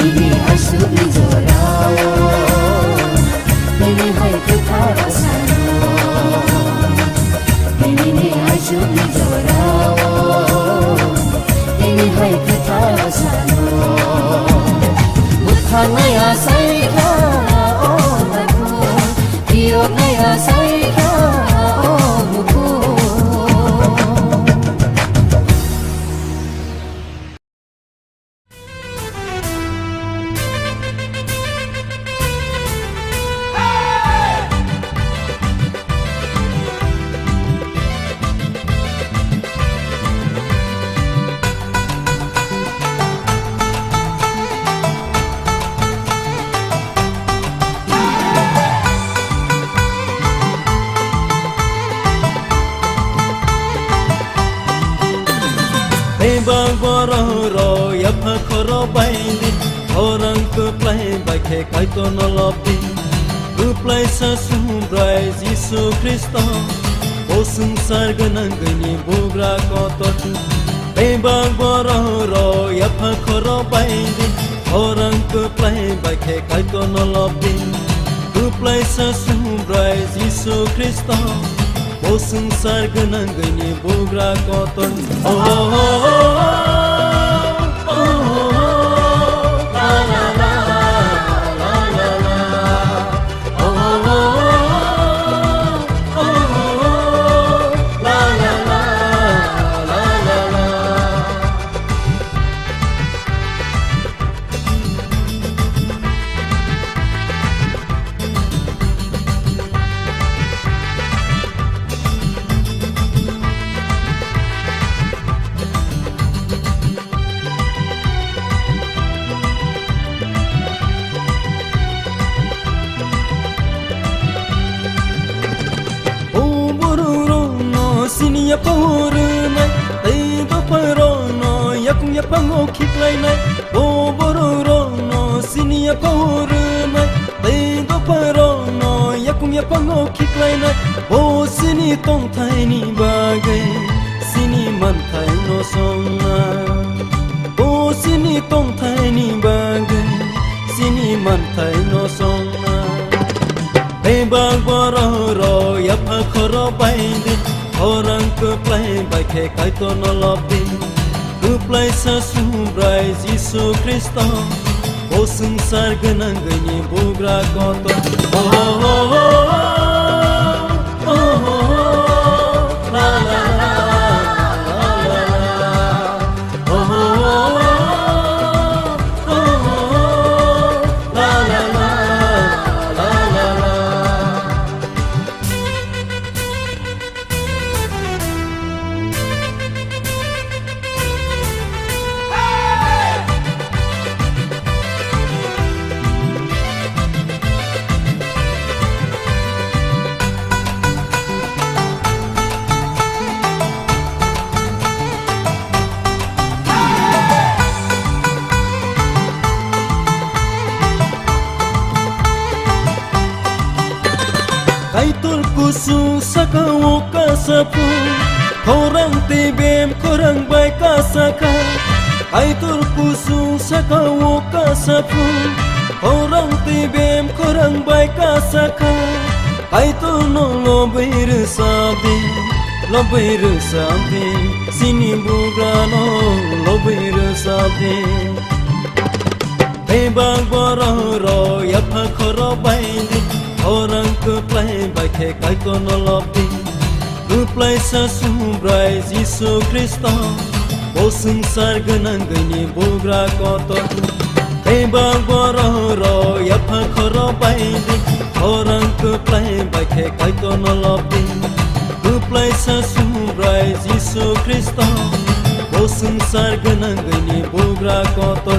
ini asubni jorao ini hai kekara sano ini asubni jorao ini hai kekara sano bukannya saya oh aku dioknya saya oh buku bang borong ro ya phakoro baini orang ke play bakhe kai to no lopi ke play sa sumbrai Jisu Kristo o sangsar ganang gani bogra ko to bang borong ro ya phakoro baini orang ke play bakhe kai to no lopi ke play sa sumbrai Jisu Kristo o sangsar ganang gani bogra ko to sinia pahurunai tei baparono yakung yapango kiklainai o bororono sinia pahurunai tei baparono yakung yapango kiklainai o sini tongthai ni bagai sini manthai no sonna o sini tongthai ni bagai sini manthai no sonna bang bororo ya phakoro baini orang ke play bakhe kai to no lopi ke play sa sumbrai Jisu Kristo o sangsar ganang gani bogra ko to la la la kaitul kusu sakawo kasapu korang tibem korang baik kasaka kaitul kusu sakawo kasapu korang tibem korang baik kasaka kaitul no lobeir sabi sini bugrano lobeir sabi bang bororo ya phakoro baini orang ke play bakhe kai to no lopi ke play sa sumbrai Jisu Kristo o sangsar ganang gani bogra ko to bang bororo ya phakoro baini orang ke play bakhe kai to no lopi ke play sa sumbrai Jisu Kristo o sangsar ganang gani bogra ko to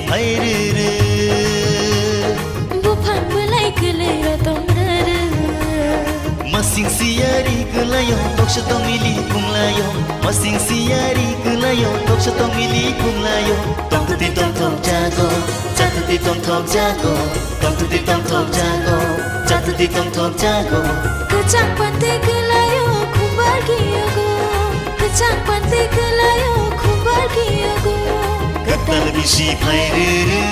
फाइरु बुफां बोलाय गोलैर तमरु Masing siari kelayo tok setong mili kumlayo Masing siari kelayo tok setong mili kumlayo Tong tuti tong tong jago Jatuti tong tong jago Tong tuti tong tong jago Jatuti tong tong jago Kecang pante kelayo kumbar kiyago Kecang pante kelayo kumbar kiyago Ketal bisi phairu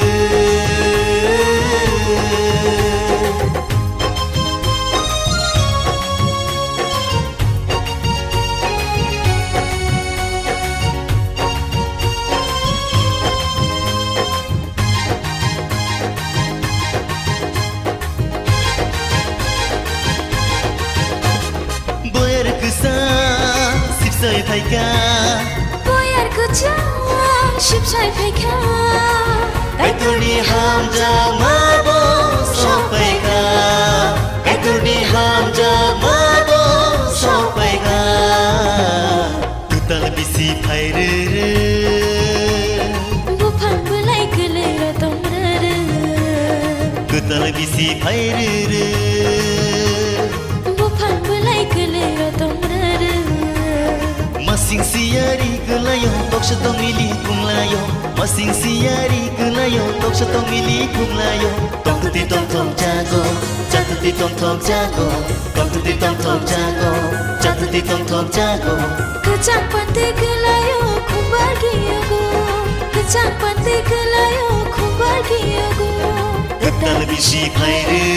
Sipsai phaika Boyar kucha Sipsai phaika Kaituni hamja mabo sopaika Kaituni hamja mabo sopaika Tutal bisi phairu Buphang bolai golayr tmrru Tutal bisi phairu Buphang bolai golayr tmrru Masing siari kelayo tok setong mili kumlayo Masing siari kelayo tok setong mili kumlayo Tong tuti tong tong jago Jatuti tong tong jago Tong tuti tong tong jago Jatuti tong tong jago Kecang pante kelayo kumbar kiyago Kecang pante kelayo kumbar kiyago Ketal bisi phairu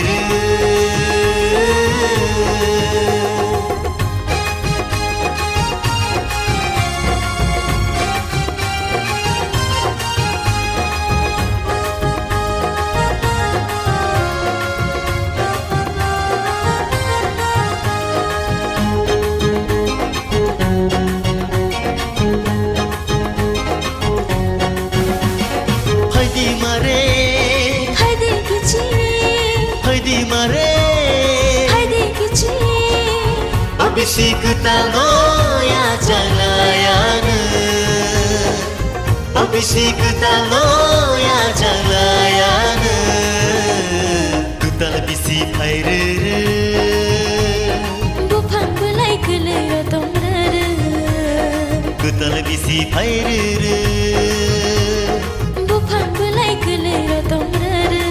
Abisi kutalo ya jalayan Abisi kutalo ya jalayan Kutal bisi phairu Buphang bolai golayr tmrru Kutal bisi phairu Buphang bolai golayr tmrru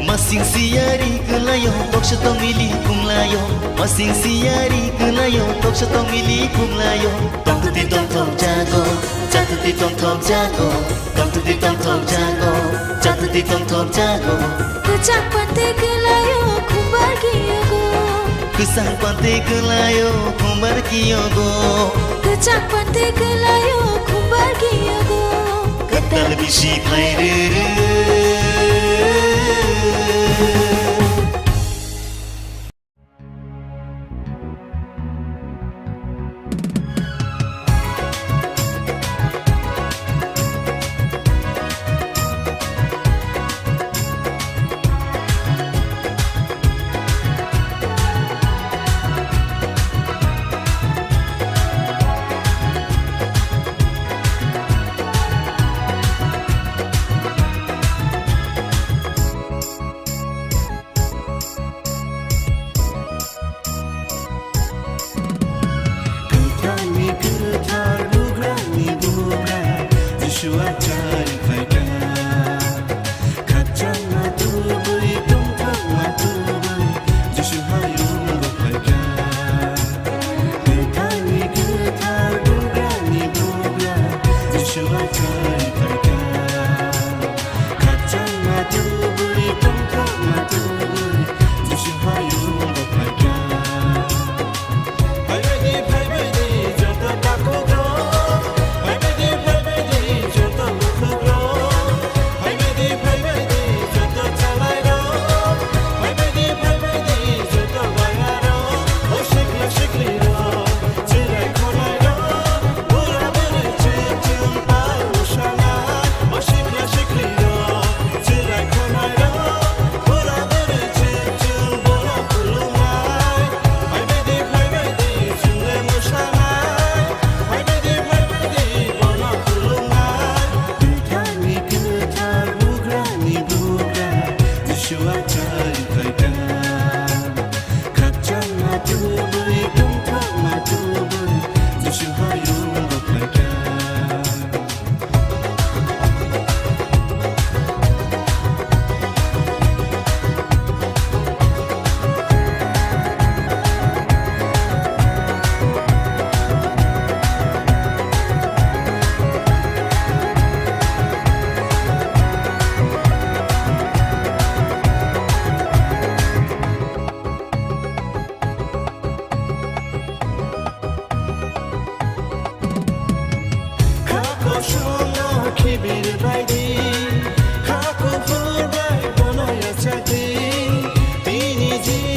Masing siari kelayo tok setong mili kumlayo Masing siari kelayo tok setong mili kumlayo Tong tuti tong tong jago Jatuti tong tong jago Tong tuti tong tong jago Jatuti tong tong jago Kecang pante kelayo kumbar kiyago Kesang pante kelayo kumbar kiyago Kecang pante kelayo kumbar kiyago Ketal bisi phairu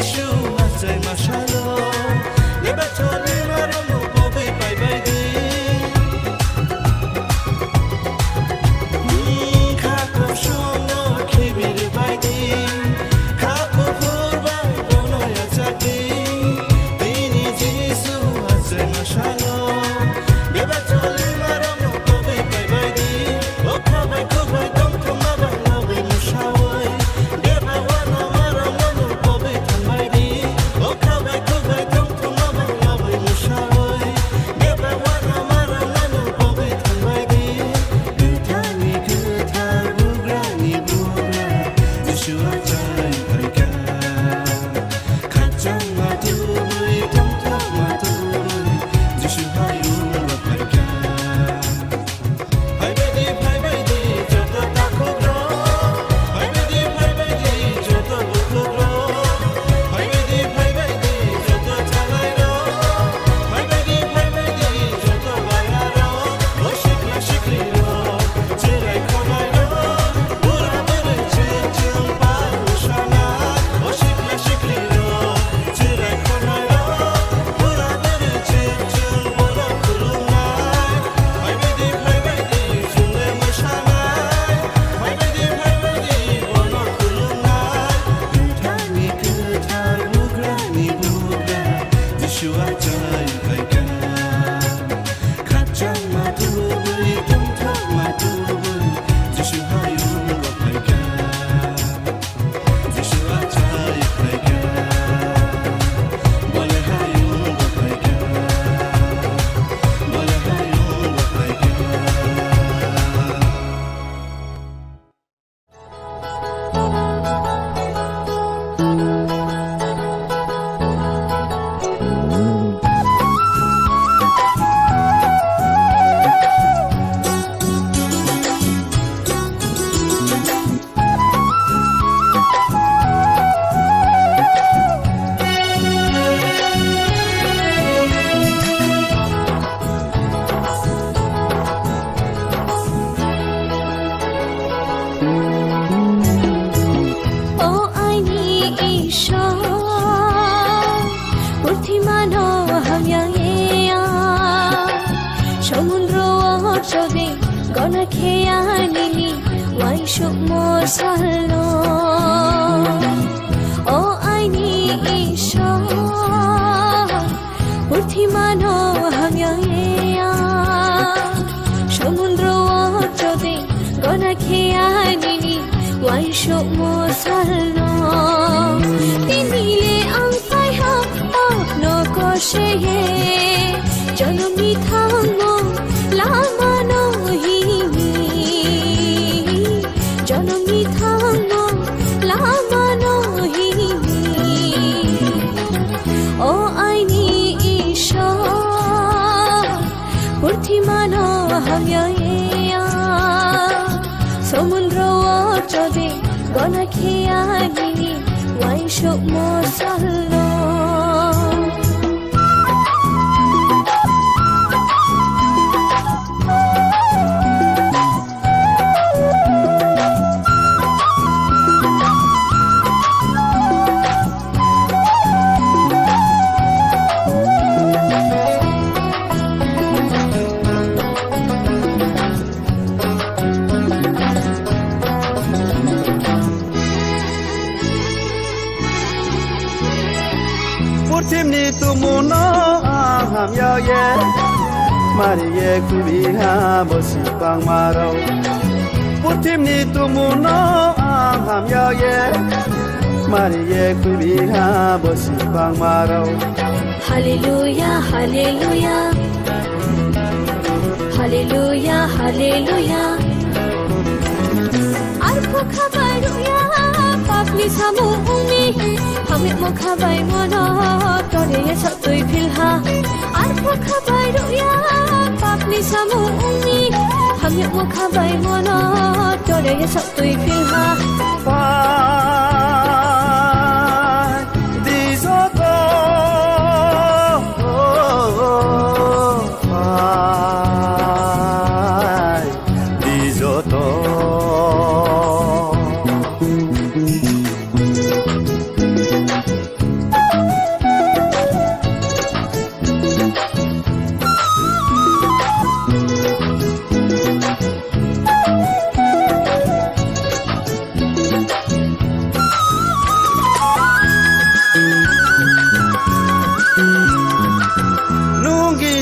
Jisu masai masalo Leba choli maramu bobe bai bai di Kako shono kibiri bai di Kako purbai bono ya chaki Dini Jisu masai masalo Leba choli maramu bobe bai bai di Okha bai kubai dom thoma bai lawe mushawai Leba wana maramu bobe thambai di Okha bai kubai dom thoma bai lawe mushawai Leba wana maramu bobe thambai di Gutani gutar bugrani bugra Jisu ajai paika Kacang matu bui tom tom matu bui Jisu hayu paika Hai bai di joto takut ro Hai bai di joto bukut ro Hai bai di joto chalai ro Hai bai di joto baya ro O shikla shikli ro Chirai khonai ro Pura mere chil pa ushana O shikla shikli ro Chirai khonai ro Pura mere chil bola kulunai Hai bai di chule mashanai Hai bai di bola kulunai Gutani gutar bugrani bugra Jisu ajai paika Kacang matu bui tom tom matu bui Jisu hayu paika Jisu ajai paika Boleh hayu paika Boleh hayu paika ও আইনি ঈশ্বর বুদ্ধিমানো হামিয়া সমুদ্র অর্চদে গনা খেয়া নিনি ওয়াইশুক মশালো ও আইনি ঈশ্বর বুদ্ধিমানো হামিয়া সমুদ্র অর্চদে গনা খেয়া নিনি Waishuk mo salno Tinile ang paiha Apno ko sheye Janami thangmo Lama no himi Janami thangmo Lama no himi O aini isha Purthimano hamya সমুদ্র অর্চদে গনা খেয়া নিনি ওয়াইশুক মশালো Timni tumuno aham yo ye Mariye kubiha bosi bang maro Timni tumuno aham yo ye Mariye kubiha bosi bang maro Hallelujah, hallelujah Hallelujah, hallelujah Arko khabaruya Papli samu umi Hamit mo khabay mo no Tore ye sab tui filha Arko khabaruya Papli samu umi Hamit mo khabay mo no Tore ye sab tui filha Di soto Di soto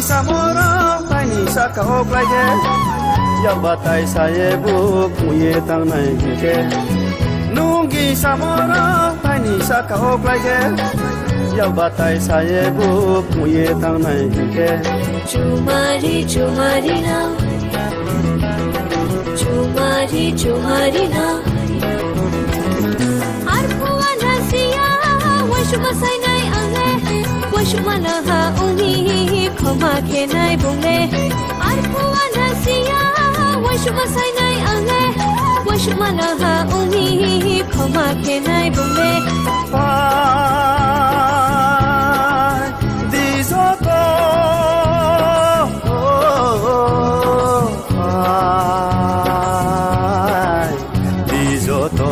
samora pani saka oklaje ya batai saye buk muye tang nai ke nungi samora pani saka oklaje ya batai saye buk muye tang nai ke Chumari chumari na Chumari chumari na Arpuwa nasiya Washuma sai nai ange Washuma na ha uni Khoma ke nai bunge Arpuwa nasiya Washuma sai nai ange Washuma na ha uni Khoma ke nai bunge Pai disoto Pai disoto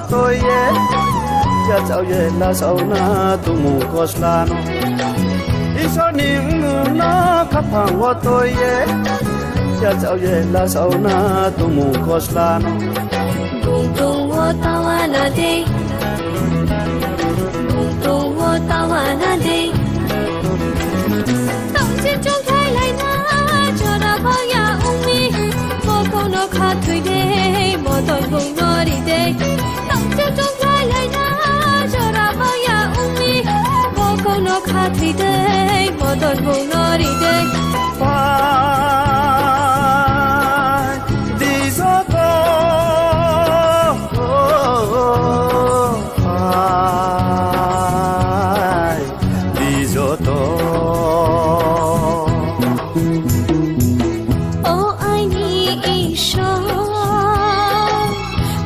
tôi ye cha cháu ye là sao na tu mu koslano iso nim no kapang wo tôi ye cha cháu ye là sao na tu mu koslano Tung tung wo tawana de Tung tung wo tawana de Tông xin chung khai lại na cho ra bao ya umi Vô câu nó khá thui de Mô tôn vùng nó đi de Tông xin chung khai lại na cho ra bao ya umi Vô câu nó khá thui de Mô tôn vùng nó đi de Pai disoto Pai disoto ও আইনি ঈশ্বর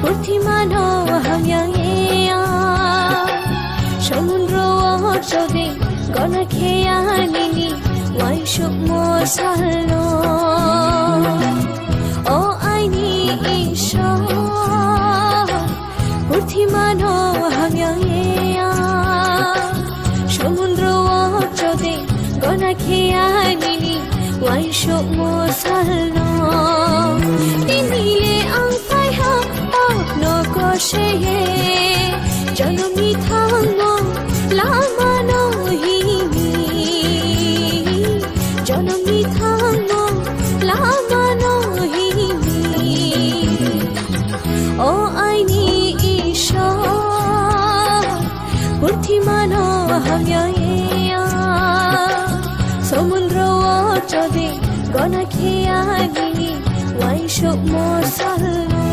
প্রতিমানো হামিয়া সমুদ্র চৌদে গনা খেয়া নিনি Y শুকমো সালো ও আইনি ঈশ্বর প্রতিমানো হামিয়া সমুদ্র চৌদে গনা খেয়া নিনি Why should more salno? Dinile ang kaya no ko siye. Jano mi thango lama no himi. Jano mi thango lama no himi. Oh I need isha. Purthi mano hamya সমুদ্র চদে গনা খেয়া গিনি ওয়াই শোক মশালো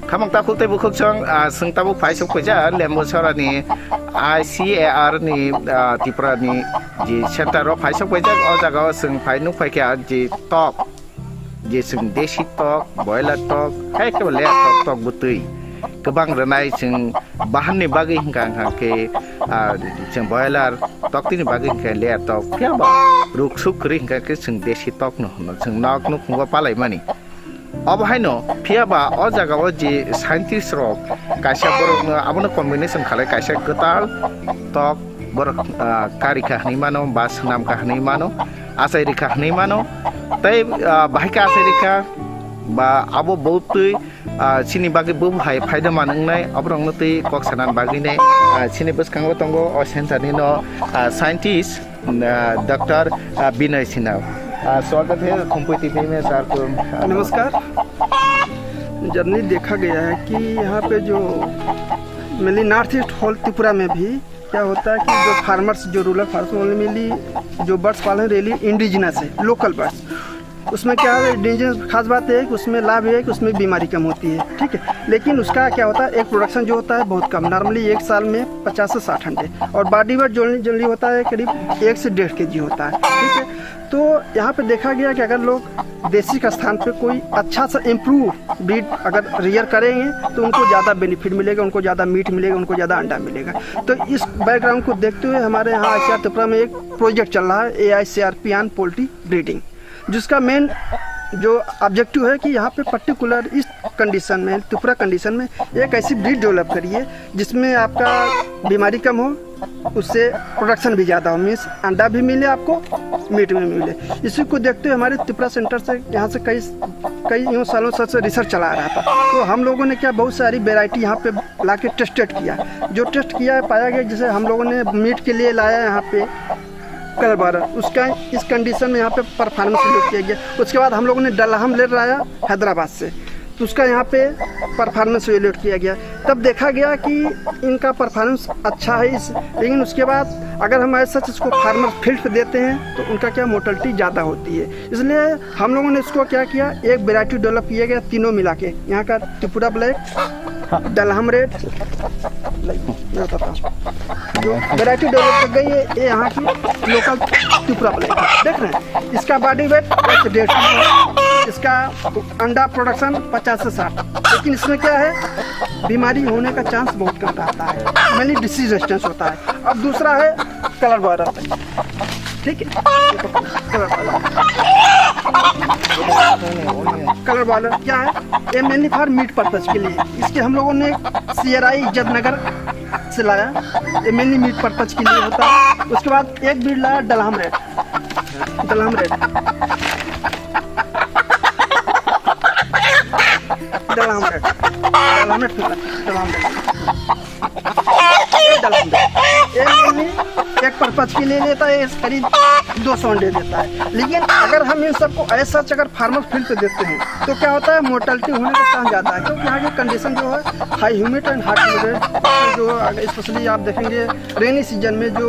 Kamang takul tayo bukog siyang sung tabu paisok ko dyan, lembo sora ni ICAR ni tipra ni di center ro paisok ko dyan, o jaga sung painuk pai kaya di tok, di sung desi tok, boiler tok, kaya kaya lea tok tok butuy. गोबां रनाय जों बाहाननि बागै हिंगा के जों बयलार तकतिनि बागै हिंगा layer तक फियाबा रुक सुक करि हिंगा के जों देसी तक न जों नक न खुंगा पालाय मानि अब हायनो फियाबा अ जागाव जे साइंटिस्ट रक कायसा बरक आबनो कम्बिनेशन खालाय कायसा गोताल तक बरक कारी काहनी मानो बास नाम काहनी मानो आसायरि काहनी मानो तै बाहायका आसायरिका बा आबो बहुतै सिनि बागै बहु हाय फायदा मानंनाय अब्रंनो तै कक्सानान बागैने सिनि बसखांगो तंगो अ सेंटारनि न साइंटिस्ट डॉक्टर विनय सिन्हा स्वागत है कुंपी टीवी में सर को नमस्कार। जर्नी देखा गया है कि यहाँ पे जो mainly north east whole Tripura में भी क्या होता है कि जो फार्मर्स जो रूरल फार्मर्स मेनली जो बर्ड्स पालन रेली इंडिजिनस है, लोकल बर्ड्स, उसमें क्या है इंडिजिनस खास बात है कि उसमें लाभ है कि उसमें बीमारी कम होती है, ठीक है। लेकिन उसका क्या होता है एक प्रोडक्शन जो होता है बहुत कम, नॉर्मली एक साल में 50 से 60 अंडे, और बॉडी वेट जनरली होता है करीब 1 से 1.5 kg होता है, ठीक है। तो यहाँ पे देखा गया कि अगर लोग देसी का स्थान पे कोई अच्छा सा इम्प्रूव ब्रीड अगर रियर करेंगे तो उनको ज़्यादा बेनिफिट मिलेगा, उनको ज़्यादा मीट मिलेगा, उनको ज़्यादा अंडा मिलेगा। तो इस बैकग्राउंड को देखते हुए हमारे यहाँ आसिया त्रिपुरा में एक प्रोजेक्ट चल रहा है AICRP ऑन पोल्ट्री ब्रीडिंग, जिसका मेन जो ऑब्जेक्टिव है कि यहाँ पे पर्टिकुलर इस कंडीशन में त्रिपुरा कंडीशन में एक ऐसी ब्रीड डेवलप करिए जिसमें आपका बीमारी कम हो, उससे प्रोडक्शन भी ज़्यादा हो, मीन्स अंडा भी मिले आपको, मीट भी मिले। इसी को देखते हुए हमारे त्रिपुरा सेंटर से यहाँ से कई सालों से रिसर्च चला रहा था। तो हम लोगों ने क्या बहुत सारी वेराइटी यहाँ पे ला के टेस्टेड किया, जो टेस्ट किया पाया गया, जैसे हम लोगों ने मीट के लिए लाया यहाँ पे कलर बारह, उसका इस कंडीशन में यहाँ पे परफॉर्मेंस ले किया गया। उसके बाद हम लोगों ने डलहम ले लाया हैदराबाद से, तो उसका यहाँ पे परफॉर्मेंस इवेल्यूएट किया गया। तब देखा गया कि इनका परफॉर्मेंस अच्छा है लेकिन उसके बाद अगर हम ऐसा इसको फार्मर फील्ड पे देते हैं तो उनका क्या मोर्टेलिटी ज़्यादा होती है। इसलिए हम लोगों ने इसको क्या किया, एक वेराइटी डेवलप किया गया तीनों मिला के, यहाँ का त्रिपुरा ब्लैक, डलहम रेड, मैं बताता हूँ जो वेराइटी डेवलप कर गई है ये यहाँ की लोकल त्रिपुरा ब्लैक देख रहे हैं। इसका बॉडी वेट 1.5 kg, इसका अंडा प्रोडक्शन 50 से 60, लेकिन इसमें क्या है बीमारी होने का चांस बहुत कम रहता है, मेनली डिसीज रेजिस्टेंस होता है। अब दूसरा है कलर बॉयलर, ठीक है। कलर बॉयलर क्या है, ये मेनली फॉर मीट पर्पज के लिए, इसके हम लोगों ने CRI इज्जतनगर से लाया, ये मेनली मीट पर्पज के लिए होता है। उसके बाद एक ब्रीड लाया Dahlem red, Dahlem red, Dahlem red, Dahlem red, Dahlem red, एक पर्पज के लिए लेता है, करीब 200 अंडे देता है। लेकिन अगर हम इन सबको ऐसा अगर फार्मर फील्ड पे देते हैं तो क्या होता है मोर्टेलिटी होने का चांस ज़्यादा है, क्योंकि यहाँ की कंडीशन जो है high humid and hard humid, जो स्पेशली आप देखेंगे रेनी सीजन में जो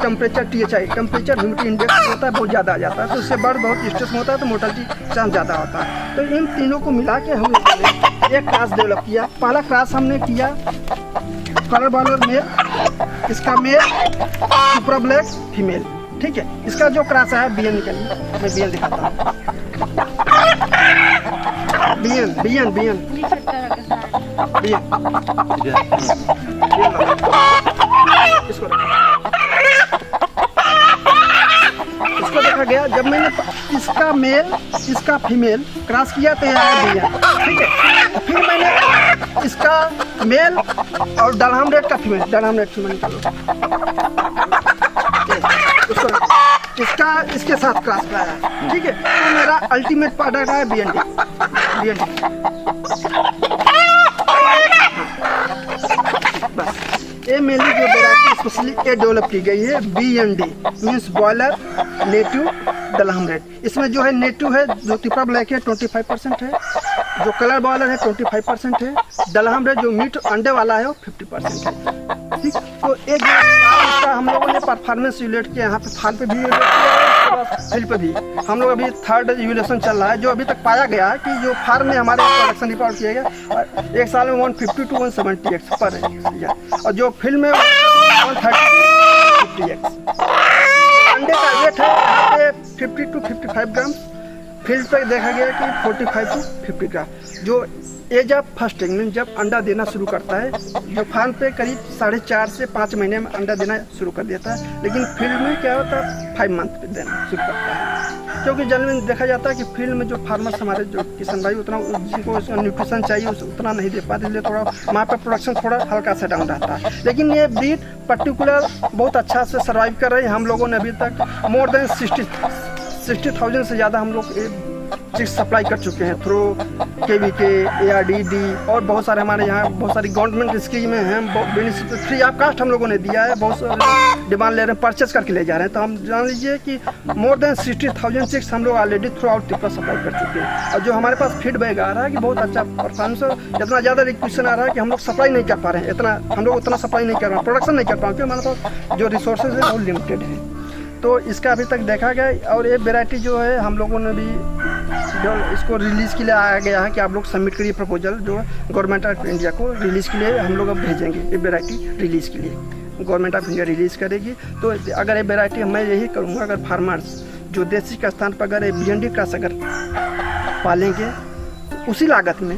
temperature THI temperature humidity index होता है बहुत ज़्यादा आ जाता है, तो उससे बर्ड बहुत स्ट्रेस में होता है, तो मोर्टेलिटी चांस ज़्यादा होता है। तो इन तीनों को मिला के हमने एक क्लास डेवलप किया। पहला क्लास हमने किया कलर बॉयलर मेल, इसका मेल त्रिपुरा ब्लैक फीमेल, ठीक है। इसका जो क्रास है BN निकलिए, मैं BN दिखाता हूँ, BN BN BN BN इसको देखा गया। जब मैंने इसका मेल इसका फीमेल क्रॉस किया तो यह BN, ठीक है। फिर मैंने इसका मेल और डलहम रेड का फीमेल, डलहम रेड फीमेल निकालो, उसको इसका इसके साथ क्रॉस कराया, ठीक है। तो मेरा अल्टीमेट प्रोडक्ट है BND। बस ये मेरी जो वेराइटी स्पेशली ये डेवलप की गई है BND means boiler native Dahlem red. इसमें जो है नेटिव है जो त्रिपुरा ब्लैक है 25% है, जो कलर बॉयलर है 25% है, डलहम रेड जो मीट अंडे वाला है वो 50% है, ठीक। तो एक इसका हम लोगों ने परफॉर्मेंस इवेल्यूएट किया, यहाँ पे फार्म पे भी फील्ड पे भी हम लोग अभी 3rd इवेल्यूएशन चल रहा है, जो अभी तक पाया गया है कि जो फार्म में हमारे प्रोडक्शन रिपोर्ट किया गया एक साल में 150 to 170 एक्स पर है, और जो फील्ड में 130 50 एक्स। अंडे का वेट है यहाँ पे 50 to 55 ग्राम, फील्ड पे देखा गया कि 45 to 50 ग्राम जो एज ऑफ फर्स्टिंग मीन जब अंडा देना शुरू करता है, जो फार्म पे करीब 4.5 से 5 महीने में अंडा देना शुरू कर देता है, लेकिन फील्ड में क्या होता है 5 मंथ पे देना शुरू करता है। क्योंकि जनरली देखा जाता है कि फील्ड में जो फार्मर्स हमारे जो किसान भाई उतना जिनको न्यूट्रिशन चाहिए उतना नहीं दे पाते, इसलिए थोड़ा वहाँ पर प्रोडक्शन थोड़ा हल्का सा डाउन रहता है। लेकिन ये ब्रीड पर्टिकुलर बहुत अच्छा से सर्वाइव कर रही है। हम लोगों ने अभी तक मोर देन 60,000 से ज़्यादा हम लोग चिक्स सप्लाई कर चुके हैं थ्रू KVK, ARDD और बहुत सारे हमारे यहाँ बहुत सारी गवर्नमेंट स्कीमें हैं, बेनिफिट फ्री ऑफ कास्ट हम लोगों ने दिया है। बहुत सारे डिमांड ले रहे हैं, परचेस करके ले जा रहे हैं। तो हम जान लीजिए कि मोर देन 60,000 चिक्स हम लोग already through out Tripura supply कर चुके हैं। और जो हमारे पास फीडबैक आ रहा है कि बहुत अच्छा परफॉर्मेंस, इतना ज़्यादा रिक्वेशन आ रहा है कि हम लोग सप्लाई नहीं कर पा रहे हैं, इतना हम लोग उतना सप्लाई नहीं कर रहे हैं, प्रोडक्शन नहीं कर पा रहे, क्योंकि हमारे पास जो रिसोर्सेज है वो लिमिटेड है। तो इसका अभी तक देखा गया। और ये वेराइटी जो है हम लोगों ने भी जो इसको रिलीज़ के लिए आया गया है कि आप लोग सबमिट करिए प्रपोजल, जो गवर्नमेंट ऑफ इंडिया को रिलीज़ के लिए हम लोग अब भेजेंगे। ये वेराइटी रिलीज़ के लिए गवर्नमेंट ऑफ इंडिया रिलीज़ करेगी। तो अगर ये वेराइटी मैं यही करूँगा, अगर फार्मर्स जो देसी का स्थान पर अगर BND क्रॉस अगर पालेंगे उसी लागत में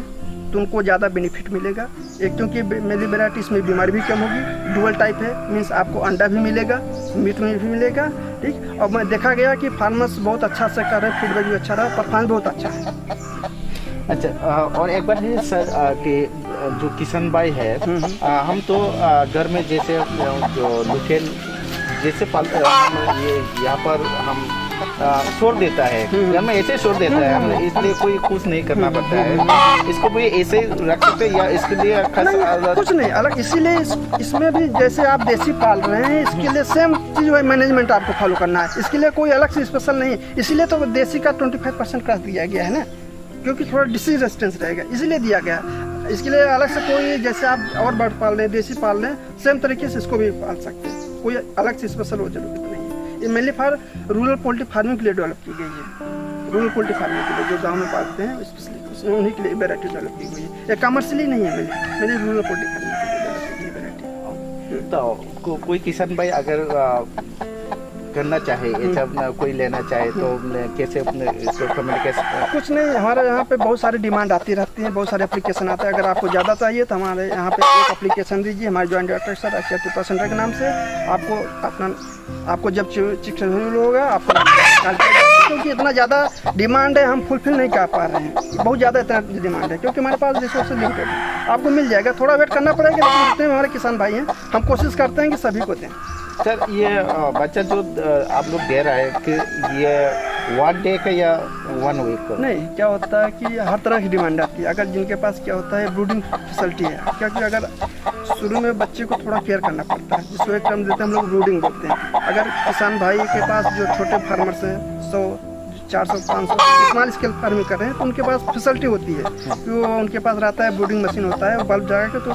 तो उनको ज़्यादा बेनिफिट मिलेगा। एक क्योंकि मेरी वेराइटी इसमें बीमारी भी कम होगी, डुअल टाइप है, मीन्स आपको अंडा भी मिलेगा, मीट में भी मिलेगा, ठीक। और मैं देखा गया कि फार्मर्स बहुत अच्छा से कर रहे हैं, फीडबैक भी अच्छा रहा, परफॉर्मेंस बहुत अच्छा है। अच्छा, और एक बार है सर कि जो किसान भाई है, हम तो घर में जैसे जो लोकल जैसे पालते हैं, ये यहाँ पर हम छोड़ देता है, घर में ऐसे छोड़ देता है, हम इसलिए कोई कुछ नहीं करना पड़ता है। इसको भी ऐसे रख सकते हैं या इसके लिए कुछ नहीं अलग, इसीलिए इसमें भी जैसे आप देसी पाल रहे हैं, इसके लिए सेम चीज़ वही मैनेजमेंट आपको फॉलो करना है। इसके लिए कोई अलग से स्पेशल नहीं, इसीलिए तो देसी का 25% क्रॉस दिया गया है ना, क्योंकि थोड़ा डिसीज रेजिस्टेंस रहेगा, इसीलिए दिया गया। इसके लिए अलग से कोई जैसे आप और बर्ड पाल रहे हैं, देसी पाल रहे हैं, सेम तरीके से इसको भी पाल सकते हैं, कोई अलग से स्पेशल हो जरूरत नहीं है। ये mainly for rural poultry farming के लिए डेवलप की गई है। रूरल पोल्ट्री फार्मिंग के लिए जो गांव में पालते हैं स्पेशली उन्हीं के लिए वेराइटी डेवलप की गई है। ये कमर्शियली नहीं है, मेरी रूरल पोल्ट्री फार्मिंग के लिए डेवलप की वेराइटी। तो कोई किसान भाई अगर करना चाहे, ऐसा कोई लेना चाहे तो कैसे अपने इसको कम्युनिकेशन? कुछ नहीं, हमारे यहाँ पे बहुत सारी डिमांड आती रहती है, बहुत सारे एप्लीकेशन आते हैं। अगर आपको ज़्यादा चाहिए तो हमारे यहाँ पे एक एप्लीकेशन दीजिए, हमारे joint director sir Tripura centre के नाम से। आपको जब चिक्स होगा आपको कॉल किया, क्योंकि इतना ज़्यादा डिमांड है, हम फुलफिल नहीं कर पा रहे हैं, बहुत ज़्यादा इतना डिमांड है, क्योंकि हमारे पास रिसोर्सेज लिमिटेड है। आपको मिल जाएगा, थोड़ा वेट करना पड़ेगा, लेकिन जितने हमारे किसान भाई हैं हम कोशिश करते हैं कि सभी को दें। सर, ये बच्चा जो आप लोग दे रहा है कि ये 1 डे का या 1 वीक का? नहीं, क्या होता है कि हर तरह की डिमांड आती है। अगर जिनके पास क्या होता है ब्रूडिंग फैसिलिटी है, क्योंकि अगर शुरू में बच्चे को थोड़ा केयर करना पड़ता है, जिसको एक टर्म देते हैं हम लोग ब्रूडिंग बोलते हैं। अगर किसान भाई के पास जो छोटे फार्मर्स हैं 100, 400, 500 स्मॉल स्केल फार्मिंग कर रहे हैं, तो उनके पास फैसिलिटी होती है कि वो उनके पास रहता है, ब्रूडिंग मशीन होता है, वो बल्ब जगा के तो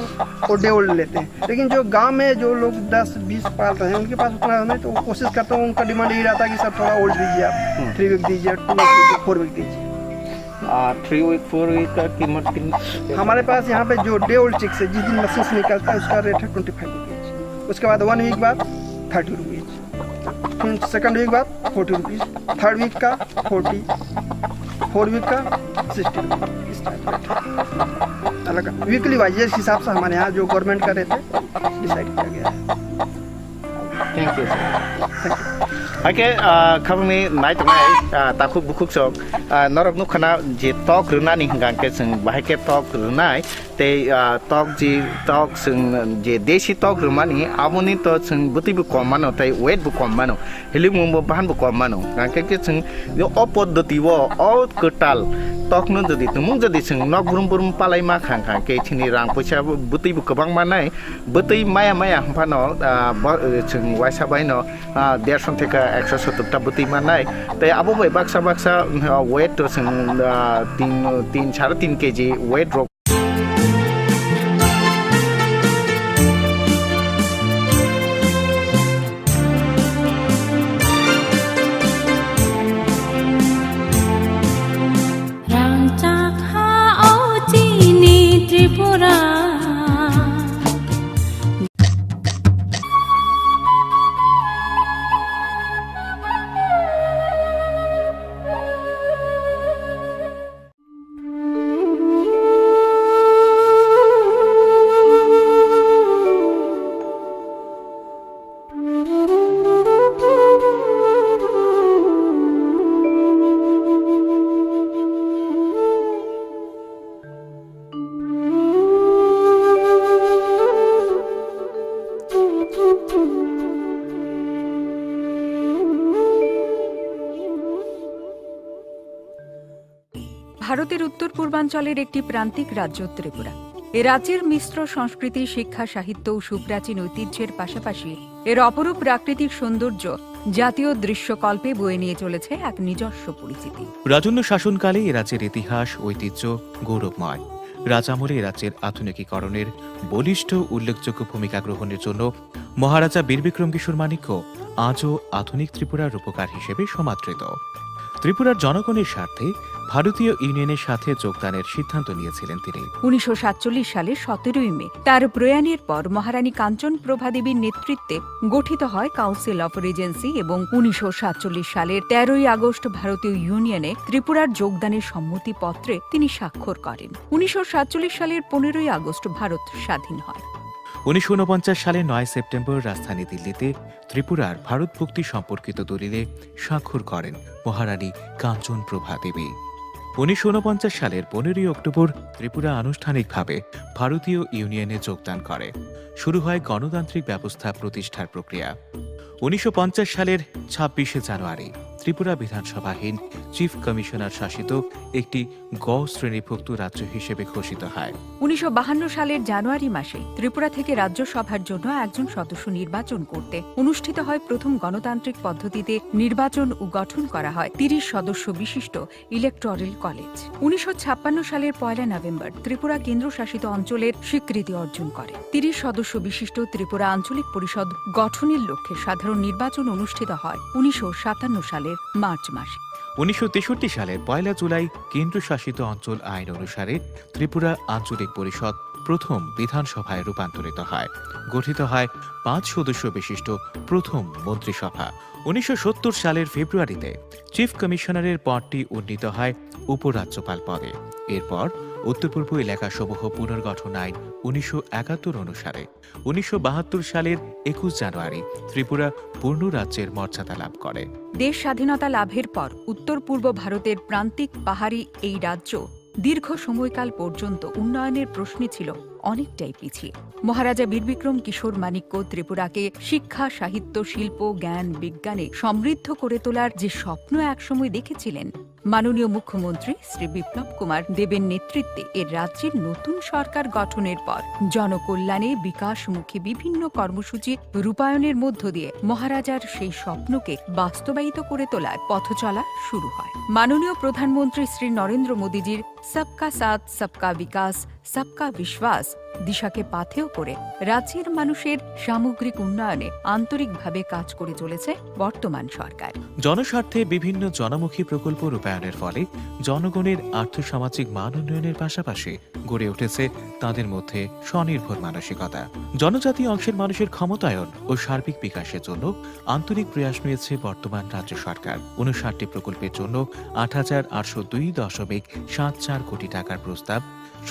वो डे ओल्ड लेते हैं। लेकिन जो गांव में जो लोग 10-20 पाल रहे हैं उनके पास उतना नहीं, तो वो कोशिश करते हैं, उनका डिमांड यही रहता है कि सर थोड़ा ओल्ड दीजिए, आप 3 वीक दीजिए, 2 वीक दीजिए, 4 वीक दीजिए। 3 वीक 4 वीक का कीमत कितनी? हमारे पास यहाँ पे जो डे ओल्ड चिक्स है, जिस दिन मशीन से निकलता है उसका रेट है 25 रुपीज़। उसके बाद 1 वीक बाद 30 रुपीज़, फिर 2nd वीक बाद 40 रुपीज़, 3rd वीक का 40, 4 वीक का 60 रुपीज़, इस टाइप रेट अलग वीकली वाइज इस हिसाब से हमारे यहाँ जो गवर्नमेंट का रेट है डिसाइड किया गया है। Thank you sir. ओके, खाबुनि नायतनाय ताखु बुखुक सक नरक नुखना जे टक रुनानि हिंगांके जों बाहायके टक रुनाय ते टक जी टक जों जे देशी टक रुमानि आबुनि तो जों बुतिबो कमानो तै वेट बो कमानो हिलिमुबो बाहानबो कमानो गांके जों यो अपद्धतिवो अ कटाल टकनो जदि तुमुं जदि जों नक बुरुम बुरुम पालाय मा खां के थिनि रां पैसा बुतिबो गोबां मानाय बुतै माया माया हफानो जों वाइसा बायनो 150 থেকে 170টা बुति मानाय तै आबो बाय बाक्सा बाक्सा वेट तो जों 3 3.5 केजी वेट ड्रप ভারতের উত্তর পূর্বাঞ্চলের একটি প্রান্তিক রাজ্য ত্রিপুরা। এ রাজ্যের মিশ্র সংস্কৃতি, শিক্ষা, সাহিত্য ও সুপ্রাচীন ঐতিহ্যের পাশাপাশি এর অপরূপ প্রাকৃতিক সৌন্দর্য জাতীয় দৃশ্যকল্পে বয়ে নিয়ে চলেছে এক নিজস্ব পরিচিতি। রাজন্য শাসনকালে এ রাজ্যের ইতিহাস, ঐতিহ্য গৌরবময়। রাজামলে এ রাজ্যের আধুনিকীকরণের বলিষ্ঠ উল্লেখযোগ্য ভূমিকা গ্রহণের জন্য মহারাজা বীরবিক্রম কিশোর মাণিক্য আজও আধুনিক ত্রিপুরার রূপকার হিসেবে সমাদৃত। ত্রিপুরার জনগণের স্বার্থে ভারতীয় ইউনিয়নের সাথে যোগদানের সিদ্ধান্ত নিয়েছিলেন তিনি। 1947 সালের 17 মে তার প্রয়াণের পর মহারানী কাঞ্চন প্রভা দেবীর নেতৃত্বে গঠিত হয় কাউন্সিল অফ রিজেন্সি এবং 1947 সালের 13 আগস্ট ভারতীয় ইউনিয়নে ত্রিপুরার যোগদানের সম্মতিপত্রে তিনি স্বাক্ষর করেন। 1947 সালের 15 আগস্ট ভারত স্বাধীন হয়। 1949 সালের 9 সেপ্টেম্বর রাজধানী দিল্লিতে ত্রিপুরার ভারতভুক্তি সম্পর্কিত দলিলে স্বাক্ষর করেন মহারানী কাঞ্চন প্রভা দেবী। 1949 সালের 15 অক্টোবর ত্রিপুরা আনুষ্ঠানিকভাবে ভারতীয় ইউনিয়নে যোগদান করে। শুরু হয় গণতান্ত্রিক ব্যবস্থা প্রতিষ্ঠার প্রক্রিয়া। 1950 সালের 26 জানুয়ারি ত্রিপুরা বিধানসভাহীন চিফ কমিশনার শাসিত একটি গ শ্রেণীভুক্ত রাজ্য হিসেবে ঘোষিত হয়। 1952 সালের জানুয়ারি মাসে ত্রিপুরা থেকে রাজ্যসভার জন্য একজন সদস্য নির্বাচন করতে অনুষ্ঠিত হয় প্রথম গণতান্ত্রিক পদ্ধতিতে নির্বাচন ও গঠন করা হয় 30 সদস্য বিশিষ্ট ইলেকটোরাল কলেজ। 1956 সালের 1 নভেম্বর ত্রিপুরা কেন্দ্রশাসিত অঞ্চলের স্বীকৃতি অর্জন করে। 30 সদস্য বিশিষ্ট ত্রিপুরা আঞ্চলিক পরিষদ গঠনের লক্ষ্যে সাধারণ নির্বাচন অনুষ্ঠিত হয় 1957 সালের মার্চ মাসে। 1963 সালের 1 জুলাই কেন্দ্রশাসিত অঞ্চল আইন অনুসারে ত্রিপুরা আঞ্চলিক পরিষদ প্রথম বিধানসভায় রূপান্তরিত হয়। গঠিত হয় 5 সদস্য বিশিষ্ট প্রথম মন্ত্রিসভা। 1970 সালের ফেব্রুয়ারিতে চিফ কমিশনারের পদটি উন্নীত হয় উপরাজ্যপাল পদে। এরপর উত্তর পূর্ব এলাকাসমূহ পুনর্গঠন আইন 1971 অনুসারে 1972 সালের 21 জানুয়ারি ত্রিপুরা পূর্ণ রাজ্যের মর্যাদা লাভ করে। দেশ স্বাধীনতা লাভের পর উত্তর পূর্ব ভারতের প্রান্তিক পাহাড়ি এই রাজ্য দীর্ঘ সময়কাল পর্যন্ত উন্নয়নের প্রশ্নে ছিল অনেকটাই পিছিয়ে। মহারাজা বীরবিক্রম কিশোর মাণিক্য ত্রিপুরাকে শিক্ষা, সাহিত্য, শিল্প, জ্ঞান, বিজ্ঞানে সমৃদ্ধ করে তোলার যে স্বপ্ন একসময় দেখেছিলেন, মাননীয় মুখ্যমন্ত্রী শ্রী বিপ্লব কুমার দেবের নেতৃত্বে এর রাজ্যের নতুন সরকার গঠনের পর জনকল্যাণে বিকাশমুখী বিভিন্ন কর্মসূচি রূপায়ণের মধ্য দিয়ে মহারাজার সেই স্বপ্নকে বাস্তবায়িত করে তোলার পথচলা শুরু হয়। মাননীয় প্রধানমন্ত্রী শ্রী নরেন্দ্র মোদীজির সবকা সাথ সবকা বিকাশ সবকা বিশ্বাস দিশাকে পাথেয় করে রাজ্যের মানুষের সামগ্রিক উন্নয়নে আন্তরিকভাবে কাজ করে চলেছে বর্তমান সরকার। জনস্বার্থে বিভিন্ন জনমুখী প্রকল্প রূপায়ণের ফলে জনগণের আর্থসামাজিক মান উন্নয়নের পাশাপাশি গড়ে উঠেছে তাদের মধ্যে স্বনির্ভর মানসিকতা। জনজাতি অংশের মানুষের ক্ষমতায়ন ও সার্বিক বিকাশের জন্য আন্তরিক প্রয়াস নিয়েছে বর্তমান রাজ্য সরকার। 59টি প্রকল্পের জন্য 8,802.74 কোটি টাকার প্রস্তাব,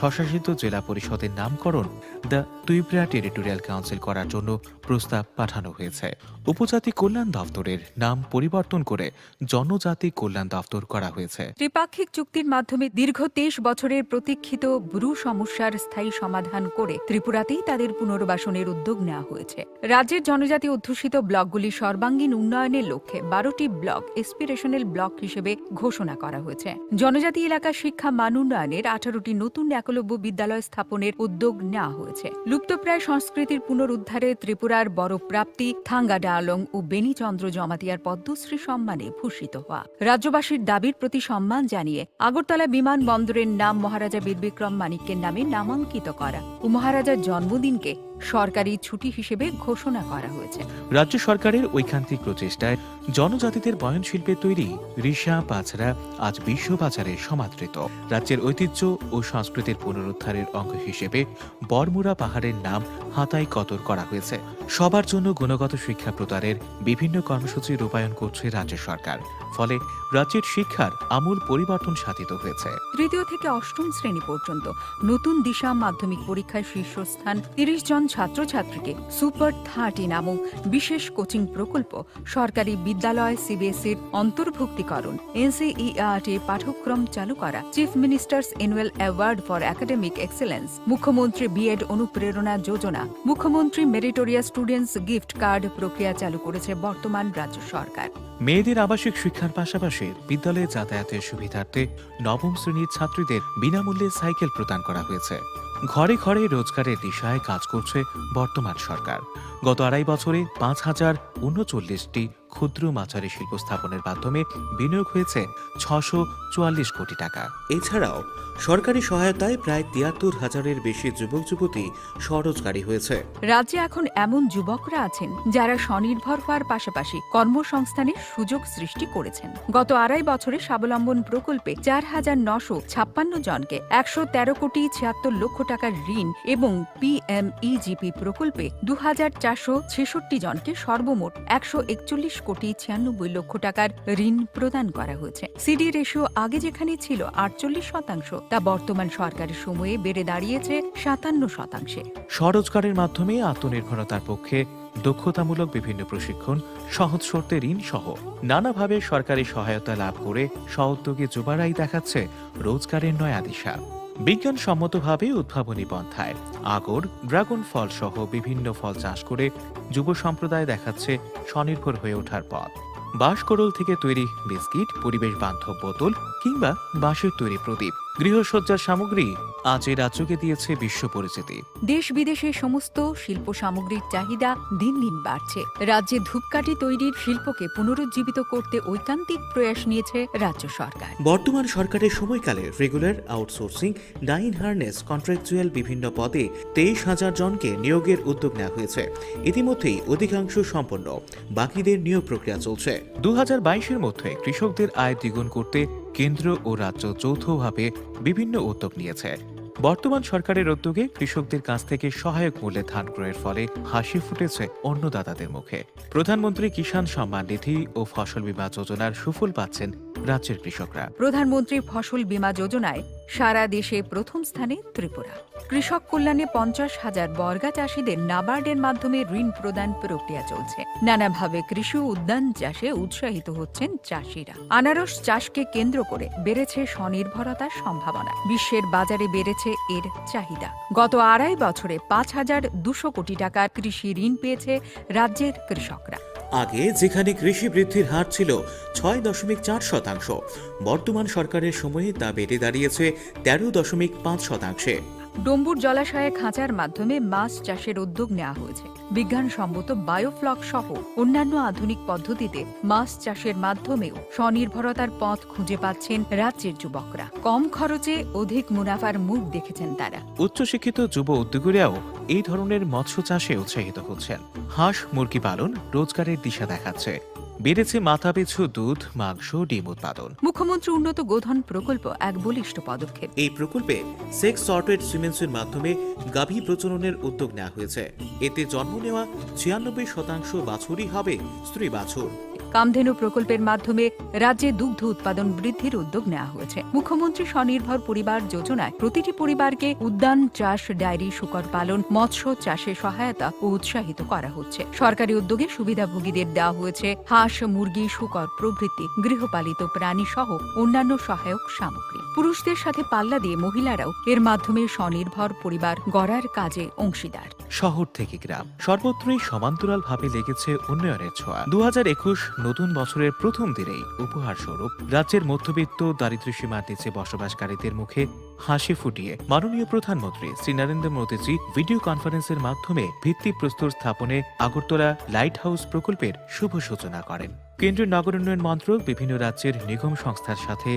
স্বশাসিত জেলা পরিষদের নামকরণ দ্য ত্রিপুরা টেরিটোরিয়াল কাউন্সিল করার জন্য প্রস্তাব পাঠানো হয়েছে। উপজাতি কল্যাণ দপ্তরের নাম পরিবর্তন করে জনজাতি কল্যাণ দপ্তর করা হয়েছে। ত্রিপাক্ষিক চুক্তির মাধ্যমে দীর্ঘ 23 বছরের প্রতীক্ষিত ব্রু সমস্যার স্থায়ী সমাধান করে ত্রিপুরাতেই তাদের পুনর্বাসনের উদ্যোগ নেওয়া হয়েছে। রাজ্যের জনজাতি অধ্যুষিত ব্লকগুলির সর্বাঙ্গীন উন্নয়নের লক্ষ্যে 12টি ব্লক এসপিরেশনাল ব্লক হিসেবে ঘোষণা করা হয়েছে। জনজাতি এলাকার শিক্ষা মান উন্নয়নের 18টি নতুন একলব্য বিদ্যালয় স্থাপনের উদ্যোগ নেওয়া হয়েছে। লুপ্তপ্রায় সংস্কৃতির পুনরুদ্ধারে ত্রিপুরার বড় প্রাপ্তি থাঙ্গা ডায়ালং ও বেনিচন্দ্র জমাতিয়ার পদ্মশ্রী সম্মানে ভূষিত হওয়া। রাজ্যবাসীর দাবির প্রতি সম্মান জানিয়ে আগরতলা বিমানবন্দরের নাম মহারাজা বীরবিক্রম মাণিক্যের নামে নামাঙ্কিত করা ও মহারাজার জন্মদিনকে সরকারি ছুটি হিসেবে ঘোষণা করা হয়েছে। রাজ্য সরকারের ঐকান্তিক প্রচেষ্টায় জনজাতিদের বয়নশিল্পে তৈরি রিসা পাছড়া আজ বিশ্ববাজারে সমাদৃত। রাজ্যের ঐতিহ্য ও সংস্কৃতির পুনরুদ্ধারের অঙ্গ হিসেবে বরমুরা পাহাড়ের নাম হাতাই কতর করা হয়েছে। সবার জন্য গুণগত শিক্ষা প্রদানের বিভিন্ন কর্মসূচি রূপায়ণ করছে রাজ্য সরকার। ফলে রাজ্যের শিক্ষার আমূল পরিবর্তন সাধিত হয়েছে। 3য় থেকে 8ম শ্রেণী পর্যন্ত নতুন দিশা মাধ্যমিক পরীক্ষায় শীর্ষস্থান 30 জন ছাত্রছাত্রীকে সুপার 30 নামক বিশেষ কোচিং প্রকল্প, সরকারি বিদ্যালয় সিবিএসইর অন্তর্ভুক্তিকরণ, এনসিইআরটি পাঠ্যক্রম চালু করা, chief ministers annual award for academic excellence, মুখ্যমন্ত্রী বিএড অনুপ্রেরণা যোজনা, মুখ্যমন্ত্রী মেরিটোরিয়াস স্টুডেন্টস গিফট কার্ড প্রক্রিয়া চালু করেছে বর্তমান রাজ্য সরকার। মেয়েদের আবাসিক শিক্ষার পাশাপাশি বিদ্যালয়ে যাতায়াতের সুবিধার্থে নবম শ্রেণীর ছাত্রীদের বিনামূল্যে সাইকেল প্রদান করা হয়েছে। ঘরে ঘরে রোজগারের দিশায় কাজ করছে বর্তমান সরকার। গত 2.5 বছরে 5,039টি ক্ষুদ্র মাঝারি শিল্প স্থাপনের মাধ্যমে বিনিয়োগ হয়েছে 644 কোটি টাকা। এছাড়াও সরকারি সহায়তায় প্রায় 73,000-এর বেশি যুবক যুবতী স্বরোজগারী হয়েছে। রাজ্যে এখন এমন যুবকরা আছেন যারা স্বনির্ভর হওয়ার পাশাপাশি কর্মসংস্থানের সুযোগ সৃষ্টি করেছেন। গত 2.5 বছরে স্বাবলম্বন প্রকল্পে 4,956 জনকে 113 কোটি 76 লক্ষ টাকার ঋণ এবং PMEGP প্রকল্পে 2,466 জনকে সর্বমোট 141 কোটি 96 লক্ষ টাকার ঋণ প্রদান করা হয়েছে। সিডি রেশিও আগে যেখানে ছিল 48%, তা বর্তমান সরকারের সময়ে বেড়ে দাঁড়িয়েছে 57%। স্বরোজগারের মাধ্যমে আত্মনির্ভরতার পক্ষে দক্ষতামূলক বিভিন্ন প্রশিক্ষণ, সহজ শর্তে ঋণ সহ নানাভাবে সরকারি সহায়তা লাভ করে স্বউদ্যোগী যুবারাই দেখাচ্ছে রোজগারের নয়া দিশা। বিজ্ঞানসম্মতভাবে উদ্ভাবনী পন্থায় আগর, ড্রাগন ফল সহ বিভিন্ন ফল চাষ করে যুব সম্প্রদায় দেখাচ্ছে স্বনির্ভর হয়ে ওঠার পথ। বাঁশকরল থেকে তৈরি বিস্কিট, পরিবেশ বান্ধব বোতল কিংবা বাঁশের তৈরি প্রদীপ, গৃহসজ্জার সামগ্রী আজ এই রাজ্যকে দিয়েছে বিশ্ব পরিচিতি। দেশ বিদেশে সমস্ত শিল্প সামগ্রীর চাহিদা দিন দিন বাড়ছে। রাজ্যে ধূপকাঠি তৈরির শিল্পকে পুনরুজ্জীবিত করতে ঐকান্তিক প্রয়াস নিয়েছে রাজ্য সরকার। বর্তমান সরকারের সময়কালে রেগুলার, আউটসোর্সিং, ডাইন হার্নেস, কন্ট্রাকচুয়াল বিভিন্ন পদে 23,000 জনকে নিয়োগের উদ্যোগ নেওয়া হয়েছে। ইতিমধ্যেই অধিকাংশ সম্পন্ন, বাকিদের নিয়োগ প্রক্রিয়া চলছে। 2022-এর মধ্যে কৃষকদের আয় দ্বিগুণ করতে কেন্দ্র ও রাজ্য যৌথভাবে বিভিন্ন উদ্যোগ নিয়েছে। বর্তমান সরকারের উদ্যোগে কৃষকদের কাছ থেকে সহায়ক মূল্যে ধান ক্রয়ের ফলে হাসি ফুটেছে অন্নদাতাদের মুখে। প্রধানমন্ত্রী কিষাণ সম্মান নিধি ও ফসল বীমা যোজনার সুফল পাচ্ছেন রাজ্যের কৃষকরা। প্রধানমন্ত্রী ফসল বীমা যোজনায় সারা দেশে প্রথম স্থানে ত্রিপুরা। কৃষক কল্যাণে 50,000 বর্গা চাষীদের নাবার্ডের মাধ্যমে ঋণ প্রদান প্রক্রিয়া চলছে। নানাভাবে কৃষি ও উদ্যান চাষে উৎসাহিত হচ্ছেন চাষিরা। আনারস চাষকে কেন্দ্র করে বেড়েছে স্বনির্ভরতার সম্ভাবনা। বিশ্বের বাজারে বেড়েছে এর চাহিদা। গত 2.5 বছরে 5,200 কোটি টাকার কৃষি ঋণ পেয়েছে রাজ্যের কৃষকরা। আগে যেখানে কৃষি বৃদ্ধির হার ছিল 6.4%, বর্তমান সরকারের সময়ে তা বেড়ে দাঁড়িয়েছে 13.5%। ডম্বুর জলাশয়ে খাঁচার মাধ্যমে মাছ চাষের উদ্যোগ নেওয়া হয়েছে। বিজ্ঞানসম্মত বায়োফ্লক সহ অন্যান্য আধুনিক পদ্ধতিতে মাছ চাষের মাধ্যমেও স্বনির্ভরতার পথ খুঁজে পাচ্ছেন রাজ্যের যুবকরা। কম খরচে অধিক মুনাফার মুখ দেখেছেন তারা। উচ্চশিক্ষিত যুব উদ্যোগীরাও এই ধরনের মৎস্য চাষে উৎসাহিত হচ্ছেন। হাঁস মুরগি পালন রোজগারের দিশা দেখাচ্ছে। বেড়েছে মাথাপিছু দুধ, মাংস, ডিম উৎপাদন। মুখ্যমন্ত্রী উন্নত গোধন প্রকল্প এক বলিষ্ঠ পদক্ষেপ। এই প্রকল্পে সেক্স সর্টেড সিমেন্সের মাধ্যমে গাভী প্রজননের উদ্যোগ নেওয়া হয়েছে। এতে জন্ম নেওয়া 96% বাছুরই হবে স্ত্রী বাছুর। কামধেনু প্রকল্পের মাধ্যমে রাজ্যে দুগ্ধ উৎপাদন বৃদ্ধির উদ্যোগ নেওয়া হয়েছে। মুখ্যমন্ত্রী স্বনির্ভর পরিবার যোজনায় প্রতিটি পরিবারকে উদ্যান চাষ, ডায়েরি, শূকর পালন, মৎস্য চাষে সহায়তা ও উৎসাহিত করা হচ্ছে। সরকারি উদ্যোগে সুবিধাভোগীদের দেওয়া হয়েছে হাঁস, মুরগি, শূকর প্রভৃতি গৃহপালিত প্রাণী সহ অন্যান্য সহায়ক সামগ্রী। পুরুষদের সাথে পাল্লা দিয়ে মহিলারাও এর মাধ্যমে স্বনির্ভর পরিবার গড়ার কাজে অংশীদার। শহর থেকে গ্রাম সর্বত্রই সমান্তরালভাবে লেগেছে উন্নয়নের ছোঁয়া। 2021 নতুন বছরের প্রথম দিনেই উপহার স্বরূপ রাজ্যের মধ্যবিত্ত দারিদ্র্যসীমার নিচে বসবাসকারীদের মুখে হাসি ফুটিয়ে মাননীয় প্রধানমন্ত্রী শ্রী নরেন্দ্র মোদীজি ভিডিও কনফারেন্সের মাধ্যমে ভিত্তিপ্রস্তর স্থাপনে আগরতলা লাইট হাউস প্রকল্পের শুভ সূচনা করেন। কেন্দ্রীয় নগর উন্নয়ন মন্ত্রক বিভিন্ন রাজ্যের নিগম সংস্থার সাথে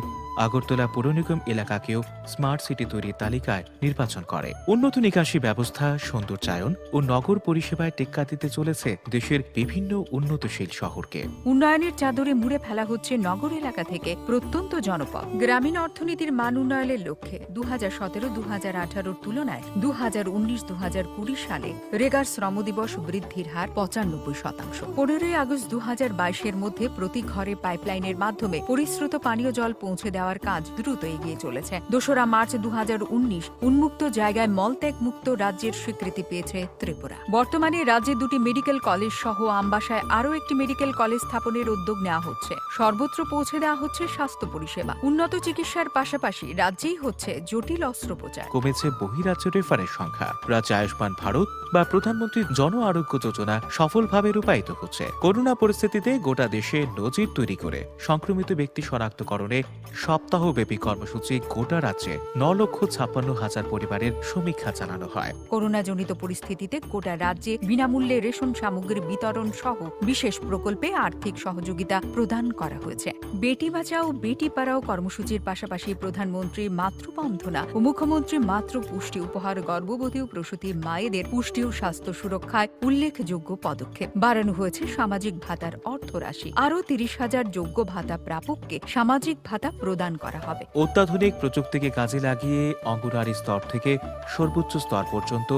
আগরতলা পৌর নিগম এলাকাকেও স্মার্ট সিটি তৈরির তালিকায় নির্বাচন করে। উন্নত নিকাশি ব্যবস্থা, সৌন্দর্যায়ন ও নগর পরিষেবায় টেক্কা দিতে চলেছে দেশের বিভিন্ন উন্নতশীল শহরকে। উন্নয়নের চাদরে মুড়ে ফেলা হচ্ছে নগর এলাকা থেকে প্রত্যন্ত জনপদ। গ্রামীণ অর্থনীতির মান উন্নয়নের লক্ষ্যে 2017-2018 তুলনায় 2019-2020 সালে রেগার শ্রম দিবস বৃদ্ধির হার 95%। 15 আগস্ট 2022-এর মধ্যে প্রতি ঘরে পাইপলাইনের মাধ্যমে পরিশ্রুত পানীয় জল পৌঁছে দেওয়ার কাজ দ্রুত এগিয়ে চলেছে। 2রা মার্চ 2019 উন্মুক্ত জায়গায় মলত্যাগ মুক্ত রাজ্যের স্বীকৃতি পেয়েছে ত্রিপুরা। বর্তমানে রাজ্যে 2টি মেডিকেল কলেজ সহ আমবাসায় আরও একটি মেডিকেল কলেজ স্থাপনের উদ্যোগ নেওয়া হচ্ছে। সর্বত্র পৌঁছে দেওয়া হচ্ছে স্বাস্থ্য পরিষেবা। উন্নত চিকিৎসার পাশাপাশি রাজ্যেই হচ্ছে জটিল অস্ত্রোপচার। কমেছে বহিরাজ্য রেফারের সংখ্যা। রাজ্যে আয়ুষ্মান ভারত বা প্রধানমন্ত্রী জন আরোগ্য যোজনা সফলভাবে রূপায়িত হচ্ছে। করোনা পরিস্থিতিতে গোটা দেশে নজির তৈরি করে সংক্রমিত ব্যক্তি শনাক্তকরণে সপ্তাহব্যাপী কর্মসূচি গোটা রাজ্যে 9,56,000 পরিবারের সমীক্ষা চালানো হয়। করোনাজনিত পরিস্থিতিতে গোটা রাজ্যে বিনামূল্যে রেশন সামগ্রী বিতরণ সহ বিশেষ প্রকল্পে আর্থিক সহযোগিতা প্রদান করা হয়েছে। বেটি বাঁচাও বেটি পড়াও কর্মসূচির পাশাপাশি প্রধানমন্ত্রী মাতৃবন্ধনা ও মুখ্যমন্ত্রী মাতৃ পুষ্টি উপহার গর্ভবতী ও প্রসূতি মায়েদের পুষ্টি ও স্বাস্থ্য সুরক্ষায় উল্লেখযোগ্য পদক্ষেপ। বাড়ানো হয়েছে সামাজিক ভাতার অর্থরাশি। আরও 30,000 যোগ্য ভাতা প্রাপককে সামাজিক ভাতা প্রদান করা হবে। অত্যাধুনিক প্রযুক্তিকে কাজে লাগিয়ে অঙ্গনওয়াড়ি স্তর থেকে সর্বোচ্চ স্তর পর্যন্ত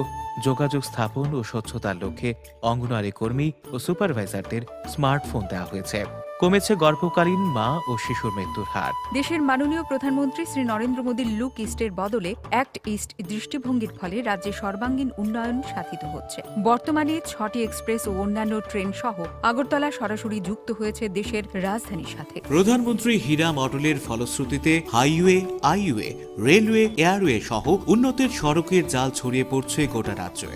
যোগাযোগ স্থাপন ও স্বচ্ছতার লক্ষ্যে অঙ্গনওয়াড়ি কর্মী ও সুপারভাইজারদের স্মার্টফোন দেওয়া হয়েছে। কমেছে গর্ভকালীন মা ও শিশুর মৃত্যুর হার। দেশের মাননীয় প্রধানমন্ত্রী শ্রী নরেন্দ্র মোদীর লুক ইস্টের বদলে অ্যাক্ট ইস্ট দৃষ্টিভঙ্গির ফলে রাজ্যে সর্বাঙ্গীন উন্নয়ন সাধিত হচ্ছে। বর্তমানে 6টি এক্সপ্রেস ও অন্যান্য ট্রেন সহ আগরতলা সরাসরি যুক্ত হয়েছে দেশের রাজধানীর সাথে। প্রধানমন্ত্রী হীরা মডেলের ফলশ্রুতিতে হাইওয়ে, আইওয়ে, রেলওয়ে, এয়ারওয়ে সহ উন্নতের সড়কের জাল ছড়িয়ে পড়ছে গোটা রাজ্যে।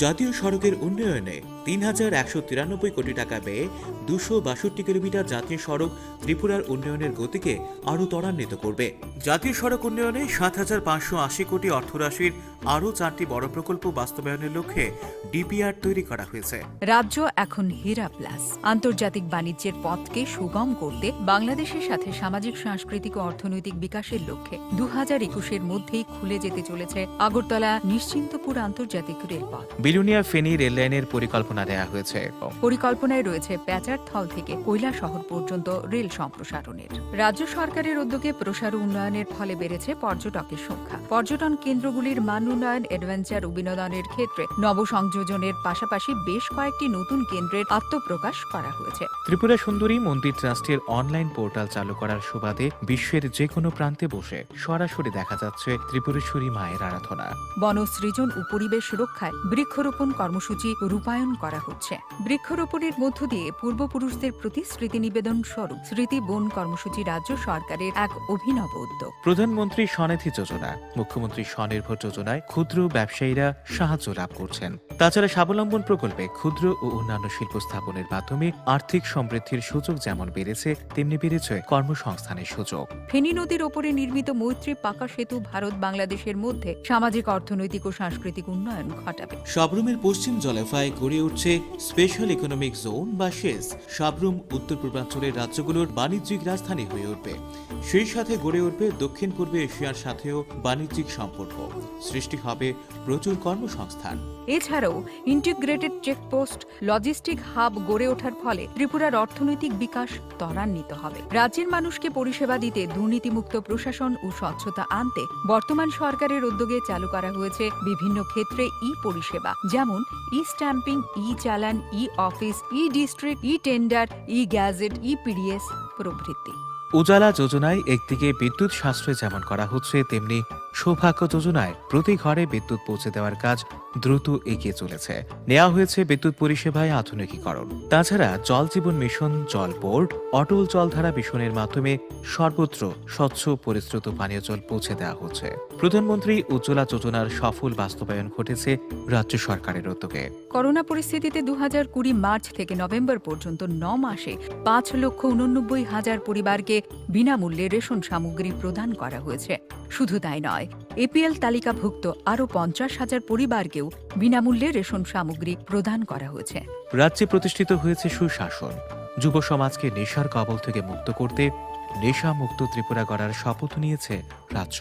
জাতীয় সড়কের উন্নয়নে 3,193 কোটি টাকা ব্যয়ে 262 কিলোমিটার জাতীয় সড়ক ত্রিপুরার উন্নয়নের গতিকে আরও ত্বরান্বিত করবে। জাতীয় সড়ক উন্নয়নে 7,580 কোটি অর্থরাশির আরও 4টি বড় প্রকল্প বাস্তবায়নের লক্ষ্যে ডিপিআর তৈরি করা হয়েছে। রাজ্য এখন হীরা প্লাস আন্তর্জাতিক বাণিজ্যের পথকে সুগম করতে বাংলাদেশের সাথে সামাজিক, সাংস্কৃতিক ও অর্থনৈতিক বিকাশের লক্ষ্যে 2021-এর মধ্যেই খুলে যেতে চলেছে আগরতলা নিশ্চিন্তপুর আন্তর্জাতিক রেলপথ। বিলুনিয়া ফেনী রেললাইনের পরিকল্পনা দেওয়া হয়েছে। পরিকল্পনায় রয়েছে প্যাচারথল থেকে কৈলা শহর পর্যন্ত রেল সম্প্রসারণের। রাজ্য সরকারের উদ্যোগে প্রসার উন্নয়নের ফলে বেড়েছে পর্যটকের সংখ্যা। পর্যটন কেন্দ্রগুলির মান উন্নয়ন, অ্যাডভেঞ্চার ও বিনোদনের ক্ষেত্রে নবসংযোজনের পাশাপাশি বেশ কয়েকটি নতুন কেন্দ্রের আত্মপ্রকাশ করা হয়েছে। ত্রিপুরা সুন্দরী মন্দির ট্রাস্টের অনলাইন পোর্টাল চালু করার সুবাদে বিশ্বের যে কোনো প্রান্তে বসে সরাসরি দেখা যাচ্ছে ত্রিপুরেশ্বরী মায়ের আরাধনা। বনসৃজন ও পরিবেশ রক্ষায় বৃক্ষরোপণ কর্মসূচি রূপায়ণ করা হচ্ছে। বৃক্ষরোপণের মধ্য দিয়ে পূর্বপুরুষদের প্রতি স্মৃতি নিবেদন স্বরূপ স্মৃতি বন কর্মসূচি রাজ্য সরকারের এক অভিনব উদ্যোগ। প্রধানমন্ত্রী স্বনিধি যোজনা, মুখ্যমন্ত্রী স্বনির্ভর যোজনায় ক্ষুদ্র ব্যবসায়ীরা সাহায্য লাভ করছেন। তাছাড়া স্বাবলম্বন প্রকল্পে ক্ষুদ্র ও অন্যান্য শিল্প স্থাপনের মাধ্যমে আর্থিক সমৃদ্ধির সুযোগ যেমন বেড়েছে, তেমনি বেড়েছে কর্মসংস্থানের সুযোগ। ফেনী নদীর ওপরে নির্মিত মৈত্রী পাকা সেতু ভারত বাংলাদেশের মধ্যে সামাজিক, অর্থনৈতিক ও সাংস্কৃতিক উন্নয়ন ঘটাবে। সাবরুমের পশ্চিম জলাফায় গড়ে উঠছে স্পেশাল ইকোনমিক জোন বা শেস। সাবরুম উত্তর পূর্বাঞ্চলের রাজ্যগুলোর বাণিজ্যিক রাজধানী হয়ে উঠবে। সেই সাথে গড়ে উঠবে দক্ষিণ পূর্ব এশিয়ার সাথেও বাণিজ্যিক সম্পর্ক। সৃষ্টি হবে প্রচুর কর্মসংস্থান। এছাড়াও ইন্টিগ্রেটেড চেকপোস্ট, লজিস্টিক হাব গড়ে ওঠার ফলে ত্রিপুরার অর্থনৈতিক বিকাশ ত্বরান্বিত হবে। রাজ্যের মানুষকে পরিষেবা দিতে দুর্নীতিমুক্ত প্রশাসন ও স্বচ্ছতা আনতে বর্তমান সরকারের উদ্যোগে চালু করা হয়েছে বিভিন্ন ক্ষেত্রে ই পরিষেবা, যেমন ই স্ট্যাম্পিং, ই চালান, ই অফিস, ই ডিস্ট্রিক্ট, ই টেন্ডার, ই গ্যাজেট, ই পিডিএস প্রভৃতি। উজালা যোজনায় একদিকে বিদ্যুৎ সাশ্রয় যেমন করা হচ্ছে, তেমনি সৌভাগ্য যোজনায় প্রতি ঘরে বিদ্যুৎ পৌঁছে দেওয়ার কাজ দ্রুত এগিয়ে চলেছে। নেওয়া হয়েছে বিদ্যুৎ পরিষেবায় আধুনিকীকরণ। তাছাড়া জল জীবন মিশন, জল বোর্ড, অটল জলধারা মিশনের মাধ্যমে সর্বত্র স্বচ্ছ পরিশ্রুত পানীয় জল পৌঁছে দেওয়া হচ্ছে। প্রধানমন্ত্রী উজ্জ্বলা যোজনার সফল বাস্তবায়ন ঘটেছে রাজ্য সরকারের উদ্যোগে। করোনা পরিস্থিতিতে 2020 মার্চ থেকে নভেম্বর পর্যন্ত 9 মাসে 5,89,000 পরিবারকে বিনামূল্যে রেশন সামগ্রী প্রদান করা হয়েছে। শুধু তাই নয়, এপিএল তালিকাভুক্ত আরও 50,000 পরিবারকেও বিনামূল্যে রেশন সামগ্রী প্রদান করা হয়েছে। রাজ্যে প্রতিষ্ঠিত হয়েছে সুশাসন। যুব সমাজকে নেশার কবল থেকে মুক্ত করতে নেশা মুক্ত ত্রিপুরা গড়ার শপথ নিয়েছে রাজ্য।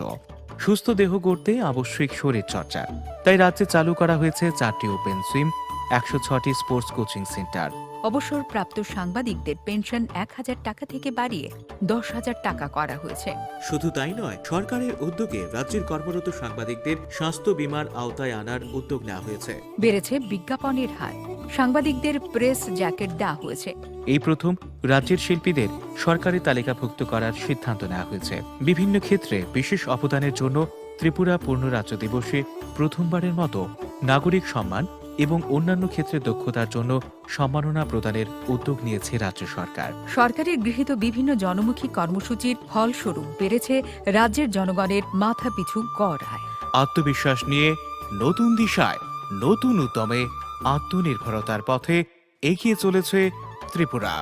সুস্থ দেহ গড়তে আবশ্যিক শরীর চর্চা, তাই রাজ্যে চালু করা হয়েছে 4টি ওপেন সুইম, 106টি স্পোর্টস কোচিং সেন্টার। অবসরপ্রাপ্ত সাংবাদিকদের পেনশন 1,000 টাকা থেকে বাড়িয়ে 10,000 টাকা করা হয়েছে। শুধু তাই নয়, সরকারের উদ্যোগে রাজ্যের কর্মরত সাংবাদিকদের স্বাস্থ্য বীমার আওতায় আনার উদ্যোগ নেওয়া হয়েছে। বেড়েছে বিজ্ঞাপনের হার, সাংবাদিকদের প্রেস জ্যাকেট দেওয়া হয়েছে। এই প্রথম রাজ্যের শিল্পীদের সরকারি তালিকাভুক্ত করার সিদ্ধান্ত নেওয়া হয়েছে। বিভিন্ন ক্ষেত্রে বিশেষ অবদানের জন্য ত্রিপুরা পূর্ণ রাজ্য দিবসে প্রথমবারের মতো নাগরিক সম্মান এবং অন্যান্য ক্ষেত্রে দক্ষতার জন্য সম্মাননা প্রদানের উদ্যোগ নিয়েছে রাজ্য সরকার। সরকারের গৃহীত বিভিন্ন জনমুখী কর্মসূচির ফলস্বরূপ বেড়েছে রাজ্যের জনগণের মাথাপিছু গড় আয়। আত্মবিশ্বাস নিয়ে নতুন দিশায়, নতুন উদ্যমে আত্মনির্ভরতার পথে এগিয়ে চলেছে ত্রিপুরা।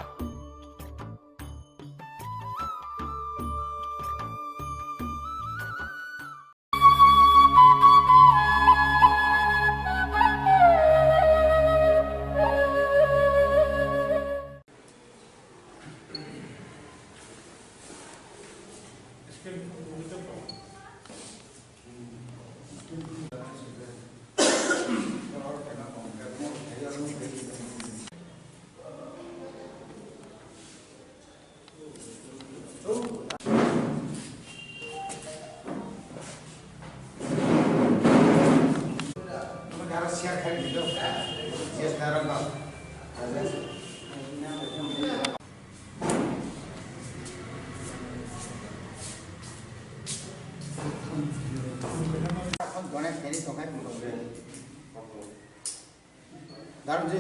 다른 집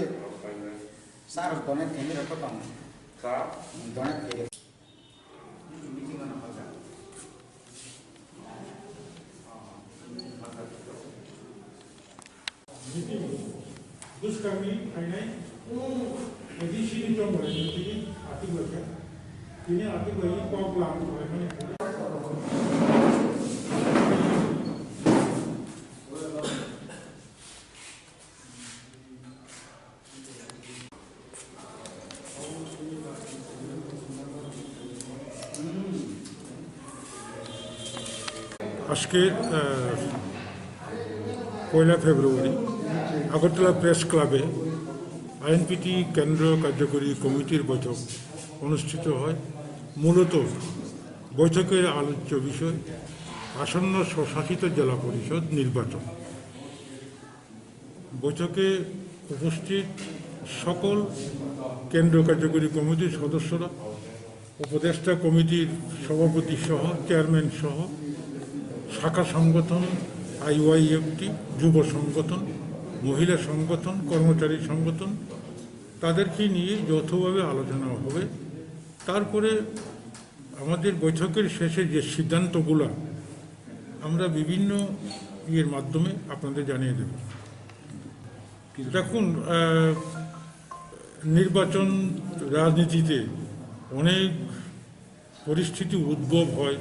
쌀을 돈에 대미를 줬다. 돈에 대미. 미팅하는 거자. दुष्कर्मी फाइनाई यदि सीधी जो बोले कि आती बोलते इन्हें आती बोली कौन लाभ बोले मैंने আজকে 1 ফেব্রুয়ারি আগরতলা প্রেস ক্লাবে আইএনপিটি কেন্দ্র কার্যকরী কমিটির বৈঠক অনুষ্ঠিত হয়। মূলত বৈঠকের আলোচ্য বিষয় আসন্ন স্বশাসিত জেলা পরিষদ নির্বাচন। বৈঠকে উপস্থিত সকল কেন্দ্র কার্যকরী কমিটির সদস্যরা, উপদেষ্টা কমিটির সভাপতি সহ চেয়ারম্যান সহ শাখা সংগঠন, আইওয়াইএফটি, যুব সংগঠন, মহিলা সংগঠন, কর্মচারী সংগঠন, তাদেরকে নিয়ে যৌথভাবে আলোচনা হবে। তারপরে আমাদের বৈঠকের শেষে যে সিদ্ধান্তগুলো আমরা বিভিন্ন ইয়ের মাধ্যমে আপনাদের জানিয়ে দেব। দেখুন, নির্বাচন রাজনীতিতে অনেক পরিস্থিতি উদ্ভব হয়,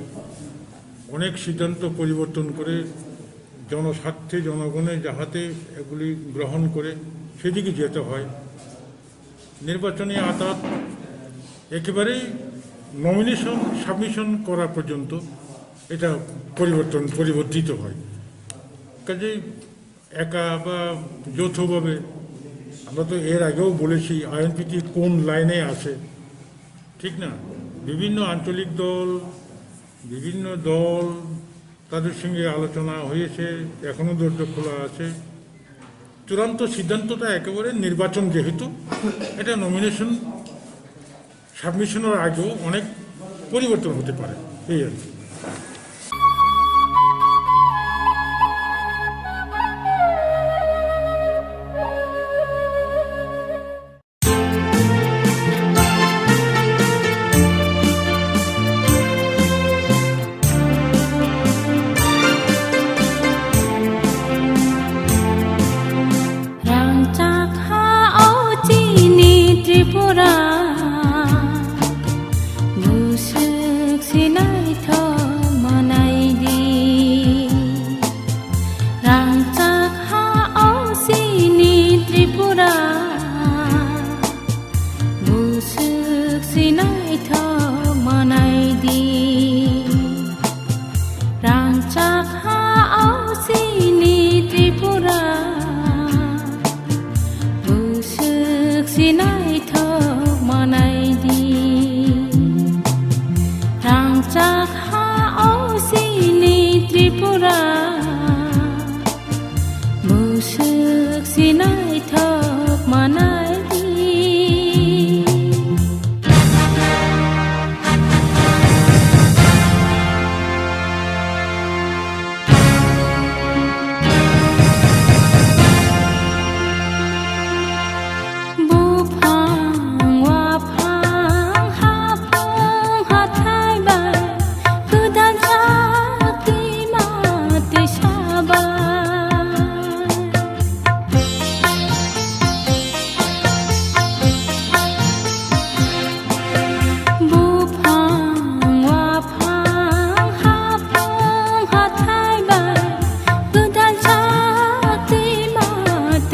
অনেক সিদ্ধান্ত পরিবর্তন করে জনস্বার্থে জনগণের যাহাতে এগুলি গ্রহণ করে সেদিকে যেতে হয়। নির্বাচনী আদালত একেবারেই নমিনেশন সাবমিশন করা পর্যন্ত এটা পরিবর্তিত হয়। কাজেই একা বা যৌথভাবে, আমরা তো এর আগেও বলেছি আইএনপিটি কোন লাইনে আছে, ঠিক না? বিভিন্ন আঞ্চলিক দল, বিভিন্ন দল, তাদের সঙ্গে আলোচনা হয়েছে, এখনও দরজা খোলা আছে। চূড়ান্ত সিদ্ধান্তটা একেবারে নির্বাচন, যেহেতু এটা নমিনেশন সাবমিশনের আগেও অনেক পরিবর্তন হতে পারে, এই আর কি।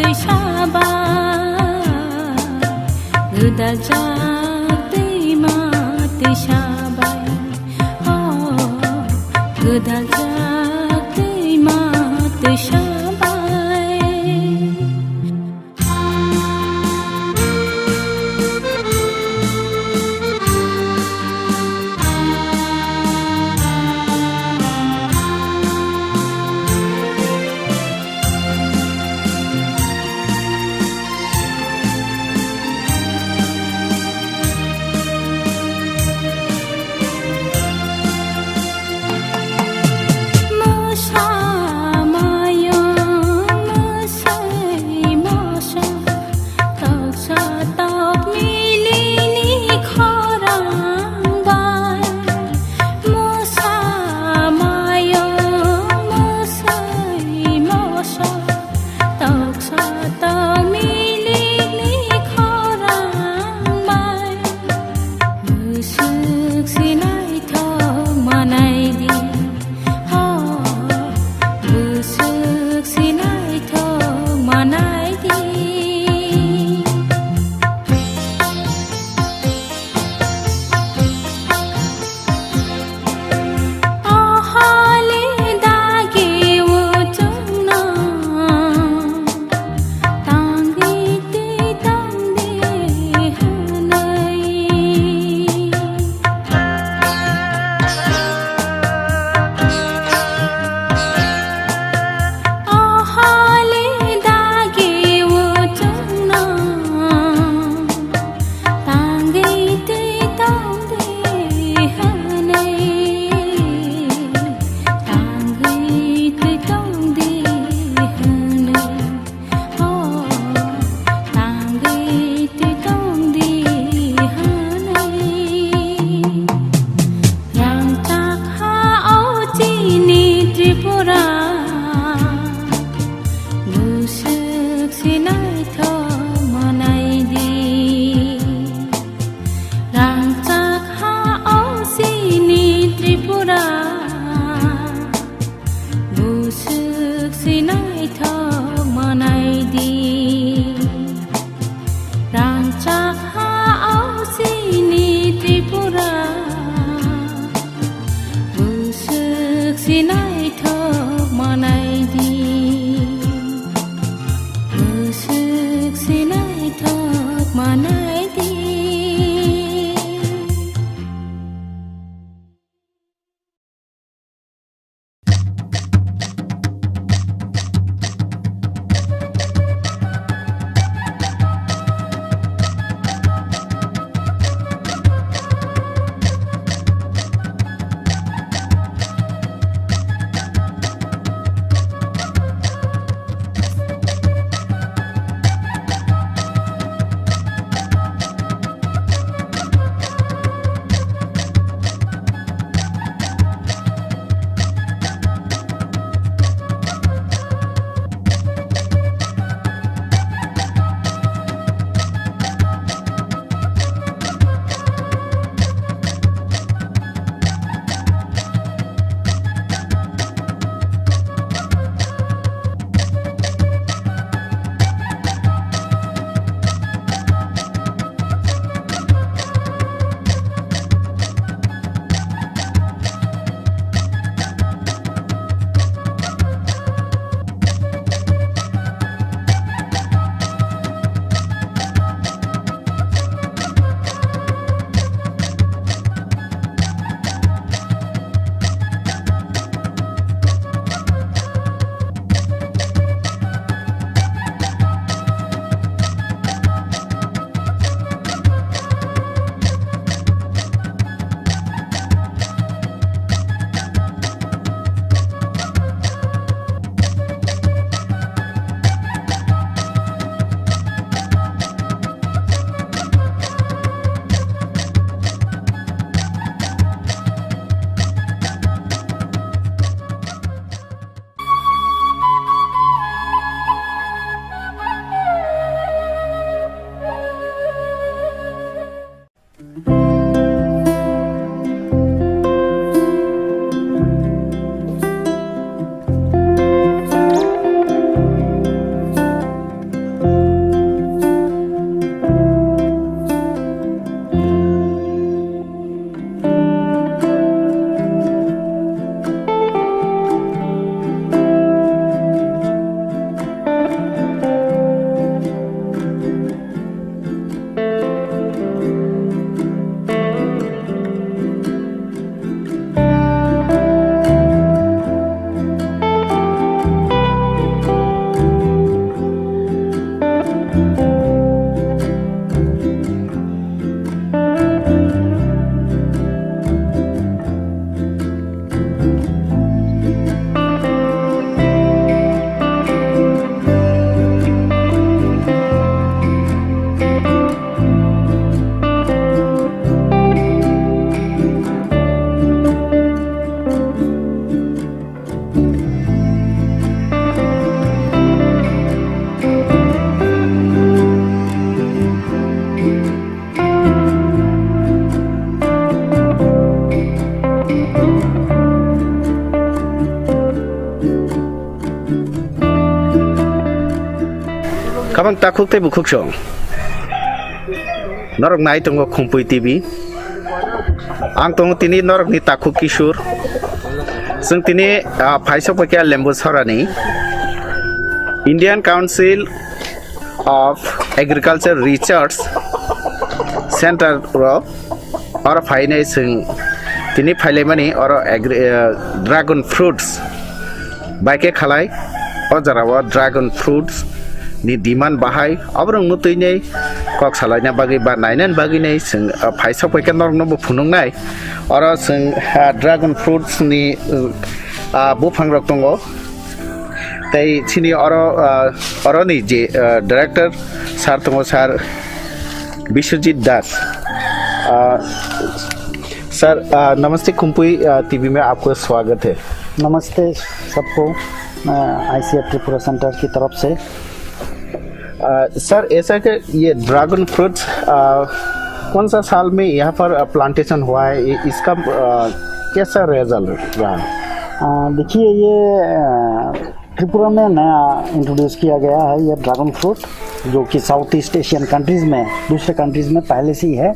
tươi xa bay gudal jak tươi ma tươi xa bay gudal jak tươi ma tươi xa bay Kabang takuk te bukuk song. Norok nai tongo Khumpui TV. Ang tongo tini norok ni takuk Kishor. Sung tini phaisok pakia lembu sorani. Indian Council of Agriculture Research Center ro or phainai sung tini phailemani or dragon fruits. Baike khalai o jarawa dragon fruits ni demand bahai abrang nutui nei kok salainya bagi ba nainan bagi nei sing phaisok paika norok no phunung nai or sing dragon fruits ni bufang rok tongo tai chini oro ni je director sar tongo sar Biswajit Das sir नमस्ते खुम्पुई TV में आपको स्वागत है। नमस्ते सबको ICF Tripura centre की तरफ से। सर ऐसा कि ये ड्रैगन फ्रूट्स कौन सा साल में यहाँ पर प्लांटेशन हुआ है, इसका कैसा रिजल्ट रहा है? देखिए ये त्रिपुरा में नया इंट्रोड्यूस किया गया है ये ड्रैगन फ्रूट, जो कि साउथ ईस्ट एशियन कंट्रीज़ में दूसरे कंट्रीज़ में पहले से ही है।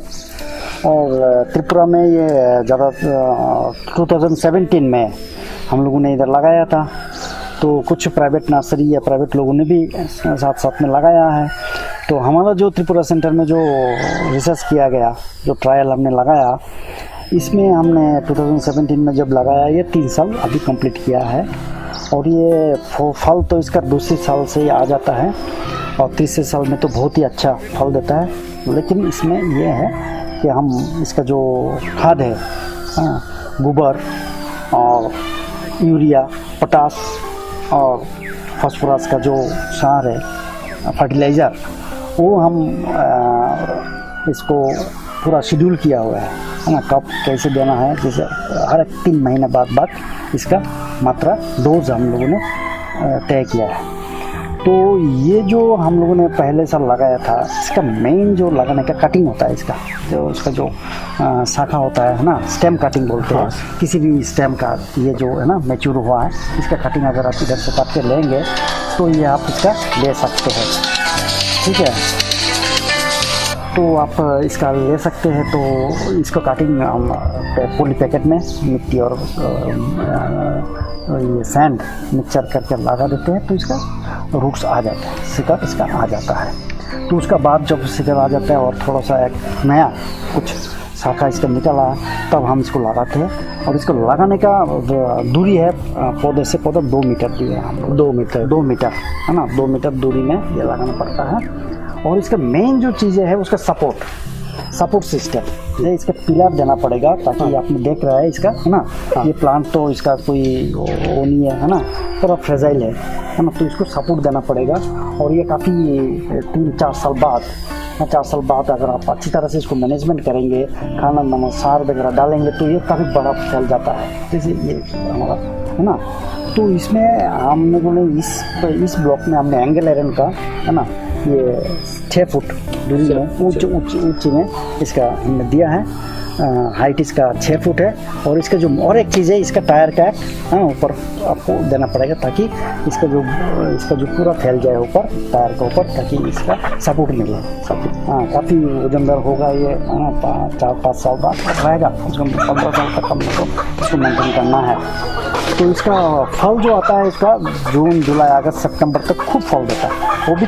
और त्रिपुरा में ये ज़्यादा 2017 में हम लोगों ने इधर लगाया था, तो कुछ प्राइवेट नर्सरी या प्राइवेट लोगों ने भी साथ साथ में लगाया है। तो हमारा जो त्रिपुरा सेंटर में जो रिसर्च किया गया, जो ट्रायल हमने लगाया, इसमें हमने 2017 में जब लगाया ये 3 साल अभी कंप्लीट किया है। और ये फल तो इसका दूसरे साल से ही आ जाता है और तीसरे साल में तो बहुत ही अच्छा फल देता है। लेकिन इसमें ये है कि हम इसका जो खाद है, गोबर और यूरिया, पोटास और फास्फोरस का जो सार है, फर्टिलाइज़र, वो हम इसको पूरा शेड्यूल किया हुआ है ना, कब कैसे देना है, जैसे हर 3 महीने बाद इसका मात्रा डोज हम लोगों ने तय किया है। तो ये जो हम लोगों ने पहले साल लगाया था, इसका मेन जो लगाने का कटिंग होता है, इसका जो शाखा होता है ना, स्टेम कटिंग बोलते हैं। किसी भी स्टेम का ये जो है ना मैच्योर हुआ है, इसका कटिंग अगर आप इधर से काट के लेंगे तो ये आप इसका ले सकते हैं, ठीक है। तो आप इसका ले सकते हैं। तो इसको कटिंग हम पॉली पैकेट में मिट्टी और ये सैंड मिक्सचर करके लगा देते हैं, तो इसका रूट्स आ जाता है, शिकड़ इसका आ जाता है। तो उसका बाद जब शिकड़ आ जाता है और थोड़ा सा एक नया कुछ शाखा इसका निकला, तब हम इसको लगाते हैं। और इसको लगाने का दूरी है पौधे से पौधा 2 मीटर दी है हम लोग, 2 मीटर है ना, 2 मीटर दूरी में ये लगाना पड़ता है। और इसका मेन जो चीज़ें है उसका सपोर्ट सिस्टम, ये इसका पिलर देना पड़ेगा, ताकि आपने देख रहा है इसका है ना, ये प्लांट तो इसका कोई वो नहीं है ना, थोड़ा फ्रेजाइल है ना, तो इसको सपोर्ट देना पड़ेगा। और ये काफ़ी 3-4 साल बाद अगर आप अच्छी तरह से इसको मैनेजमेंट करेंगे, खाना सार वगैरह डालेंगे, तो ये काफ़ी बड़ा फैल जाता है, जैसे ये हमारा है ना। तो इसमें हम लोगों ने इस ब्लॉक में हमने एंगल आयरन का है ना, ये 6 फुट दूरी में ऊंची में इसका हमने दिया है। हाइट इसका 6 फुट है। और इसका जो और एक चीज़ है, इसका टायर का ऊपर आपको देना पड़ेगा, ताकि इसका जो पूरा फैल जाए ऊपर टायर के ऊपर, ताकि इसका सपोर्ट मिले। काफ़ी वजनदार होगा ये, 4-5 साल बाद रहेगा, उसको 15 साल तक हमको इसको मेंटेन करना है। तो इसका फल जो आता है, इसका जून, जुलाई, अगस्त, सितंबर तक खूब फल देता है, वो भी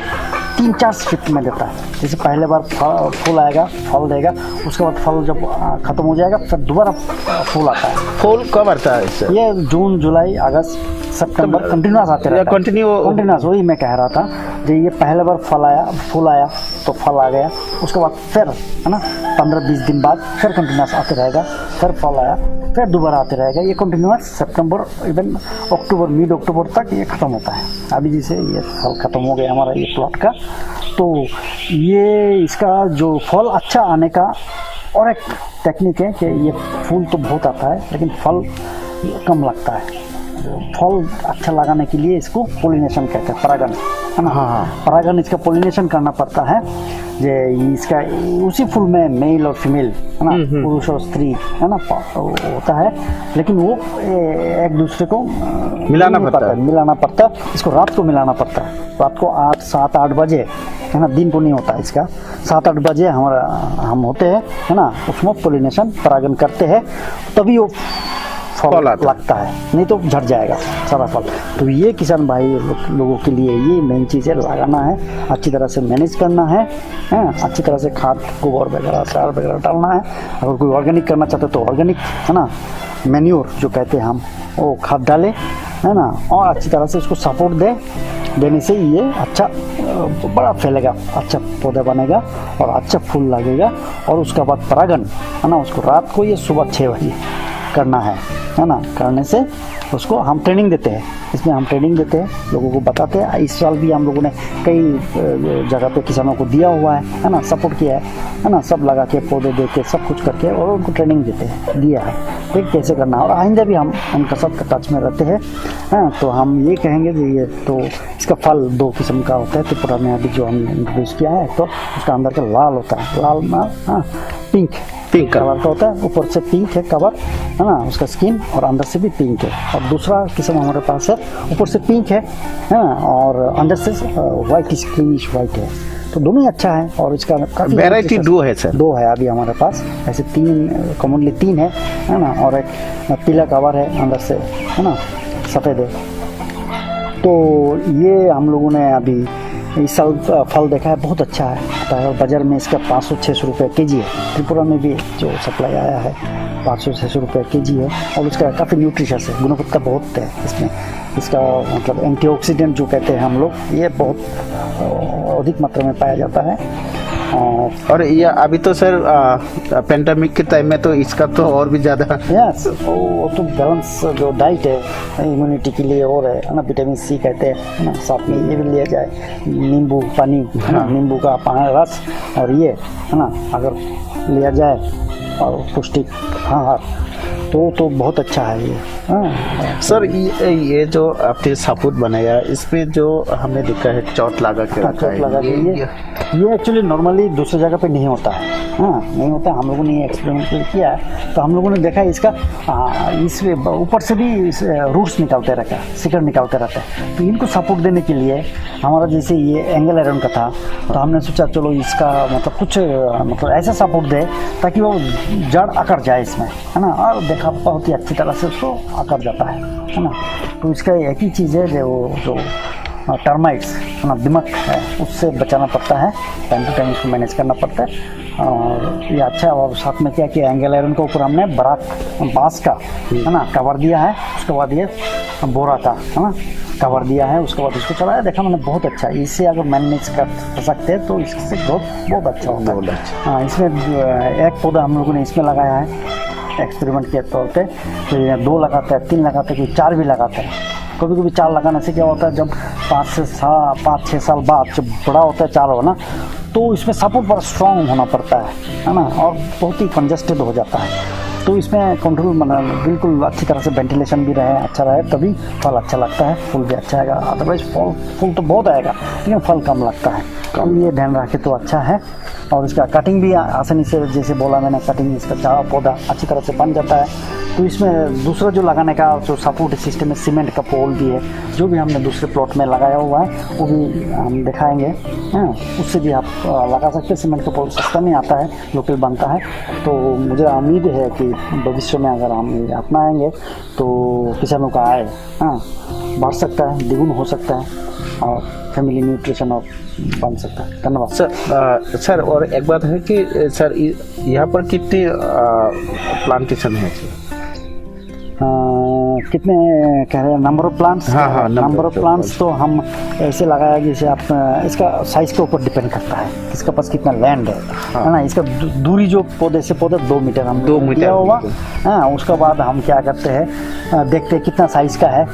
3-4 शिफ्ट में देता है। जैसे पहले बार फूल आएगा, फल देगा, उसके बाद फल जब ख़त्म हो जाएगा, फिर दोबारा फूल आता है। फूल कब आता है इससे? ये जून, जुलाई, अगस्त, सितंबर कंटिन्यूस आते रहता है, कंटिन्यूस। वही मैं कह रहा था, जो ये पहले बार फूल आया तो फल आ गया, उसके बाद फिर है ना 15-20 दिन बाद फिर कंटिन्यूस आते रहेगा, फिर फल आया, फिर दोबारा आते रहेगा। ये कंटिन्यूस सितंबर, इवन अक्टूबर, मिड अक्टूबर तक ये ख़त्म होता है। अभी जैसे ये फल ख़त्म हो गया हमारा ये प्लॉट का, तो ये इसका जो फल अच्छा आने का और एक टेक्निक है कि ये फूल तो बहुत आता है, लेकिन फल कम लगता है। फल अच्छा लगाने के लिए इसको पोलिनेशन कहते हैं, परागण है ना। हाँ, परागण इसका पोलिनेशन करना पड़ता है। जे इसका उसी फूल में मेल और फीमेल है ना, पुरुष और स्त्री है ना होता है, लेकिन वो एक दूसरे को मिलाना पड़ता है। इसको रात को मिलाना पड़ता है, रात को 7-8 बजे है ना, दिन को नहीं होता इसका। 7-8 बजे हम होते हैं है ना, उसमें पोलिनेशन परागण करते हैं, तभी वो फल लगता है, नहीं तो झड़ जाएगा सारा फल। तो ये किसान भाई लोगों के लिए ये मेन चीज़ है, लगाना है, अच्छी तरह से मैनेज करना है, अच्छी तरह से खाद गोबर वगैरह सार वगैरह डालना है। अगर कोई ऑर्गेनिक करना चाहते तो ऑर्गेनिक है ना, मैन्योर जो कहते हैं हम, वो खाद डालें है ना, और अच्छी तरह से इसको सपोर्ट देने से ये अच्छा बड़ा फैलेगा, अच्छा पौधा बनेगा और अच्छा फूल लगेगा। और उसके बाद परागण है ना, उसको रात को या सुबह 6 बजे करना है ना। करने से उसको हम ट्रेनिंग देते हैं, इसमें हम ट्रेनिंग देते हैं, लोगों को बताते हैं। इस साल भी हम लोगों ने कई जगह पे किसानों को दिया हुआ है ना, सपोर्ट किया है ना, सब लगा के पौधे दे के सब कुछ करके और उनको ट्रेनिंग दिया है, ठीक कैसे करना है। और आइंदा भी हम उनका सब टच में रहते हैं। तो हम ये कहेंगे कि ये तो इसका फल 2 किस्म का होता है। त्रिपुरा में अभी जो हमने इंट्रोड्यूस किया है, तो उसका अंदर का लाल होता है, लाल ना पिंक कलर का होता है, ऊपर से पिंक है कवर है ना, उसका स्किन, और अंदर से भी पिंक है। और दूसरा किस्म हमारे पास है, ऊपर से पिंक है ना, और अंदर से वाइट क्रीमिश वाइट है। तो दोनों ही अच्छा है। और इसका काफी वैरायटी 2 है सर, 2 है अभी हमारे पास, ऐसे 3 कॉमनली 3 है ना, और एक पीला कवर है अंदर से है ना, सफ़ेद है। तो ये हम लोगों ने अभी इस साल फल देखा है, बहुत अच्छा है। और बाज़ार में इसका 500-600 रुपये केजी है। त्रिपुरा में भी जो सप्लाई आया है 500-600 रुपये केजी है। और उसका काफ़ी न्यूट्रिशस है, गुणवत्ता बहुत है इसमें। इसका मतलब एंटीऑक्सीडेंट जो कहते हैं हम लोग, ये बहुत अधिक मात्रा में पाया जाता है। और ये अभी तो सर पेंडेमिक के टाइम में तो इसका तो और भी ज़्यादा यस, वो तो बैलेंस जो डाइट है इम्यूनिटी के लिए और है ना, विटामिन सी कहते हैं ना, साथ में ये भी लिया जाए, नींबू पानी है ना, नींबू का रस, और ये है ना अगर लिया जाए और पौष्टिक आहार तो बहुत अच्छा है ये। सर ये जो आपने साबुत बनाया, इसमें जो हमने देखा है चोट लगा के रखा है, ये एक्चुअली नॉर्मली दूसरी जगह पे नहीं होता है, नहीं होता। हम लोगों ने एक्सपेरिमेंट किया है, तो हम लोगों ने देखा है इसका इस ऊपर से भी रूट्स निकालते रहता है, सिकड़ निकालते रहता है। तो इनको सपोर्ट देने के लिए हमारा जैसे ये एंगल आयरन का था, तो हमने सोचा चलो इसका मतलब कुछ मतलब ऐसा सपोर्ट दे ताकि वो जड़ आकर जाए इसमें है ना। और देखा बहुत ही अच्छी तरह से उसको आकर जाता है ना। तो इसका एक ही चीज़ है जो टर्माइट्स है ना, दिमक है, उससे बचाना पड़ता है, टाइम टू टाइम इसको मैनेज करना पड़ता है। और ये अच्छा है। और साथ में क्या किया, एंगल आयरन के ऊपर हमने बांस का है ना कवर दिया है, उसके बाद ये बोरा का है ना कवर दिया है, उसके बाद इसको चलाया, देखा मैंने बहुत अच्छा है। इससे अगर मैनेज कर सकते हैं तो इससे ग्रोथ बहुत अच्छा होता है। हाँ, इसमें एक पौधा हम लोगों ने इसमें लगाया है एक्सपेरिमेंट के तौर पे, तो 2 लगाते हैं, 3 लगाते हैं, कोई 4 भी लगाते हैं। कभी कभी 4 लगाने से क्या होता है, जब 5-6 साल बाद जब बड़ा होता है 4 होना, तो इसमें सपोर्ट बड़ा स्ट्रॉन्ग होना पड़ता है ना, और बहुत ही कंजस्टेड हो जाता है। तो इसमें कंट्रोल बिल्कुल अच्छी तरह से वेंटिलेशन भी रहे, अच्छा रहे, तभी फल अच्छा लगता है, फूल भी अच्छा आएगा। अदरवाइज फूल तो बहुत आएगा लेकिन फल कम लगता है। तो ये ध्यान रखे तो अच्छा है। और इसका कटिंग भी आसानी से, जैसे बोला मैंने, कटिंग इसका चारा पौधा अच्छी तरह से बन जाता है। तो इसमें दूसरा जो लगाने का जो सपोर्ट सिस्टम है, सीमेंट का पोल भी है, जो भी हमने दूसरे प्लॉट में लगाया हुआ है वो भी हम दिखाएंगे। उससे भी आप लगा सकते हैं। सीमेंट का पोल सस्ता में आता है, लोकल बनता है। तो मुझे उम्मीद है कि भविष्य में अगर हम ये अपनाएंगे तो किसानों का आय बढ़ सकता है, द्विगुण हो सकता है, और फैमिली न्यूट्रिशन और बन सकता है। धन्यवाद सर। और एक बात है कि सर यहाँ पर कितने प्लांटेशन है? कितने कह रहे हैं नंबर ऑफ प्लांट्स? हाँ, नंबर ऑफ प्लांट्स तो हम ऐसे लगाया जैसे आप, इसका साइज के ऊपर डिपेंड करता है, किसके पास कितना लैंड है ना। इसका दूरी जो पौधे से पौधे 2 मीटर हम 2 मीटर हुआ। हाँ, उसके बाद हम क्या करते हैं, देखते हैं कितना साइज का है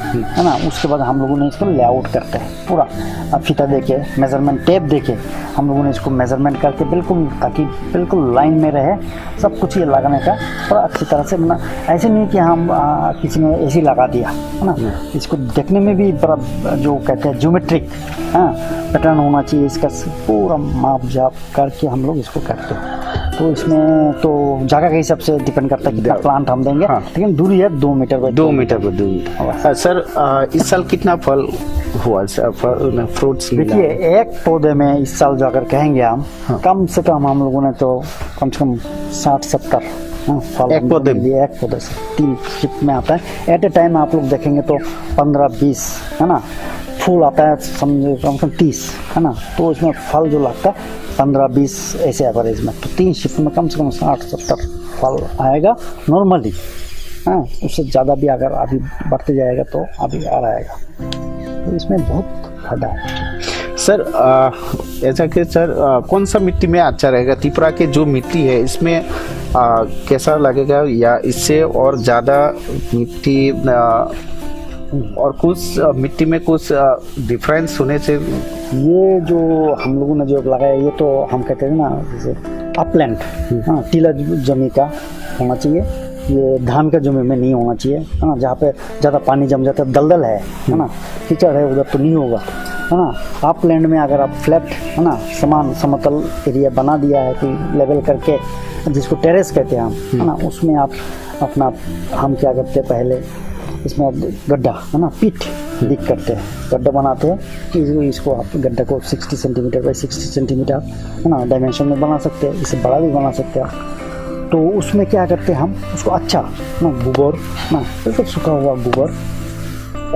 ना। उसके बाद हम लोगों ने इसको लेआउट करते हैं, पूरा फीता देके, मेजरमेंट टेप देके हम लोगों ने इसको मेजरमेंट करके बिल्कुल, ताकि बिल्कुल लाइन में रहे सब कुछ, ये लगाने का थोड़ा अच्छी तरह से बना। ऐसे नहीं कि हम किसी ने ऐसे लगा दिया, है ना। इसको देखने में भी बड़ा जो कहते हैं ज्योमेट्रिक पैटर्न होना चाहिए, इसका पूरा माप जाप करके हम लोग इसको करते हैं। तो इसमें तो जगह के हिसाब से डिपेंड करता है कितना प्लांट हम देंगे। लेकिन दूरी है 2 मीटर बाई 2 मीटर पर दूरी। सर इस साल कितना फल हुआ फ्रूट्स? देखिए, एक पौधे में इस साल जो अगर कहेंगे हम, कम से कम हम लोगों ने तो कम से कम 60-70 फल एक पौधे से 3 शिफ्ट में आता है। एट ए टाइम आप लोग देखेंगे तो 15-20, है ना, फूल आता है, समझे कम से कम 30, है ना। तो इसमें फल जो लगता है 15-20 ऐसे एवरेज में, तो 3 शिफ्ट में कम से कम 60-70 फल आएगा नॉर्मली। उससे ज़्यादा भी अगर अभी बढ़ते जाएगा तो अभी आ रहेगा, तो इसमें बहुत फायदा है। सर ऐसा कि सर कौन सा मिट्टी में अच्छा रहेगा? त्रिपुरा के जो मिट्टी है इसमें कैसा लगेगा, या इससे और ज़्यादा मिट्टी और कुछ मिट्टी में कुछ डिफरेंस होने से? ये जो हम लोगों ने जो लगाया, ये तो हम कहते हैं ना जैसे अपलैंड, टीला जमी का होना चाहिए। ये धान का जमी में नहीं होना चाहिए, है ना, जहाँ पे ज़्यादा पानी जम जाता है, दलदल है ना, कीचड़ है, उधर तो नहीं होगा, है ना। अपलैंड में अगर आप फ्लैट, है ना, समान समतल एरिया बना दिया है कोई लेवल करके, जिसको टेरेस कहते हैं हम, है ना, उसमें आप अपना, हम क्या करते हैं पहले इसमें गड्ढा, है ना, पिट डिग करते हैं, गड्ढा बनाते हैं। इसको आप गड्ढा को 60 सेंटीमीटर बाई 60 सेंटीमीटर, है ना, डायमेंशन में बना सकते हैं, इससे बड़ा भी बना सकते हैं आप। तो उसमें क्या करते हैं हम, उसको अच्छा ना गोबर ना, बिल्कुल सूखा हुआ गोबर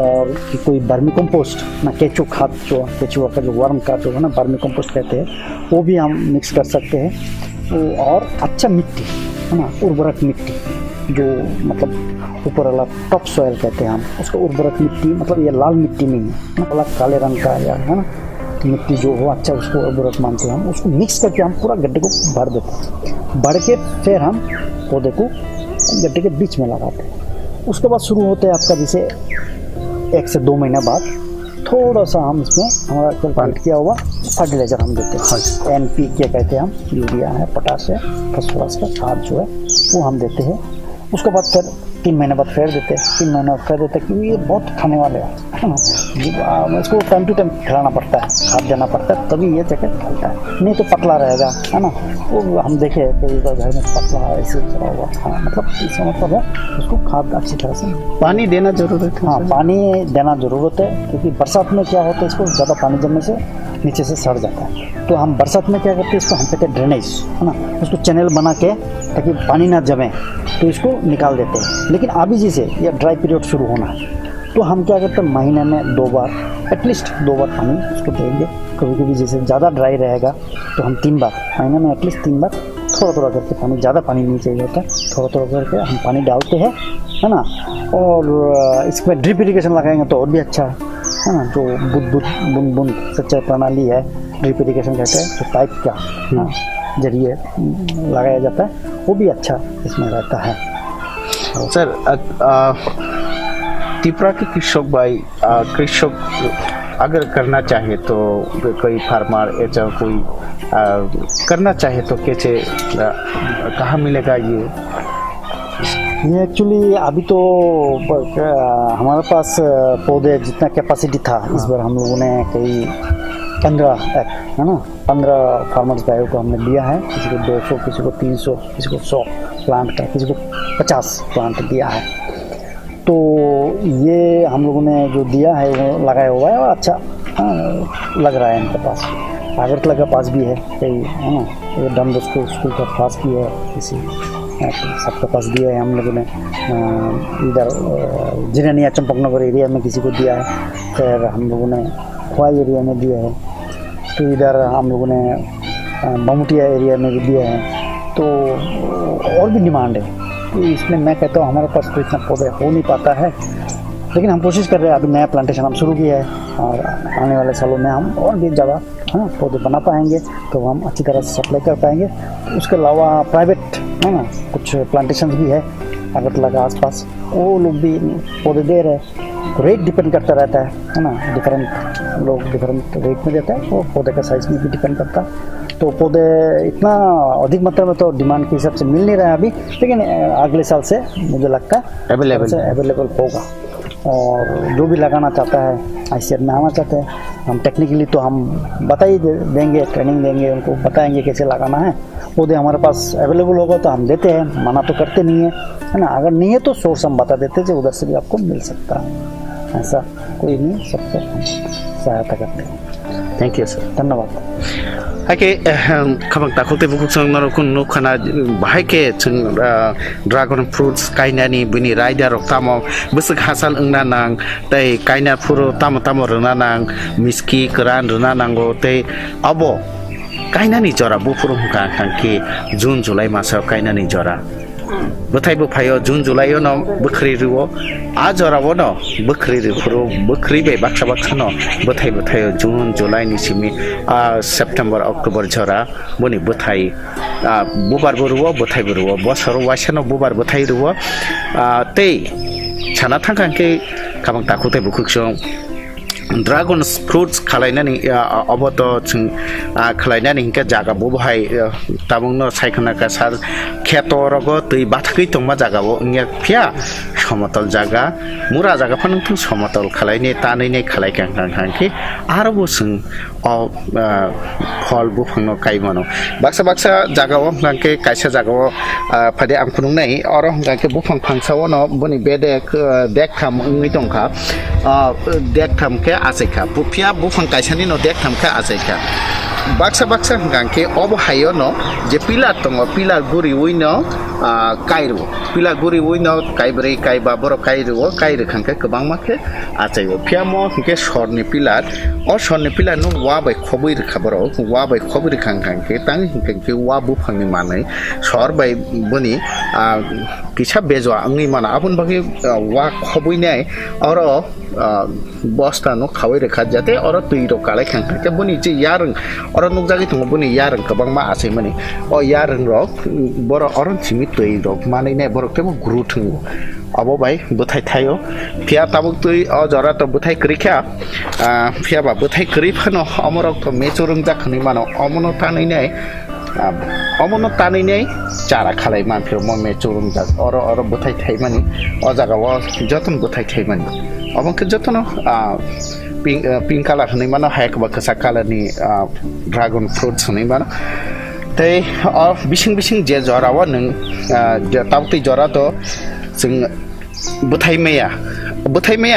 और कि कोई बर्मी कंपोस्ट ना, केचुआ खाद, जो केचुआ का जो वर्म का जो है ना, बर्मी कंपोस्ट कहते हैं, वो भी हम मिक्स कर सकते हैं। और अच्छा मिट्टी, है ना, उर्वरक मिट्टी, जो मतलब ऊपर वाला टॉप सॉइल कहते हैं हम उसको, उर्वरक मिट्टी, मतलब ये लाल मिट्टी नहीं है, मतलब काले रंग का, या है ना, मिट्टी जो हो अच्छा, उसको उर्वरक मानते हैं हम। उसको मिक्स करके हम पूरा गड्ढे को भर देते हैं, भर के फिर हम पौधे को गड्ढे के बीच में लगाते हैं। उसके बाद शुरू होते हैं आपका, जैसे 1 से 2 महीना बाद थोड़ा सा हम इसमें हमारा कल्टिवेट किया हुआ फर्टिलाइजर हम देते हैं, NPK कहते हैं हम, यूरिया है, पोटाश है, फॉस्फोरस का खाद जो है वो हम देते हैं। उसके बाद फिर 3 महीने बाद फेर देते हैं, 3 महीने बाद फेर देते हैं, क्योंकि ये बहुत खाने वाले हैं, इसको टाइम टू टाइम खिलाना पड़ता है, खाद देना पड़ता है, तभी ये जगह फलता है, नहीं तो पतला रहेगा, है ना। वो हम देखे कई बार घर में पतला ऐसे चला हुआ, हाँ, मतलब इसका मतलब है उसको खाद अच्छी तरह से पानी देना जरूरत है। हाँ, पानी देना ज़रूरत है, क्योंकि बरसात में क्या होता है, इसको ज़्यादा पानी जमने से नीचे से सड़ जाता है। तो हम बरसात में क्या करते हैं, इसको हम कहते हैं ड्रेनेज, है ना, उसको चैनल बना के ताकि पानी ना जमे, तो इसको निकाल देते हैं। लेकिन अभी जैसे ये ड्राई पीरियड शुरू होना है, तो हम क्या करते हैं, महीने में 2 बार, एटलीस्ट 2 बार पानी उसको देंगे। कभी कभी जैसे ज़्यादा ड्राई रहेगा तो हम 3 बार, महीने में एटलीस्ट 3 बार थोड़ा थोड़ा करके पानी, ज़्यादा पानी नहीं चाहिए होता, थोड़ा थोड़ा करके हम पानी डालते हैं, है ना। और इसमें ड्रिप इरिगेशन लगाएंगे तो और भी अच्छा है ना, जो बूंद बूंद सिंचाई प्रणाली है, ड्रिप इरिगेशन कहते हैं, तो पाइप का जरिए लगाया जाता है, वो भी अच्छा इसमें रहता है। सर त्रिपुरा के कृषक अगर करना चाहे तो कोई फार्मर ऐसा कोई करना चाहे तो कैसे, कहाँ मिलेगा ये एक्चुअली अभी तो हमारे पास पौधे जितना कैपेसिटी था, इस बार हम लोगों ने कई 15 है ना, 15 फार्मर्स भाइयों को हमने दिया है, किसी को 200, किसी को 300, किसी को 100 प्लांट का, किसी को 50 प्लांट दिया है। तो ये हम लोगों ने जो दिया है वो लगाया हुआ है और अच्छा लग रहा है इनके पास। अगरतला के पास भी है कई, है ना, ये डन बॉस्को स्कूल का पास भी है, किसी सबके पास दिया है हम लोगों ने। इधर जिरानिया चंपकनगर एरिया में किसी को दिया है, फिर हम लोगों ने खोई एरिया में दिया है, तो इधर हम लोगों ने बमुटिया एरिया में भी दिया है, तो और भी डिमांड है। तो इसमें मैं कहता हूँ हमारे पास तो इतना पौधे हो नहीं पाता है, लेकिन हम कोशिश कर रहे हैं, अभी नया प्लांटेशन हम शुरू किया है और आने वाले सालों में हम और भी ज़्यादा पौधे बना पाएंगे, तो हम अच्छी तरह से सप्लाई कर पाएंगे। उसके अलावा प्राइवेट, है ना, कुछ प्लांटेशन भी है अगरतला के आसपास, वो लोग भी पौधे दे रहे हैं, रेट डिपेंड करता रहता है ना, डिफरेंट लोग डिफरेंट रेट में देता है, वो पौधे का साइज में भी डिपेंड करता है। तो पौधे इतना अधिक मात्रा में तो डिमांड के हिसाब से मिल नहीं रहा है अभी, लेकिन अगले साल से मुझे लगता है अवेलेबल होगा। और जो भी लगाना चाहता है ICAR में आना चाहते हैं, हम टेक्निकली तो हम बता ही देंगे, ट्रेनिंग देंगे, उनको बताएंगे कैसे लगाना है। पौधे हमारे पास अवेलेबल होगा तो हम देते हैं, मना तो करते नहीं है ना। अगर नहीं है तो सोर्स हम बता देते हैं, उधर से भी आपको मिल सकता है, ऐसा कोई नहीं, सबको सहायता करते हैं। थैंक यू सर, धन्यवाद। हाके खबang takote bukuk sang narokun nukhana bahake chung dragon fruits kainani bini rider rok tamo busuk hasal ungna nang tei kaina furu tamo runa nang miski kran runa nango tei abo kainani jora bu furu ka khangki June July masao kainani jora bothai bo phayo June July no bukhri ruo a jora wo no bukhri ru furu bukhri be baksa no bothai June July ni simi September October jora boni bothai bubar boruo bothai boruo bosoro wasano bubar bothai ruo tei chana thangkangke kabang takote bukukso dragon fruits खालायनानै अबत जों खालायनानै हिंका जागा बहाय ताबुंनो सायखनाका सार खेतरगो दै बाथाखै तंमा जागाबो इंया फिया समतल जागा मुरा जागा फानथु समतल खालायने तानैने खालायखांखांखि आरोबो जों फल बुफांनो कायमानो बाक्सा जागाव हांके कायसा जागाव फादे आं खुनुंनाय अरो हांके बुफां फांसाव न बनि बे देख थाम उंगै दंखा देख थामके आजैखा बुफिया बुफां कायसानि न देख थामके आजैखा बाक्सा हांके अब हायो न जे पिलार दङ पिलार गुरि उइनो कायरो पिलार गुरि उइनो कायब्रै कायबा बर कायरो कायरोखांके गोबां माखे आजैयो फियामो हांके सरनि पिलार अ सरनि पिलार न वा बाय खबै रखाबरो वा बाय खबै रखांखांके तां हिंके वा बुफांनि मानै सर बाय बनि किसा बेजवा आंनि माना आबुन बागे वा खबैनाय अर बस्ता न खावै रखा जाते अर तैरो कालाय खांखांके बनि जे यारं अर नुकजागि दङ बनि यारं गोबां मा आसै माने अ यारं रक बर अरन सिमि तै रक मानै ने बर केबो गुरु थंगो अब भाई बुथाय थायो फिया ताबुक तै अ जरा त बुथाय करिखा फिया बा बुथाय करि फनो अमरक त मेचुरं जाखनि मानो अमनो तानैनाय अमनो तानैनाय चारा खालाय मानफिर म मेचुरं जा अर बुथाय थाय माने अ जागाव जतन बुथाय थाय माने अबंके जतन पिंक कालार हनै मानो हायकबा कसा कालारनि ड्रागन फ्रुट्स हनै मानो तै बिसिं जे जराव नों ताबतै जरा त जों बुथाय मैया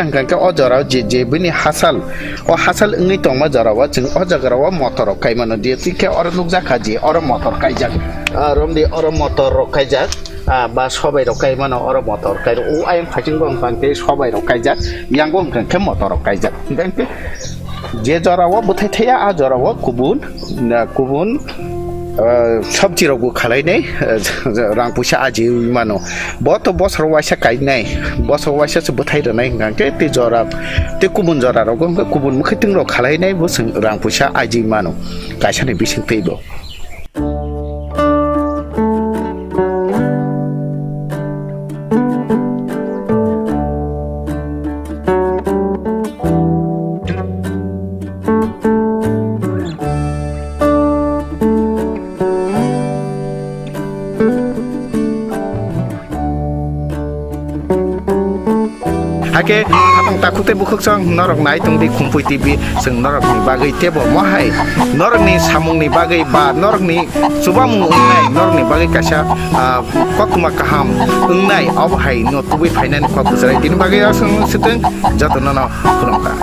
हांकांके अ जराव जे बिनि हासाल ओंगै तंमा जराव जों अ जगराव मटर कायमानो दे तिके अर नुकजाखा जे अर मटर कायजाक रमदे अर मटर कायजाक बा सबाय रकाय मानो अर मटर काय ओ आयन फाइटिं बं फांके सबाय रकायजाक यांगो हांकांके मटर कायजाक हांकांके जे जराव बुथाय थाया आ जराव गुबुन सब्जी रगु खालायनाय रां पैसा आजि मानो बत बसर वाइसा कायनाय बसर वाइसा से बुथाय रनाय हांके ते जरा ते गुबुन जरा रगु गुबुन मखैथिं र खालायनाय बो रां पैसा आजि मानो कायसानि बिसिं तैबो हाके आपन ताकुते बुखक जों नरक नाय तंदि खुंफै टिभि जों नरकनि बागै तेबो महाय नरकनि सामुंनि बागै बा नरकनि सुबामुं उंनाय नरकनि बागै कासा ककमा काहाम उंनाय अबहाय न तुबै फाइनान ककजराय दिन बागै जों सितन जतन न खुलुमका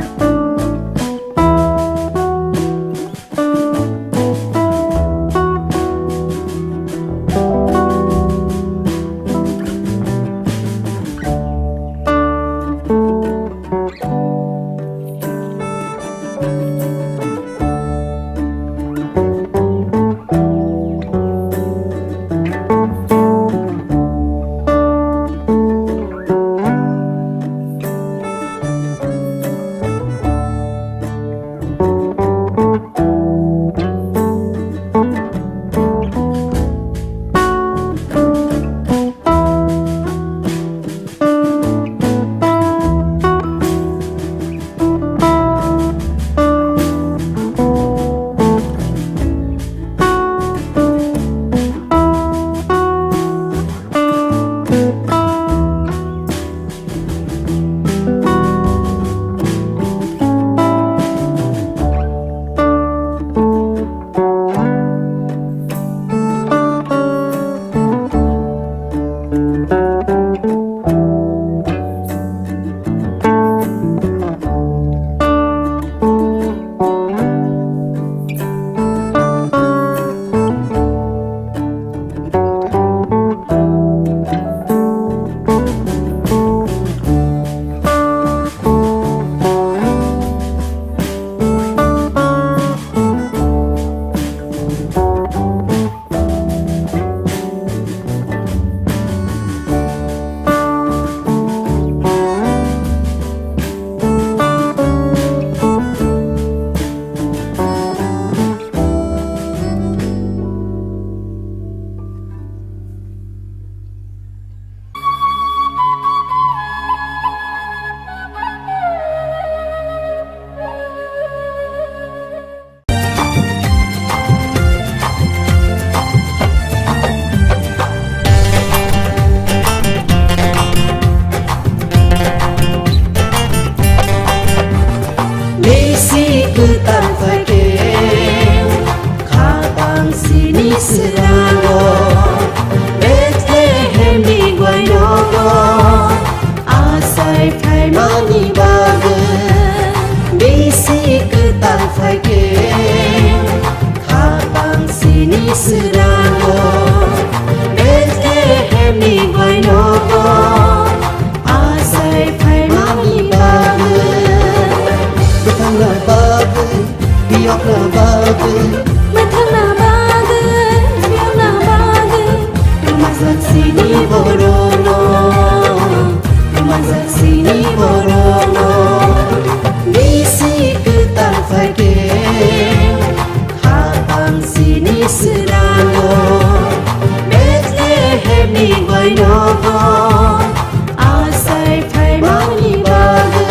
Israelo Bethlehem ni guainogo Asai phai mani baga Bisi ketal phai ke Kapang sini Israelo Bethlehem ni guainogo Asai phai mani baga Betangna baga Biokna baga Matana baga Biokna baga Rumazak sini borono Rumazak sini borono Bisi ketal phai ke Kapang sini Israelo Bethlehem ni guainogo Asai phai mani baga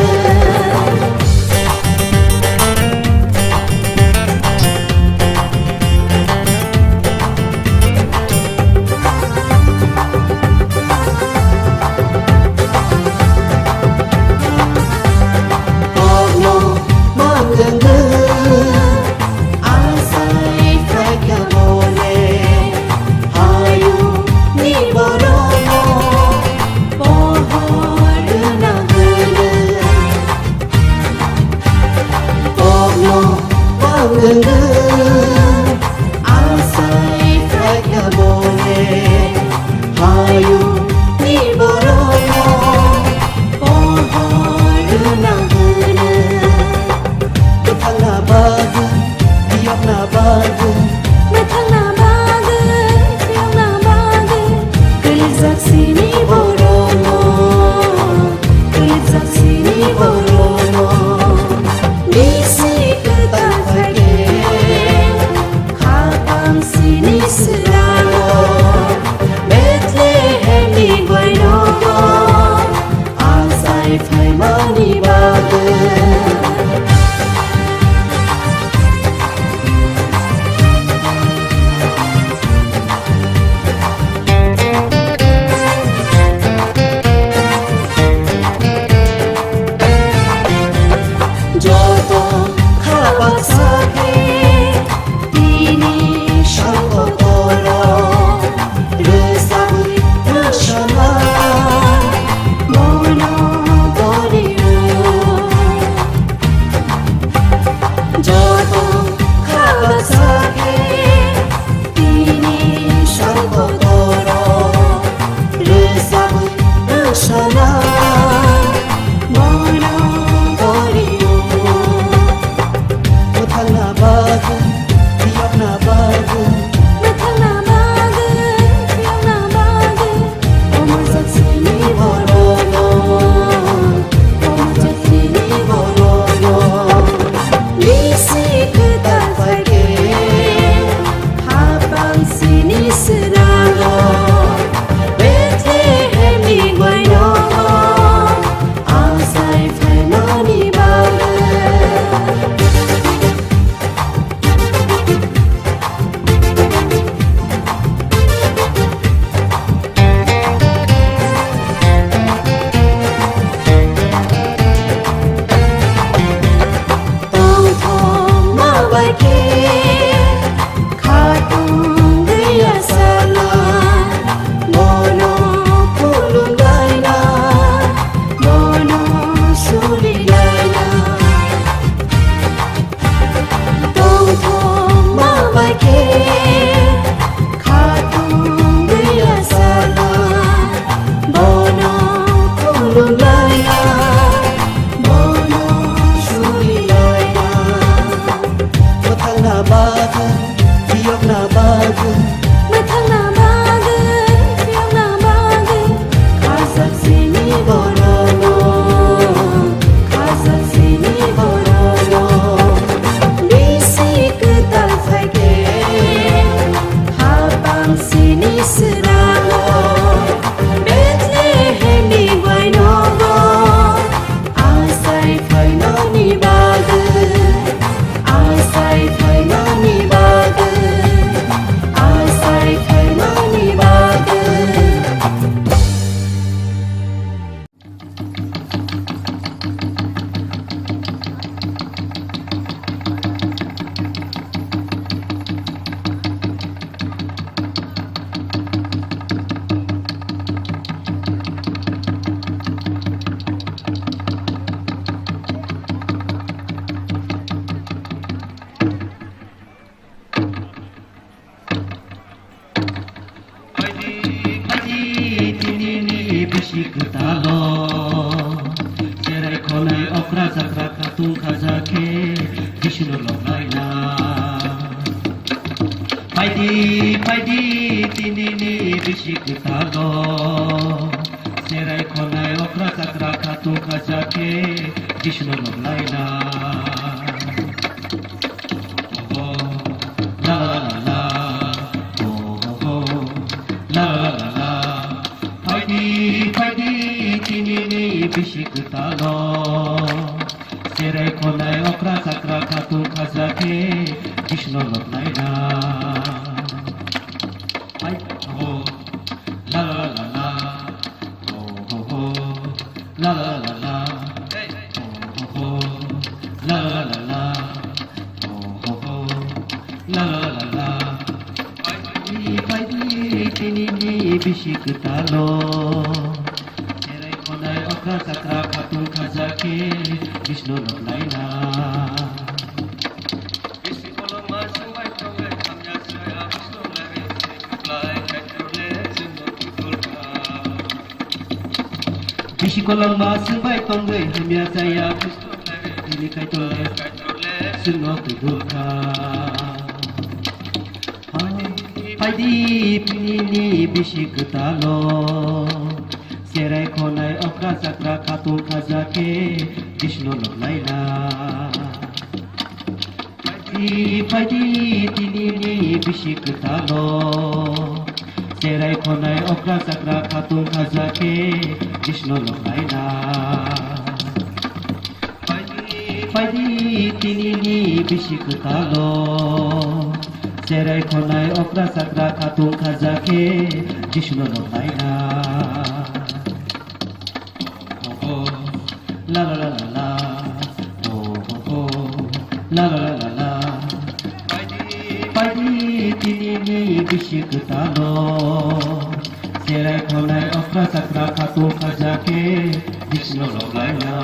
बिसिकतालो जेरै खनाय अख्रा जाख्रा खातुं खाजाखे विष्णु लनायना फाइदि फाइदि तिनिनि बिसिकतालो जेरै खनाय अख्रा जाख्रा खातुं खाजाखे Vishnu लनायना la la la la oh oh la la la la faidi faidi tinini bisikutalo serai khonai okra sakra khatu khazake vishnu lotnaina ai oh la la la la oh oh la la la la oh oh la la la la la la la la faidi tinini bisikutalo serai khonai okra sakra khatu khazake vishnu lotnaina Bishikolang masubay tongwe hamya saya ini kai tole sungo tudurka faidi pinini bisikutalo serai khonai okra sakra khatu khazake vishnu lotnaina faidi tinini bisikutalo serai khonai okra sakra khatu khazake vishnu lotnaina faidi tinini bisikutalo serai khonai okra sakra khatu khazake vishnu lotnaina la la la la la oh la la la la faidi tinini bisikutalo serai khonai okra sakra khatu khazake vishnu lotnaina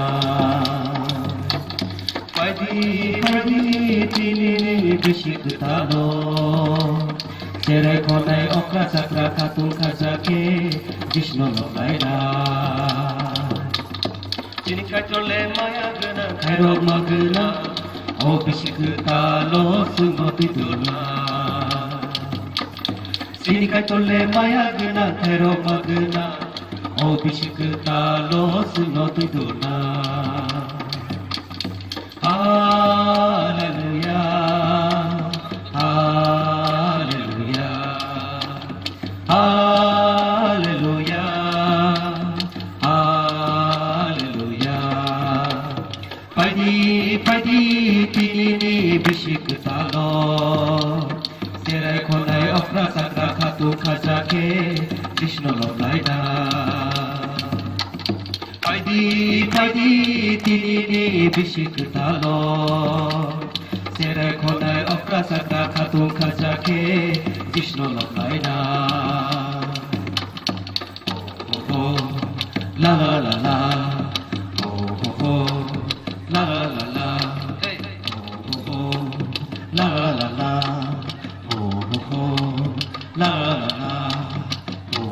faidi tinini bisikutalo serai khonai okra sakra khatu khazake vishnu lotnaina Sini kacole maya gena khairok magna o bisikutalo sungo tidurna Sini kacole maya gena khairok magna o bisikutalo sungo tidurna Hallelujah Hallelujah Hallelujah faidi tinini bisikutalo serai khonai okra sakra khatu khazake vishnu lotnaina faidi tinini bisikutalo serai khonai okra sakra khatu khazake vishnu lotnaina la la la la oh la la la la oh la la la la oh la la la la oh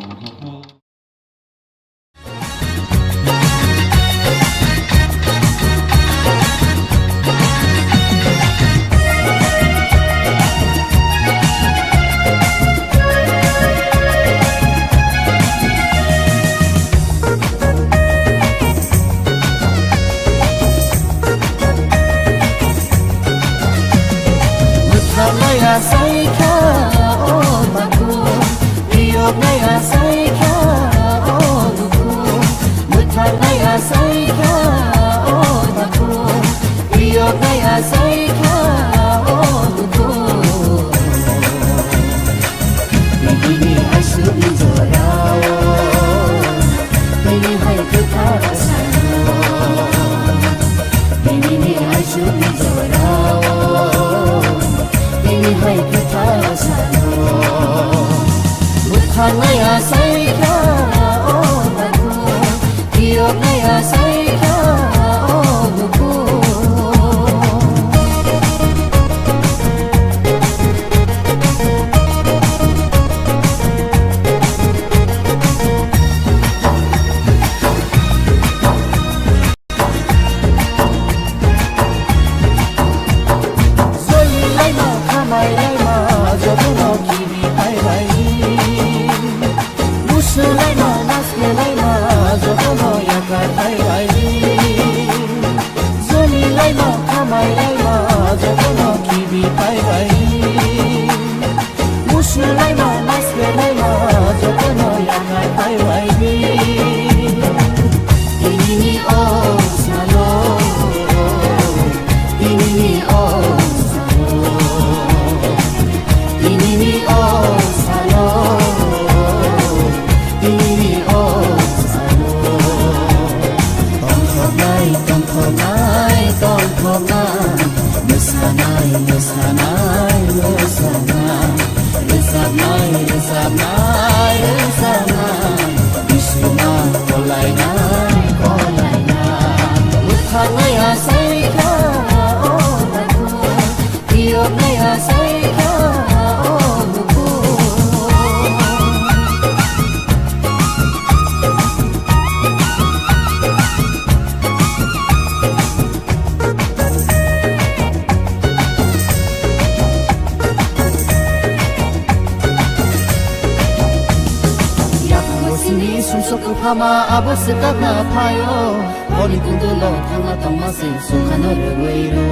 sumsok phama abos kakna phayo Oli kundulo thangna tongmase sukhana regoiro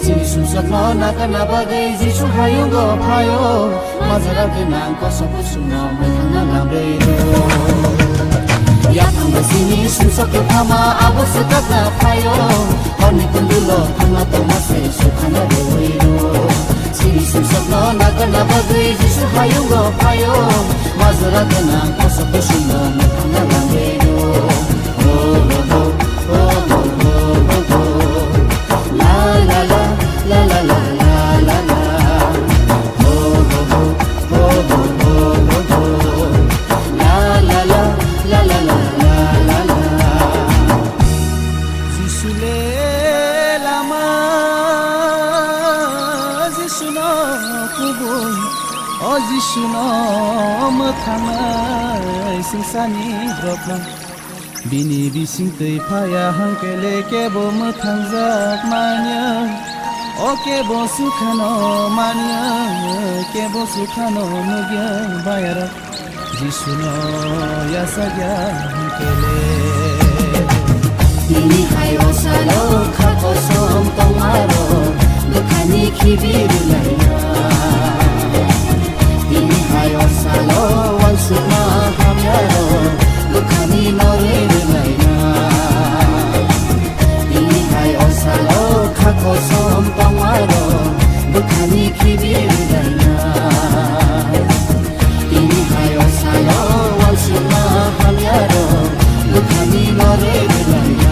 Sini sumsok no nakana bagai jisu hayungo phayo Mazara genang kosok sumna methangna lamreiro Yakanga sini sumsok phama abos kakna phayo Oli kundulo thangna tongmase sukhana regoiro Sini sumsok no nakana bagai jisu hayungo phayo Mazara genang kosok sumna methangna lamreiro Bini bising tei phaya hangkele kebo mthangjak manya O kebo sukhano manya kebo sukhano mugya bayara jisuno yasagya hangkele Bini hai osalo khako som tomaro dukhani khibir laya Bini hai osalo wansukma hamyaro Bukhani norer laina Ini hai osalo khako som pamaro Bukhani khibir laina Ini hai osalo walsuma hamyaro Bukhani norer laina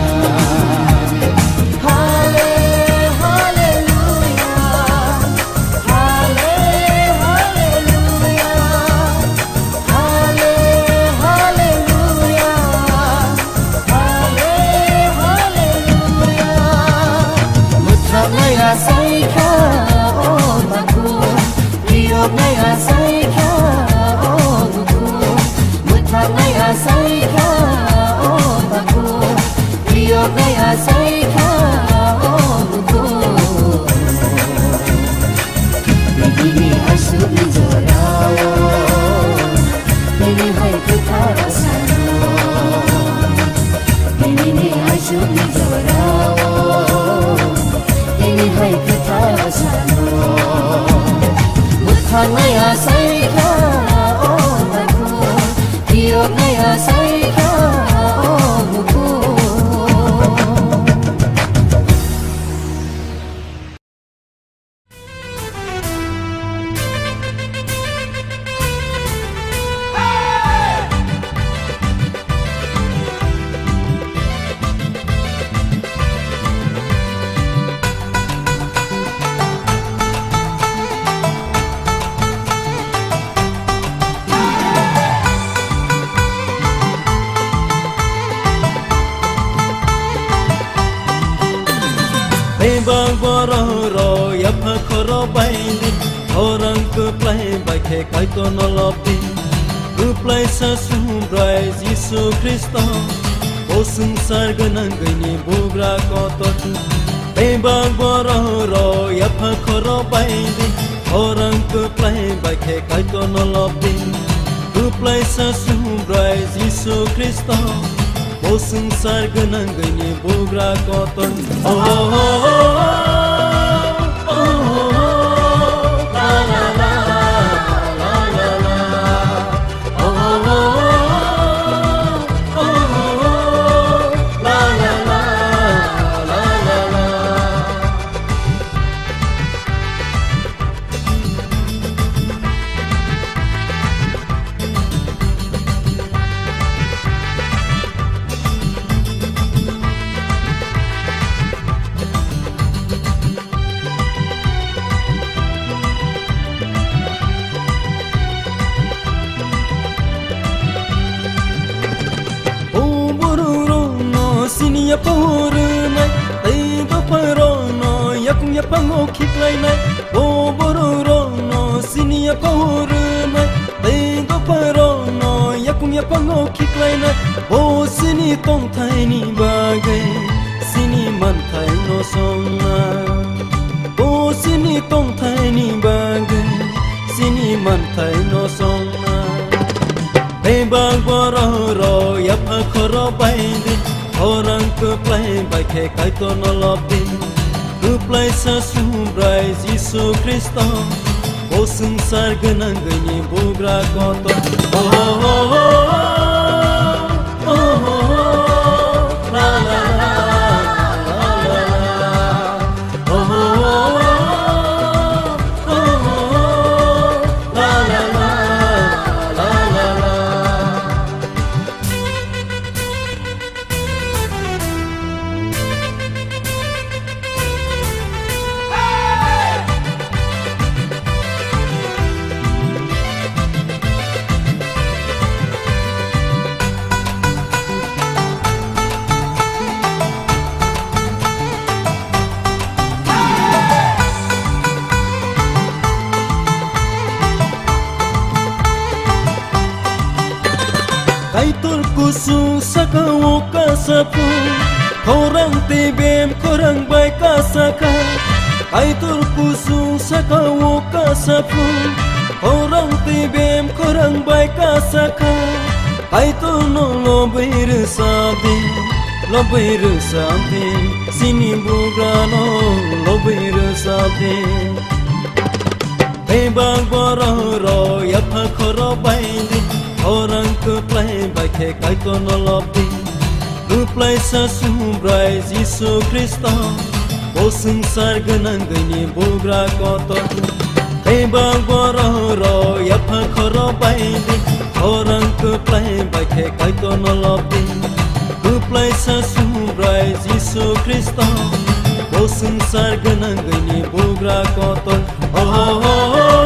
Yesus Kristus, o sungsar ganang gani bugra kotot, bebang bororo ya pakoro baini, orang keplay baike kaito nolopi, keplay sasumbrai Yesus Kristus, o sungsar ganang gani bugra kotot, Sini tong thai ni bagai sini man thai no songna o sini tong thai ni bagai sini man thai no songna be bang boro ro baini orang ke play baike kai to no lobin ke play sa sumbrai Yesu Kristo o sangsar genang gani bugra koto oh oh oh oh la la la Kaitor kusung sakawo kasapu Korang tebem korang baik kasaka Kaitor kusung sakawo kasapu Korang tebem korang baik kasaka Kaitor no lobeir sabi Sini bugra no lobeir sabi Tebang bororo yapha khoro baini orang ke play baike kai to no lobby ke play sa sumbrai Yesu Kristo o sangsar genang gani bugra koto tebang bororo yapha khoro baini orang ke play baike kai to no lobby ke play sa sumbrai Yesu Kristo o sangsar genang gani bugra koto oh oh oh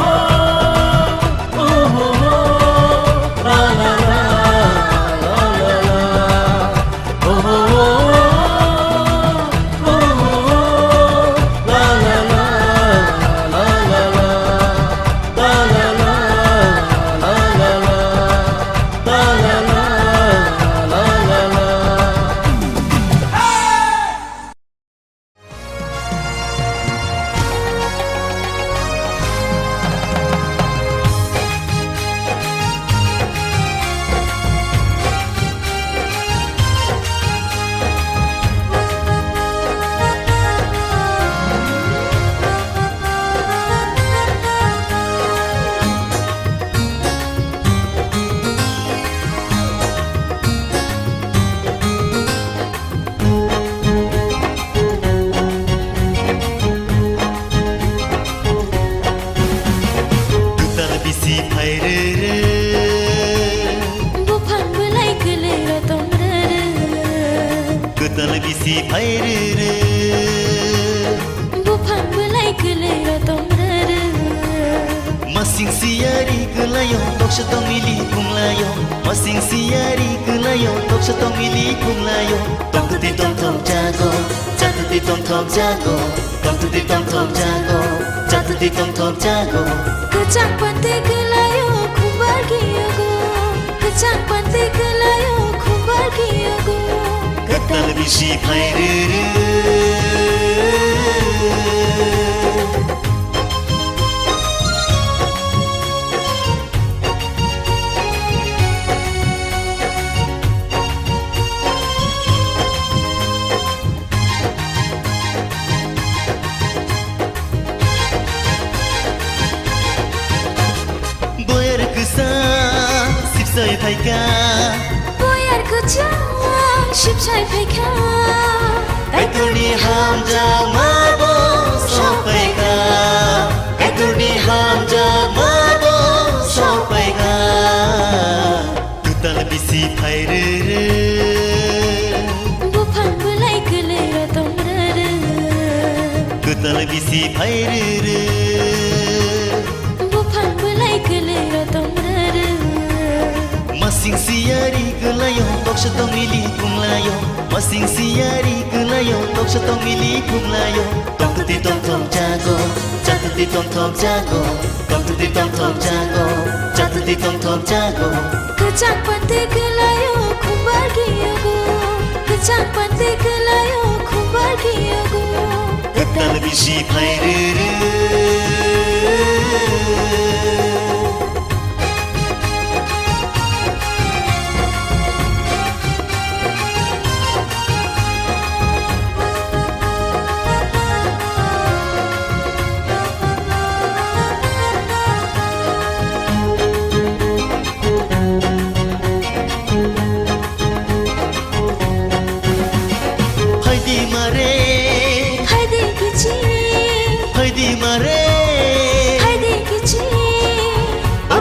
bisi phairere bufang belai kelera tomrere masing siari kelayo toksha tomili kumlayo masing siari kelayo toksha tomili kumlayo tongtuti tongtong jago jatuti tongtong jago tongtuti tongtong jago jatuti tongtong jago kecang pante kelayo kumbar kiyago kecang pante kelayo kumbar kiyago ketal bisi phairere Sipsai phaika boyar kucha sipsai phaika Kaituni hamja mabo sopaika Kaituni hamja mabo sopaika Tutal bisi phairere bufang belai kelera tomrere Tutal bisi phairere bufang belai kelera tomrere masing siari kelayo toksha tomili kumlayo masing siari kelayo toksha tomili kumlayo tongtuti tongtong jago jatuti tongtong jago tongtuti tongtong jago jatuti tongtong jago kecang pante kelayo kumbar kiyago kecang pante kelayo kumbar kiyago ketal bisi phairere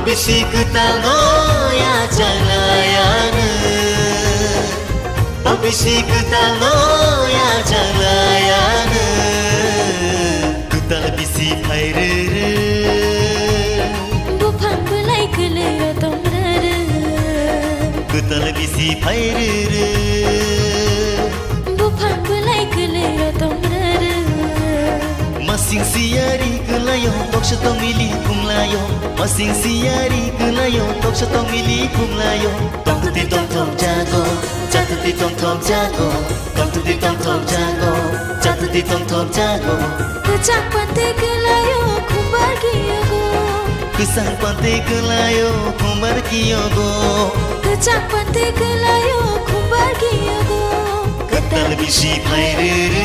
Pabisi ketaloya jalayana Pabisi ketaloya jalayana Kutal bisi phairere Bufang belai kelero tomrere Kutal bisi phairere Bufang belai kelero tomrere Masing siari kelayo Toksha tongili kumlayo Masing siari kelayo Toksha tongili kumlayo Tong tuti tong tong jago Jatuti tong tong jago Tong tuti tong tong jago Jatuti tong tong jago Kecak pante kelayo Kumbar kiyogo Kesang pante kelayo Kumbar kiyogo Kecak pante kelayo Kumbar kiyogo Ketal bisi phairere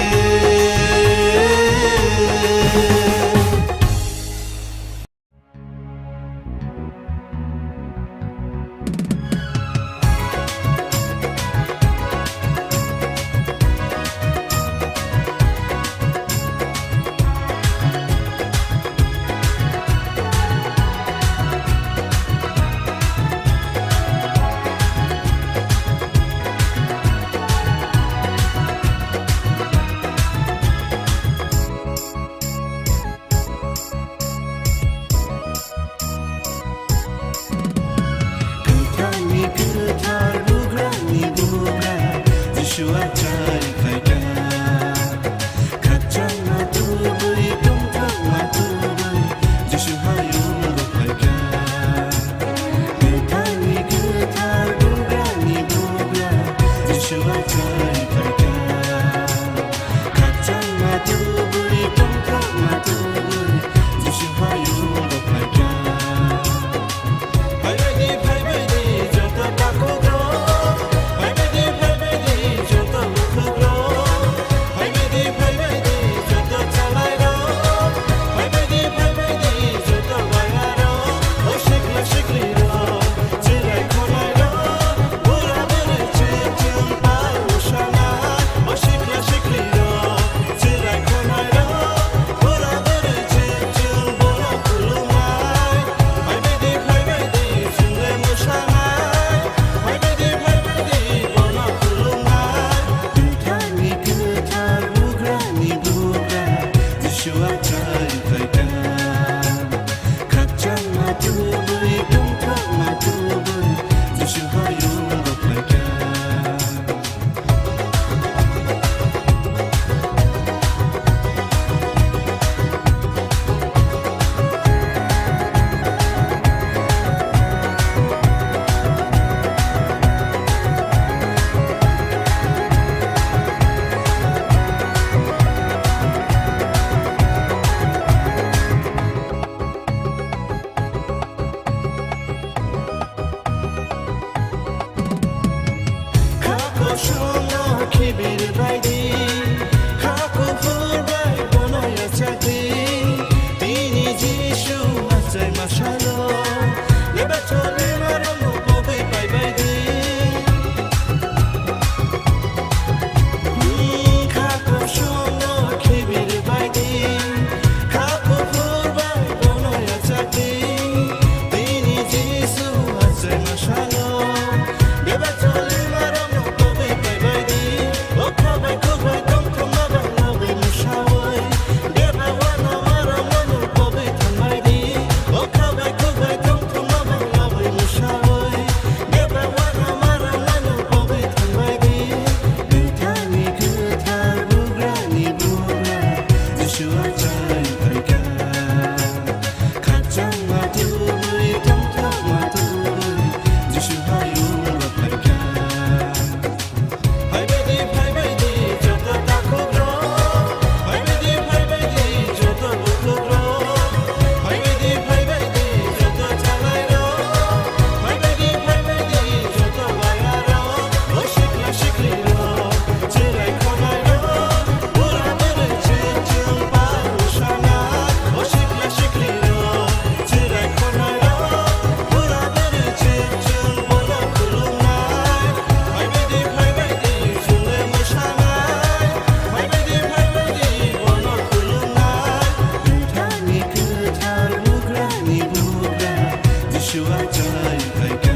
Joshua Jai Kaika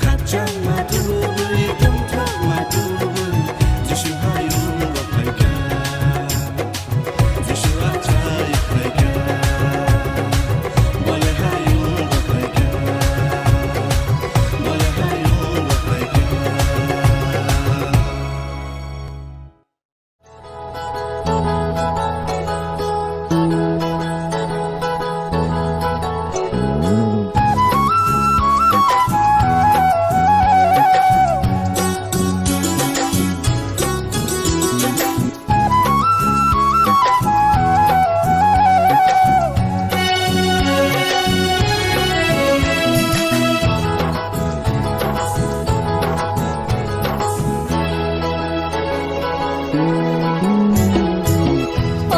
Kachang Matubuli Tamta Matubuli Joshua Yung Kaika Joshua Jai Kaika Wale Hayung Kaika Wale Hayung Kaika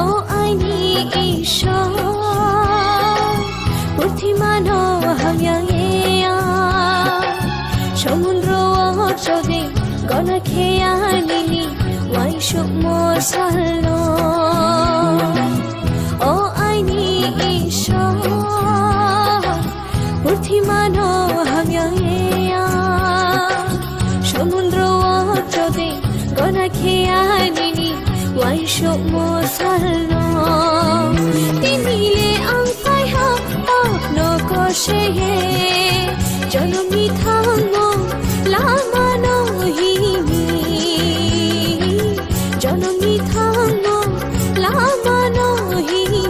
ও আইনি ঈশ্বর বুদ্ধিমানো হামিয়া সমুদ্র অচরে গণ খেয়া নিনি ওয়াইশুক মশাল ও আইনি ঈশ্বর বুদ্ধিমানো হামিয়া সমুদ্র অচরে গণ খেয়া নিনি Waishuk mo salno Tinile ang kaya no ko sheye Janomi thangmo lama no himi Janomi thangmo lama no himi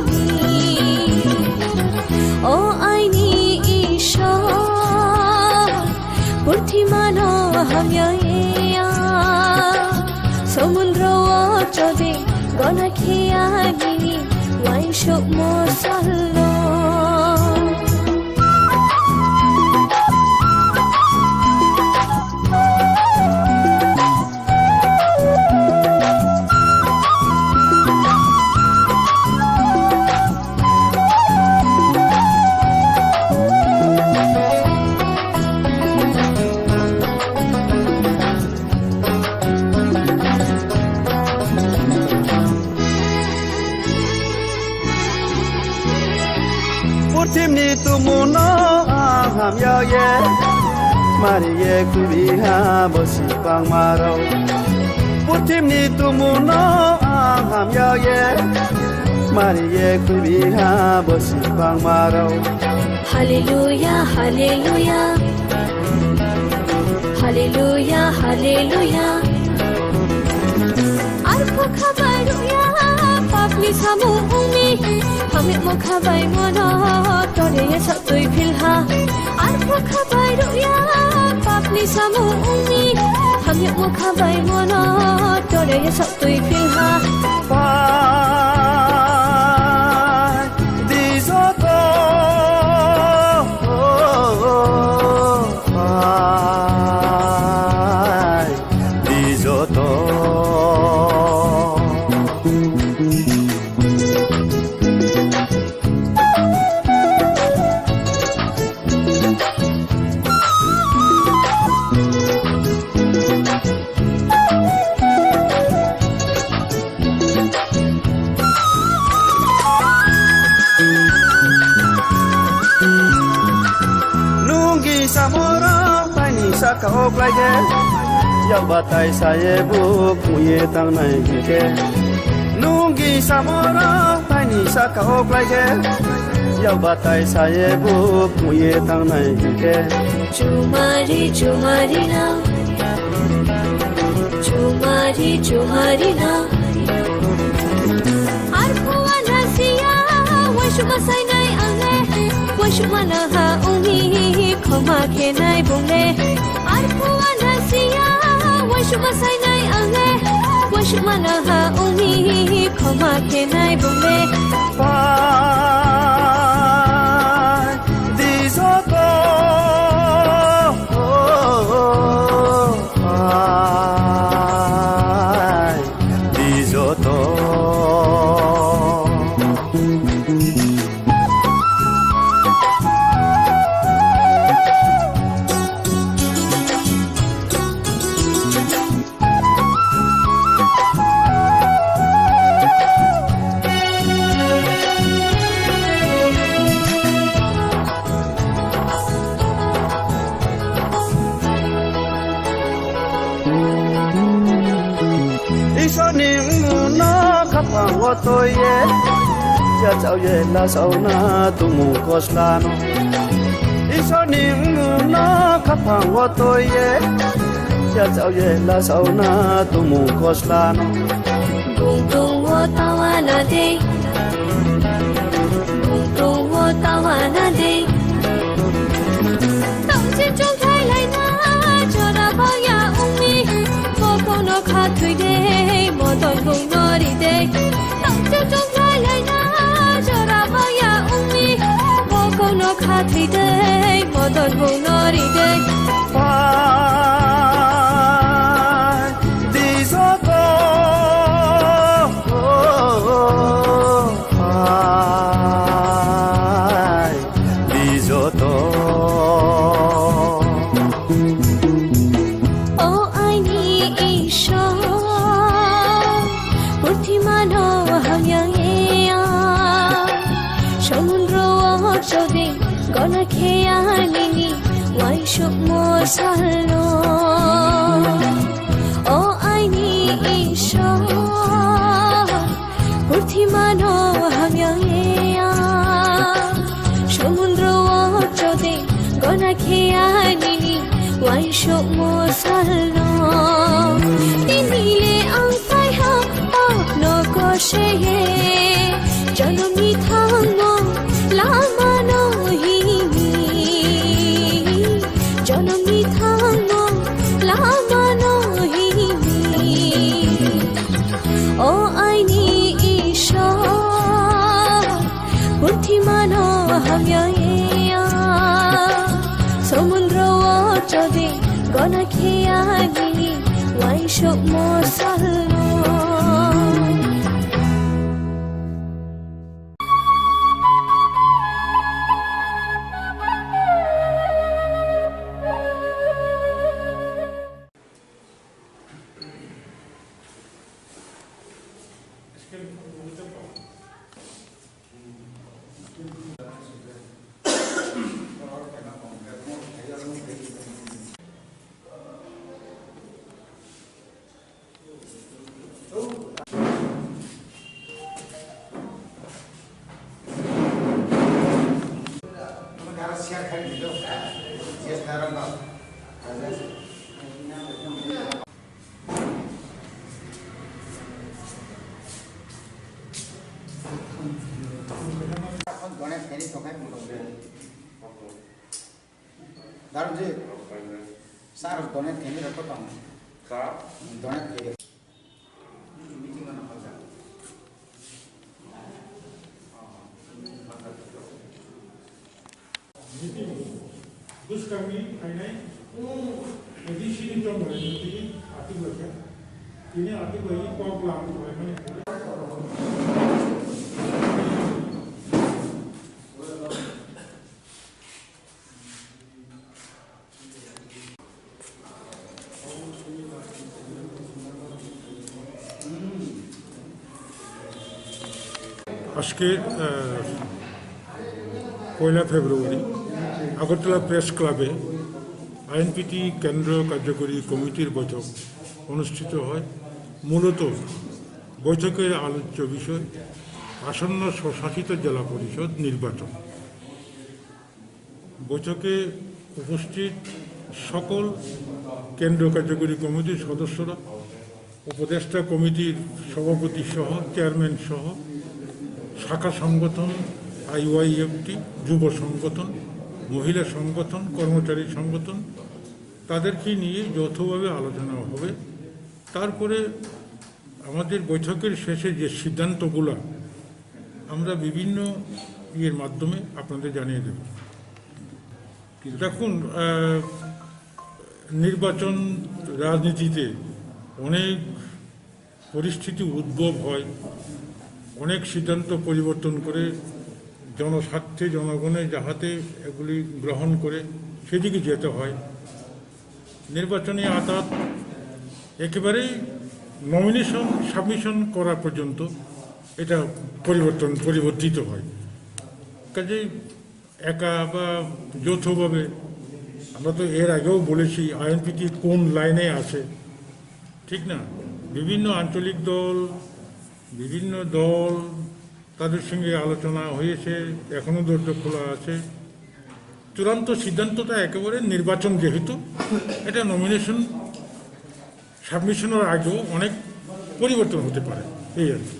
O aini ishar Purthimano hamya সমুদ্র চদে গনা খেয়া গিনি ওয়াইশুক মশাল Timni tumuno aham yo ye Mariye kubiha bosi pang maro Putimni tumuno aham yo ye Mariye kubiha bosi pang maro Hallelujah, hallelujah Hallelujah, hallelujah Arpo khabaruya papli samu umi Hamit mo khabay mo no Tore ye sa tui filha Arpo khabaruya papli samu umi Hamit mo khabay mo no Tore ye sa tui filha Pai di soto Pai di soto Samora pani saka oklage ya batai saye buk muye tang nai ke nungi samora pani saka oklage ya batai saye buk muye tang nai ke Chumari chumari na Chumari chumari na Arpo anasiya Waishuma sai nai angle Waishuma na ha umi Khoma ke nai bungle Arpo anasiya Waishuma sai nai angle Waishuma na ha umi Khoma ke nai bungle Pai di soto Pai di soto ngotoye ya chao ye la sao na tu mu koslano iso ni mu na khapa ngotoye ya chao ye la sao na tu mu koslano Tung tung wo tawana day Tung tung wo tawana day Tao trên trong thái lại na cho ra bao ya umi Vô công nó khá thuy day Mô tôn cùng nó đi day Tao trên trong thái lại na cho ra bao ya umi Vô công nó khá thuy day Mô tôn cùng nó đi day đi gió to đi gió to ও আইনি ঈশো পৃথিমানো হামিয়া সমুদ্র চৌদে গণ খেয়া নিনি Y শুকমো সালো ও আইনি ঈশো পৃথিমানো হামিয়া সমুদ্র চৌদে গণ খেয়া নিনি Why should more salon? Tinile ang tay ha, no ko sheye. Janam ni thango, lama no hini. Janam ni thango, lama no hini. Oh, I need isha, buddhimano hamya. সমুদ্র চদে গণ খেয়া গিনি ওয়াই শোক মোর সালো 다른 집 쌀을 돈에 대미를 떴다. 돈에 대미. 미팅 하나 하자. This coming finite addition to the article. In article, you call plan. আজকে 1 ফেব্রুয়ারি Agartala press ক্লাবে INPT কেন্দ্র কার্যকরী কমিটির বৈঠক অনুষ্ঠিত হয়। মূলত বৈঠকের আলোচ্য বিষয় আসন্ন স্বশাসিত জেলা পরিষদ নির্বাচন। বৈঠকে উপস্থিত সকল কেন্দ্র কার্যকরী কমিটির সদস্যরা, উপদেষ্টা কমিটির সভাপতি সহ চেয়ারম্যান সহ শাখা সংগঠন, আইওয়াইএফটি, যুব সংগঠন, মহিলা সংগঠন, কর্মচারী সংগঠন, তাদেরকে নিয়ে যৌথভাবে আলোচনা হবে। তারপরে আমাদের বৈঠকের শেষে যে সিদ্ধান্তগুলো আমরা বিভিন্ন ইয়ের মাধ্যমে আপনাদের জানিয়ে দেব। দেখুন, নির্বাচন রাজনীতিতে অনেক পরিস্থিতি উদ্ভব হয়, অনেক সিদ্ধান্ত পরিবর্তন করে জনস্বার্থে জনগণের যাহাতে এগুলি গ্রহণ করে সেদিকে যেতে হয়। নির্বাচনী আদালত একেবারেই নমিনেশন সাবমিশন করা পর্যন্ত এটা পরিবর্তিত হয়। কাজেই একা বা যৌথভাবে, আমরা তো এর আগেও বলেছি আইএনপিটি কোন লাইনে আছে, ঠিক না? বিভিন্ন আঞ্চলিক দল, বিভিন্ন দল তাদের সঙ্গে আলোচনা হয়েছে, এখনও দরজা খোলা আছে। চূড়ান্ত সিদ্ধান্তটা একেবারে নির্বাচন, যেহেতু এটা নমিনেশন সাবমিশনের আগেও অনেক পরিবর্তন হতে পারে, এই আর কি।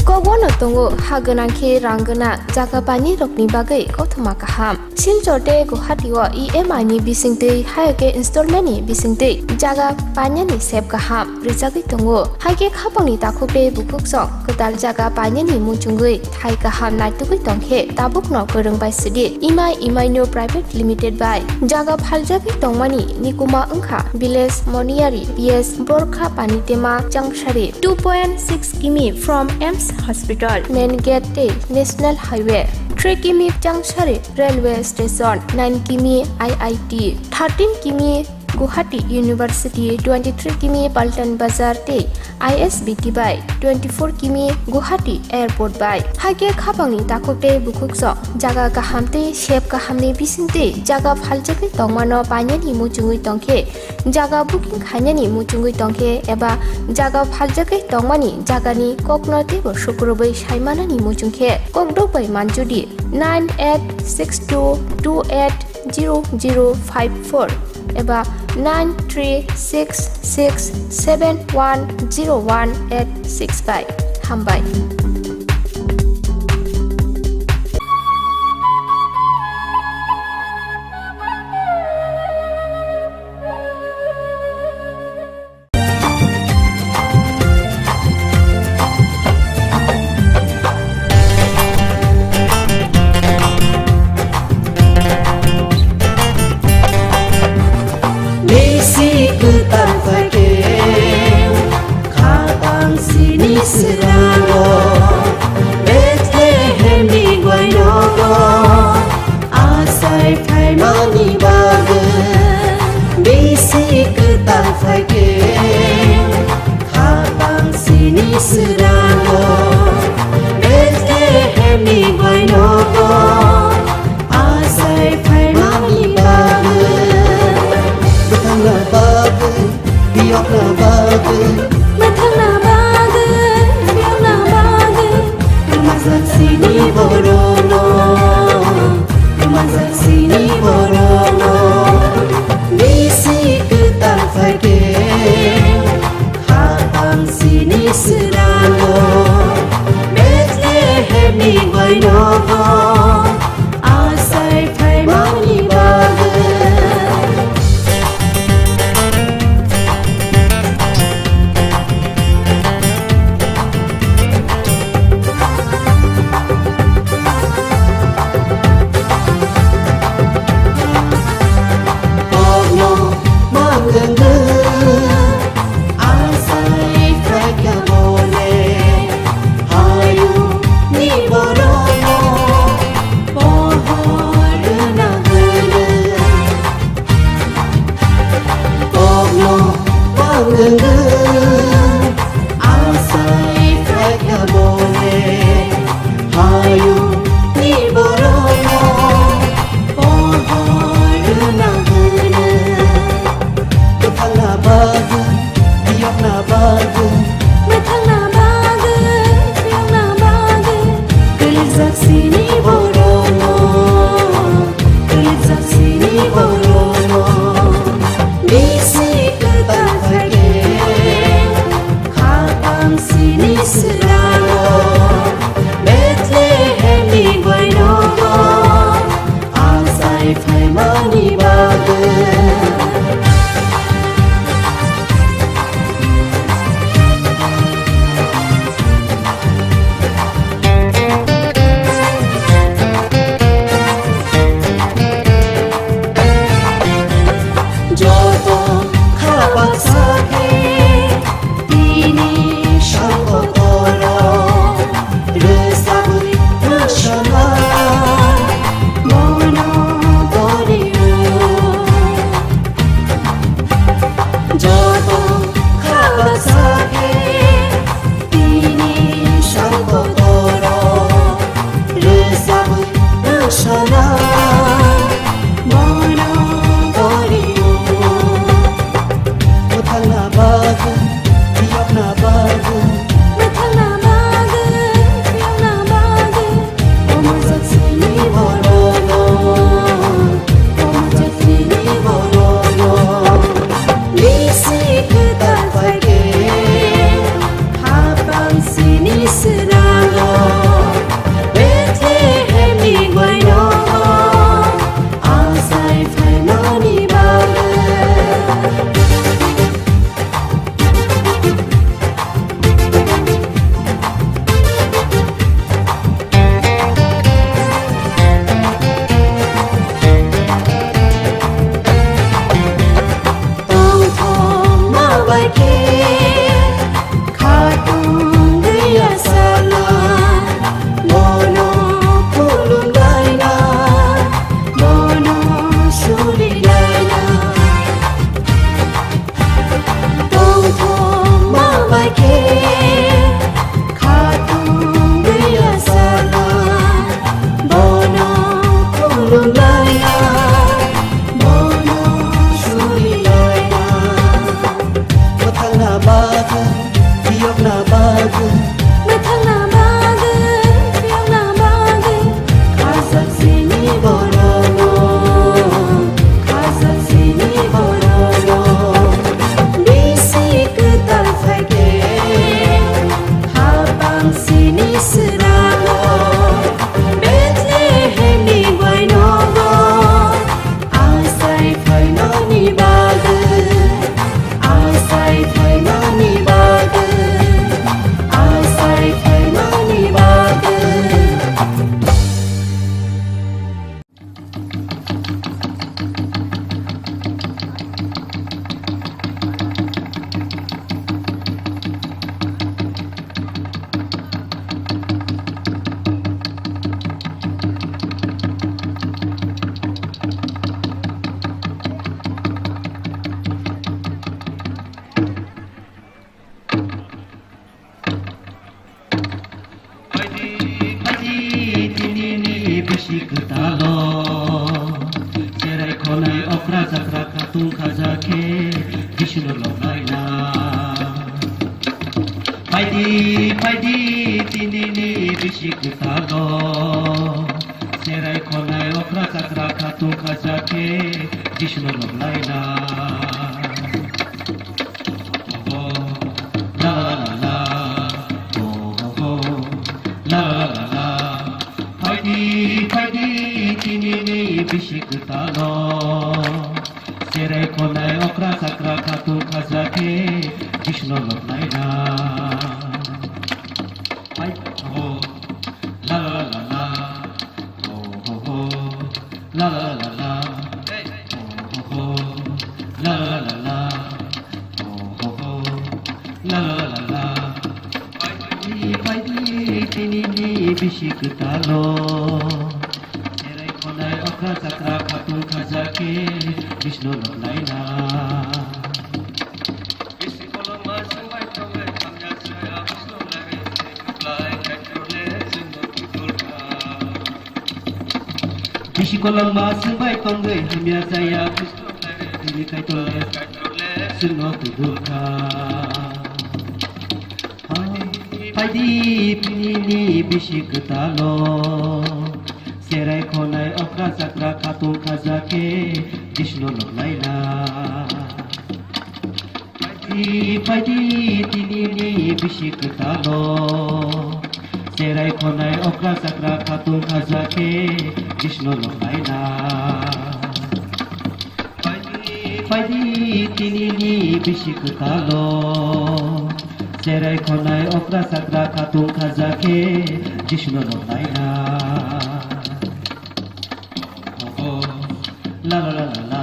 Kowono tongo haganangke ranggana jaga pani rokni bagai kothoma kaham. Silchorte Guwahatiwa EMI ni bisingtei haike installment ni bisingtei jaga pani ni sep kaham. Rijagi tongo haike khapangni takhupe bukuksong kedal jaga pani ni muchungui thai kaham naitugui tongkhe tabukno korongbai sidi EMI no private limited by jaga phaljagi tongmani nikuma ungkha village moniari PS Borkha pani tema jangshari 2.6 km from EMS Hospital, Main Gate, National Highway, 3 km Jangshari Railway Station, 9 km IIT, 13 km Guwahati University, 23 km Paltan Bazar Te, ISBT by 24 km Guwahati Airport by. Haike khapangni takokte bukukso jaga kahamte shep kahamni bisingte jaga phaljagi tongmano panyani muchungui tongkhe jaga booking khainani muchungui tongkhe eba jaga phaljagi tongmani jagani koknote bo shukrobai saimanani muchungkhe kokdobai manjudi 9862280054 eba 9366710185 hambai. Shana बाइके खातुं गैया साला mono फुलुं गायना mono सुरि गायना तोंथो मा बाइके खातुं गैया साला मोनो फुलुं गायना मोनो सुरि गायना Matangna bagu, tiokna bagu, Matangna bagu, tiokna bagu, khazak sini borono, khazak sini borono. Bisik tarfake, habang sini serano, Bethlehem ni guainogo, asai faino ni bagu, asai faino ni bagu, asai faino ni bagu. Kolam mas bai tongai hamya saya ini kai tole suno tudurka pai di pini bisik talo serai khonai okra sakra khatung khajake Vishnu laila pai di tini bisik talo serai khonai okra sakra khatung khajake Vishnu laila pai di tini bisik talo serai khonai okra sakra khatung khajake Vishnu laila la la la la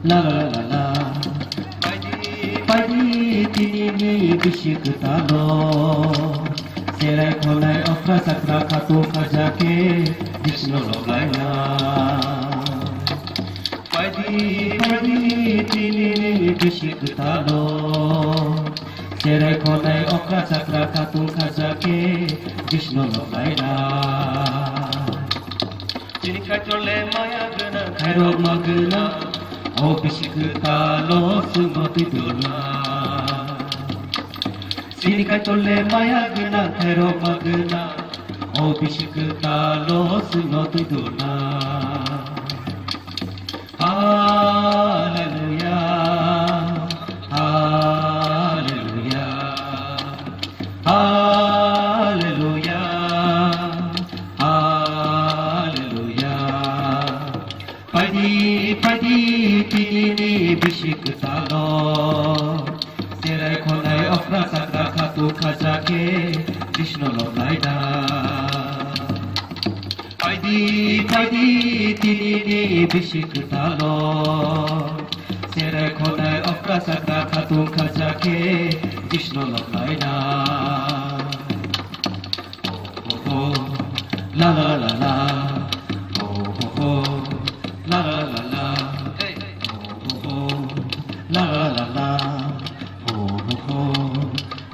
la la la la pai di tini bisik talo serai khonai okra sakra khatung khajake Vishnu laila pai di tini bisik talo serai khonai okra sakra khatung khajake Vishnu laila Sini kachole maya gana khairo magna o bisik talo suno tidurna Sini kachole maya gana khairo magna o bisik talo suno tidurna Hallelujah Hallelujah Hallelujah Pai di tini bisik talo serai khonai okra sakra khatung khajake Vishnu laila pai di tini bisik talo serai khonai Okra sakra khatung khajake Jishno lokaina Oh oh la la la la Oh oh la la la la Oh oh la la la la Oh oh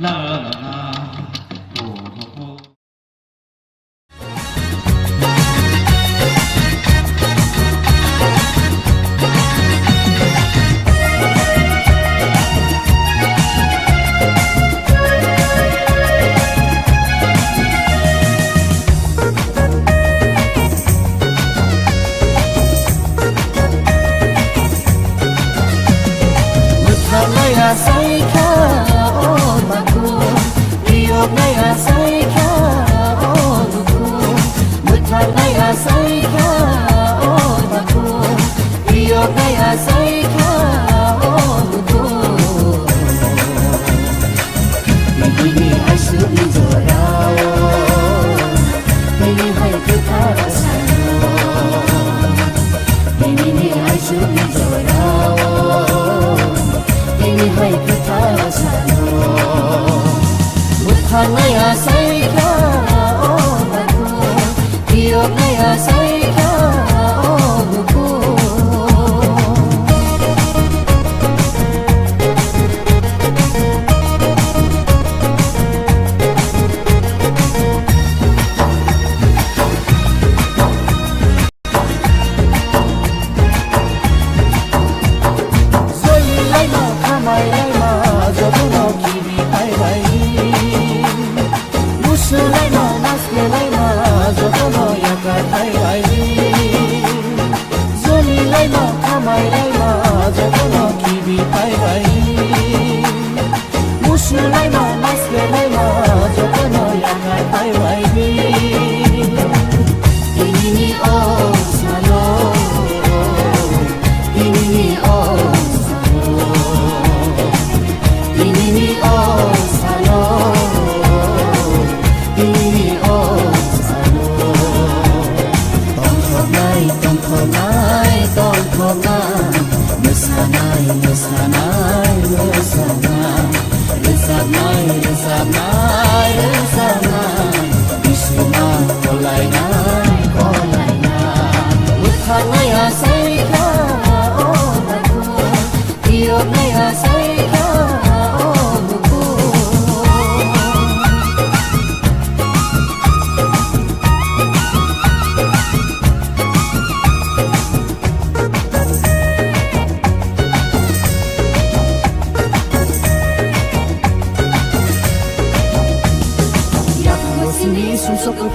la la la la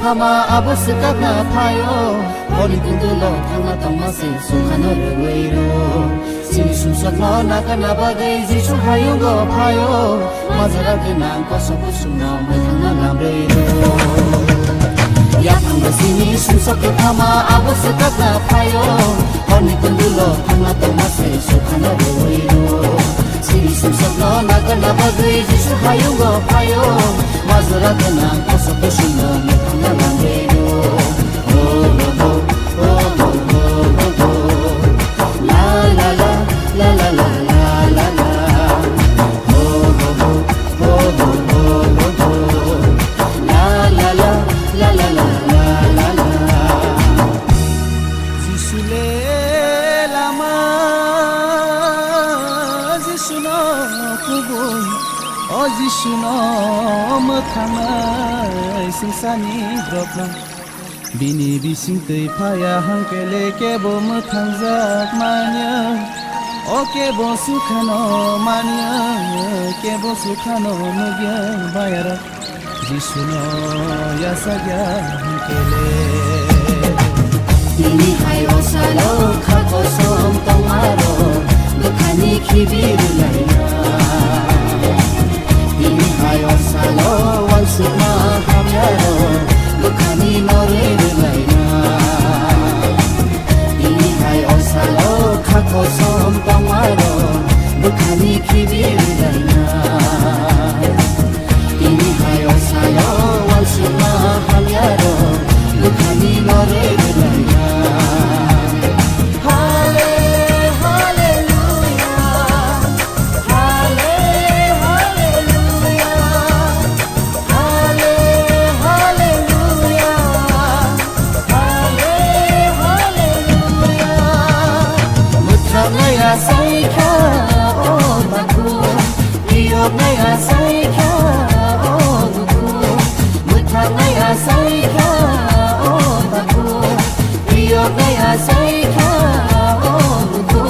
Hama abos kakna phayo Holi kundulo thangna tamase sukhano ruweiro Sini susakno nakana bagai jishu hayungo phayo Mazara kena kosoku sumno methana lamreiro Yakhanga sini susakno hama abos kakna phayo Holi kundulo thangna tamase sukhano ruweiro Sini susakno nakana bagai jishu hayungo phayo Mazara kena kosoku sumno methana lamreiro Bini bising tei phaya hankele kebo muthangjak manya O kebo sukhano manya kebo sukhano nugya bayara jisuno yasagya hankele Bini hai osalo khako som tomaro dukhani khibiru laina Bini hai osalo wansuma hamyaro Dukhani noreru laina Ini hai osalo khako som tomaro Dukhani khibiru laina Ini hai osalo wansuma hamyaro Dukhani noreru laina naya saikha o buku mutha naya saikha o baku priyo naya saikha o buku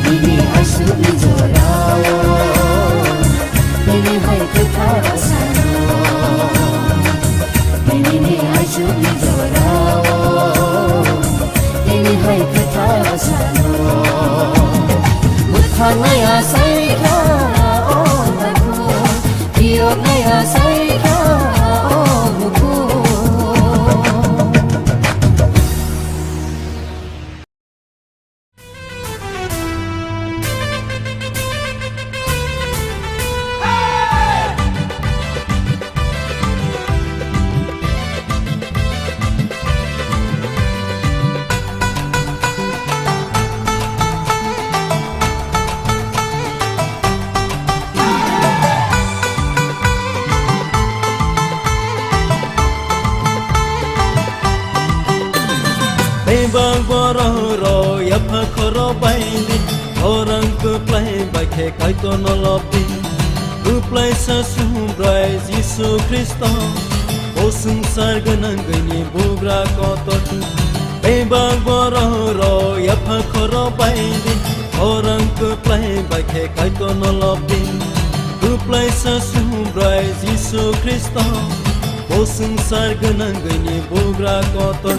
Bini asu bijorao Bini hai kethara sano Bini asu bijorao Bini hai kethara sano Mutha naya saikha o baku Priyo naya saikha o buku Bang bororo ya phakoro baini orang ke play bakhe kai to no lopi ku play sa sumbrai Yesu Kristo o sangsar ganang gani bugra ko to bang bororo ya phakoro baini orang ke play bakhe kai to no lopi ku play sa sumbrai Yesu Kristo o sangsar ganang gani bugra ko to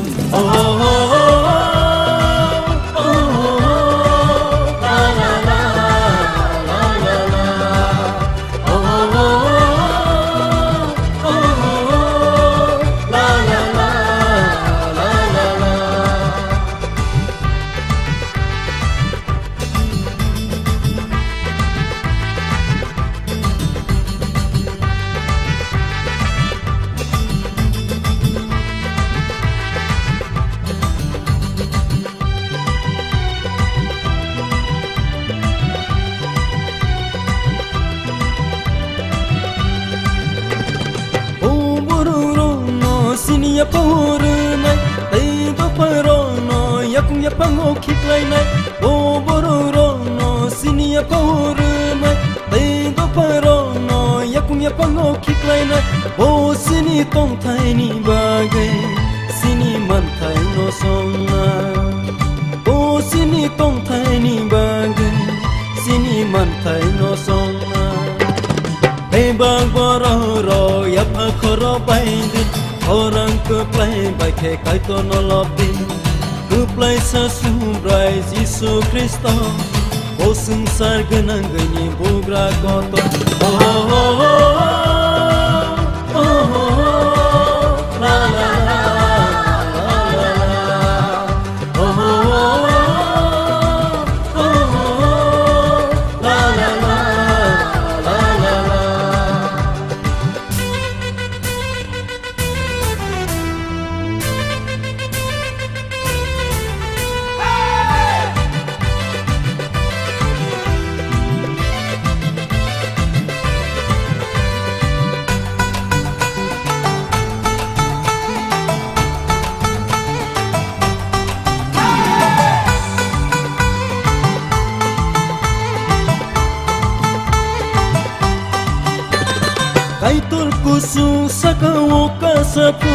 ya purunai tei do parono yakung ya pango khiklai nai o bororo no sini ya purunai tei do parono yakung ya pango khiklai nai o sini tong thai ni bagai sini man thai no sonna o sini tong thai ni bagai sini man thai no sonna bang bororo ya phakoro baini orang ke play bakhe kai to no lopi ku play sa sumbrai Yesu Kristo o sangsar ganang gani bugra ko to la la la Kaitul kusu sakawo kasapu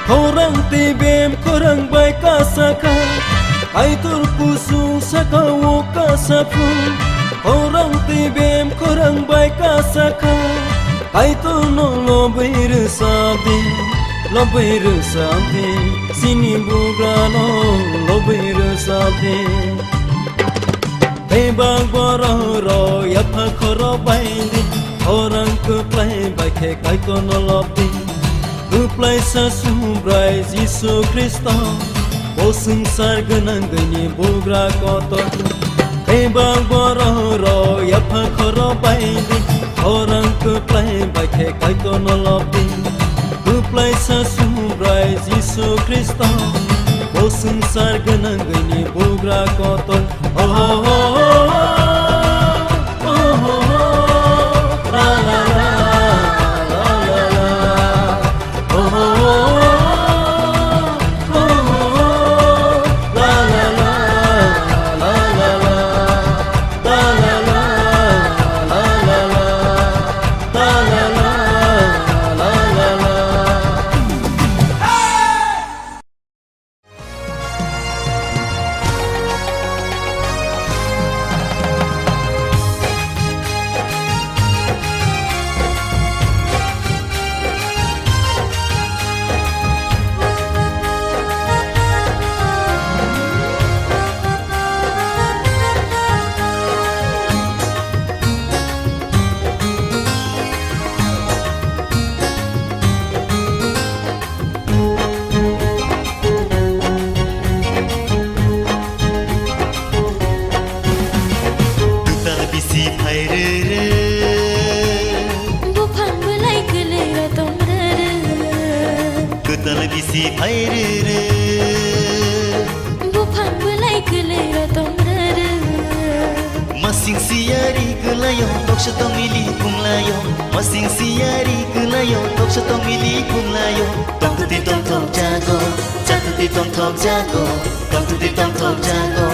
Korang tibem korang baik kasaka Kaitul kusu sakawo kasapu Korang tibem korang baik kasaka Kaitul no lobair sabi Sini bugrano lobair sabi Bang bororo ya phakoro baini orang ke play bakhe kai to no lopi ku play sa sumbrai Yesu Kristo o sangsar ganang gani bugra ko to bang bororo ya phakoro baini orang ke play bakhe kai to no lopi ku play sa sumbrai Yesu Kristo o sangsar ganang gani bugra ko to la बिसी भैर बुफान बुलाई गलेर तमरर मसिङ सियारी गलायो तोक्ष तमिली कुमलायो मसिङ सियारी गलायो तोक्ष तमिली कुमलायो तमतुति तमथम जागो जातुति तमथम जागो तमतुति तमथम जागो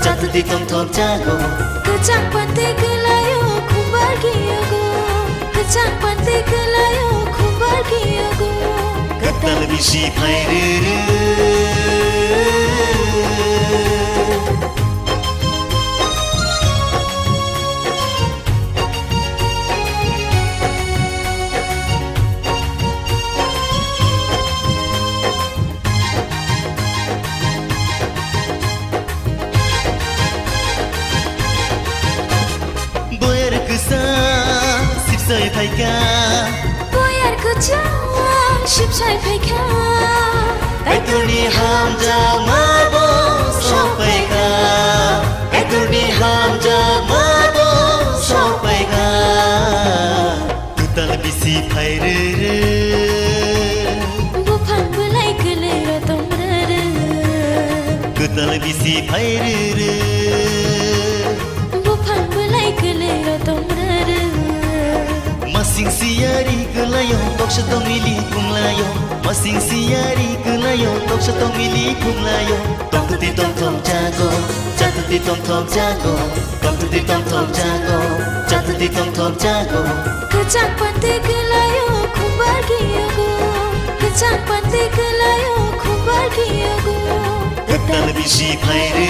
जातुति तमथम जागो कचाङ पते गलायो खुम्बार गियोगो कचाङ पते गलायो खुम्बार गियोगो कतल बिसी भैर सिप्सै भैका बोयरको चा सिप्सै भैका ऐतुर्नी हामजा माबो सपैका ऐतुर्नी हामजा माबो सपैका तुतल बिसी भैर बुफान बुलाई गलेर तमरर तुतल बिसी भैर बुफान बुलाई गलेर तमरर मसिङ सियारी गलायो तोक्ष तमिली कुमलायो मसिङ सियारी गलायो तोक्ष तमिली कुमलायो तमतुति तमथम जागो जातुति तमथम जागो तमतुति तमथम जागो जातुति तमथम जागो कचाङ पते गलायो खुम्बार गियोगो कचाङ पते गलायो खुम्बार गियोगो कतल बिसी भैर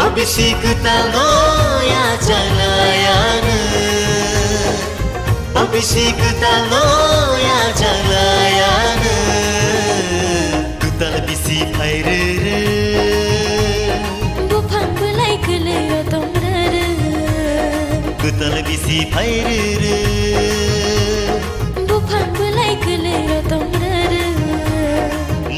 अभिषेक तालोया चलायान अभिषेक तालोया चलायान तुतल बिसी भैर बुफान बुलाई गलेर तमरर तुतल बिसी भैर बुफान बुलाई गलेर तमरर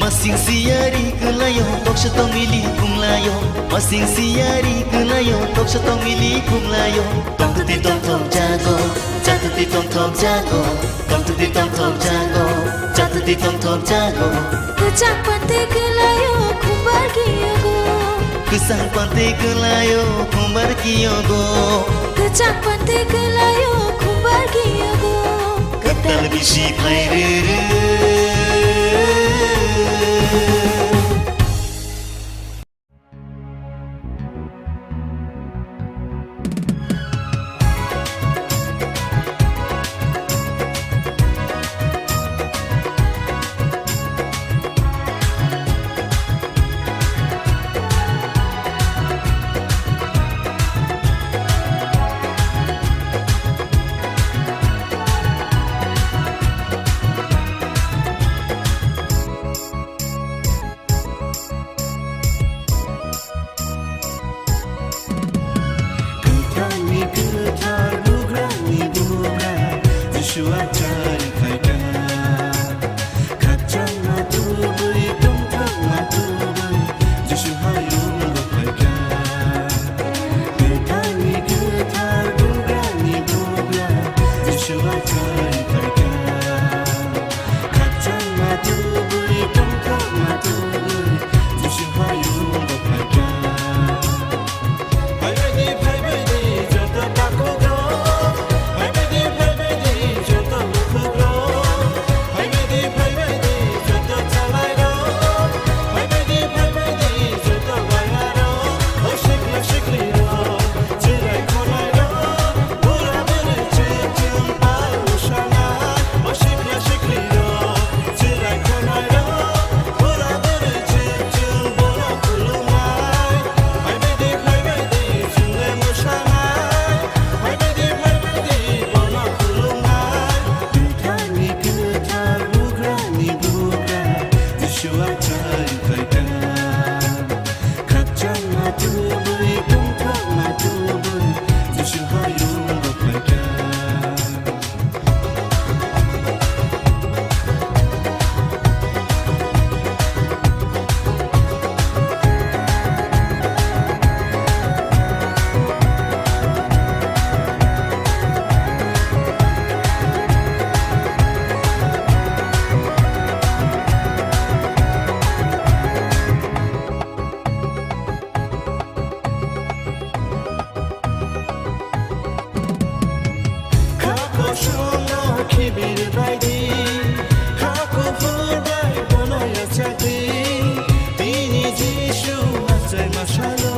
मसिङ सियारी गलायो तोक्ष तमिली कुमलायो मसिङ सियारी गलायो तोक्ष तमिली कुमलायो तमतुति तमथम जागो जातुति तमथम जागो तमतुति तमथम जागो जातुति तमथम जागो कचाङ पते गलायो खुम्बार गियोगो कचाङ पते गलायो खुम्बार गियोगो कचाङ पते गलायो खुम्बार गियोगो कतल बिसी भैर khibir baidi khako furbai bonoya chati tini jishu asai mashalo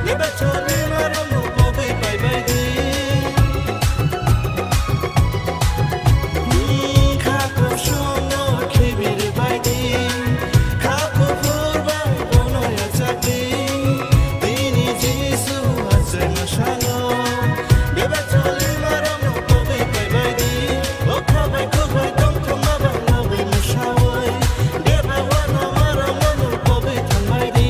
leba chole maromo bobe bai baidi khako shono khibir baidi khako furbai bonoya chati tini jishu asai mashalo leba chole maromo bobe bai baidi o khabai khabai dom thoma ba lobe mashawai leba wana maromo bobe thambaidi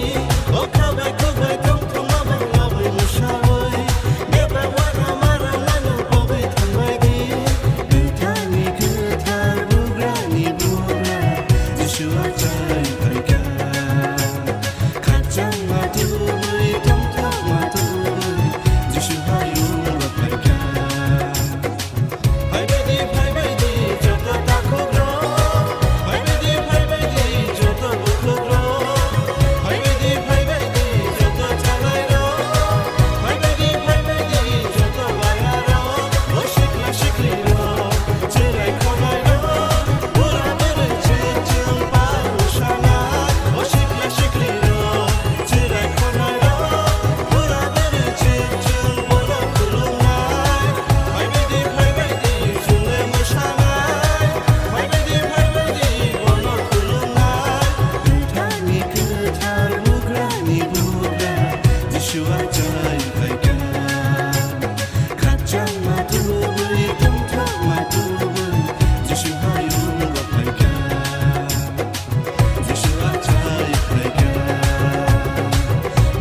o khabai khabai dom thoma ba lobe mashawai leba wana maromo bobe thambaidi gutani gutar bugrani bugra jishua chai paika khachang matu dom thoma tu jishua yu paika Hai baby, joto takogro. Hai baby, joto buklogro. Hai baby, joto chalairo. Hai baby, joto bayaro. O shikla shikliro, chirai khobairo. Pura mere chichil parushana. O shikla shikliro, chirai khobairo. Pura mere chichil bolo kulungai. Hai baby, chule mushanai. Hai baby, bolo kulungai. Gutani gutar bugrani bugra. Jishua chai paika. Khachang matu bui dum thok matu bui. Jishua yunga paika. Jishua chai paika.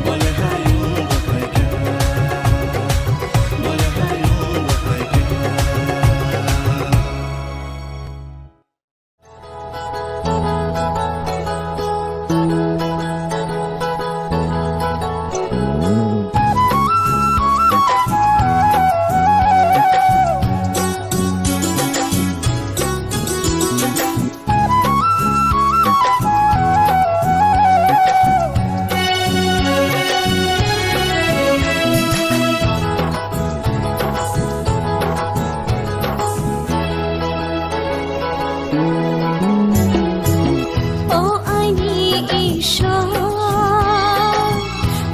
Bole hayunga paika. Bole hayunga paika. ও আইনি ঈশ্বর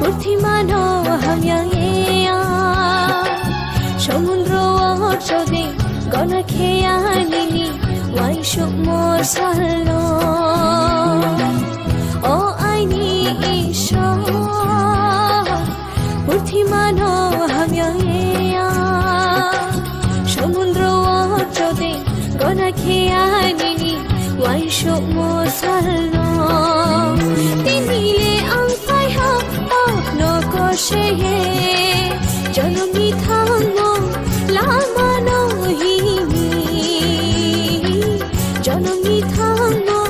বুদ্ধিমান হামিয়া সমুদ্র অর্চদে গণ খেয়া নিলি ওয়াইশুক মোর সাল ও আইনি ঈশ্বর বুদ্ধিমান হামিয়া সমুদ্র অর্চদে গণ খেয়া নিলি ওয়াইশুক মোর সাল তিনিলে আংফাই হা অগ্নো কষে জনমি থাঙ্গো লামানো হিমি জনমি থাঙ্গো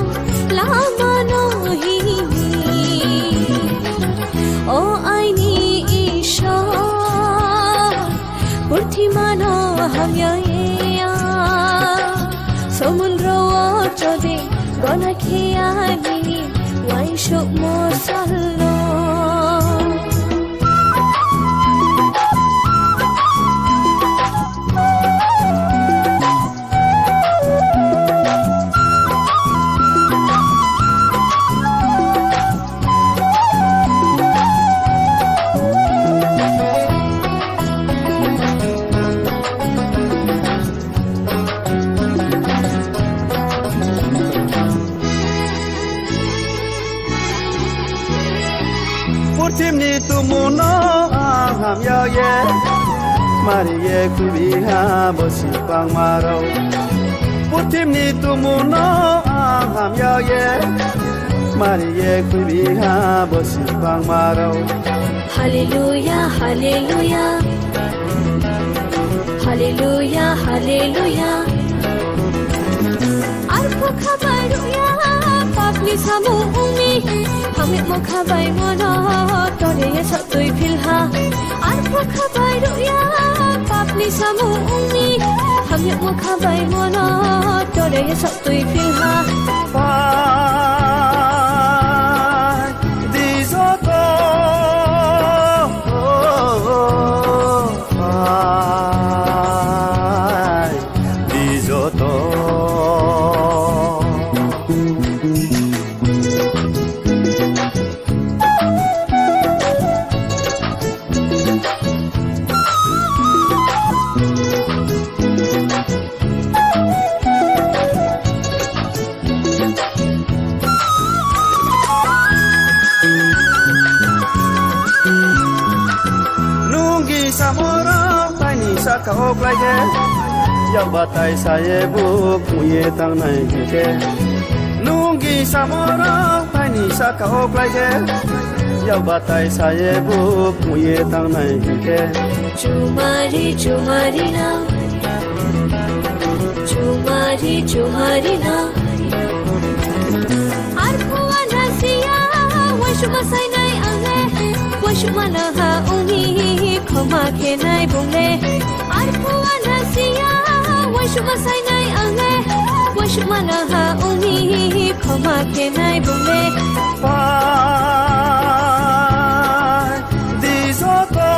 লামানো হিমি ও আইনি ঈশ্বর বুদ্ধিমান হামিয়া সমুদ্র অর্চদে গণ খেয়া নিলি ওয়াইশুক মোর সাল Timni tumuno aham yo ye Mari ye kubiha bosi pang maro Putimni tumuno aham yo ye Mari ye kubiha bosi pang maro Hallelujah, hallelujah. Hallelujah, hallelujah. Arpo khabaruya papli samu umi hame mo khabai mono tore ye satoi filha Arpo khabaruya papli samu umi hame mo khabai mono tore ye satoi filha samora pani saka oklage ya batai saye buk muye tang nai ke nungi samora pani saka oklage ya batai saye buk muye tang nai ke chumari chumari na chumari chumari na ar bhuwa nasiya washuma sai nai ange washuma na ha uni khoma khe nai bungle ar bhuwa nasiya washuma sai nai ange washuma na ha uni khoma khe nai bungle disoto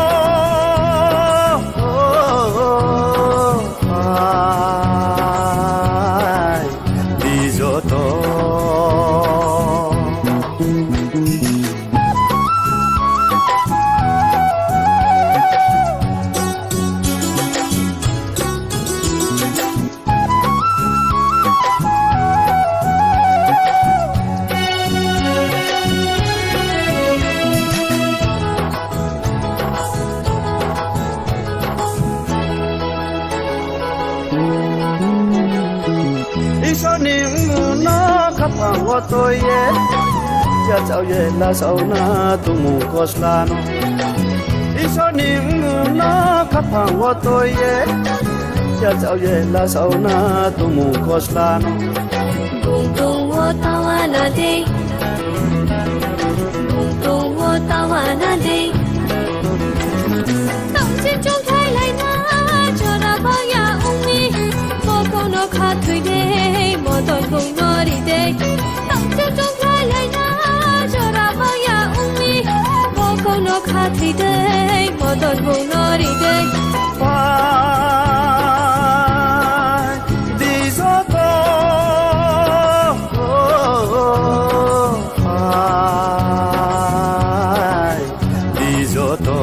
disoto tôi ye cha cháu ye la sau na tu mu koslano iso nim na khapang wo tôi ye cha cháu ye la sau na tu mu koslano tung tung wo tawana de tung tung wo tawana de tong chin chung thai lai na chora ba ya umi mo ko no kha thui de mo ton kong no ri de chung lai lai na chora ba ya umi mo ko no kha thui de mo ton kong no ri de disoto disoto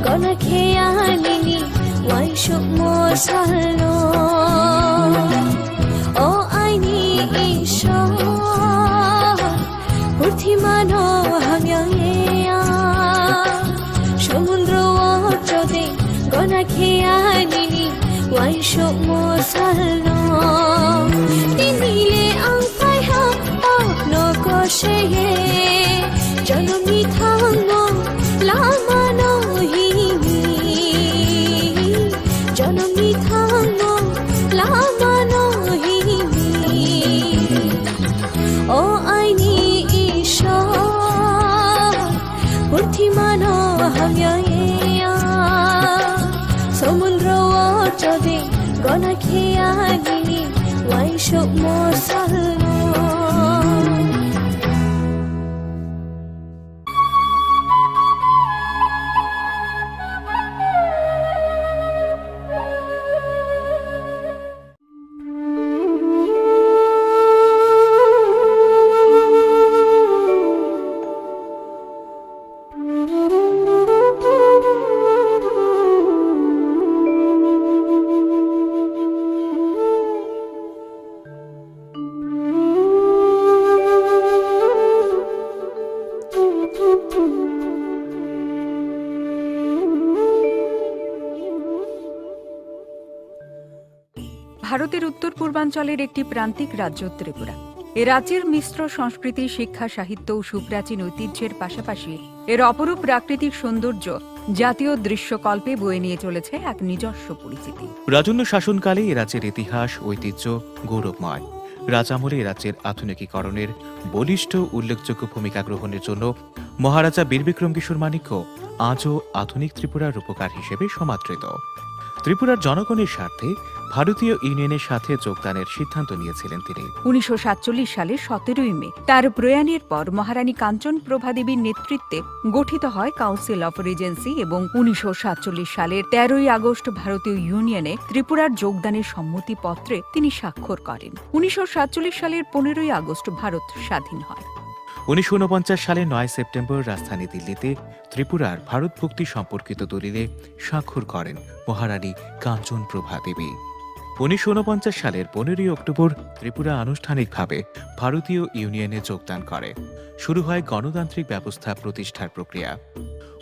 gonna kaya nini why should more salo oh I need isha urthimano hamya samundro chode gonna kaya nini why should more salo tinile ang pai ha no ko sheye janami thango lama no janami thango lama no oh I need isha urthimano hamya samundro chode gonna kaya nini why should more salo ভারতের উত্তর পূর্বাঞ্চলের একটি প্রান্তিক রাজ্য ত্রিপুরা। এ রাজ্যের মিশ্র সংস্কৃতি, শিক্ষা, সাহিত্য ও সুপ্রাচীন ঐতিহ্যের পাশাপাশি এর অপরূপ প্রাকৃতিক সৌন্দর্য জাতীয় দৃশ্যকল্পে বয়ে নিয়ে চলেছে এক নিজস্ব পরিচিতি। রাজন্য শাসনকালে এ রাজ্যের ইতিহাস, ঐতিহ্য গৌরবময়। রাজামলে এ রাজ্যের আধুনিকীকরণের বলিষ্ঠ উল্লেখযোগ্য ভূমিকা গ্রহণের জন্য মহারাজা বীরবিক্রম কিশোর মাণিক্য আজও আধুনিক ত্রিপুরার রূপকার হিসেবে সমাদৃত। ত্রিপুরার জনগণের স্বার্থে ভারতীয় ইউনিয়নের সাথে যোগদানের সিদ্ধান্ত নিয়েছিলেন তিনি। 1947 সালের 17 মে তার প্রয়াণের পর মহারানী কাঞ্চন প্রভা দেবীর নেতৃত্বে গঠিত হয় কাউন্সিল অফ রিজেন্সি এবং 1947 সালের 13 আগস্ট ভারতীয় ইউনিয়নে ত্রিপুরার যোগদানের সম্মতিপত্রে তিনি স্বাক্ষর করেন। 1947 সালের 15 আগস্ট ভারত স্বাধীন হয়। 1949 সালের 9 সেপ্টেম্বর রাজধানী দিল্লিতে ত্রিপুরার ভারতভুক্তি সম্পর্কিত দলিলে স্বাক্ষর করেন মহারানী কাঞ্চন প্রভা দেবী। 1949 সালের 15 অক্টোবর ত্রিপুরা আনুষ্ঠানিকভাবে ভারতীয় ইউনিয়নে যোগদান করে। শুরু হয় গণতান্ত্রিক ব্যবস্থা প্রতিষ্ঠার প্রক্রিয়া।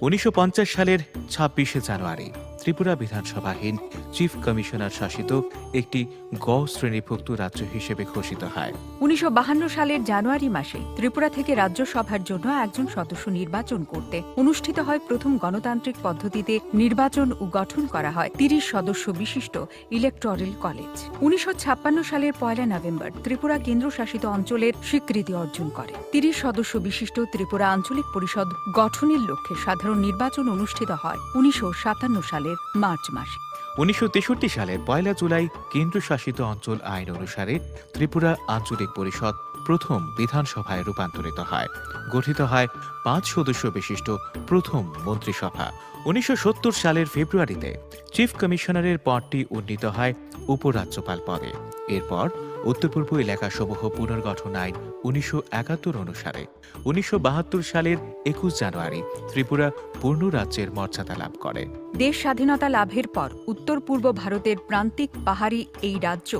1950 সালের 26 জানুয়ারি ত্রিপুরা বিধানসভাহীন চিফ কমিশনার শাসিত একটি গ শ্রেণীভুক্ত রাজ্য হিসেবে ঘোষিত হয়। 1952 সালের জানুয়ারি মাসে ত্রিপুরা থেকে রাজ্যসভার জন্য একজন সদস্য নির্বাচন করতে অনুষ্ঠিত হয় প্রথম গণতান্ত্রিক পদ্ধতিতে নির্বাচন ও গঠন করা হয় 30 সদস্য বিশিষ্ট ইলেকটোরাল কলেজ। 1956 সালের 1 নভেম্বর ত্রিপুরা কেন্দ্রশাসিত অঞ্চলের স্বীকৃতি অর্জন করে। 30 সদস্য বিশিষ্ট ত্রিপুরা আঞ্চলিক পরিষদ গঠনের লক্ষ্যে সাধারণ নির্বাচন অনুষ্ঠিত হয় 1957 সালের মার্চ মাসে। 1963 সালের 1 জুলাই কেন্দ্রশাসিত অঞ্চল আইন অনুসারে ত্রিপুরা আঞ্চলিক পরিষদ প্রথম বিধানসভায় রূপান্তরিত হয়। গঠিত হয় 5 সদস্য বিশিষ্ট প্রথম মন্ত্রিসভা। 1970 সালের ফেব্রুয়ারিতে চিফ কমিশনারের পদটি উন্নীত হয় উপরাজ্যপাল পদে। এরপর উত্তর পূর্ব এলাকাসমূহ পুনর্গঠন আইন 1971 অনুসারে 1972 সালের 21 জানুয়ারি ত্রিপুরা পূর্ণ রাজ্যের মর্যাদা লাভ করে। দেশ স্বাধীনতা লাভের পর উত্তর পূর্ব ভারতের প্রান্তিক পাহাড়ি এই রাজ্য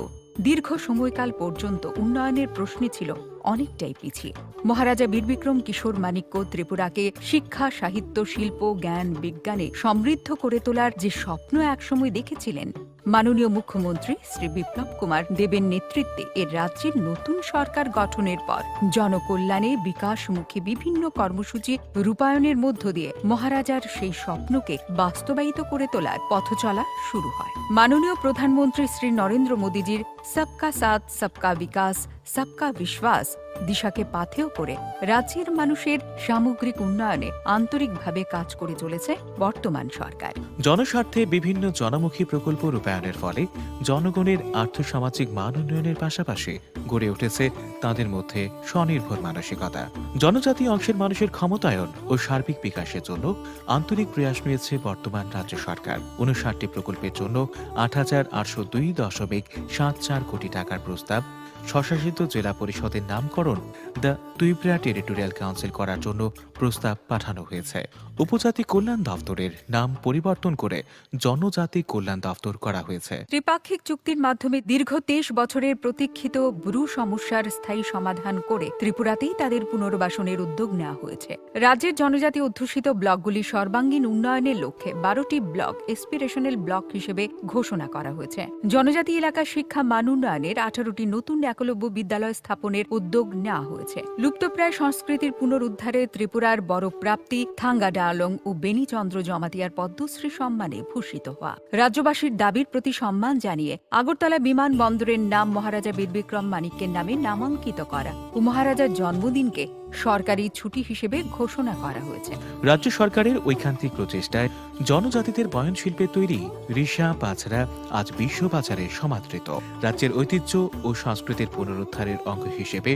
দীর্ঘ সময়কাল পর্যন্ত উন্নয়নের প্রশ্নে ছিল অনেকটাই পিছিয়ে। মহারাজা বীরবিক্রম কিশোর মাণিক্য ত্রিপুরাকে শিক্ষা, সাহিত্য, শিল্প, জ্ঞান, বিজ্ঞানে সমৃদ্ধ করে তোলার যে স্বপ্ন একসময় দেখেছিলেন, মাননীয় মুখ্যমন্ত্রী শ্রী বিপ্লব কুমার দেবের নেতৃত্বে এর রাজ্যের নতুন সরকার গঠনের পর জনকল্যাণে বিকাশমুখী বিভিন্ন কর্মসূচি রূপায়ণের মধ্য দিয়ে মহারাজার সেই স্বপ্নকে বাস্তবায়িত করে তোলার পথচলা শুরু হয়। মাননীয় প্রধানমন্ত্রী শ্রী নরেন্দ্র মোদীজির সবকা সাথ সবকা বিকাশ সবকা বিশ্বাস দিশাকে পাথেয় করে রাজ্যের মানুষের সামগ্রিক উন্নয়নে আন্তরিকভাবে কাজ করে চলেছে বর্তমান সরকার। জনস্বার্থে বিভিন্ন জনমুখী প্রকল্প রূপায়ণের ফলে জনগণের আর্থসামাজিক মান উন্নয়নের পাশাপাশি গড়ে উঠেছে তাদের মধ্যে স্বনির্ভর মানসিকতা। জনজাতি অংশের মানুষের ক্ষমতায়ন ও সার্বিক বিকাশের জন্য আন্তরিক প্রয়াস নিয়েছে বর্তমান রাজ্য সরকার। 59টি প্রকল্পের জন্য 8,802.74 কোটি টাকার প্রস্তাব, স্বশাসিত জেলা পরিষদের নামকরণ দ্য ত্রিপুরা টেরিটোরিয়াল কাউন্সিল করার জন্য প্রস্তাব পাঠানো হয়েছে। উপজাতি কল্যাণ দপ্তরের নাম পরিবর্তন করে জনজাতি কল্যাণ দপ্তর করা হয়েছে। ত্রিপাক্ষিক চুক্তির মাধ্যমে দীর্ঘ 23 বছরের প্রতীক্ষিত ব্রু সমস্যার স্থায়ী সমাধান করে ত্রিপুরাতেই তাদের পুনর্বাসনের উদ্যোগ নেওয়া হয়েছে। রাজ্যের জনজাতি অধ্যুষিত ব্লকগুলি সর্বাঙ্গীন উন্নয়নের লক্ষ্যে 12টি ব্লক এসপিরেশনাল ব্লক হিসেবে ঘোষণা করা হয়েছে। জনজাতি এলাকার শিক্ষা মান উন্নয়নের 18টি নতুন একলব্য বিদ্যালয় স্থাপনের উদ্যোগ নেওয়া হয়েছে। লুপ্তপ্রায় সংস্কৃতির পুনরুদ্ধারে ত্রিপুরার বড় প্রাপ্তি থাঙ্গা ডালং ও বেনিচন্দ্র জমাতিয়ার পদ্মশ্রী সম্মানে ভূষিত হওয়া। রাজ্যবাসীর দাবির প্রতি সম্মান জানিয়ে আগরতলা বিমানবন্দরের নাম মহারাজা বীরবিক্রম মাণিক্যের নামে নামাঙ্কিত করা ও মহারাজার জন্মদিনকে সরকারি ছুটি হিসেবে ঘোষণা করা হয়েছে। রাজ্য সরকারের ঐকান্তিক প্রচেষ্টায় জনজাতিদের বয়নশিল্পে তৈরি রিসা বাছরা আজ বিশ্ববাজারে সমাদৃত। রাজ্যের ঐতিহ্য ও সংস্কৃতির পুনরুদ্ধারের অঙ্গ হিসেবে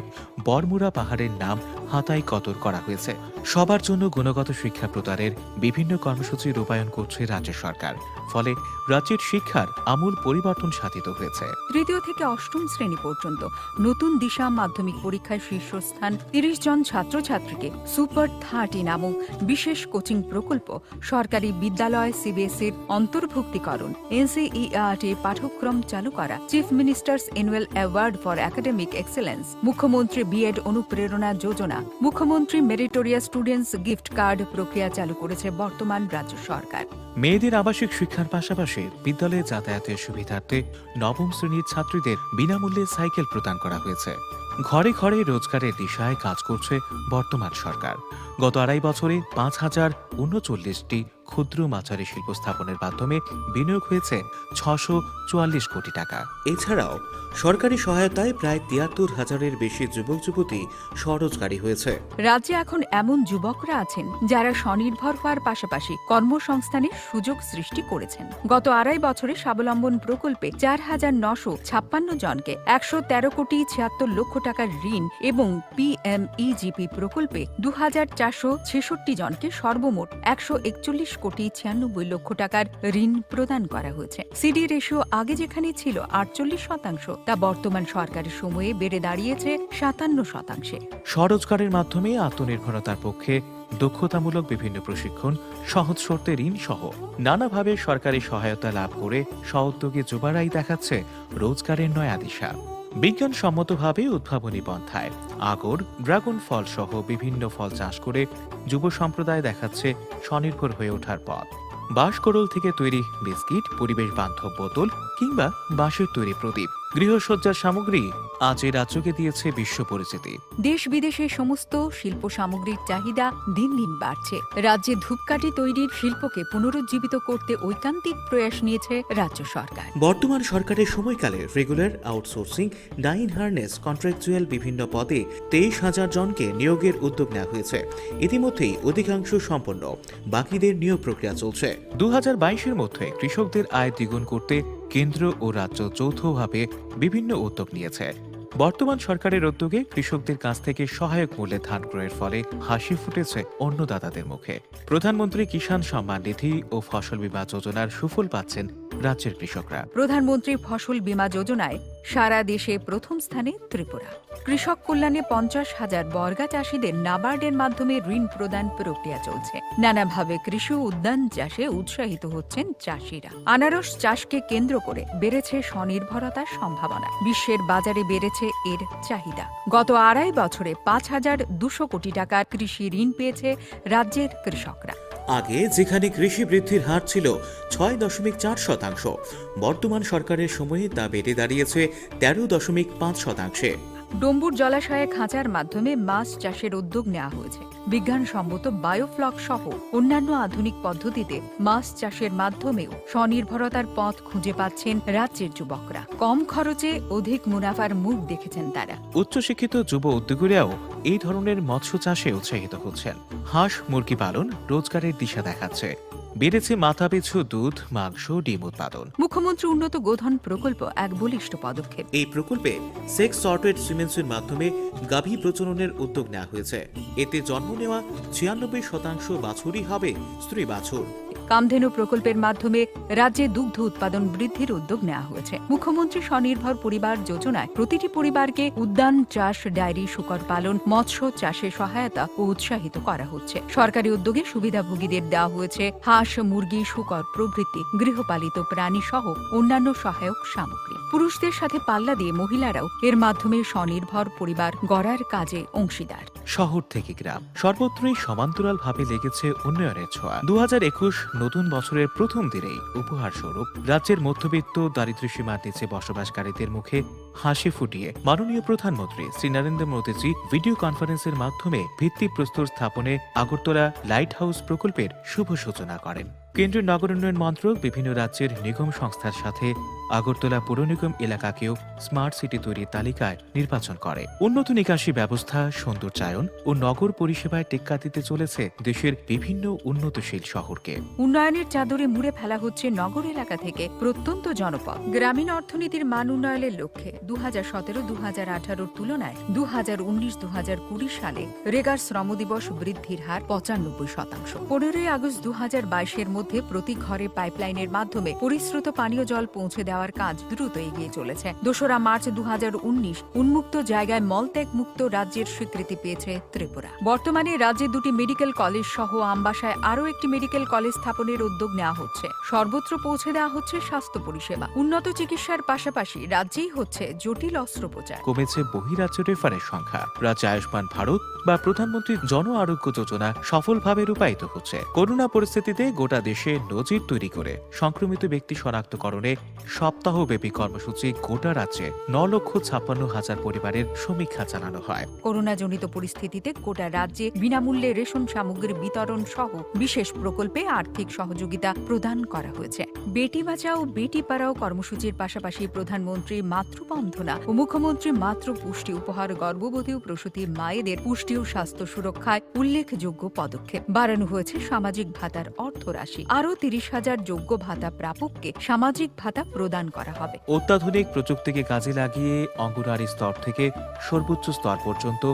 বরমুরা পাহাড়ের নাম হাতাই কতর করা হয়েছে। সবার জন্য গুণগত শিক্ষা প্রদানের বিভিন্ন কর্মসূচি রূপায়ণ করছে রাজ্য সরকার। ফলে রাজ্যের শিক্ষার আমূল পরিবর্তন সাধিত হয়েছে। 3য় থেকে 8ম শ্রেণী পর্যন্ত নতুন দিশা মাধ্যমিক পরীক্ষায় শীর্ষস্থান 30 জন ছাত্রছাত্রীকে সুপার 30 নামক বিশেষ কোচিং প্রকল্প, সরকারি বিদ্যালয় সিবিএসইর অন্তর্ভুক্তিকরণ, এনসিইআরটি পাঠ্যক্রম চালু করা, chief ministers annual award for academic excellence, মুখ্যমন্ত্রী বিএড অনুপ্রেরণা যোজনা, মুখ্যমন্ত্রী মেরিটোরিয়াস স্টুডেন্টস গিফট কার্ড প্রক্রিয়া চালু করেছে বর্তমান রাজ্য সরকার। মেয়েদের আবাসিক শিক্ষার পাশাপাশি বিদ্যালয়ে যাতায়াতের সুবিধার্থে 9ম শ্রেণীর ছাত্রীদের বিনামূল্যে সাইকেল প্রদান করা হয়েছে। ঘরে ঘরে রোজগারের দিশায় কাজ করছে বর্তমান সরকার। গত 2.5 বছরে 5,039টি ক্ষুদ্র মাঝারি শিল্প স্থাপনের মাধ্যমে বিনিয়োগ হয়েছে 644 কোটি টাকা। এছাড়াও সরকারি সহায়তায় প্রায় 73,000-এর বেশি যুবক যুবতী স্বরোজগারী হয়েছে। রাজ্যে এখন এমন যুবকরা আছেন যারা স্বনির্ভর হওয়ার পাশাপাশি কর্মসংস্থানের সুযোগ সৃষ্টি করেছেন। গত 2.5 বছরে স্বাবলম্বন প্রকল্পে 4,956 জনকে 113 কোটি 76 লক্ষ টাকার ঋণ এবং পিএমইজিপি প্রকল্পে 2,466 জনকে সর্বমোট 141 কোটি 96 লক্ষ টাকার ঋণ প্রদান করা হয়েছে। সিডি রেশিও আগে যেখানে ছিল 48%, তা বর্তমান সরকারের সময়ে বেড়ে দাঁড়িয়েছে 57%। স্বরোজগারের মাধ্যমে আত্মনির্ভরতার পক্ষে দক্ষতামূলক বিভিন্ন প্রশিক্ষণ, সহজ শর্তে ঋণ সহ নানাভাবে সরকারি সহায়তা লাভ করে স্ব-উদ্যোগী যুবারাই দেখাচ্ছে রোজগারের নয়া দিশা। বিজ্ঞানসম্মতভাবে উদ্ভাবনী পন্থায় আগর, ড্রাগন ফল সহ বিভিন্ন ফল চাষ করে যুব সম্প্রদায় দেখাচ্ছে স্বনির্ভর হয়ে ওঠার পথ। বাঁশকরল থেকে তৈরি বিস্কিট, পরিবেশ বান্ধব বোতল কিংবা বাঁশের তৈরি প্রদীপ, গৃহসজ্জার সামগ্রী আজ এই রাজ্যকে দিয়েছে বিশ্ব পরিচিতি। দেশ বিদেশে সমস্ত শিল্প সামগ্রীর চাহিদা দিন দিন বাড়ছে। রাজ্যে ধূপকাঠি তৈরির শিল্পকে পুনরুজ্জীবিত করতে ঐকান্তিক প্রয়াস নিয়েছে রাজ্য সরকার। বর্তমান সরকারের সময়কালে রেগুলার, আউটসোর্সিং, ডাইন হার্নেস, কন্ট্রাকচুয়াল বিভিন্ন পদে 23,000 জনকে নিয়োগের উদ্যোগ নেওয়া হয়েছে। ইতিমধ্যেই অধিকাংশ সম্পন্ন, বাকিদের নিয়োগ প্রক্রিয়া চলছে। 2022-এর মধ্যে কৃষকদের আয় দ্বিগুণ করতে কেন্দ্র ও রাজ্য যৌথভাবে বিভিন্ন উদ্যোগ নিয়েছে। বর্তমান সরকারের উদ্যোগে কৃষকদের কাছ থেকে সহায়ক মূল্যে ধান ক্রয়ের ফলে হাসি ফুটেছে অন্নদাতাদের মুখে। প্রধানমন্ত্রী কিষাণ সম্মান নিধি ও ফসল বীমা যোজনার সুফল পাচ্ছেন রাজ্যের কৃষকরা। প্রধানমন্ত্রী ফসল বীমা যোজনায় সারা দেশে প্রথম স্থানে ত্রিপুরা। কৃষক কল্যাণে 50,000 বর্গা চাষীদের নাবার্ডের মাধ্যমে ঋণ প্রদান প্রক্রিয়া চলছে। নানাভাবে কৃষি ও উদ্যান চাষে উৎসাহিত হচ্ছেন চাষিরা। আনারস চাষকে কেন্দ্র করে বেড়েছে স্বনির্ভরতার সম্ভাবনা। বিশ্বের বাজারে বেড়েছে এর চাহিদা। গত 2.5 বছরে 5,200 কোটি টাকার কৃষি ঋণ পেয়েছে রাজ্যের কৃষকরা। আগে যেখানে কৃষি বৃদ্ধির হার ছিল 6.4%, বর্তমান সরকারের সময়ে তা বেড়ে দাঁড়িয়েছে 13.5%। ডম্বুর জলাশয়ে খাঁচার মাধ্যমে মাছ চাষের উদ্যোগ নেওয়া হয়েছে। বিজ্ঞানসম্মত বায়োফ্লক সহ অন্যান্য আধুনিক পদ্ধতিতে মাছ চাষের মাধ্যমেও স্বনির্ভরতার পথ খুঁজে পাচ্ছেন রাজ্যের যুবকরা। কম খরচে অধিক মুনাফার মুখ দেখেছেন তারা। উচ্চশিক্ষিত যুব উদ্যোগীরাও এই ধরনের মৎস্য চাষে উৎসাহিত হচ্ছেন। হাঁস মুরগি পালন রোজগারের দিশা দেখাচ্ছে। বেড়েছে মাথাপিছু দুধ, মাংস, ডিম উৎপাদন। মুখ্যমন্ত্রী উন্নত গোধন প্রকল্প এক বলিষ্ঠ পদক্ষেপ। এই প্রকল্পে সেক্স সর্টেড সিমেন্সের মাধ্যমে গাভী প্রজননের উদ্যোগ নেওয়া হয়েছে। এতে জন্ম নেওয়া 96% বাছুরই হবে স্ত্রী বাছুর। কামধেনু প্রকল্পের মাধ্যমে রাজ্যে দুগ্ধ উৎপাদন বৃদ্ধির উদ্যোগ নেওয়া হয়েছে। মুখ্যমন্ত্রী স্বনির্ভর পরিবার যোজনায় প্রতিটি পরিবারকে উদ্যান চাষ, ডায়েরি, শূকর পালন, মৎস্য চাষে সহায়তা ও উৎসাহিত করা হচ্ছে। সরকারি উদ্যোগে সুবিধাভোগীদের দেওয়া হয়েছে হাঁস, মুরগি, শূকর প্রভৃতি গৃহপালিত প্রাণী সহ অন্যান্য সহায়ক সামগ্রী। পুরুষদের সাথে পাল্লা দিয়ে মহিলারাও এর মাধ্যমে স্বনির্ভর পরিবার গড়ার কাজে অংশীদার। শহর থেকে গ্রাম সর্বত্রই সমান্তরালভাবে লেগেছে উন্নয়নের ছোঁয়া। 2021 নতুন বছরের প্রথম দিনেই উপহার স্বরূপ রাজ্যের মধ্যবিত্ত দারিদ্র্যসীমার নিচে বসবাসকারীদের মুখে হাসি ফুটিয়ে মাননীয় প্রধানমন্ত্রী শ্রী নরেন্দ্র মোদীজি ভিডিও কনফারেন্সের মাধ্যমে ভিত্তিপ্রস্তর স্থাপনে আগরতলা লাইট হাউস প্রকল্পের শুভ সূচনা করেন। কেন্দ্রীয় নগর উন্নয়ন মন্ত্রক বিভিন্ন রাজ্যের নিগম সংস্থার সাথে আগরতলা পৌর নিগম এলাকাকেও স্মার্ট সিটি তৈরির তালিকায় নির্বাচন করে। উন্নত নিকাশি ব্যবস্থা, সৌন্দর্যায়ন ও নগর পরিষেবায় টেক্কা দিতে চলেছে দেশের বিভিন্ন উন্নতশীল শহরকে। উন্নয়নের চাদরে মুড়ে ফেলা হচ্ছে নগর এলাকা থেকে প্রত্যন্ত জনপদ। গ্রামীণ অর্থনীতির মান উন্নয়নের লক্ষ্যে 2017-2018 তুলনায় 2019-2020 সালে রেগার শ্রম দিবস বৃদ্ধির হার 95%। 15 আগস্ট 2022-এর মধ্যে প্রতি ঘরে পাইপলাইনের মাধ্যমে পরিশ্রুত পানীয় জল পৌঁছে দেওয়ার কাজ দ্রুত এগিয়ে চলেছে। 2 মার্চ 2019 উন্মুক্ত জায়গায় মলত্যাগ মুক্ত রাজ্যের স্বীকৃতি পেয়েছে ত্রিপুরা। বর্তমানে রাজ্যে 2টি মেডিকেল কলেজ সহ আমবাসায় আরও একটি মেডিকেল কলেজ স্থাপনের উদ্যোগ নেওয়া হচ্ছে। সর্বত্র পৌঁছে দেওয়া হচ্ছে স্বাস্থ্য পরিষেবা। উন্নত চিকিৎসার পাশাপাশি রাজ্যেই হচ্ছে জটিল অস্ত্রোপচার। কমেছে বহিরাজ্য রেফারের সংখ্যা। রাজ্যে আয়ুষ্মান ভারত বা প্রধানমন্ত্রী জন আরোগ্য যোজনা সফলভাবে রূপায়িত হচ্ছে। করোনা পরিস্থিতিতে গোটা দেশে নজির তৈরি করে সংক্রমিত ব্যক্তি শনাক্তকরণে সপ্তাহব্যাপী কর্মসূচি গোটা রাজ্যে 9,56,000 পরিবারের সমীক্ষা জানানো হয়। করোনাজনিত পরিস্থিতিতে গোটা রাজ্যে বিনামূল্যে রেশন সামগ্রীর বিতরণ সহ বিশেষ প্রকল্পে আর্থিক সহযোগিতা প্রদান করা হয়েছে। বেটি বাঁচাও বেটি পড়াও কর্মসূচির পাশাপাশি প্রধানমন্ত্রী মাতৃবন্ধনা ও মুখ্যমন্ত্রী মাতৃ পুষ্টি উপহার গর্ভবতী ও প্রসূতি মায়েদের পুষ্টি ও স্বাস্থ্য সুরক্ষায় উল্লেখযোগ্য পদক্ষেপ। বাড়ানো হয়েছে সামাজিক ভাতার অর্থরাশি। আরও 30,000 যোগ্য ভাতা প্রাপককে সামাজিক ভাতা প্রদান করা হবে। অত্যাধুনিক প্রযুক্তিকে কাজে লাগিয়ে অঙ্গনওয়াড়ি স্তর থেকে সর্বোচ্চ স্তর পর্যন্ত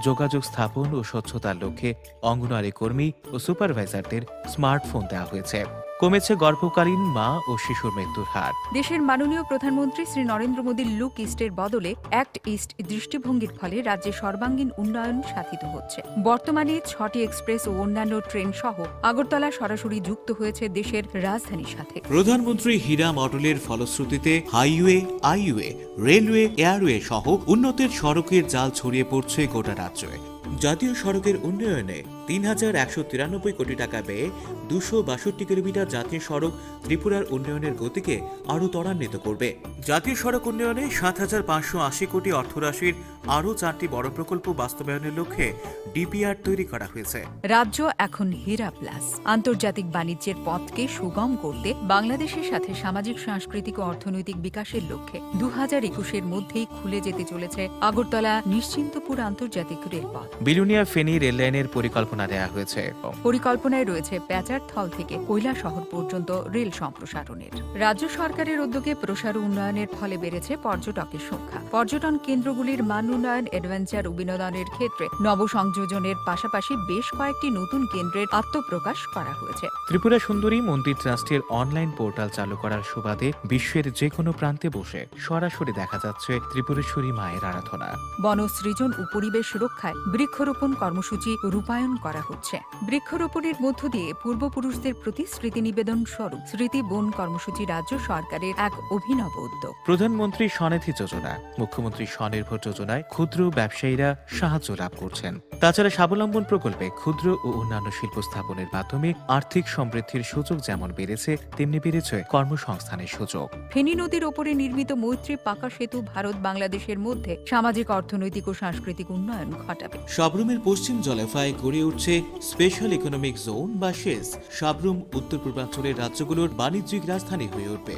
যোগাযোগ স্থাপন ও স্বচ্ছতার লক্ষ্যে অঙ্গনওয়াড়ি কর্মী ও সুপারভাইজারদের স্মার্টফোন দেওয়া হয়েছে। কমেছে গর্ভকালীন মা ও শিশুর মৃত্যুর হার। দেশের মাননীয় প্রধানমন্ত্রী শ্রী নরেন্দ্র মোদীর লুক ইস্টের বদলে অ্যাক্ট ইস্ট দৃষ্টিভঙ্গির ফলে রাজ্যে সর্বাঙ্গীন উন্নয়ন সাধিত হচ্ছে। বর্তমানে 6টি এক্সপ্রেস ও অন্যান্য ট্রেন সহ আগরতলা সরাসরি যুক্ত হয়েছে দেশের রাজধানীর সাথে। প্রধানমন্ত্রী হীরা মডেলের ফলশ্রুতিতে হাইওয়ে, আইওয়ে, রেলওয়ে, এয়ারওয়ে সহ উন্নতের সড়কের জাল ছড়িয়ে পড়ছে গোটা রাজ্যে। জাতীয় সড়কের উন্নয়নে ৩,১৯৩ কোটি টাকা ব্যয়ে ২৬২ কিলোমিটার জাতীয় সড়ক ত্রিপুরার উন্নয়নের গতিকে আরও ত্বরান্বিত করবে। জাতীয় সড়ক উন্নয়নে ৭,৫৮০ কোটি অর্থরাশির আরও 4টি বড় প্রকল্প বাস্তবায়নের লক্ষ্যে ডিপিআর তৈরি করা হয়েছে। রাজ্য এখন হীরা প্লাস আন্তর্জাতিক বাণিজ্যের পথকে সুগম করতে বাংলাদেশের সাথে সামাজিক, সাংস্কৃতিক ও অর্থনৈতিক বিকাশের লক্ষ্যে 2021-এর মধ্যেই খুলে যেতে চলেছে আগরতলা নিশ্চিন্তপুর আন্তর্জাতিক রেলপথ। বিলুনিয়া ফেনী রেললাইনের পরিকল্পনা দেওয়া হয়েছে। পরিকল্পনায় রয়েছে প্যাচারথল থেকে কৈলাসহর পর্যন্ত রেল সম্প্রসারণের। রাজ্য সরকারের উদ্যোগে প্রসার উন্নয়নের ফলে বেড়েছে পর্যটকের সংখ্যা। পর্যটন কেন্দ্রগুলির মান উন্নয়ন, অ্যাডভেঞ্চার ও বিনোদনের ক্ষেত্রে নবসংযোজনের পাশাপাশি বেশ কয়েকটি নতুন কেন্দ্রের আত্মপ্রকাশ করা হয়েছে। ত্রিপুরা সুন্দরী মন্দির ট্রাস্টের অনলাইন পোর্টাল চালু করার সুবাদে বিশ্বের যে কোনো প্রান্তে বসে সরাসরি দেখা যাচ্ছে ত্রিপুরেশ্বরী মায়ের আরাধনা। বন সৃজন ও পরিবেশ রক্ষায় বৃক্ষরোপণ কর্মসূচি রূপায়ণ করা হচ্ছে। বৃক্ষরোপণের মধ্য দিয়ে পূর্বপুরুষদের প্রতি স্মৃতি নিবেদন স্বরূপ স্মৃতি বন কর্মসূচি রাজ্য সরকারের এক অভিনব উদ্যোগ। প্রধানমন্ত্রী স্বনিধি যোজনা, মুখ্যমন্ত্রী স্বনির্ভর যোজনায় ক্ষুদ্র ব্যবসায়ীরা সাহায্য লাভ করছেন। তাছাড়া স্বাবলম্বন প্রকল্পে ক্ষুদ্র ও অন্যান্য শিল্প স্থাপনের মাধ্যমে আর্থিক সমৃদ্ধির সুযোগ যেমন বেড়েছে, তেমনি বেড়েছে কর্মসংস্থানের সুযোগ। ফেনী নদীর ওপরে নির্মিত মৈত্রী পাকা সেতু ভারত বাংলাদেশের মধ্যে সামাজিক, অর্থনৈতিক ও সাংস্কৃতিক উন্নয়ন ঘটাবে। সাবরুমের পশ্চিম জলাফায় গড়ে উঠছে স্পেশাল ইকোনমিক জোন বা শেস। সাবরুম উত্তর পূর্বাঞ্চলের রাজ্যগুলোর বাণিজ্যিক রাজধানী হয়ে উঠবে।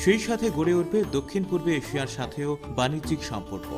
সেই সাথে গড়ে উঠবে দক্ষিণ পূর্বে এশিয়ার সাথেও বাণিজ্যিক সম্পর্ক।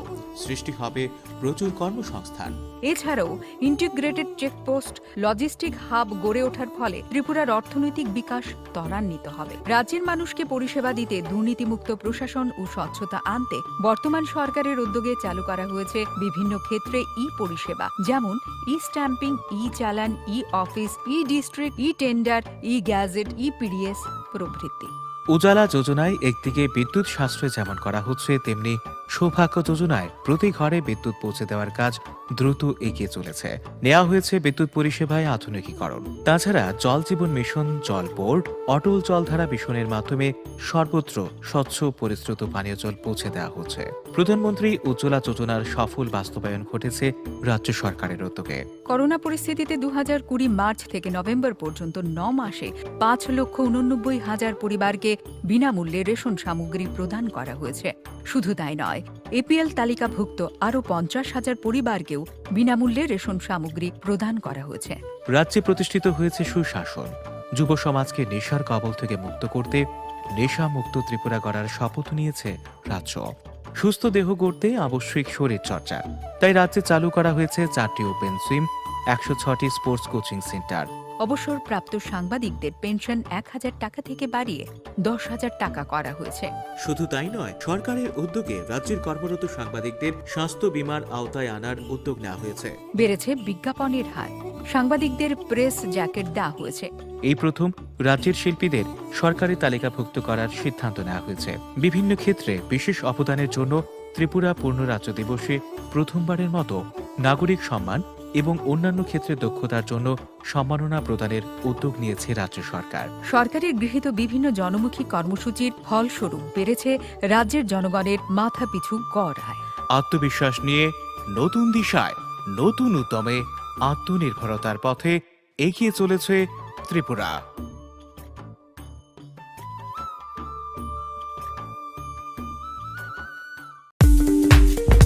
সৃষ্টি হবে প্রচুর কর্মসংস্থান। এছাড়াও ইন্টিগ্রেটেড চেকপোস্ট, লজিস্টিক হাব গড়ে ওঠার ফলে ত্রিপুরার অর্থনৈতিক বিকাশ ত্বরান্বিত হবে। রাজ্যের মানুষকে পরিষেবা দিতে দুর্নীতিমুক্ত প্রশাসন ও স্বচ্ছতা আনতে বর্তমান সরকারের উদ্যোগে চালু করা হয়েছে বিভিন্ন ক্ষেত্রে ই পরিষেবা, যেমন ই স্ট্যাম্পিং, ই চালান, ই অফিস, ই ডিস্ট্রিক্ট, ই টেন্ডার, ই গ্যাজেট, ই পিডিএস প্রভৃতি। উজালা যোজনায় একদিকে বিদ্যুৎ সাশ্রয় যেমন করা হচ্ছে, তেমনি সৌভাগ্য যোজনায় প্রতি ঘরে বিদ্যুৎ পৌঁছে দেওয়ার কাজ দ্রুত এগিয়ে চলেছে। নেওয়া হয়েছে বিদ্যুৎ পরিষেবায় আধুনিকীকরণ। তাছাড়া জল জীবন মিশন, জল বোর্ড, অটল জলধারা মিশনের মাধ্যমে সর্বত্র স্বচ্ছ পরিশ্রুত পানীয় জল পৌঁছে দেওয়া হচ্ছে। প্রধানমন্ত্রী উজ্জ্বলা যোজনার সফল বাস্তবায়ন ঘটেছে রাজ্য সরকারের উদ্যোগে। করোনা পরিস্থিতিতে 2020 মার্চ থেকে নভেম্বর পর্যন্ত 9 মাসে 5,89,000 পরিবারকে বিনামূল্যে রেশন সামগ্রী প্রদান করা হয়েছে। শুধু তাই নয়, এপিএল তালিকাভুক্ত আরও 50,000 পরিবারকেও বিনামূল্যে রেশন সামগ্রী প্রদান করা হয়েছে। রাজ্যে প্রতিষ্ঠিত হয়েছে সুশাসন। যুব সমাজকে নেশার কবল থেকে মুক্ত করতে নেশা মুক্ত ত্রিপুরা গড়ার শপথ নিয়েছে রাজ্য। সুস্থ দেহ গড়তে আবশ্যিক শরীর চর্চা, তাই রাজ্যে চালু করা হয়েছে 4টি ওপেন সুইম, 106টি স্পোর্টস কোচিং সেন্টার। অবসরপ্রাপ্ত সাংবাদিকদের পেনশন 1,000 টাকা থেকে বাড়িয়ে 10,000 টাকা করা হয়েছে। শুধু তাই নয়, সরকারের উদ্যোগে রাজ্যের কর্মরত সাংবাদিকদের স্বাস্থ্য বীমার আওতায় আনার উদ্যোগ নেওয়া হয়েছে। বেড়েছে বিজ্ঞাপনের হার, সাংবাদিকদের প্রেস জ্যাকেট দেওয়া হয়েছে। এই প্রথম রাজ্যের শিল্পীদের সরকারি তালিকাভুক্ত করার সিদ্ধান্ত নেওয়া হয়েছে। বিভিন্ন ক্ষেত্রে বিশেষ অবদানের জন্য ত্রিপুরা পূর্ণ রাজ্য দিবসে প্রথমবারের মতো নাগরিক সম্মান এবং অন্যান্য ক্ষেত্রে দক্ষতার জন্য সম্মাননা প্রদানের উদ্যোগ নিয়েছে রাজ্য সরকার। সরকারের গৃহীত বিভিন্ন জনমুখী কর্মসূচির ফলস্বরূপ বেড়েছে রাজ্যের জনগণের মাথাপিছু গড় আয়। আত্মবিশ্বাস নিয়ে নতুন দিশায়, নতুন উদ্যমে আত্মনির্ভরতার পথে এগিয়ে চলেছে Tripura.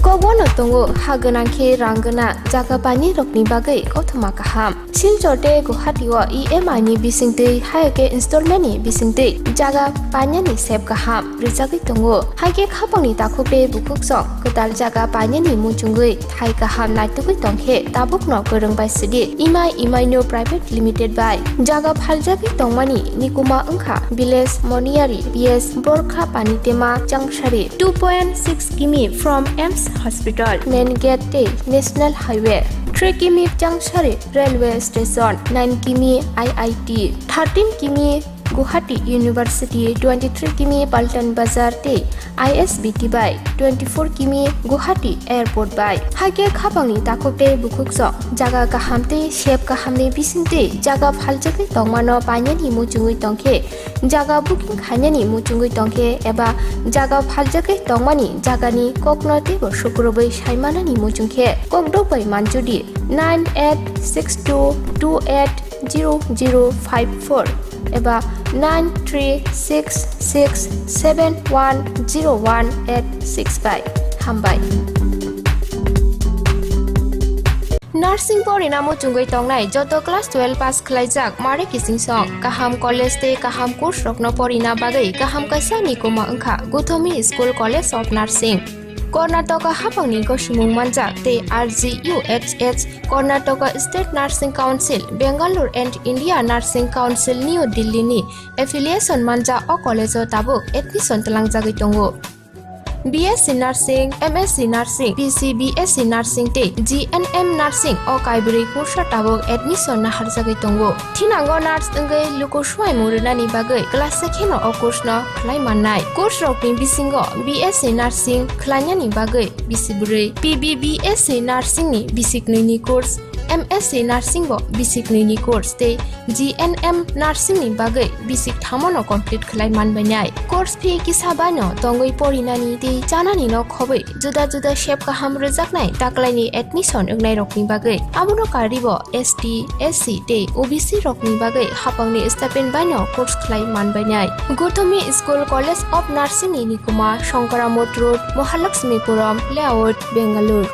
Kobono tongo haganangke ranggana jaga pani rokni bagai kothoma kaham. Silchote Guwahatiwa EMI ni bisingtei haike installment ni bisingtei jaga panya ni sep kaham. Rijagi tongo haike khapangni takhupe bukuksong ketal jaga panya ni muchungui thai kaham naitugui tongkhe tabukno korongbai sidi EMI no private limited by jaga phaljagi tongmani nikuma ongkha village moniari BS Borkha Panitema Changshari 2.6 km from EMS Hospital, Main Gate, National Highway, 3 km Changshari Railway Station, 9 km IIT, 13 km Guwahati University 23 km Paltan Bazar te ISBT by 24 km Guwahati Airport by Hage Khapangni takokte bukukso jaga kahamte shep kahamne bisinte jaga phaljake tongmano painani muchungui tongke jaga booking khainani muchungui tongke eba jaga phaljake tongmani jagani koknote bo sukrobai saimanani muchungke kokdobai manjudi 9862280054 eba 9366710185 hambai Nursing porina muchungoi tongnai joto class 12 pass khlaijak mare kising song kaham college te kaham course rokno porina bagai kaham kaisa nikoma angkha Gothomi School College of Nursing Karnataka hapangni gosimung manjak te RGUHH Karnataka State Nursing Council Bangalore and India Nursing Council New Delhi ni affiliation manja o college o tabuk admission talangjagoi tongo BSc Nursing, MSc Nursing, PC BSc Nursing te GNM Nursing o kaibri course tabok admission na harjagai tongo thinango nurse ngai luko swai murunani bagai class sekheno o course no khlai mannai course rokni bisingo BSc Nursing khlainani bagai bisiburi PBBSc Nursing ni bisikni ni course MSc Nursing bo basic ni course te GNM Nursing ni bagai basic thamono complete khlai manbanai course fee kisabano tongoi porinani te janani no khobai juda juda shape ka hamre jaknai taklaini admission ungnai rokni bagai abono karibo ST SC te OBC rokni bagai hapangni stipend bano course khlai manbanai Gothomi School College of Nursing ni nikuma Shankaramot Road Mahalakshmipuram Layout Bangalore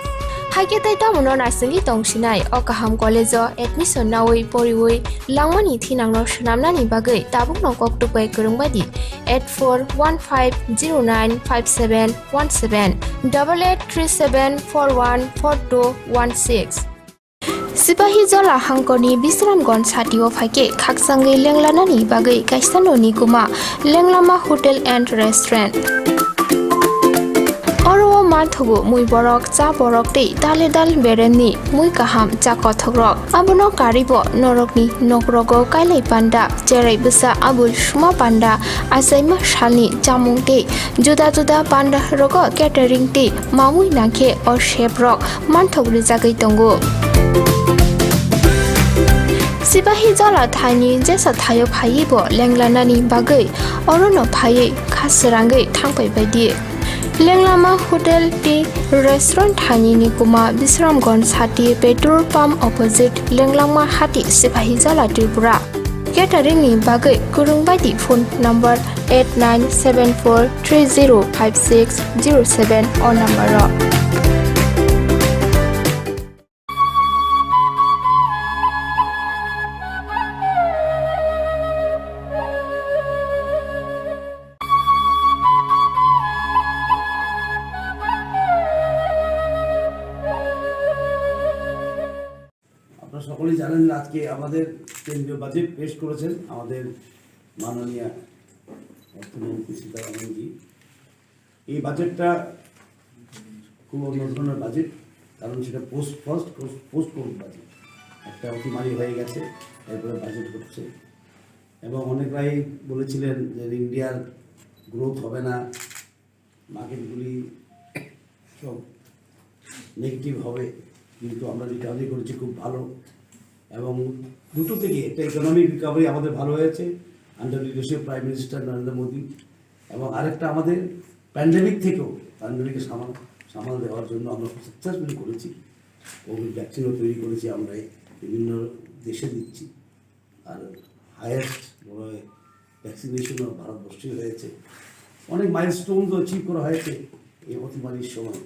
Hage tai tamuno nursing tongsinai o kaham college o admission nawai poriwai langmani thinangno shnamnani bagai tabukno koktupai kurungbadi 8415095717 8837414216 Sipahi Jola Hangkoni Bisramgon Satio Fake Kaksangi Lenglanani Bagai Kaisano Nikuma Lenglama Hotel and Restaurant Oro Marthogo Mui Borok Cha Borok Te Daledal Bereni Mui Kaham Cha Kothogrok Abono Karibo Norokni Nokrogo Kailai Panda Jerai Busa Abul Shuma Panda Asaima Shalni Chamung Te Juda Juda Panda Rogo Catering Te Mamui Nake or Shape Rock Manthog Rizagai Tongo Sipahi Jola Thani Jesa Thayo Phaibo Lenglanani Bagai Orono Phai Khasrangai Thangpai Baidi Lenglama Hotel Tea Restaurant Thani Nikuma Bisramgon Hati Petrol Pump Opposite Lenglama Hati Sipahi Jola Tripura Catering ni Bagai Kurungbadi phone number 8974305607 or number সকলেই জানেন আজকে আমাদের কেন্দ্রীয় budget পেশ করেছেন আমাদের মাননীয় অর্থমন্ত্রী সীতারামনজি এই বাজেটটা খুব অন্য ধরনের বাজেট কারণ সেটা পোস্ট কোভিড বাজেট একটা অতিমারি হয়ে গেছে এরপরে বাজেট হচ্ছে এবং অনেকরাই বলেছিলেন যে ইন্ডিয়ার গ্রোথ হবে না মার্কেটগুলি সব নেগেটিভ হবে কিন্তু আমরা রিকভারি করেছি খুব ভালো এবং দুটো থেকে একটা ইকোনমিক রিকভারি আমাদের ভালো হয়েছে under leadership prime minister Narendra Modi এবং আরেকটা আমাদের প্যান্ডেমিকের সামাল দেওয়ার জন্য আমরা সাকসেসফুলি করেছি কোভিড ভ্যাকসিনও তৈরি করেছি আমরা বিভিন্ন দেশে দিচ্ছি আর হায়েস্ট বড় ভ্যাকসিনেশনও ভারতবর্ষে হয়েছে অনেক মাইলস্টোনও অ্যাচিভ করা হয়েছে এই অতিমারির সময়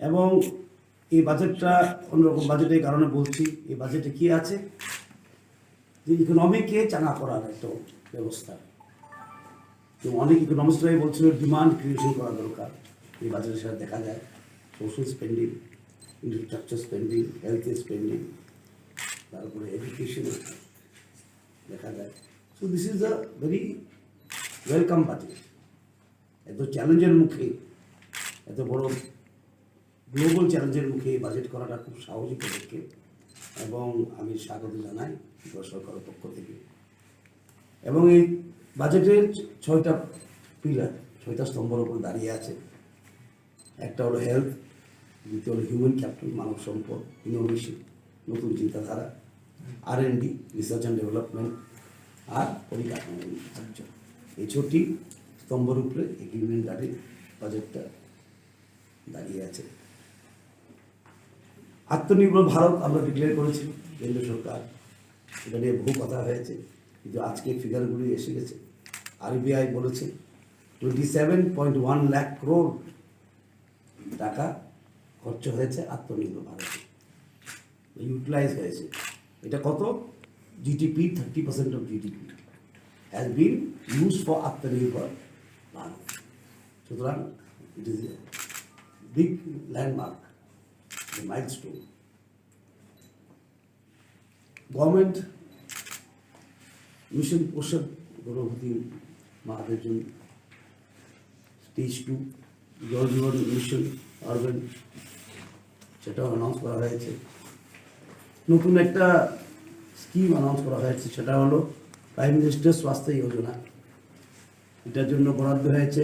এবং এই বাজেটটা অন্যরকম বাজেটের কারণে বলছি এই বাজেটে কি আছে যে ইকোনমিকে চাঙা করার একটা ব্যবস্থা তো অনেক ইকোনমিস্টরাই বলছিল ডিমান্ড ক্রিয়েশন করা দরকার এই বাজেটের সাথে দেখা যায় social spending infrastructure spending health spending তারপরে এডুকেশন দেখা যায় so this is a very welcome budget এত চ্যালেঞ্জের মুখে এত বড় গ্লোবাল চ্যালেঞ্জের মুখে বাজেট করাটা খুব সাহসী পদক্ষেপ এবং আমি স্বাগত জানাই সরকারের পক্ষ থেকে এবং এই বাজেটের 6টা পিলার 6টা স্তম্ভের উপর দাঁড়িয়ে আছে। একটা হলো হেলথ, দ্বিতীয় হলো হিউম্যান ক্যাপিটাল, মানব সম্পদ, ইনোভেশন, নতুন চিন্তাধারা, R&D, রিসার্চ অ্যান্ড ডেভেলপমেন্ট, আর পরিকাঠামো ইনফ্রাস্ট্রাকচার। এই 6টি স্তম্ভের উপরে এগ্রিমেন্ট দাঁড়িয়ে বাজেটটা দাঁড়িয়ে আছে। আত্মনির্ভর ভারত আমরা ডিক্লেয়ার করেছি কেন্দ্র সরকার, এটা নিয়ে বহু কথা হয়েছে, কিন্তু আজকে ফিগারগুলি এসে গেছে। RBI বলেছে 27.1 লাখ crore টাকা খরচ হয়েছে আত্মনির্ভর ভারতে, ইউটিলাইজ হয়েছে। এটা কত? GDP 30% of GDP has been used for আত্মনির্ভর ভারত। সুতরাং it is a big landmark, milestone. Government mission পোষণ গর্ভবতী মাদের জন্য স্টেজ 2 জল জীবন মিশন আরবান, সেটাও অ্যানাউন্স করা হয়েছে। নতুন একটা স্কিম অ্যানাউন্স করা হয়েছে, সেটা হলো প্রাইম মিনিস্টার স্বাস্থ্য যোজনা। এটার জন্য বরাদ্দ হয়েছে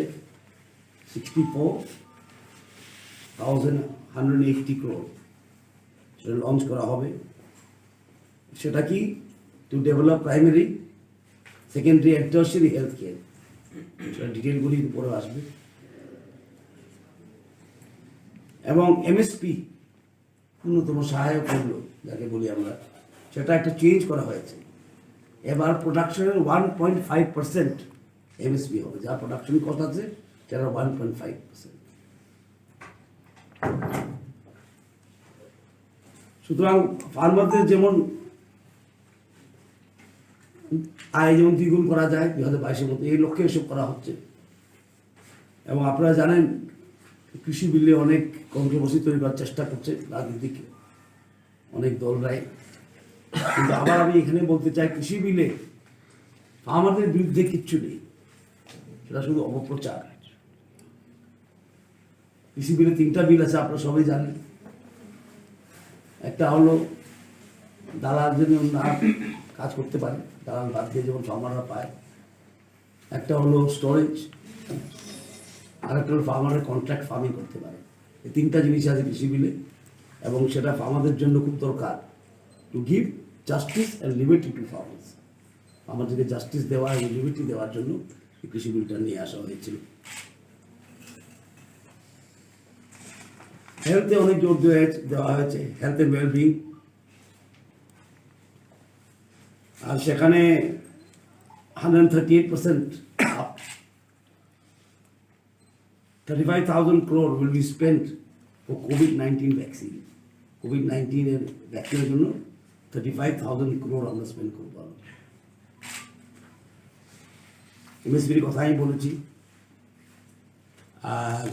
64,180 crore, সেটা লঞ্চ করা হবে। সেটা কি? To develop primary, secondary and tertiary health care. সেটা ডিটেলগুলি উপরে আসবে। এবং MSP, ন্যূনতম সহায়ক মূল্য যাকে বলি আমরা, সেটা একটা চেঞ্জ করা হয়েছে। এবার প্রোডাকশনের 1.5% MSP হবে, যা প্রোডাকশন কস্ট আছে সেটা 1.5%। সুতরাং ফার্মারদের যেমন আয় যেমন দ্বিগুণ করা যায় 2022-এর মধ্যে, এই লক্ষ্যে এসব করা হচ্ছে। এবং আপনারা জানেন কৃষি বিলে অনেক কন্ট্রোভার্সি তৈরি করার চেষ্টা করছে রাজনীতিক অনেক দলরাই, কিন্তু আবার আমি এখানে বলতে চাই কৃষি বিলে আমাদের বিরুদ্ধে কিচ্ছু নেই, সেটা শুধু অপপ্রচার। কৃষি বিলে 3টা বিল আছে, আপনারা সবাই জানেন। একটা হলো দালাল যেন না কাজ করতে পারে, দালাল বাদ দিয়ে যেমন ফার্মাররা পায়। একটা হলো স্টোরেজ, আর একটা হলো ফার্মাররা কন্ট্রাক্ট ফার্মিং করতে পারে। এই 3টা জিনিস আছে কৃষি বিলে, এবং সেটা ফার্মারদের জন্য খুব দরকার। To give justice and liberty two farmers, আমাদেরকে জাস্টিস দেওয়া এবং লিবার্টি দেওয়ার জন্য এই কৃষি বিলটা নিয়ে আসা হয়েছিল। হেলথে অনেক জোর দেওয়া হয়েছে, হেলথ অ্যান্ড ওয়েলবিং। আর সেখানে 138% up, 35,000 crore will be spent for COVID-19 vaccine. COVID-19 এর ভ্যাকসিনের জন্য 35,000 crore আমরা স্পেন্ড করব। MSPর কথা আমি বলেছি। আর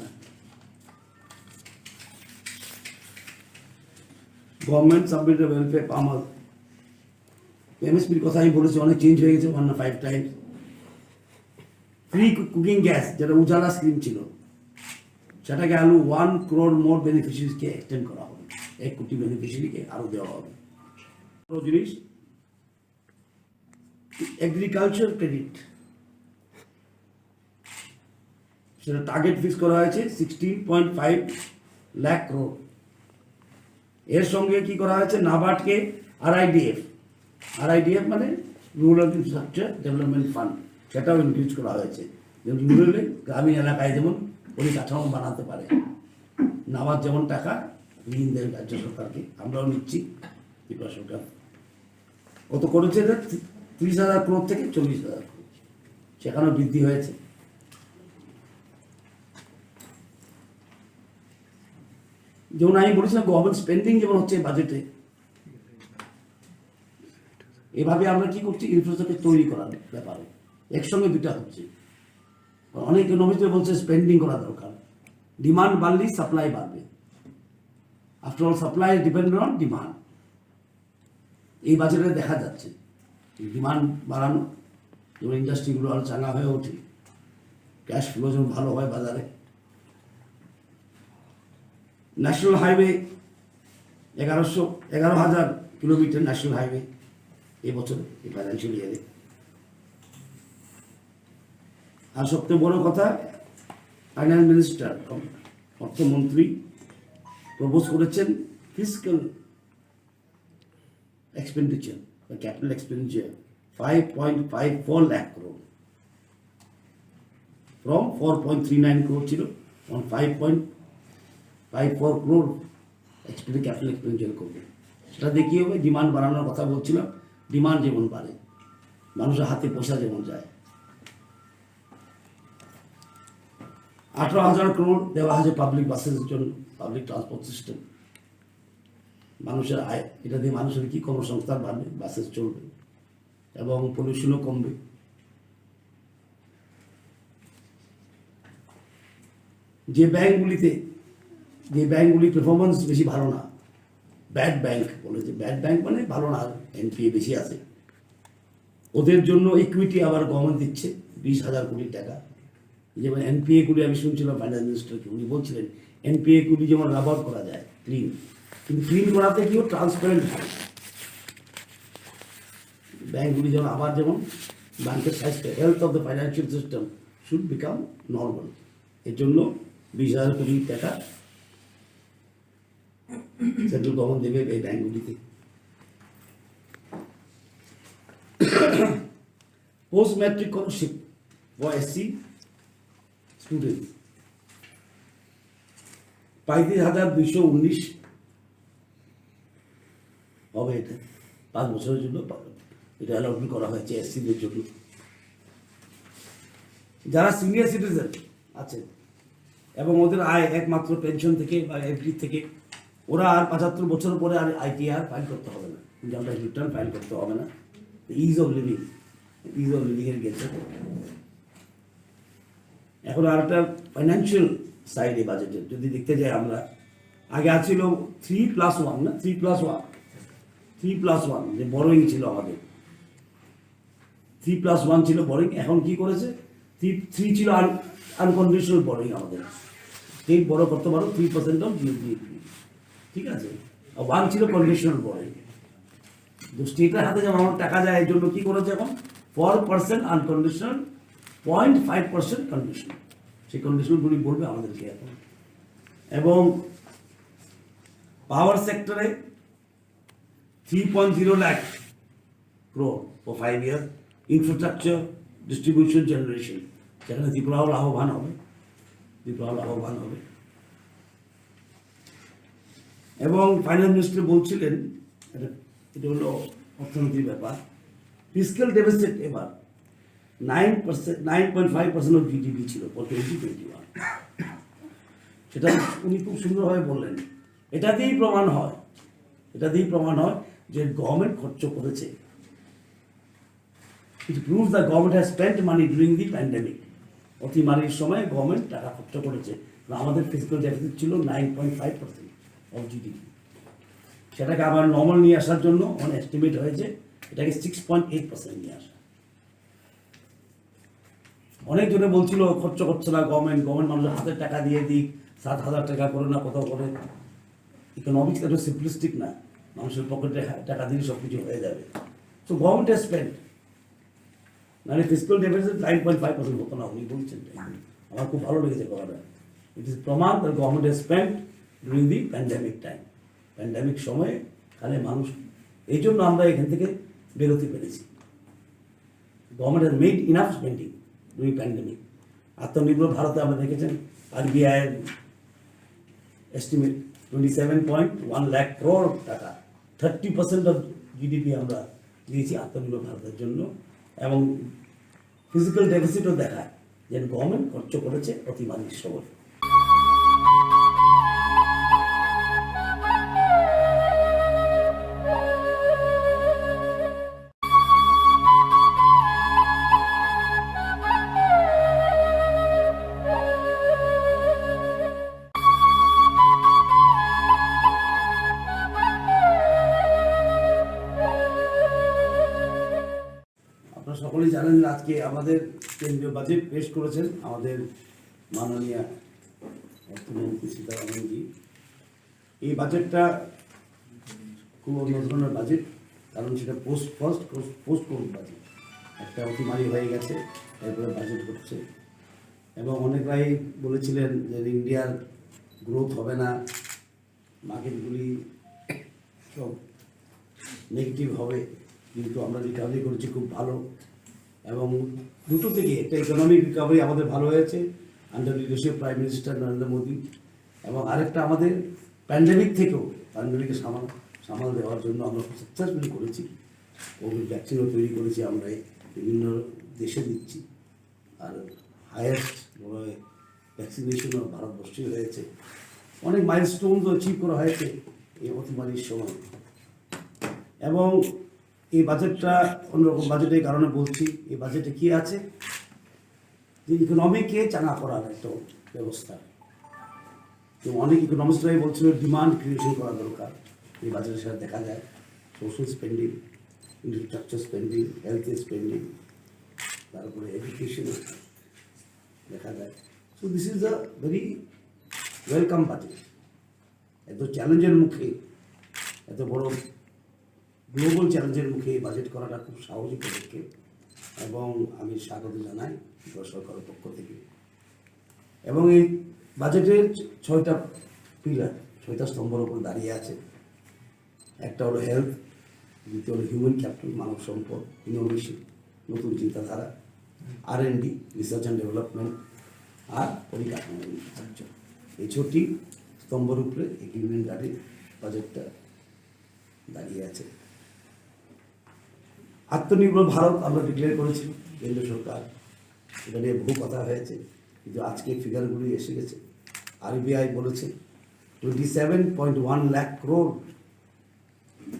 গভর্নমেন্ট সাবমিট ওয়েলফেয়ার ফার্মার, MSPর কথা আমি বলেছি, অনেক চেঞ্জ হয়ে গেছে 1 or 5 Times. Free cooking gas যেটা উজালা স্কিম ছিল, সেটাকে আরো 1 crore মোর বেনিফিশিয়ারিজকে এক্সটেন্ড করা হবে, 1 কোটি বেনিফিশিয়ারিকে আরো দেওয়া হবে। জিনিস এগ্রিকালচার ক্রেডিট, সেটা টার্গেট ফিক্স করা হয়েছে 16.5 লাখ crore। এর সঙ্গে কি করা হয়েছে? নাবার্ডকে RIDF মানে রুরাল ইনফ্রাস্ট্রাকচার ডেভেলপমেন্ট ফান্ড, সেটাও ইনক্রিজ করা হয়েছে, যেমন রুরালে গ্রামীণ এলাকায় যেমন পরিকাঠামো বানাতে পারে। নাবার্ড যেমন টাকা ঋণ দেয় রাজ্য সরকারকে, আমরাও নিচ্ছি। ত্রিপুরা সরকার কত করেছে? 30,000 crore থেকে 40,000 crore, সেখানেও বৃদ্ধি হয়েছে। যেমন আমি বলেছিলাম গভর্নমেন্ট স্পেন্ডিং যেমন হচ্ছে বাজেটে, এভাবে আমরা কি করছি? ইনফ্রাস্ট্রাকচার তৈরি করার ব্যাপারে একসঙ্গে দুটা হচ্ছে। অনেক ইকোনমিস্টরা বলছে স্পেন্ডিং করা দরকার, ডিমান্ড বাড়লেই সাপ্লাই বাড়বে। After all supply depend on demand. এই বাজেটে দেখা যাচ্ছে ডিমান্ড বাড়ানো, যেমন ইন্ডাস্ট্রিগুলো আরো চাঙ্গা হয়ে ওঠে, ক্যাশ ফ্লো যেমন ভালো হয় বাজারে। National highway 11,000 kilometre national highway এবছর এই ফাইন্যান্সিয়াল ইয়ারে। আর সবচেয়ে বড় কথা, ফাইন্যান্স মিনিস্টার অর্থমন্ত্রী প্রপোজ করেছেন ফিসক্যাল এক্সপেন্ডিচার বা capital expenditure 5.54 lakh crore from 4.39 crore ছিল, on 5.54 crore ক্যাপিটাল এক্সপেন্ডিচার করবে। সেটা দিয়ে কী হবে, ডিমান্ড বাড়ানোর কথা বলছিলাম, ডিমান্ড যেমন বাড়ে, মানুষের হাতে পয়সা যেমন যায়। 18,000 crore দেওয়া হয়েছে পাবলিক বাসের জন্য, পাবলিক ট্রান্সপোর্ট সিস্টেম, মানুষের আয়, এটা দিয়ে মানুষের কী কর্মসংস্থান বাড়বে, বাসে চলবে এবং পলিউশনও কমবে। যে ব্যাংকগুলির পারফরমেন্স বেশি ভালো না, ব্যাড ব্যাংক বলেছে, ব্যাড ব্যাংক মানে ভালো না, এনপিএ বেশি আছে, ওদের জন্য ইকুইটি আবার গভর্নমেন্ট দিচ্ছে 20,000 কোটি টাকা। যেমন এনপিএগুলি আমি শুনছিলাম ফাইন্যান্স মিনিস্টারকে, উনি বলছিলেন এনপিএগুলি যেমন রাবার করা যায় ক্লিন, কিন্তু ক্লিন করাতে কেউ ট্রান্সপারেন্ট হয়, ব্যাংকগুলি যেমন আবার যেমন ব্যাংকের স্বাস্থ্য, health of the financial system should become normal, এর জন্য 20,000 কোটি টাকা সেন্ট্রাল গভর্নমেন্ট দেবে এই ব্যাংকগুলিতে। Post matric scholarship for SC student 35,219 হবে, এটা 5 বছরের জন্য এটা অ্যালটমেন্ট করা হয়েছে এসসিদের জন্য। যারা সিনিয়র সিটিজেন আছে এবং ওদের আয় একমাত্র পেনশন থেকে বা এফডি থেকে, ওরা আর 75 বছর পরে আর আইটিআর ফাইল করতে হবে না, ইনকাম ট্যাক্স রিটার্ন ফাইল করতে হবে না। ইজ অফ লিভিংয়ের গেছে। এখন আর একটা ফাইন্যান্সিয়াল সাইডে বাজেটের যদি দেখতে যাই আমরা, আগে ছিল 3+1 না, 3+1 যে বড়োইং ছিল আমাদের, 3+1 ছিল বড়োইং। এখন কি করেছে, 3 ছিল আনকন্ডিশনাল বড়োইং আমাদের, স্টেট বড় করতে পারো 3% অফ জিডিপি, ঠিক আছে, আর 1 ছিল কন্ডিশনাল বড়োইং। তো স্টেটের হাতে যেমন আমার টাকা যায়, এই জন্য কী করেছে এখন 4% আনকন্ডিশনাল, 0.5% কন্ডিশনাল, সেই কন্ডিশনগুলি বলবে আমাদেরকে এখন। এবং পাওয়ার সেক্টরে 3.0 lakh crore for 5 years, infrastructure, distribution, generation, সেখানে ত্রিপুরাও লাভবান হবে, এবং ফাইন্যান্স মিনিস্টার বলছিলেন, এটা হলো অর্থনীতির ব্যাপার, ফিসক্যাল ডেফিসিট এবার 9.5% অফ জিডিপি ছিল ফর 2021, সেটা উনি খুব সুন্দরভাবে বললেন। এটা দিয়েই প্রমাণ হয় যে গভর্নমেন্ট খরচ করেছে। It proves the government has spent money during the pandemic. অতিমারির সময় গভর্নমেন্ট টাকা খরচ করেছে। আমাদের ফিসক্যাল ডেফিসিট ছিল 9.5% অফ জিডিপি, সেটাকে আবার নর্মাল নিয়ে আসার জন্য অন এস্টিমেট হয়েছে এটাকে 6.8% নিয়ে আসা। অনেকজনে বলছিল খরচ করছে না গভর্নমেন্ট মানুষের হাতে টাকা দিয়ে দিক, 7,000 টাকা করে না কত করে। ইকোনমিক্স এত সিম্পলিস্টিক না, মানুষের পকেটে টাকা দিলে সব কিছু হয়ে যাবে। সো গভর্নমেন্ট হ্যাজ স্পেন্ড, মানে ফিসক্যাল ডেফিসিট 9.5% হতো না, উনি বলছেন। আমার খুব ভালো লেগেছে কথাটা। ইট ইজ প্রমাণ the government has spend during the pandemic time, pandemic সময়ে তাহলে মানুষ, এই জন্য আমরা এখান থেকে বেরোতে পেরেছি। Government has made enough spending during pandemic. আত্মনির্ভর ভারতে আমরা দেখেছেন আরবিআইয়ের এস্টিমেট 27.1 লাখ crore টাকা, 30% অফ জিডিপি আমরা দিয়েছি আত্মনির্ভর ভারতের জন্য। এবং ফিজিক্যাল ডেফিসিটও দেখায় যে গভর্নমেন্ট খরচ করেছে অতিমারির সময়। সকলেই জানেন আজকে আমাদের কেন্দ্রীয় বাজেট পেশ করেছেন আমাদের মাননীয় অর্থমন্ত্রী সীতারামনজি। এই বাজেটটা খুব অন্য ধরনের বাজেট, কারণ সেটা পোস্ট কোভিড বাজেট। একটা অতিমারি হয়ে গেছে, এরপরে বাজেট হচ্ছে, এবং অনেকরাই বলেছিলেন যে ইন্ডিয়ার গ্রোথ হবে না, মার্কেটগুলি সব নেগেটিভ হবে, কিন্তু আমরা রিকভারি করেছি খুব ভালো। এবং দুটো থেকে একটা ইকোনমিক রিকভারি আমাদের ভালো হয়েছে under leadership prime minister Narendra Modi, এবং আরেকটা আমাদের প্যান্ডেমিক থেকেও প্যান্ডেমিকে সামাল দেওয়ার জন্য আমরা সাকসেসফুলি করেছি। কোভিড ভ্যাকসিনও তৈরি করেছি আমরা, বিভিন্ন দেশে দিচ্ছি, আর হায়েস্ট ভ্যাকসিনেশনও ভারতবর্ষে হয়েছে। অনেক মাইলস্টোনও অ্যাচিভ করা হয়েছে এই অতিমারির সময়। এবং এই বাজেটটা অন্যরকম বাজেটের কারণে বলছি, এই বাজেটে কি আছে যে ইকোনমিকে চাঙা করার একটা ব্যবস্থা। তো অনেক ইকোনমিস্টরাই বলছিল ডিমান্ড ক্রিয়েশন করা দরকার, এই বাজেটের সাথে দেখা যায় social spending, infrastructure spending, health spending, তারপরে এডুকেশন দেখা যায়। So this is a very welcome budget. এত চ্যালেঞ্জের মুখে, এত বড় গ্লোবাল চ্যালেঞ্জের মুখে এই বাজেট করাটা খুব সাহসী পদক্ষেপ, এবং আমি স্বাগত জানাই সরকারের পক্ষ থেকে। এবং এই বাজেটের 6টা পিলার, 6টা স্তম্ভের উপর দাঁড়িয়ে আছে। একটা হলো হেলথ, দ্বিতীয় হলো হিউম্যান ক্যাপিটাল, মানব সম্পদ, ইনোভেশন, নতুন চিন্তাধারা, R&D, রিসার্চ অ্যান্ড ডেভেলপমেন্ট, আর পরিকাঠামো ইনফ্রাস্ট্রাকচার। এই 6টি স্তম্ভের উপরে এই ইউনিয়ন গাড়ির বাজেটটা দাঁড়িয়ে আছে। আত্মনির্ভর ভারত আমরা ডিক্লেয়ার করেছি কেন্দ্র সরকার, এটা নিয়ে বহু কথা হয়েছে, কিন্তু আজকে ফিগারগুলি এসে গেছে। RBI বলেছে 27.1 লাখ crore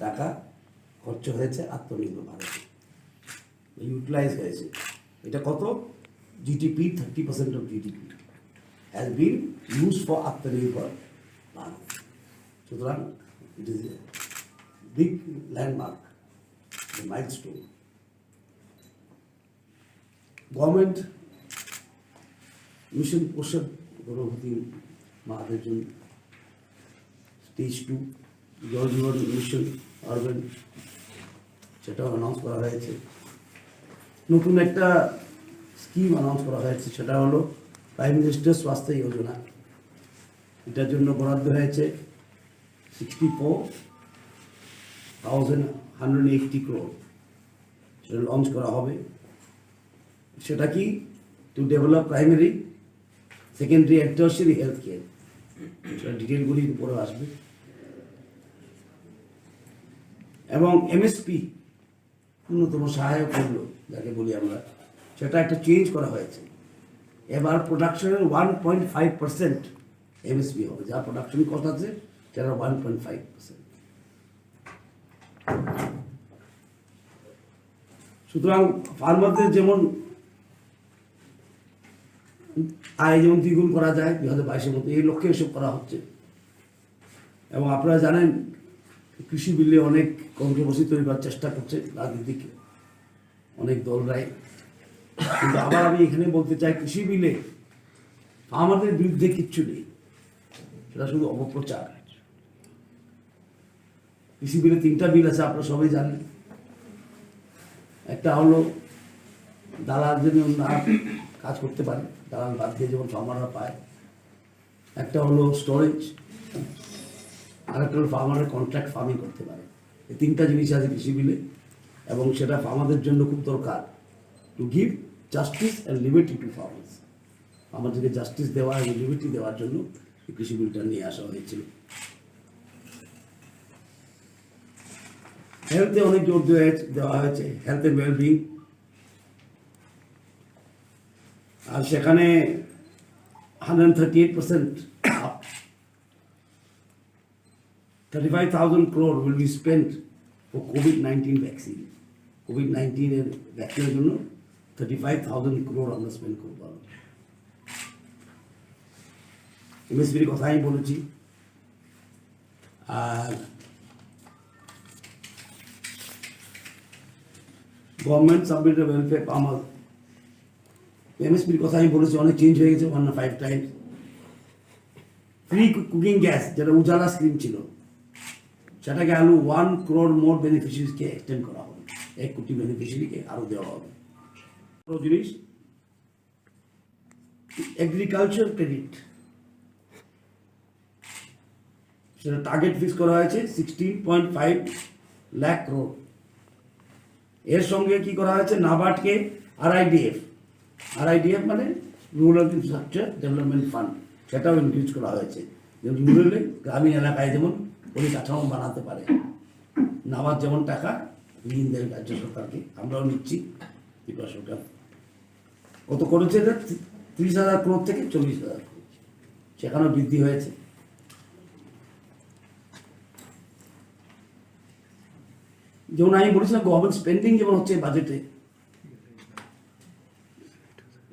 টাকা খরচ হয়েছে আত্মনির্ভর ভারতে, ইউটিলাইজ হয়েছে। এটা কত? GDP, 30% of GDP has been used for আত্মনির্ভর ভারত। সুতরাং it is a big landmark, milestone. Government mission পোষণ গর্ভবতী মাদের জন্য স্টেজ 2 জল জীবন মিশন আরবান, সেটাও অ্যানাউন্স করা হয়েছে। নতুন একটা স্কিম অ্যানাউন্স করা হয়েছে, সেটা হলো প্রাইম মিনিস্টার স্বাস্থ্য যোজনা। এটার জন্য বরাদ্দ হয়েছে 64,180 crore, সেটা লঞ্চ করা হবে। সেটা কি? To develop primary, secondary and tertiary health care. সেটা ডিটেলগুলি উপরে আসবে। এবং MSP, ন্যূনতম সহায়ক মূল্য যাকে বলি আমরা, সেটা একটা চেঞ্জ করা হয়েছে। এবার প্রোডাকশনের 1.5% MSP হবে, যা প্রোডাকশন কস্ট আছে সেটা 1.5%। সুতরাং ফার্মারদের যেমন আয় যেমন দ্বিগুণ করা যায় 2022-এর মধ্যে, এই লক্ষ্যে এসব করা হচ্ছে। এবং আপনারা জানেন কৃষি বিলে অনেক কন্ট্রোভার্সি তৈরি করার চেষ্টা করছে রাজনীতিক অনেক দলরাই, কিন্তু আবার আমি এখানে বলতে চাই কৃষি বিলে আমাদের বিরুদ্ধে কিচ্ছু নেই, সেটা শুধু অপপ্রচার। কৃষি বিলে 3টা বিল আছে, আপনারা সবাই জানেন। একটা হলো দালাল যেন না কাজ করতে পারে, দালাল বাদ দিয়ে যেমন ফার্মাররা পায়। একটা হলো স্টোরেজ, আর একটা হলো ফার্মারের কন্ট্রাক্ট ফার্মিং করতে পারে। এই 3টা জিনিস আছে কৃষি বিলে, এবং সেটা ফার্মারদের জন্য খুব দরকার। To give justice and liberty two farmers, আমাদেরকে জাস্টিস দেওয়া এবং লিবার্টি দেওয়ার জন্য এই কৃষি বিলটা নিয়ে আসা হয়েছিল। হেলথে অনেক জোর দেওয়া হয়েছে, হেলথ অ্যান্ড ওয়েলবিং, আর সেখানে 138% up, 35,000 crore will be spent for COVID-19 vaccine. COVID-19 এর ভ্যাকসিনের জন্য 35,000 crore আমরা স্পেন্ড করবো। MSPর কথা আমি বলেছি। আর গভর্নমেন্ট সাবমিটেড ওয়েলফেয়ার ফার্মার, MSPর কথা আমি বলেছি, অনেক চেঞ্জ হয়ে গেছে 105 টাইমস। ফ্রি কুকিং গ্যাস যেটা উজালা স্কিম ছিল, সেটাকে আরো 1 crore মোর বেনিফিশিয়ারিজকে এক্সটেন্ড করা হবে, 1 কোটি বেনিফিশিয়ারিকে আরো দেওয়া হবে। জিনিস এগ্রিকালচার ক্রেডিট, সেটা টার্গেট ফিক্স করা হয়েছে 16.5 লাখ crore। এর সঙ্গে কি করা হয়েছে, নাবার্ডকে আরআইডিএফ মানে রুরাল ইনফ্রাস্ট্রাকচার ডেভেলপমেন্ট ফান্ড, সেটাও ইনক্রিজ করা হয়েছে, যেমন রুরালে গ্রামীণ এলাকায় যেমন পরিকাঠামো বানাতে পারে। নাবার্ড যেমন টাকা ঋণ দেয় রাজ্য সরকারকে, আমরাও নিচ্ছি ত্রিপুরা সরকার। কত করেছে এটা, 30,000 crore থেকে 40,000 crore, সেখানেও বৃদ্ধি হয়েছে। যেমন আমি বলেছিলাম গভর্নমেন্ট স্পেন্ডিং যেমন হচ্ছে বাজেটে,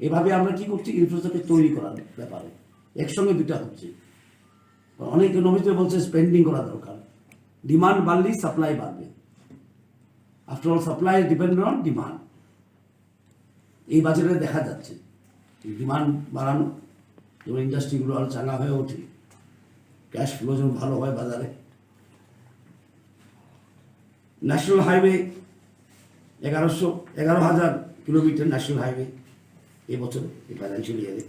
এভাবে আমরা কি করছি, ইনফ্রাস্ট্রাকচার তৈরি করার ব্যাপারে একসঙ্গে দুটা হচ্ছে। অনেক ইকোনমিস্ট বলছে স্পেন্ডিং করা দরকার, ডিমান্ড বাড়লেই সাপ্লাই বাড়বে। After all supply depend on demand. এই বাজেটে দেখা যাচ্ছে ডিমান্ড বাড়ানো, যেমন ইন্ডাস্ট্রিগুলো আরো চাঙ্গা হয়ে ওঠে, ক্যাশ ফ্লো যেমন ভালো হয় বাজারে। National highway 11,000 kilometre national highway এবছর এই ফাইন্যান্সিয়াল ইয়ারে।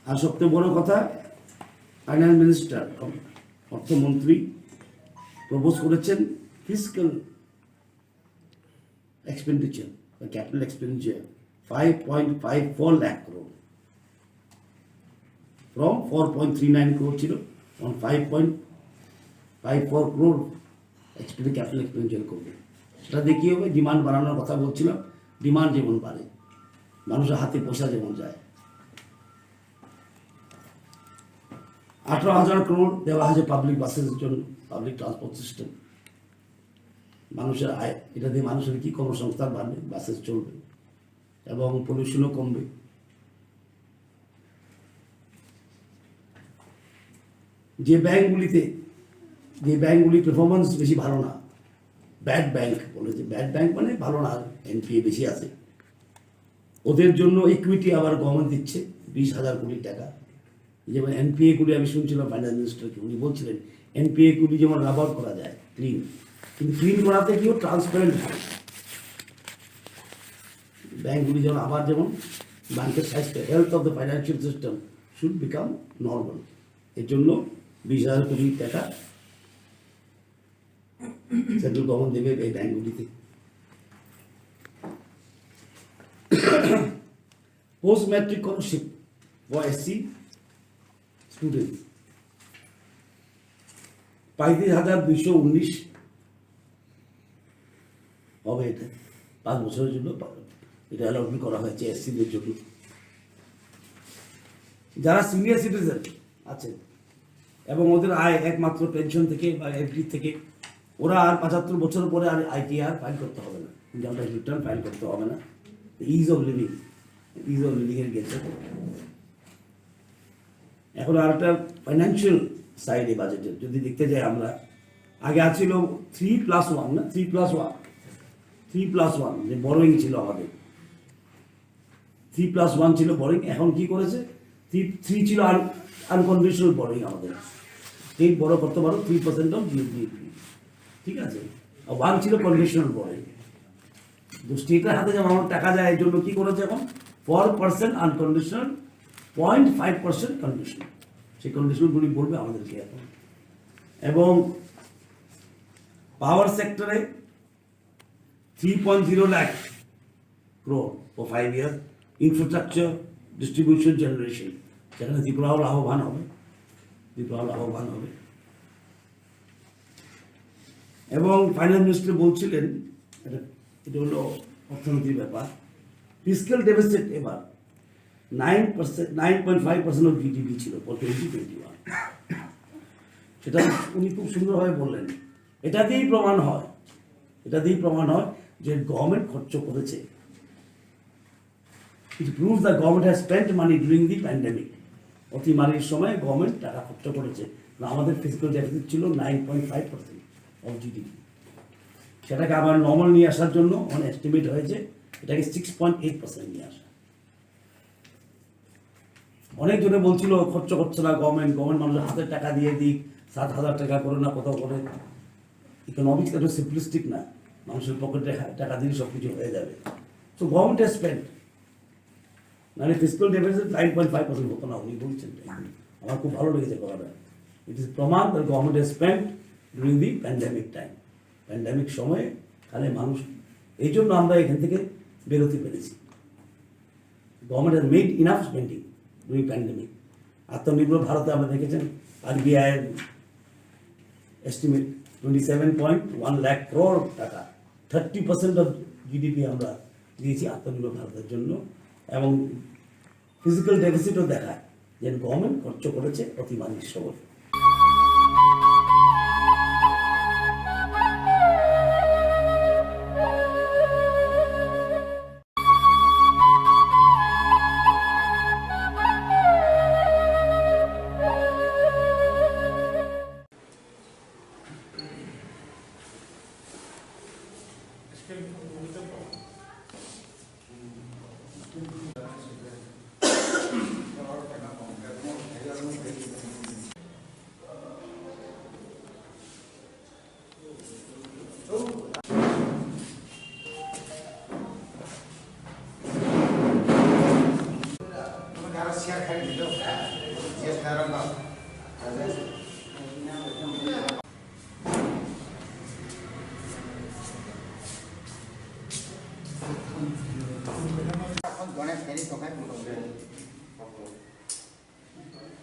আর সবচেয়ে বড় কথা, ফাইন্যান্স মিনিস্টার অর্থমন্ত্রী প্রপোজ করেছেন ফিসক্যাল এক্সপেন্ডিচার বা capital expenditure 5.54 lakh crore from 4.39 crore ছিল, on 5.54 crore ক্যাপিটাল এক্সপেন্ডিচার করবে। সেটা দিয়ে কী হবে, ডিমান্ড বাড়ানোর কথা বলছিলাম, ডিমান্ড যেমন বাড়ে, মানুষের হাতে পয়সা যেমন যায়। 18,000 crore দেওয়া হয়েছে পাবলিক বাসের জন্য, পাবলিক ট্রান্সপোর্ট সিস্টেম। মানুষের আয়, এটা দিয়ে মানুষের কি কর্মসংস্থান বাড়বে, বাসেস চলবে এবং পলিউশনও কমবে। যে ব্যাংকগুলির পারফরমেন্স বেশি ভালো না, ব্যাড ব্যাংক বলেছে, ব্যাড ব্যাংক মানে ভালো না, এনপিএ বেশি আছে, ওদের জন্য ইকুইটি আবার গভর্নমেন্ট দিচ্ছে 20,000 কোটি টাকা। যেমন এনপিএ গুলি আমি শুনছিলাম ফাইন্যান্স মিনিস্টারকে, উনি বলছিলেন এনপিএ গুলি যেমন রাবার করা যায় ক্লিন, কিন্তু ক্লিন করাতে গিয়েও ট্রান্সপারেন্ট হয়। ব্যাংকগুলি যেমন আবার যেমন ব্যাংকের স্বাস্থ্য, health of the financial system should become normal, এর জন্য 20,000 কোটি টাকা সেন্ট্রাল গভর্নমেন্ট দেবে এই ব্যাংকগুলিতে। Post matric scholarship for SC student 35,219 হবে, এটা 5 বছরের জন্য এটা অ্যালটমেন্ট করা হয়েছে এসসিদের জন্য। যারা সিনিয়র সিটিজেন আছে এবং ওদের আয় একমাত্র পেনশন থেকে বা এফডি থেকে, ওরা আর 75 বছর পরে আর আইটিআর ফাইল করতে হবে না, ইনকাম ট্যাক্স রিটার্ন ফাইল করতে হবে না। ইজ অফ লিভিংয়ের গেছে। এখন আর একটা ফাইন্যান্সিয়াল সাইডে বাজেটের যদি দেখতে যাই আমরা, আগে ছিল 3+1 না, 3+1 যে বরোয়িং ছিল আমাদের, 3+1 ছিল বরোয়িং। এখন কি করেছে, 3 ছিল আনকন্ডিশনাল বরোয়িং আমাদের, স্টেট বড় করতে পারো 3% অফ জিডিপি, ঠিক আছে, আর 1 ছিল কন্ডিশনাল বরোয়িং। তো স্টেটের হাতে যেমন আমার টাকা যায়, এর জন্য কি করেছে এখন 4% আনকন্ডিশনাল, 0.5% কন্ডিশনাল, সেই কন্ডিশনগুলি বলবে আমাদেরকে এখন। এবং পাওয়ার সেক্টরে 3.0 lakh crore for 5 years, infrastructure, distribution, generation, সেখানে ত্রিপুরাও লাভবান হবে। এবং ফাইন্যান্স মিনিস্টার বলছিলেন, এটা হলো অর্থনীতির ব্যাপার, ফিসক্যাল ডেফিসিট এবার 9.5% অফ জিডিপি ছিল ফর 2021। সেটা উনি খুব সুন্দরভাবে বললেন। এটা দিয়েই প্রমাণ হয় যে গভর্নমেন্ট খরচ করেছে। It proves the government has spent money during the pandemic. অতিমারির সময় গভর্নমেন্ট টাকা খরচ করেছে। আমাদের ফিসক্যাল ডেফিসিট ছিল 9.5% অফ জিডিপি। সেটাকে আবার নর্মাল নিয়ে আসার জন্য অনেক এস্টিমেট হয়েছে এটাকে 6.8% নিয়ে আসা। অনেকজনে বলছিল খরচ করছে না গভর্নমেন্ট মানুষের হাতে টাকা দিয়ে দিক, 7,000 টাকা করে না কত করে। ইকোনমিক্স এত সিম্পলিস্টিক না, মানুষের পকেটে টাকা দিলে সব কিছু হয়ে যাবে। সো গভর্নমেন্ট হ্যাজ স্পেন্ট মানে ফিজিক্যাল ডেফিসিট 9.5% হতো না, উনি বলছেন। আমার খুব ভালো লেগেছে কথাটা। ইট ইজ প্রমাণ the government has spent during the pandemic time. Pandemic সময়ে তাহলে মানুষ, এই জন্য আমরা এখান থেকে বেরোতে পেরেছি। Government has made enough spending during pandemic. আত্মনির্ভর ভারতে আমরা দেখেছেন RBI এস্টিমেট 27.1 লাখ crore টাকা, 30% অফ GDP আমরা দিয়েছি আত্মনির্ভর ভারতের জন্য। এবং ফিজিক্যাল ডেফিসিটও দেখায় যে গভর্নমেন্ট খরচ করেছে প্রতি মানুষ সবল।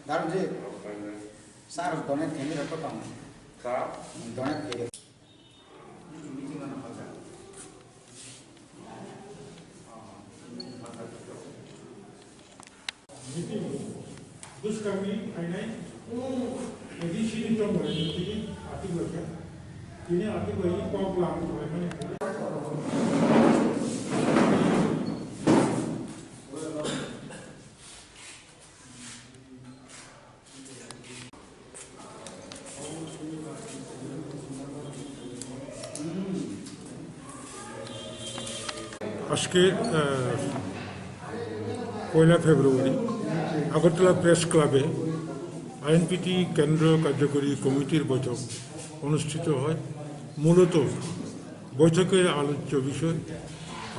다른 지 쌀을 돈에 대미를 떴다면 돈에 대미 미팅 하나 하자. दुष्कर्मी फाइनाइन यदि सीमित भएपछि आर्थिक वर्ष तिनी आर्थिक वर्ष कम लाग्नु भयो भने আজকে 1 ফেব্রুয়ারি আগরতলা প্রেস ক্লাবে আইএনপিটি কেন্দ্র কার্যকরী কমিটির বৈঠক অনুষ্ঠিত হয়। মূলত বৈঠকের আলোচ্য বিষয়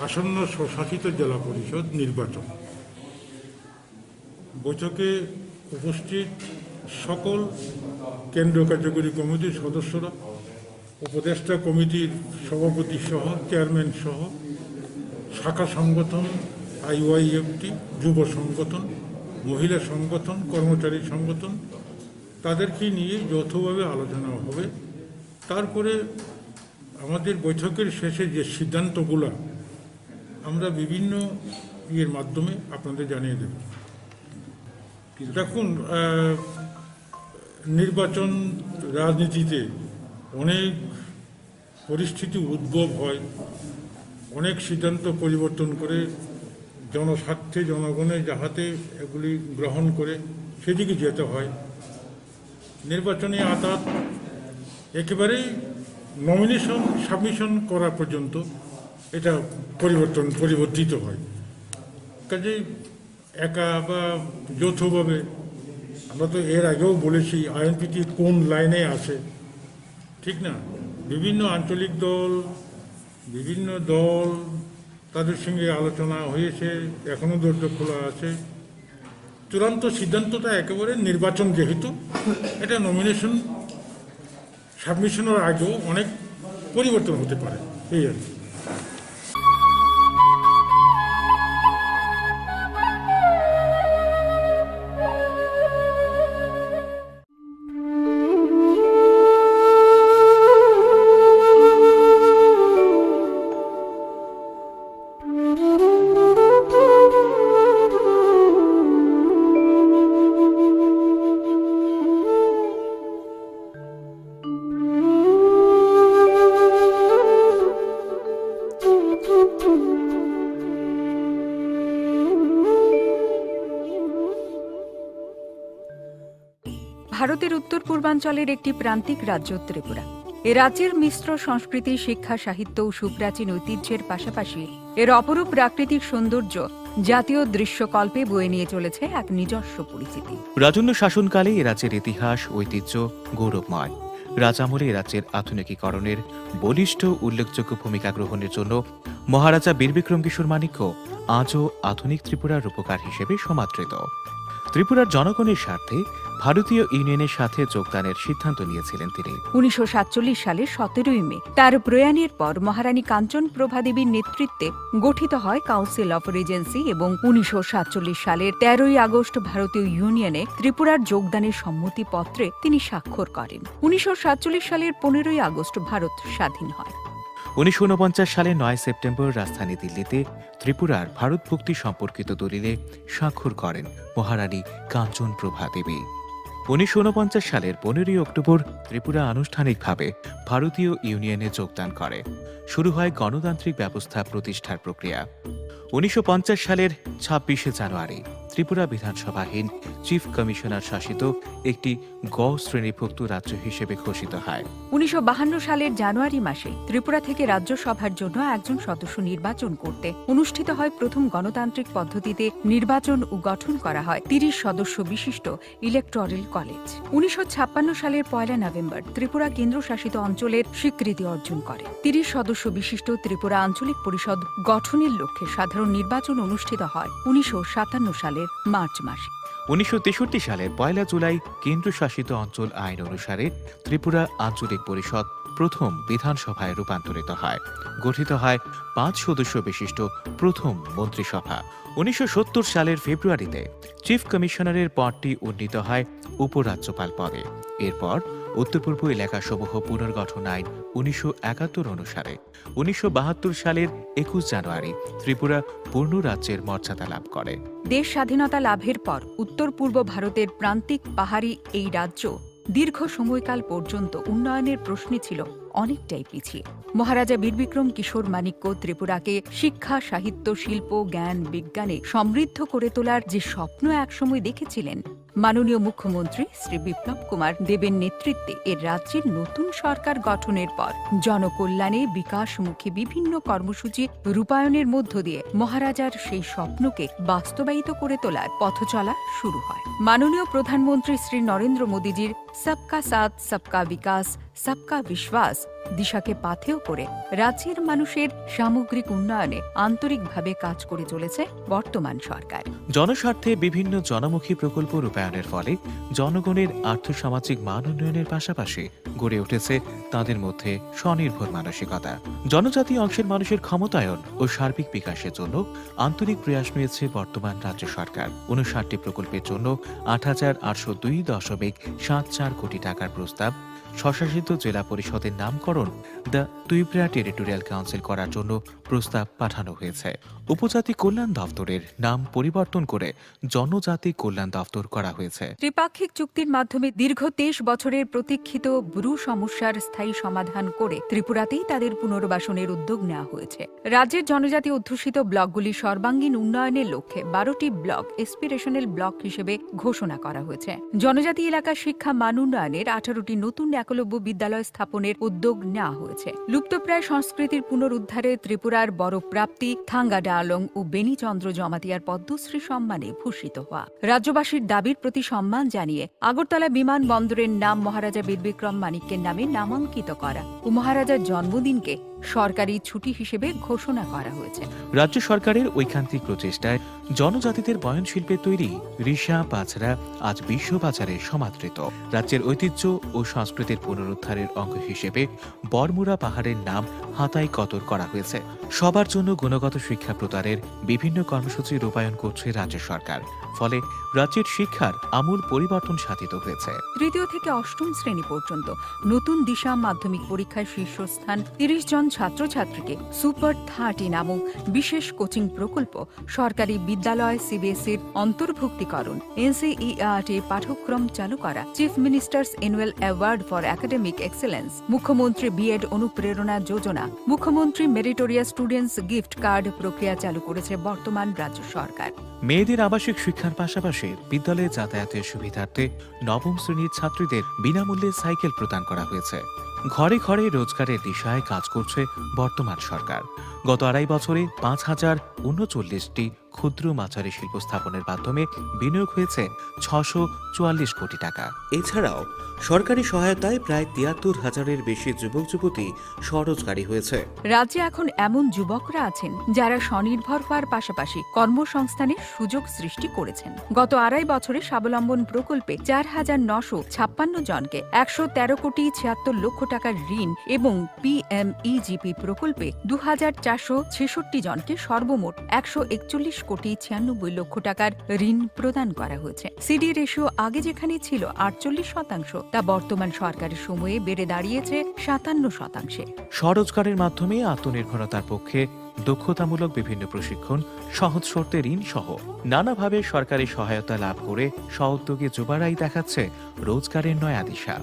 আসন্ন স্বশাসিত জেলা পরিষদ নির্বাচন। বৈঠকে উপস্থিত সকল কেন্দ্র কার্যকরী কমিটির সদস্যরা, উপদেষ্টা কমিটির সভাপতি সহ চেয়ারম্যান সহ শাখা সংগঠন, IYFT, যুব সংগঠন, মহিলা সংগঠন, কর্মচারী সংগঠন, তাদেরকে নিয়ে যৌথভাবে আলোচনা হবে। তারপরে আমাদের বৈঠকের শেষে যে সিদ্ধান্তগুলো আমরা বিভিন্ন ইয়ের মাধ্যমে আপনাদের জানিয়ে দেব। দেখুন, নির্বাচন রাজনীতিতে অনেক পরিস্থিতি উদ্ভব হয়, অনেক সিদ্ধান্ত পরিবর্তন করে জনস্বার্থে জনগণের যাহাতে এগুলি গ্রহণ করে সেদিকে যেতে হয়। নির্বাচনী আদালত একেবারেই নমিনেশন সাবমিশন করা পর্যন্ত এটা পরিবর্তিত হয়। কাজেই একা বা যৌথভাবে, আমরা তো এর আগেও বলেছি আইএনপিটি কোন লাইনে আছে, ঠিক না? বিভিন্ন আঞ্চলিক দল, বিভিন্ন দল, তাদের সঙ্গে আলোচনা হয়েছে, এখনও দরজা খোলা আছে। চূড়ান্ত সিদ্ধান্তটা একেবারে নির্বাচন, যেহেতু এটা নমিনেশন সাবমিশনের আগেও অনেক পরিবর্তন হতে পারে, এই আর কি। ভারতের উত্তর পূর্বাঞ্চলের একটি প্রান্তিক রাজ্য ত্রিপুরা। এ রাজ্যের মিশ্র সংস্কৃতি, শিক্ষা, সাহিত্য ও সুপ্রাচীন ঐতিহ্যের পাশাপাশি এর অপরূপ প্রাকৃতিক সৌন্দর্য জাতীয় দৃশ্যকল্পে বয়ে নিয়ে চলেছে এক নিজস্ব পরিচিতি। রাজন্য শাসনকালে এ রাজ্যের ইতিহাস ঐতিহ্য গৌরবময়। রাজামলে রাজ্যের আধুনিকীকরণের বলিষ্ঠ উল্লেখযোগ্য ভূমিকা গ্রহণের জন্য মহারাজা বীরবিক্রম কিশোর মাণিক্য আজও আধুনিক ত্রিপুরার রূপকার হিসেবে সমাদৃত। ত্রিপুরার জনগণের স্বার্থে ভারতীয় ইউনিয়নের সাথে যোগদানের সিদ্ধান্ত নিয়েছিলেন তিনি। 1947 সালের 17 মে তার প্রয়াণের পর মহারানী কাঞ্চন প্রভা দেবীর নেতৃত্বে গঠিত হয় কাউন্সিল অফ রিজেন্সি এবং 1947 সালের 13 আগস্ট ভারতীয় ইউনিয়নে ত্রিপুরার যোগদানের সম্মতিপত্রে তিনি স্বাক্ষর করেন। 1947 সালের 15 আগস্ট ভারত স্বাধীন হয়। 1949 সালে 9 সেপ্টেম্বর রাজধানী দিল্লিতে ত্রিপুরার ভারতভুক্তি সম্পর্কিত দলিলে স্বাক্ষর করেন মহারানী কাঞ্চন প্রভা দেবী। 1949 সালের 15 অক্টোবর ত্রিপুরা আনুষ্ঠানিকভাবে ভারতীয় ইউনিয়নে যোগদান করে। শুরু হয় গণতান্ত্রিক ব্যবস্থা প্রতিষ্ঠার প্রক্রিয়া। 1950 সালের 26 জানুয়ারি ত্রিপুরা বিধানসভাহীন চিফ কমিশনার শাসিত একটি গ শ্রেণীভুক্ত রাজ্য হিসেবে ঘোষিত হয়। 1952 সালের জানুয়ারি মাসে ত্রিপুরা থেকে রাজ্যসভার জন্য একজন সদস্য নির্বাচন করতে অনুষ্ঠিত হয় প্রথম গণতান্ত্রিক পদ্ধতিতে নির্বাচন ও গঠন করা হয় 30 সদস্য বিশিষ্ট ইলেকটোরাল কলেজ। 1956 সালের 1 নভেম্বর ত্রিপুরা কেন্দ্রশাসিত অঞ্চলের স্বীকৃতি অর্জন করে। 30 সদস্য বিশিষ্ট ত্রিপুরা আঞ্চলিক পরিষদ গঠনের লক্ষ্যে সাধারণ নির্বাচন অনুষ্ঠিত হয় 1957 সালের মার্চ মাসে। 1963 সালের 1 জুলাই কেন্দ্রশাসিত অঞ্চল আইন অনুসারে ত্রিপুরা আঞ্চলিক পরিষদ প্রথম বিধানসভায় রূপান্তরিত হয়। গঠিত হয় 5 সদস্য বিশিষ্ট প্রথম মন্ত্রিসভা। 1970 সালের ফেব্রুয়ারিতে চিফ কমিশনারের পদটি উন্নীত হয় উপরাজ্যপাল পদে। এরপর উত্তর পূর্ব এলাকাসমূহ পুনর্গঠন আইন 1971 অনুসারে 1972 সালের 21 জানুয়ারি ত্রিপুরা পূর্ণ রাজ্যের মর্যাদা লাভ করে। দেশ স্বাধীনতা লাভের পর উত্তর পূর্ব ভারতের প্রান্তিক পাহাড়ি এই রাজ্য দীর্ঘ সময়কাল পর্যন্ত উন্নয়নের প্রশ্নে ছিল অনেকটাই পিছিয়ে। মহারাজা বীরবিক্রম কিশোর মাণিক্য ত্রিপুরাকে শিক্ষা, সাহিত্য, শিল্প, জ্ঞান, বিজ্ঞানে সমৃদ্ধ করে তোলার যে স্বপ্ন একসময় দেখেছিলেন, মাননীয় মুখ্যমন্ত্রী শ্রী বিপ্লব কুমার দেবের নেতৃত্বে এর রাজ্যের নতুন সরকার গঠনের পর জনকল্যাণে বিকাশমুখী বিভিন্ন কর্মসূচি রূপায়ণের মধ্য দিয়ে মহারাজার সেই স্বপ্নকে বাস্তবায়িত করে তোলার পথচলা শুরু হয়। মাননীয় প্রধানমন্ত্রী শ্রী নরেন্দ্র মোদীজির সবকা সাথ সবকা বিকাশ সবকা বিশ্বাস দিশাকে পাথেয় করে রাজ্যের মানুষের সামগ্রিক উন্নয়নে আন্তরিকভাবে কাজ করে চলেছে বর্তমান সরকার। জনস্বার্থে বিভিন্ন জনমুখী প্রকল্প রূপায়ণের ফলে জনগণের আর্থসামাজিক মান উন্নয়নের পাশাপাশি গড়ে উঠেছে তাদের মধ্যে স্বনির্ভর মানসিকতা। জনজাতি অংশের মানুষের ক্ষমতায়ন ও সার্বিক বিকাশের জন্য আন্তরিক প্রয়াস নিয়েছে বর্তমান রাজ্য সরকার। 59টি প্রকল্পের জন্য 8,802.74 কোটি টাকার প্রস্তাব, স্বশাসিত জেলা পরিষদের নামকরণ দ্য ত্রিপুরা টেরিটোরিয়াল কাউন্সিল করার জন্য প্রস্তাব পাঠানো হয়েছে। উপজাতি কল্যাণ দপ্তরের নাম পরিবর্তন করে জনজাতি কল্যাণ দপ্তর করা হয়েছে। ত্রিপাক্ষিক চুক্তির মাধ্যমে দীর্ঘ 23 বছরের প্রতীক্ষিত ব্রু সমস্যার স্থায়ী সমাধান করে ত্রিপুরাতেই তাদের পুনর্বাসনের উদ্যোগ নেওয়া হয়েছে। রাজ্যের জনজাতি অধ্যুষিত ব্লকগুলির সর্বাঙ্গীন উন্নয়নের লক্ষ্যে 12টি ব্লক এসপিরেশনাল ব্লক হিসেবে ঘোষণা করা হয়েছে। জনজাতি এলাকার শিক্ষা মান উন্নয়নের 18টি নতুন একলব্য বিদ্যালয় স্থাপনের উদ্যোগ নেওয়া হয়েছে। লুপ্তপ্রায় সংস্কৃতির পুনরুদ্ধারে ত্রিপুরার বড় প্রাপ্তি থাঙ্গা ডালং ও বেনিচন্দ্র জমাতিয়ার পদ্মশ্রী সম্মানে ভূষিত হওয়া। রাজ্যবাসীর দাবির প্রতি সম্মান জানিয়ে আগরতলা বিমানবন্দরের নাম মহারাজা বীরবিক্রম মাণিক্যের নামে নামাঙ্কিত করা ও মহারাজার জন্মদিনকে সরকারি ছুটি হিসেবে ঘোষণা করা হয়েছে। রাজ্য সরকারের ঐকান্তিক প্রচেষ্টায় জনজাতিদের বয়নশিল্পে তৈরি রিসা পাছরা আজ বিশ্ববাজারে সমাদৃত। রাজ্যের ঐতিহ্য ও সংস্কৃতির পুনরুদ্ধারের অঙ্গ হিসেবে বরমুরা পাহাড়ের নাম হাতাই কতর করা হয়েছে। সবার জন্য গুণগত শিক্ষা প্রদানের বিভিন্ন কর্মসূচি রূপায়ণ করছে রাজ্য সরকার। ফলে রাজ্যের শিক্ষার আমূল পরিবর্তন সাধিত হয়েছে। 3য় থেকে 8ম শ্রেণী পর্যন্ত নতুন দিশা মাধ্যমিক পরীক্ষায় শীর্ষস্থান 30 জন ছাত্রছাত্রীকে সুপার 30 নামক বিশেষ কোচিং প্রকল্প, সরকারি বিদ্যালয় সিবিএসইর অন্তর্ভুক্তিকরণ, এনসিইআরটি পাঠ্যক্রম চালু করা, chief ministers annual award for academic excellence, মুখ্যমন্ত্রী বিএড অনুপ্রেরণা যোজনা, মুখ্যমন্ত্রী মেরিটোরিয়াস স্টুডেন্টস গিফট কার্ড প্রক্রিয়া চালু করেছে বর্তমান রাজ্য সরকার। মেয়েদের আবাসিক শিক্ষার পাশাপাশি বিদ্যালয়ে যাতায়াতের সুবিধার্থে 9ম শ্রেণীর ছাত্রীদের বিনামূল্যে সাইকেল প্রদান করা হয়েছে। ঘরে ঘরে রোজগারের দিশায় কাজ করছে বর্তমান সরকার। গত 2.5 বছরে 5,039টি ক্ষুদ্র মাঝারি শিল্প স্থাপনের মাধ্যমে বিনিয়োগ হয়েছে 644 কোটি টাকা। এছাড়াও সরকারি সহায়তায় প্রায় ৭৩,০০০-এর বেশি যুবক যুবতী স্বরোজগারী হয়েছে। রাজ্যে এখন এমন যুবকরা আছেন যারা স্বনির্ভর হওয়ার পাশাপাশি কর্মসংস্থানের সুযোগ সৃষ্টি করেছেন। গত ২.৫ বছরে স্বাবলম্বন প্রকল্পে ৪,৯৫৬ জনকে ১১৩ কোটি ৭৬ লক্ষ টাকার ঋণ এবং PMEGP প্রকল্পে ২,৪৬৬ জনকে সর্বমোট ১৪১ কোটি ৯৬ লক্ষ টাকার ঋণ প্রদান করা হয়েছে। সিডি রেশিও আগে যেখানে ছিল ৪৮%, তা বর্তমান সরকারের সময়ে বেড়ে দাঁড়িয়েছে ৫৭%। স্বরোজগারের মাধ্যমে আত্মনির্ভরতার পক্ষে দক্ষতামূলক বিভিন্ন প্রশিক্ষণ, সহজ শর্তে ঋণ সহ নানাভাবে সরকারি সহায়তা লাভ করে স্বউদ্যোগী যুবারাই দেখাচ্ছে রোজগারের নয়া দিশা।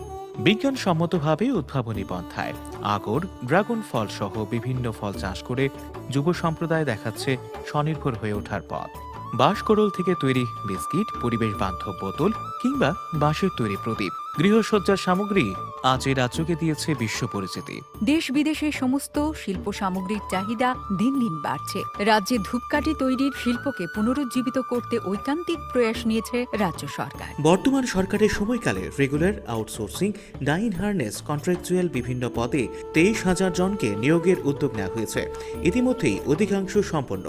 বিজ্ঞানসম্মতভাবে উদ্ভাবনী পন্থায় আগর, ড্রাগন ফল সহ বিভিন্ন ফল চাষ করে যুব সম্প্রদায় দেখাচ্ছে স্বনির্ভর হয়ে ওঠার পথ। বাঁশকরল থেকে তৈরি বিস্কিট, পরিবেশ বান্ধব বোতল কিংবা বাঁশের তৈরি প্রদীপ, গৃহসজ্জার সামগ্রী আজ এই রাজ্যকে দিয়েছে বিশ্ব পরিচিতি। দেশ বিদেশে সমস্ত শিল্প সামগ্রীর চাহিদা দিন দিন বাড়ছে। রাজ্যে ধূপকাঠি তৈরির শিল্পকে পুনরুজ্জীবিত করতে ঐকান্তিক প্রয়াস নিয়েছে রাজ্য সরকার। বর্তমান সরকারের সময়কালে রেগুলার, আউটসোর্সিং, ডাইন হার্নেস, কন্ট্রাকচুয়াল বিভিন্ন পদে ২৩,০০০ জনকে নিয়োগের উদ্যোগ নেওয়া হয়েছে। ইতিমধ্যেই অধিকাংশ সম্পন্ন,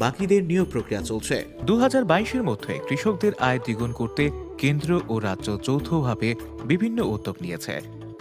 বাকিদের নিয়োগ প্রক্রিয়া চলছে। ২০২২-এর মধ্যে কৃষকদের আয় দ্বিগুণ করতে কেন্দ্র ও রাজ্য যৌথভাবে বিভিন্ন উদ্যোগ নিয়েছে।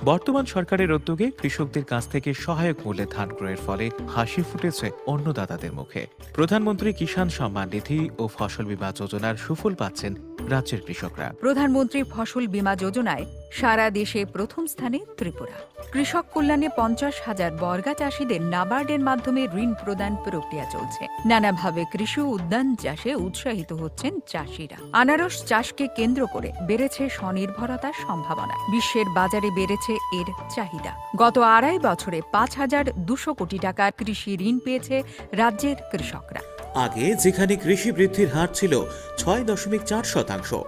বর্তমান সরকারের উদ্যোগে কৃষকদের কাছ থেকে সহায়ক মূল্যে ধান ক্রয়ের ফলে হাসি ফুটেছে অন্নদাতাদের মুখে। প্রধানমন্ত্রী কিষাণ সম্মান নিধি ও ফসল বীমা যোজনার সুফল পাচ্ছেন রাজ্যের কৃষকরা। প্রধানমন্ত্রী ফসল বীমা যোজনায় সারা দেশে প্রথম স্থানে ত্রিপুরা। কৃষক কল্যাণে ৫০,০০০ বর্গা চাষীদের নাবার্ডের মাধ্যমে ঋণ প্রদান প্রক্রিয়া চলছে। নানাভাবে কৃষি উদ্যান চাষে উৎসাহিত হচ্ছেন চাষিরা। আনারস চাষকে কেন্দ্র করে বেড়েছে স্বনির্ভরতার সম্ভাবনা। বিশ্বের বাজারে বেড়েছে এর চাহিদা। গত ২.৫ বছরে ৫,২০০ কোটি টাকার কৃষি ঋণ পেয়েছে রাজ্যের কৃষকরা। আগে যেখানে কৃষি বৃদ্ধির হার ছিল ৬.৪%,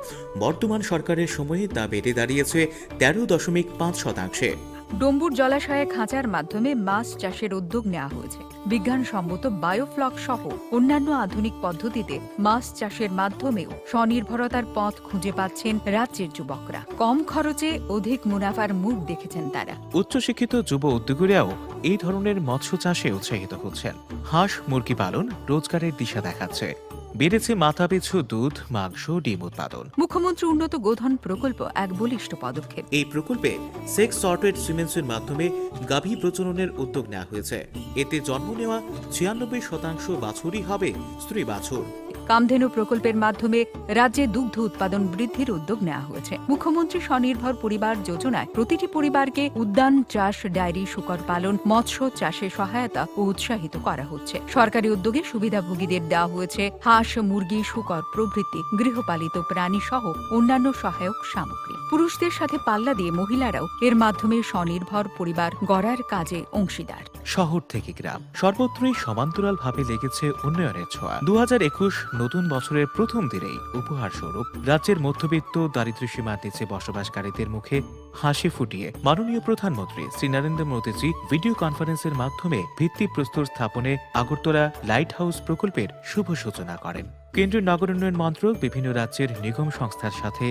বর্তমান সরকারের সময়ে তা বেড়ে দাঁড়িয়েছে ১৩.৫%। ডম্বুর জলাশয়ে খাঁচার মাধ্যমে মাছ চাষের উদ্যোগ নেওয়া হয়েছে। বিজ্ঞানসম্মত বায়োফ্লক সহ অন্যান্য আধুনিক পদ্ধতিতে মাছ চাষের মাধ্যমেও স্বনির্ভরতার পথ খুঁজে পাচ্ছেন রাজ্যের যুবকরা। কম খরচে অধিক মুনাফার মুখ দেখেছেন তারা। উচ্চশিক্ষিত যুব উদ্যোগীরাও এই ধরনের মৎস্য চাষে উৎসাহিত হচ্ছেন। হাঁস মুরগি পালন রোজগারের দিশা দেখাচ্ছে। বেড়েছে মাথাপিছু দুধ, মাংস, ডিম উৎপাদন। মুখ্যমন্ত্রী উন্নত গোধন প্রকল্প এক বলিষ্ঠ পদক্ষেপ। এই প্রকল্পে সেক্স সর্টেড সিমেন্সের মাধ্যমে গাভী প্রজননের উদ্যোগ নেওয়া হয়েছে। এতে জন্ম নেওয়া ৯৬% বাছুরই হবে স্ত্রী বাছুর। কামধেনু প্রকল্পের মাধ্যমে রাজ্যে দুগ্ধ উৎপাদন বৃদ্ধির উদ্যোগ নেওয়া হয়েছে। মুখ্যমন্ত্রী স্বনির্ভর পরিবার যোজনায় প্রতিটি পরিবারকে উদ্যান চাষ, ডায়েরি, শূকর পালন, মৎস্য চাষে সহায়তা ও উৎসাহিত করা হচ্ছে। সরকারি উদ্যোগে সুবিধাভোগীদের দেওয়া হয়েছে হাঁস, মুরগি, শূকর প্রভৃতি গৃহপালিত প্রাণী সহ অন্যান্য সহায়ক সামগ্রী। পুরুষদের সাথে পাল্লা দিয়ে মহিলারাও এর মাধ্যমে স্বনির্ভর পরিবার গড়ার কাজে অংশীদার। শহর থেকে গ্রাম সর্বত্রই সমান্তরালভাবে লেগেছে উন্নয়নের ছোঁয়া। ২০২১ নতুন বছরের প্রথম দিনেই উপহার স্বরূপ রাজ্যের মধ্যবিত্ত দারিদ্র্যসীমার নিচে বসবাসকারীদের মুখে হাসি ফুটিয়ে মাননীয় প্রধানমন্ত্রী শ্রী নরেন্দ্র মোদীজি ভিডিও কনফারেন্সের মাধ্যমে ভিত্তিপ্রস্তর স্থাপনে আগরতলা লাইট হাউস প্রকল্পের শুভ সূচনা করেন। কেন্দ্রীয় নগর উন্নয়ন মন্ত্রক বিভিন্ন রাজ্যের নিগম সংস্থার সাথে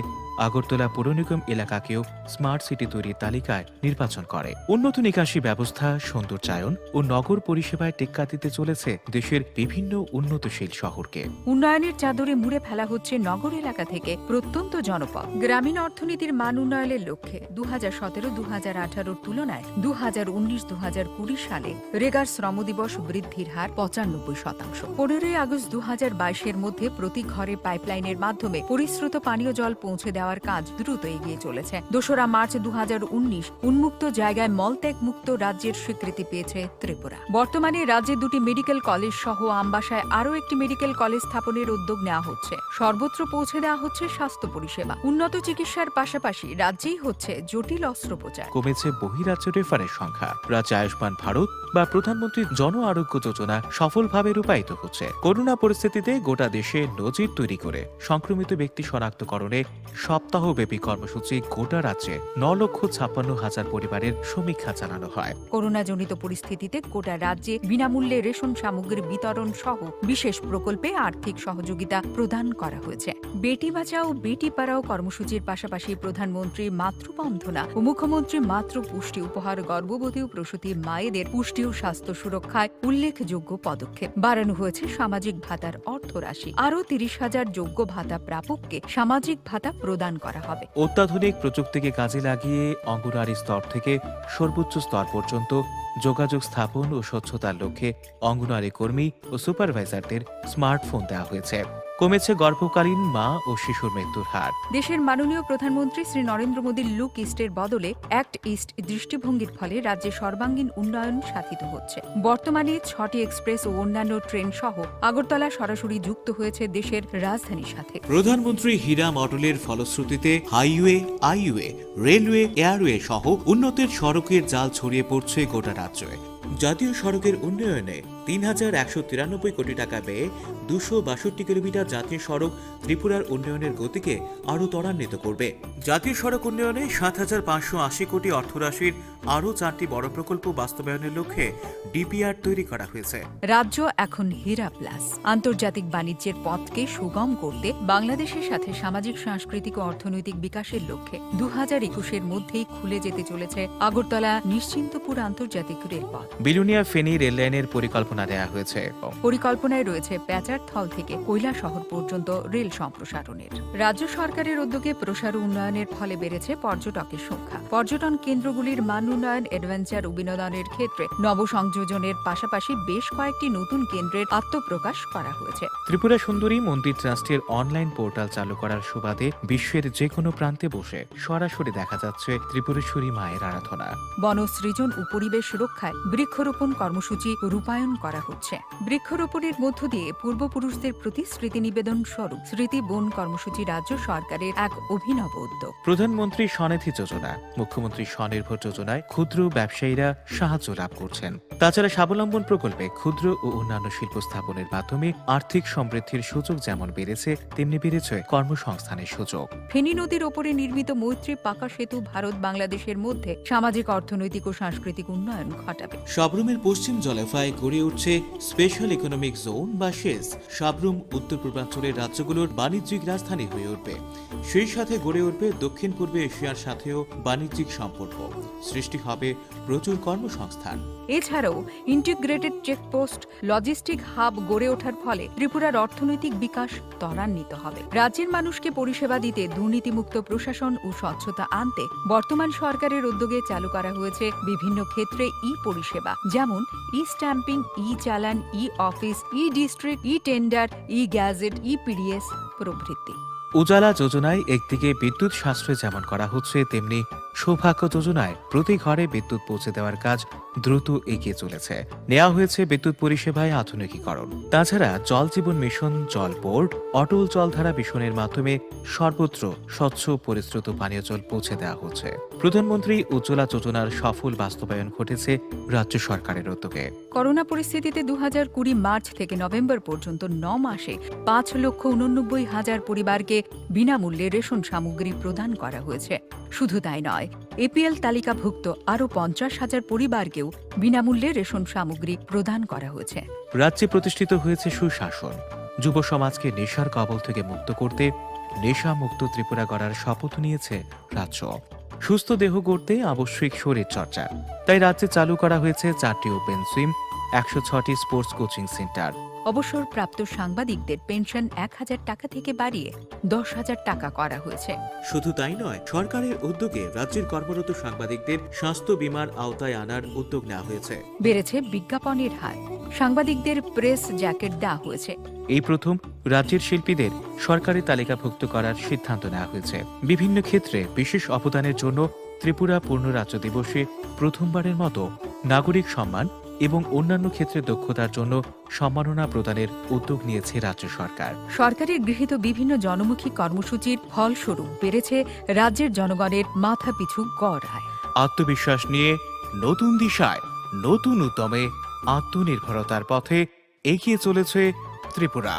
আগরতলা পৌর নিগম এলাকাকেও স্মার্ট সিটি তৈরির তালিকায় নির্বাচন করে। উন্নত নিকাশি ব্যবস্থা, সৌন্দর্যায়ন ও নগর পরিষেবায় টেক্কা দিতে চলেছে দেশের বিভিন্ন উন্নতশীল শহরকে। উন্নয়নের চাদরে মুড়ে ফেলা হচ্ছে নগর এলাকা থেকে প্রত্যন্ত জনপদ। গ্রামীণ অর্থনীতির মান উন্নয়নের লক্ষ্যে ২০১৭-২০১৮ তুলনায় ২০১৯-২০২০ সালে রেগার শ্রম দিবস বৃদ্ধির হার ৯৫%। ১৫ই আগস্ট ২০২২-এর মধ্যে প্রতি ঘরে পাইপলাইনের মাধ্যমে পরিশ্রুত পানীয় জল পৌঁছে দেওয়ার কাজ দ্রুত এগিয়ে চলেছে। ২রা মার্চ ২০১৯ উন্মুক্ত জায়গায় মলত্যাগ মুক্ত রাজ্যের স্বীকৃতি পেয়েছে ত্রিপুরা। বর্তমানে রাজ্যে ২টি মেডিকেল কলেজ সহ আমবাসায় আরও একটি মেডিকেল কলেজ স্থাপনের উদ্যোগ নেওয়া হচ্ছে। সর্বত্র পৌঁছে দেওয়া হচ্ছে স্বাস্থ্য পরিষেবা। উন্নত চিকিৎসার পাশাপাশি রাজ্যেই হচ্ছে জটিল অস্ত্রোপচার। কমেছে বহিরাজ্য রেফারের সংখ্যা। রাজ্যে আয়ুষ্মান ভারত বা প্রধানমন্ত্রী জন আরোগ্য যোজনা সফলভাবে রূপায়িত হচ্ছে। করোনা পরিস্থিতিতে গোটা দেশে নজির তৈরি করে সংক্রমিত ব্যক্তি শনাক্তকরণে সপ্তাহব্যাপী কর্মসূচি গোটা রাজ্যে 9,56,000 পরিবারের সমীক্ষা চালানো হয়। করোনাজনিত পরিস্থিতিতে গোটা রাজ্যে বিনামূল্যে রেশন সামগ্রী বিতরণ সহ বিশেষ প্রকল্পে আর্থিক সহযোগিতা প্রদান করা হয়েছে। বেটি বাঁচাও বেটি পড়াও কর্মসূচির পাশাপাশি প্রধানমন্ত্রী মাতৃবন্ধনা ও মুখ্যমন্ত্রী মাতৃ পুষ্টি উপহার গর্ভবতী ও প্রসূতি মায়েদের পুষ্টি ও স্বাস্থ্য সুরক্ষায় উল্লেখযোগ্য পদক্ষেপ। বাড়ানো হয়েছে সামাজিক ভাতার অর্থরাশি। আরও 30,000 যোগ্য ভাতা প্রাপককে সামাজিক ভাতা প্রদান করা হবে। অত্যাধুনিক প্রযুক্তিকে কাজে লাগিয়ে অঙ্গনওয়াড়ি স্তর থেকে সর্বোচ্চ স্তর পর্যন্ত যোগাযোগ স্থাপন ও স্বচ্ছতার লক্ষ্যে অঙ্গনওয়াড়ি কর্মী ও সুপারভাইজারদের স্মার্টফোন দেওয়া হয়েছে। কমেছে গর্ভকালীন মা ও শিশুর মৃত্যুর হার। দেশের মাননীয় প্রধানমন্ত্রী শ্রী নরেন্দ্র মোদীর লুক ইস্টের বদলে অ্যাক্ট ইস্ট দৃষ্টিভঙ্গির ফলে রাজ্যে সর্বাঙ্গীন উন্নয়ন সাধিত হচ্ছে। বর্তমানে 6টি এক্সপ্রেস ও অন্যান্য ট্রেন সহ আগরতলা সরাসরি যুক্ত হয়েছে দেশের রাজধানীর সাথে। প্রধানমন্ত্রী হীরা মডেলের ফলশ্রুতিতে হাইওয়ে, আইওয়ে, রেলওয়ে, এয়ারওয়ে সহ উন্নতির সড়কের জাল ছড়িয়ে পড়ছে গোটা রাজ্যে। জাতীয় সড়কের উন্নয়নে 3,193 কোটি টাকা ব্যয়ে 262 কিলোমিটার জাতীয় সড়ক ত্রিপুরার উন্নয়নের গতিকে আরও ত্বরান্বিত করবে। জাতীয় সড়ক উন্নয়নে 7,580 কোটি অর্থরাশির আরও 4টি বড় প্রকল্প বাস্তবায়নের লক্ষ্যে ডিপিআর তৈরি করা হয়েছে। রাজ্য এখন হীরা প্লাস আন্তর্জাতিক বাণিজ্যের পথকে সুগম করতে বাংলাদেশের সাথে সামাজিক, সাংস্কৃতিক ও অর্থনৈতিক বিকাশের লক্ষ্যে 2021-এর মধ্যেই খুলে যেতে চলেছে আগরতলা নিশ্চিন্তপুর আন্তর্জাতিক রেলপথ। বিলুনিয়া ফেনী রেললাইনের পরিকল্পনা দেওয়া হয়েছে। পরিকল্পনায় রয়েছে প্যাচারথল থেকে কৈলাসহর পর্যন্ত রেল সম্প্রসারণের। রাজ্য সরকারের উদ্যোগে প্রসার উন্নয়নের ফলে বেড়েছে পর্যটকের সংখ্যা। পর্যটন কেন্দ্রগুলির মান উন্নয়ন, অ্যাডভেঞ্চার ও বিনোদনের ক্ষেত্রে নবসংযোজনের পাশাপাশি বেশ কয়েকটি নতুন কেন্দ্রের আত্মপ্রকাশ করা হয়েছে। ত্রিপুরা সুন্দরী মন্দির ট্রাস্টের অনলাইন পোর্টাল চালু করার সুবাদে বিশ্বের যে কোনো প্রান্তে বসে সরাসরি দেখা যাচ্ছে ত্রিপুরেশ্বরী মায়ের আরাধনা। বনসৃজন ও পরিবেশ রক্ষায় বৃক্ষরোপণ কর্মসূচি রূপায়ণ করা হচ্ছে। বৃক্ষরোপণের মধ্য দিয়ে পূর্বপুরুষদের প্রতি স্মৃতি নিবেদন স্বরূপ স্মৃতি বন কর্মসূচি রাজ্য সরকারের এক অভিনব উদ্যোগ। প্রধানমন্ত্রী স্বনিধি যোজনা, মুখ্যমন্ত্রী স্বনির্ভর যোজনায় ক্ষুদ্র ব্যবসায়ীরা সাহায্য লাভ করছেন। তাছাড়া স্বাবলম্বন প্রকল্পে ক্ষুদ্র ও অন্যান্য শিল্প স্থাপনের মাধ্যমে আর্থিক সমৃদ্ধির সুযোগ যেমন বেড়েছে, তেমনি বেড়েছে কর্মসংস্থানের সুযোগ। ফেনী নদীর ওপরে নির্মিত মৈত্রী পাকা সেতু ভারত বাংলাদেশের মধ্যে সামাজিক, অর্থনৈতিক ও সাংস্কৃতিক উন্নয়ন ঘটাবে। সাবরুমের পশ্চিম জলাফায় গড়ে উঠছে স্পেশাল ইকোনমিক জোন বা শেস। সাবরুম উত্তর পূর্বাঞ্চলের রাজ্যগুলোর বাণিজ্যিক রাজধানী হয়ে উঠবে। সেই সাথে গড়ে উঠবে দক্ষিণ পূর্ব এশিয়ার সাথেও বাণিজ্যিক সম্পর্ক। সৃষ্টি হবে প্রচুর কর্মসংস্থান। এছাড়াও ইন্টিগ্রেটেড চেকপোস্ট, লজিস্টিক হাব গড়ে ওঠার ফলে ত্রিপুরার অর্থনৈতিক বিকাশ ত্বরান্বিত হবে। রাজ্যের মানুষকে পরিষেবা দিতে দুর্নীতিমুক্ত প্রশাসন ও স্বচ্ছতা আনতে বর্তমান সরকারের উদ্যোগে চালু করা হয়েছে বিভিন্ন ক্ষেত্রে ই পরিষেবা, যেমন ই স্ট্যাম্পিং, ই চালান, ই অফিস, ই ডিস্ট্রিক্ট, ই টেন্ডার, ই গ্যাজেট, ই পিডিএস প্রভৃতি। উজালা যোজনায় একদিকে বিদ্যুৎ সাশ্রয় যেমন করা হচ্ছে, তেমনি সৌভাগ্য যোজনায় প্রতি ঘরে বিদ্যুৎ পৌঁছে দেওয়ার কাজ দ্রুত এগিয়ে চলেছে। নেওয়া হয়েছে বিদ্যুৎ পরিষেবায় আধুনিকীকরণ। তাছাড়া জল জীবন মিশন, জল বোর্ড, অটল জলধারা মিশনের মাধ্যমে সর্বত্র স্বচ্ছ পরিশ্রুত পানীয় জল পৌঁছে দেওয়া হচ্ছে। প্রধানমন্ত্রী উজ্জ্বলা যোজনার সফল বাস্তবায়ন ঘটেছে রাজ্য সরকারের উদ্যোগে। করোনা পরিস্থিতিতে 2020 মার্চ থেকে নভেম্বর পর্যন্ত 9 মাসে 5,89,000 পরিবারকে বিনামূল্যে রেশন সামগ্রী প্রদান করা হয়েছে। শুধু তাই নয়, এপিএল তালিকাভুক্ত আরও 50,000 পরিবারকেও বিনামূল্যে রেশন সামগ্রী প্রদান করা হয়েছে। রাজ্যে প্রতিষ্ঠিত হয়েছে সুশাসন। যুব সমাজকে নেশার কবল থেকে মুক্ত করতে নেশা মুক্ত ত্রিপুরা গড়ার শপথ নিয়েছে রাজ্য। সুস্থ দেহ গড়তে আবশ্যিক শরীর চর্চা। তাই রাজ্যে চালু করা হয়েছে 4টি ওপেন সুইম, 106টি স্পোর্টস কোচিং সেন্টার। অবসরপ্রাপ্ত সাংবাদিকদের পেনশন 1,000 টাকা থেকে বাড়িয়ে 10,000 টাকা করা হয়েছে। শুধু তাই নয়, সরকারের উদ্যোগে রাজ্যের কর্মরত সাংবাদিকদের স্বাস্থ্য বীমার আওতায় আনার উদ্যোগ নেওয়া হয়েছে। বেড়েছে বিজ্ঞাপনের হার। সাংবাদিকদের প্রেস জ্যাকেট দেওয়া হয়েছে। এই প্রথম রাজ্যের শিল্পীদের সরকারি তালিকাভুক্ত করার সিদ্ধান্ত নেওয়া হয়েছে। বিভিন্ন ক্ষেত্রে বিশেষ অবদানের জন্য ত্রিপুরা পূর্ণ রাজ্য দিবসে প্রথমবারের মতো নাগরিক সম্মান এবং অন্যান্য ক্ষেত্রে দক্ষতার জন্য সম্মাননা প্রদানের উদ্যোগ নিয়েছে রাজ্য সরকার। সরকারের গৃহীত বিভিন্ন জনমুখী কর্মসূচির ফলস্বরূপ বেড়েছে রাজ্যের জনগণের মাথাপিছু গড় আয়। আত্মবিশ্বাস নিয়ে নতুন দিশায়, নতুন উদ্যমে আত্মনির্ভরতার পথে এগিয়ে চলেছে Tripura.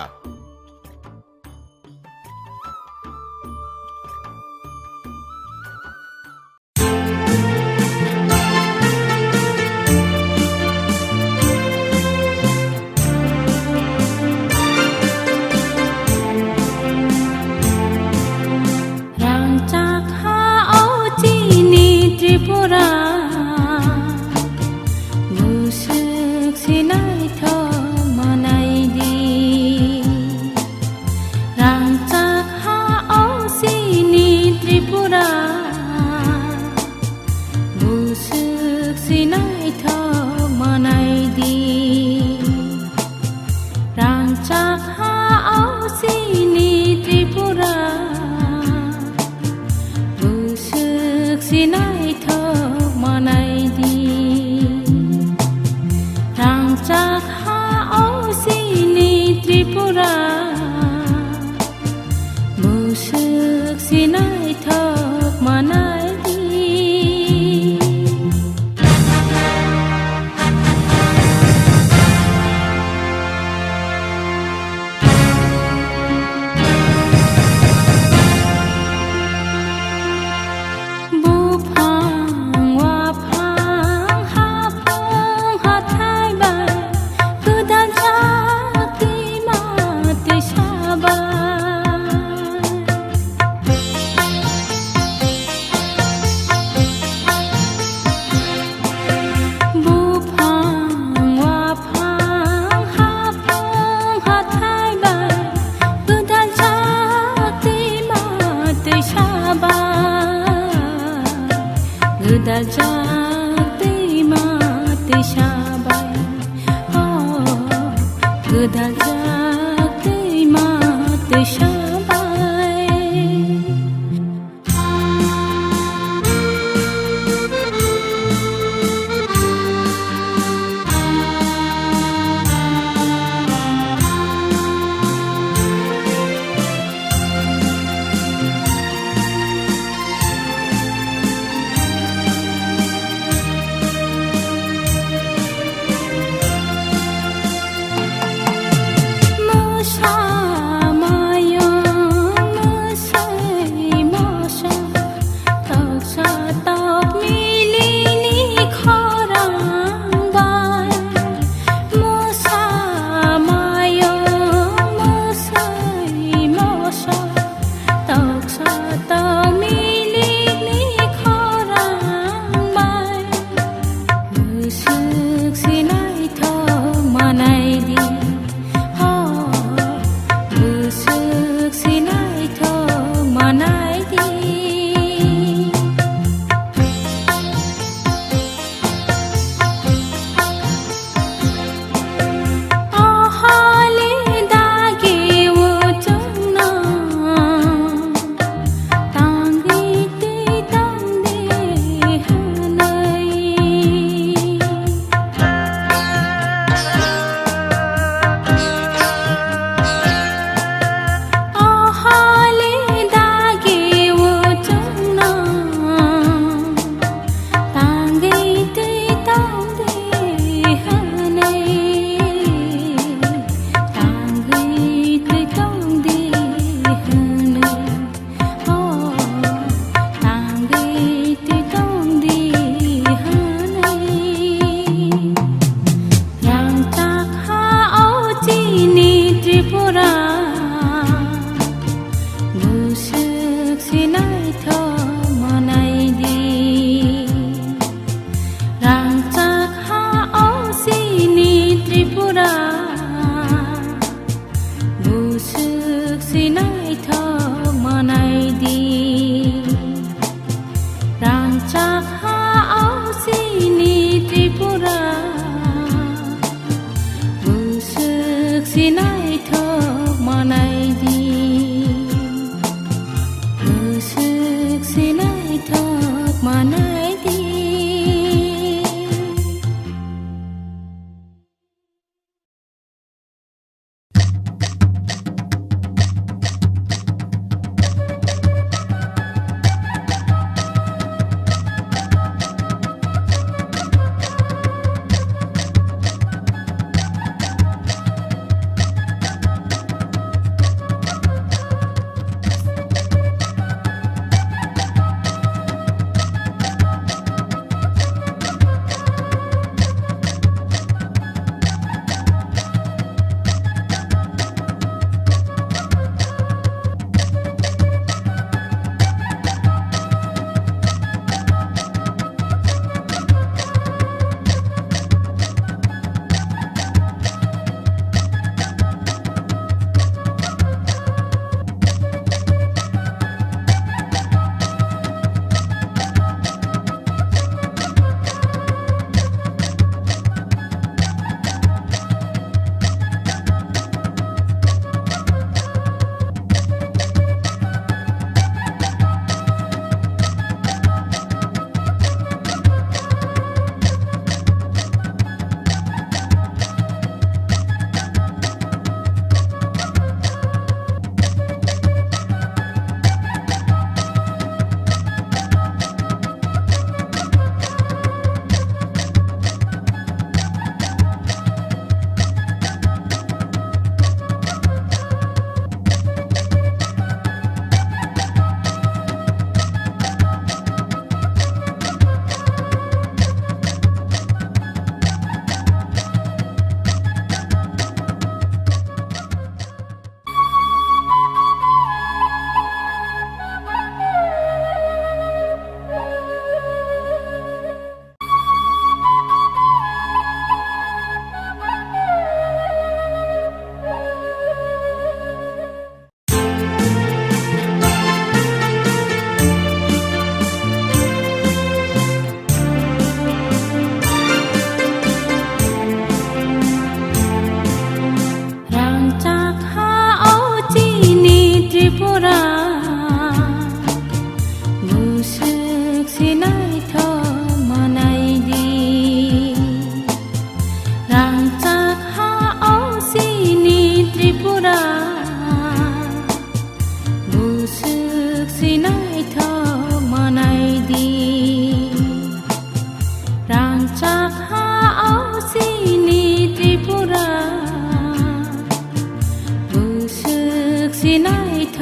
सिनाइथ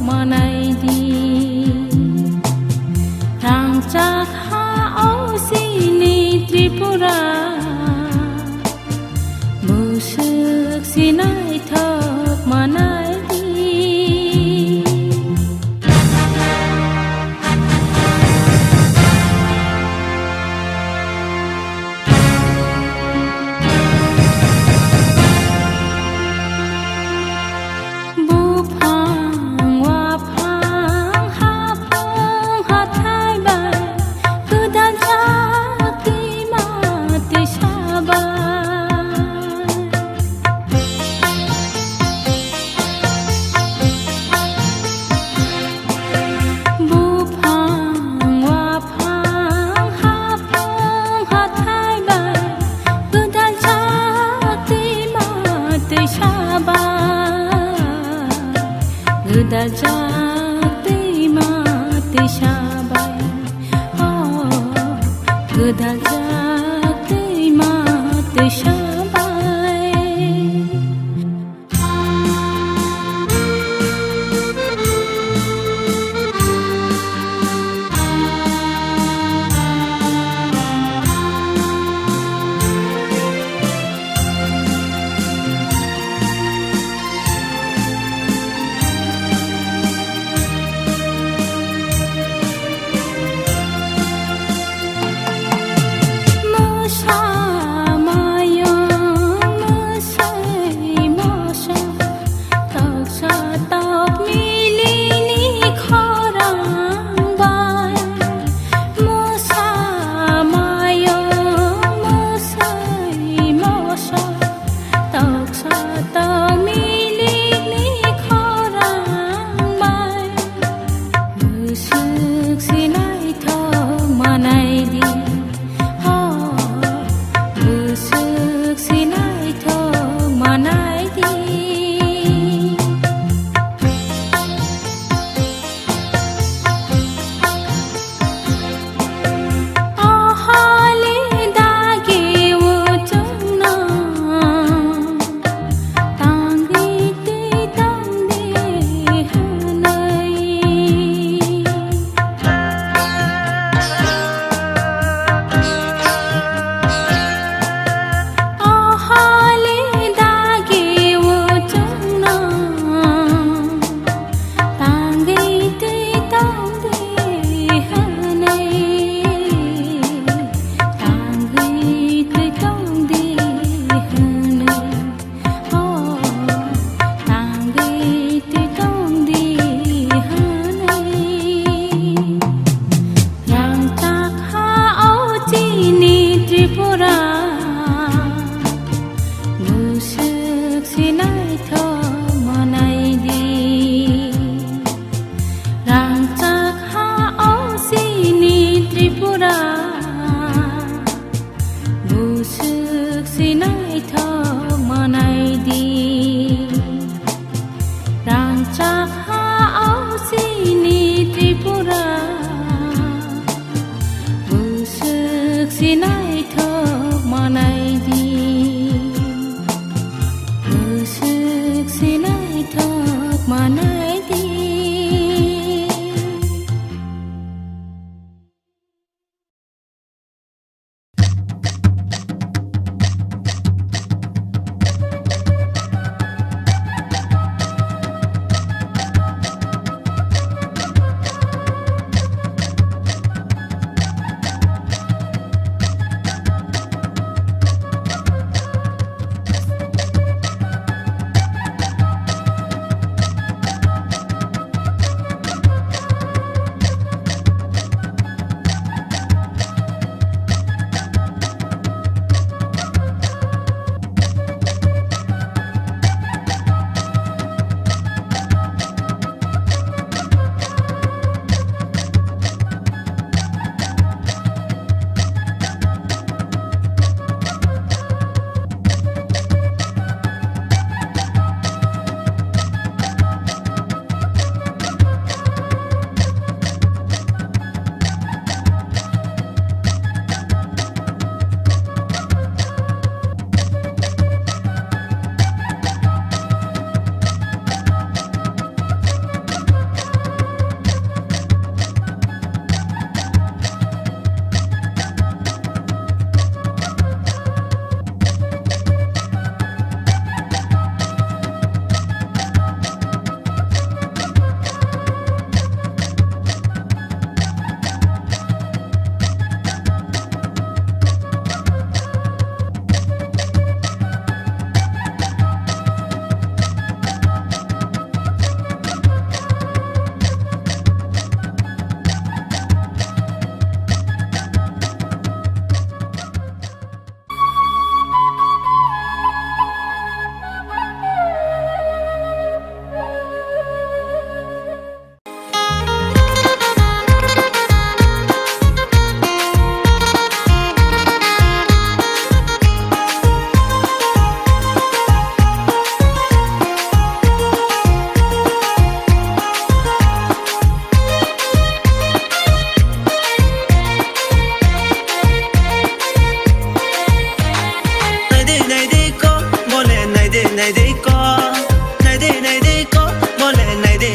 मनाइदि रांचाखा औसिनि Tripura मुसुक सिनाइथ मनाइदि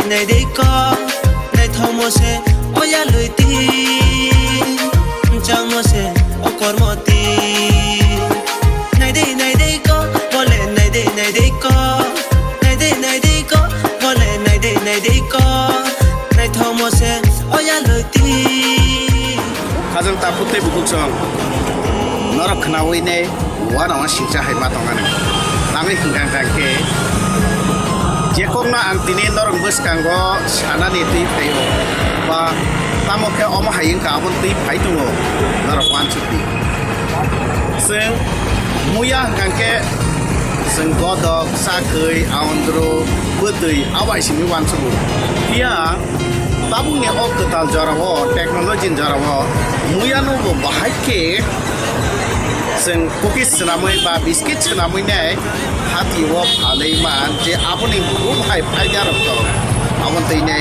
nay đi có nay thâu mô se oya lưỡi ti chẳng mô se o cor mô ti nay đi có vô lệ nay đi có nay đi có vô lệ nay đi có nay thâu mô se oya lưỡi ti 가정 다 붙대 부국성 너라 크나오이네 와나와 신자 하이마 동안에 남의 흥강강게 제공나 안티네 너랑 버스간거 사나니 띠페요 와 따먹게 어머 하인 가본 띠파이둥어 너라 완치띠 승 무야 강게 승 거덕 사크이 아운드로 버뜨이 아와이시미 완치부 비야 tabung ni ok total jarawo technology jarawo muyanu bo bahake sing cookies namai ba biscuit namai ne hati wo phalei man je apni bu bhai phaijar to abon tei ne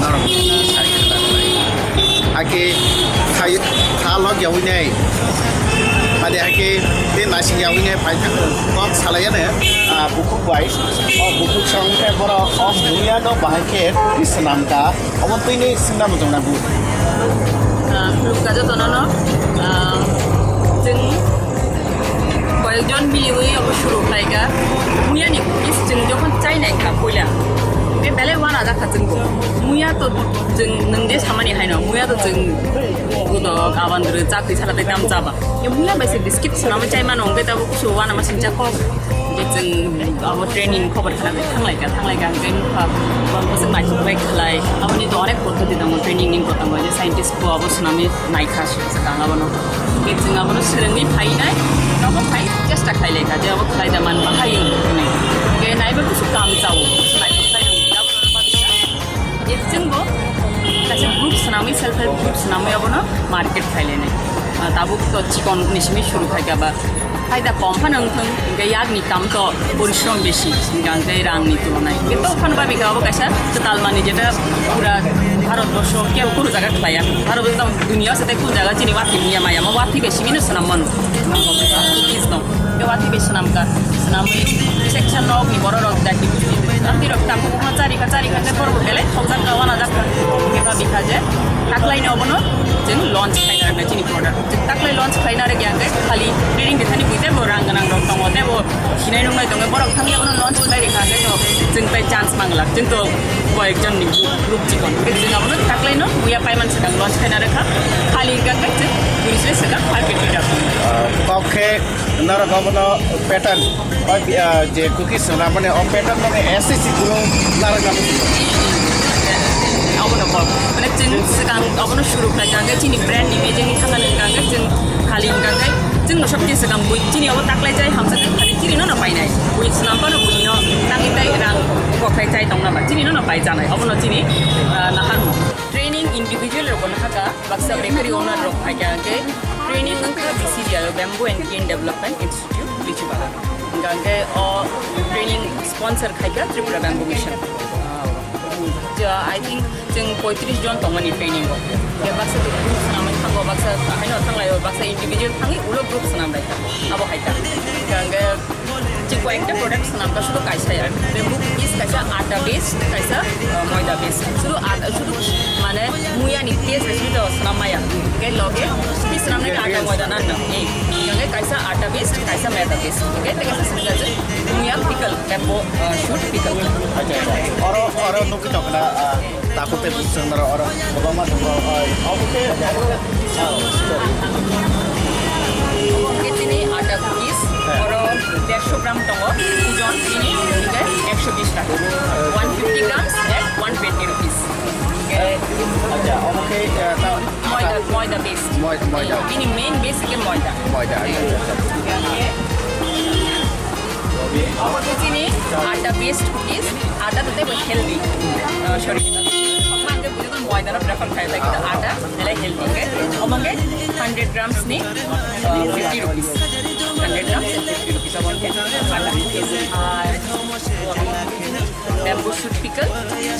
naram sai khala ake khai khalo yawi ne ade ake te nasi yawi ne phai thak kok salaya ne buku bai o buku song ke boro o muya no bahake cookies nam ka abon tei ne sinam jong na bu luka jotono jeng কয়েকজন মিলে ওই শুরু খাইগা মুইয়া নি cookies जों যখন চাই নাই খা কইলা बे बेले वाना जाखा जोंखौ मुया तो जों नोंदे सामानि हायनो मुया तो जों गुदो गाबानद्रो जाखै सालादै दाम जाबा ये मुया बायसे बिस्किट सुनामै चाइ मानो ओंगे दाबो कुसु वाना मासिन जाखौ जे जों अब ट्रेनिंग खबर खालामै थांलायगा ओंगेन जों नायखौबाय खालाय आबनि तो अनेक पद्धति दङ ट्रेनिंग नि কথা মই जे साइन्टिस्ट को अब सुनामै नायखासो गाङाबनो बे जों आबनो सोलोंनि फाइनाय दाबो फाइ चेष्टा खाइलायगा जे अब खालायदा मान बाहायो नै के नायबो कुसु काम जावो जोंबो कासे ग्रुप सनामै सेल्फ हेल्प ग्रुप सनामै अब न मार्केट खाइलेनै ताबुक तो चिकन निसमी शुरू खाइगाबा फायदा कम फानोंथों ओमफ्राय यागनि काम तो परिश्रम बेसि गांजाय रांनि तुलनाय কিন্তু फानबा बिगाबो कासा तालमानि जेटा पुरा भारतवर्ष केव कुरु जागा खाया भारत एकदम दुनिया से कुरु जागा चिनि वाथि मिया माया म वाथि बेसि मिनो सनामन इज नो के वाथि बेसि नामका सनामै सेक्सन रक नि बर रक दाखि आंति रक ताम को चारि का जे परबो बेले थौजा गावाना जाखा केबा बिखाजे थाक्लाइनो अबनो जों लन्च खाइना रे चिनि प्रडाक्ट ताक्लाइ लन्च खाइना रे ग्यागे खाली ट्रेनिंग बिथानि बुइते बो रां गनां रक दङ देबो खिनाय नंनाय दङ बरक थांनि अबनो लन्च खाइ खागे तो जों पाइ चान्स मांगला जों तो कয়েকজন नि ग्रुप चिकन जों अबनो ताक्लाइनो मुया पाइमान सदां लन्च खाइना रे खाली गागे जों बुइसले सदां मार्केट लिडार कखे नरा गबनो पैटर्न जे कुकीज ना माने ओ पैटर्न माने ऐसे सिगुलो नारा गाम अबनो माने जों सिगां अबनो शुरू खाइगागे चिनि ब्रान्ड नि मेजेनि थांगाले गागे जों खाली गागे जों सबथि सिगां बुइ चिनि अब ताक्लाइ जाय हामसा खाली चिनि न पाइनाय बुइ स्नाम्पानो बुइनो तांगिताय रां गखाय जाय दंना बा चिनि न पाइ जानाय अबनो चिनि नाहार ट्रेनिंग इंडिविजुअल रकन हाका बाक्सा बेकरी ओनर रक खाइगागे ट्रेनिंग नखा BCDR bamboo and cane development institute लिचुबागा गागे ओ ट्रेनिंग स्पॉन्सर खाइगा Tripura bamboo mission I think जों 35 जन दंमोन ट्रेनिंग बे बाक्सा ग्रुप सनामै थांगो बाक्सा हायनो थांलायो बाक्सा इंडिविजुअल थाङि उलो ग्रुप सनामलाय आबो हायता गांगे जे कয়েকটা প্রোডাক্ট सनामका শুধু কাইসায়া बेम्बू इज काइसा आटा बेस्ड काइसा ময়দা बेस्ड শুধু आटा শুধু মানে মুয়ানি टेस्ट बेस्ड तो सनामाया के लगे कि सनामने आटा ময়দা না না এই गांगे काइसा आटा बेस्ड काइसा मैदा बेस्ड ओके तो कैसा समझा जाए मुया पिकल बेम्बू शूट पिकल और नुकी तकला ताकुते बुसंदर और बाबा तो ओके चिनी आटा कुकीज और 150 ग्राम दङ ओजन चिनी 120 टाका 150 ग्राम्स एट 120 रुपीस अच्छा ओके मैदा बेस मैदा ini main base के मैदा अब चिनी आटा बेस्ड कुकीज आटा तो ते हेल्दी शरीर मांगे बुझो मैदा न प्रेफर खाइला कि आटा हेला हेल्दी के अमंगे 100 ग्राम्स नि 50 रुपीस 100 ग्राम्स 50 रुपीस अमंगे आटा bamboo shoot pickle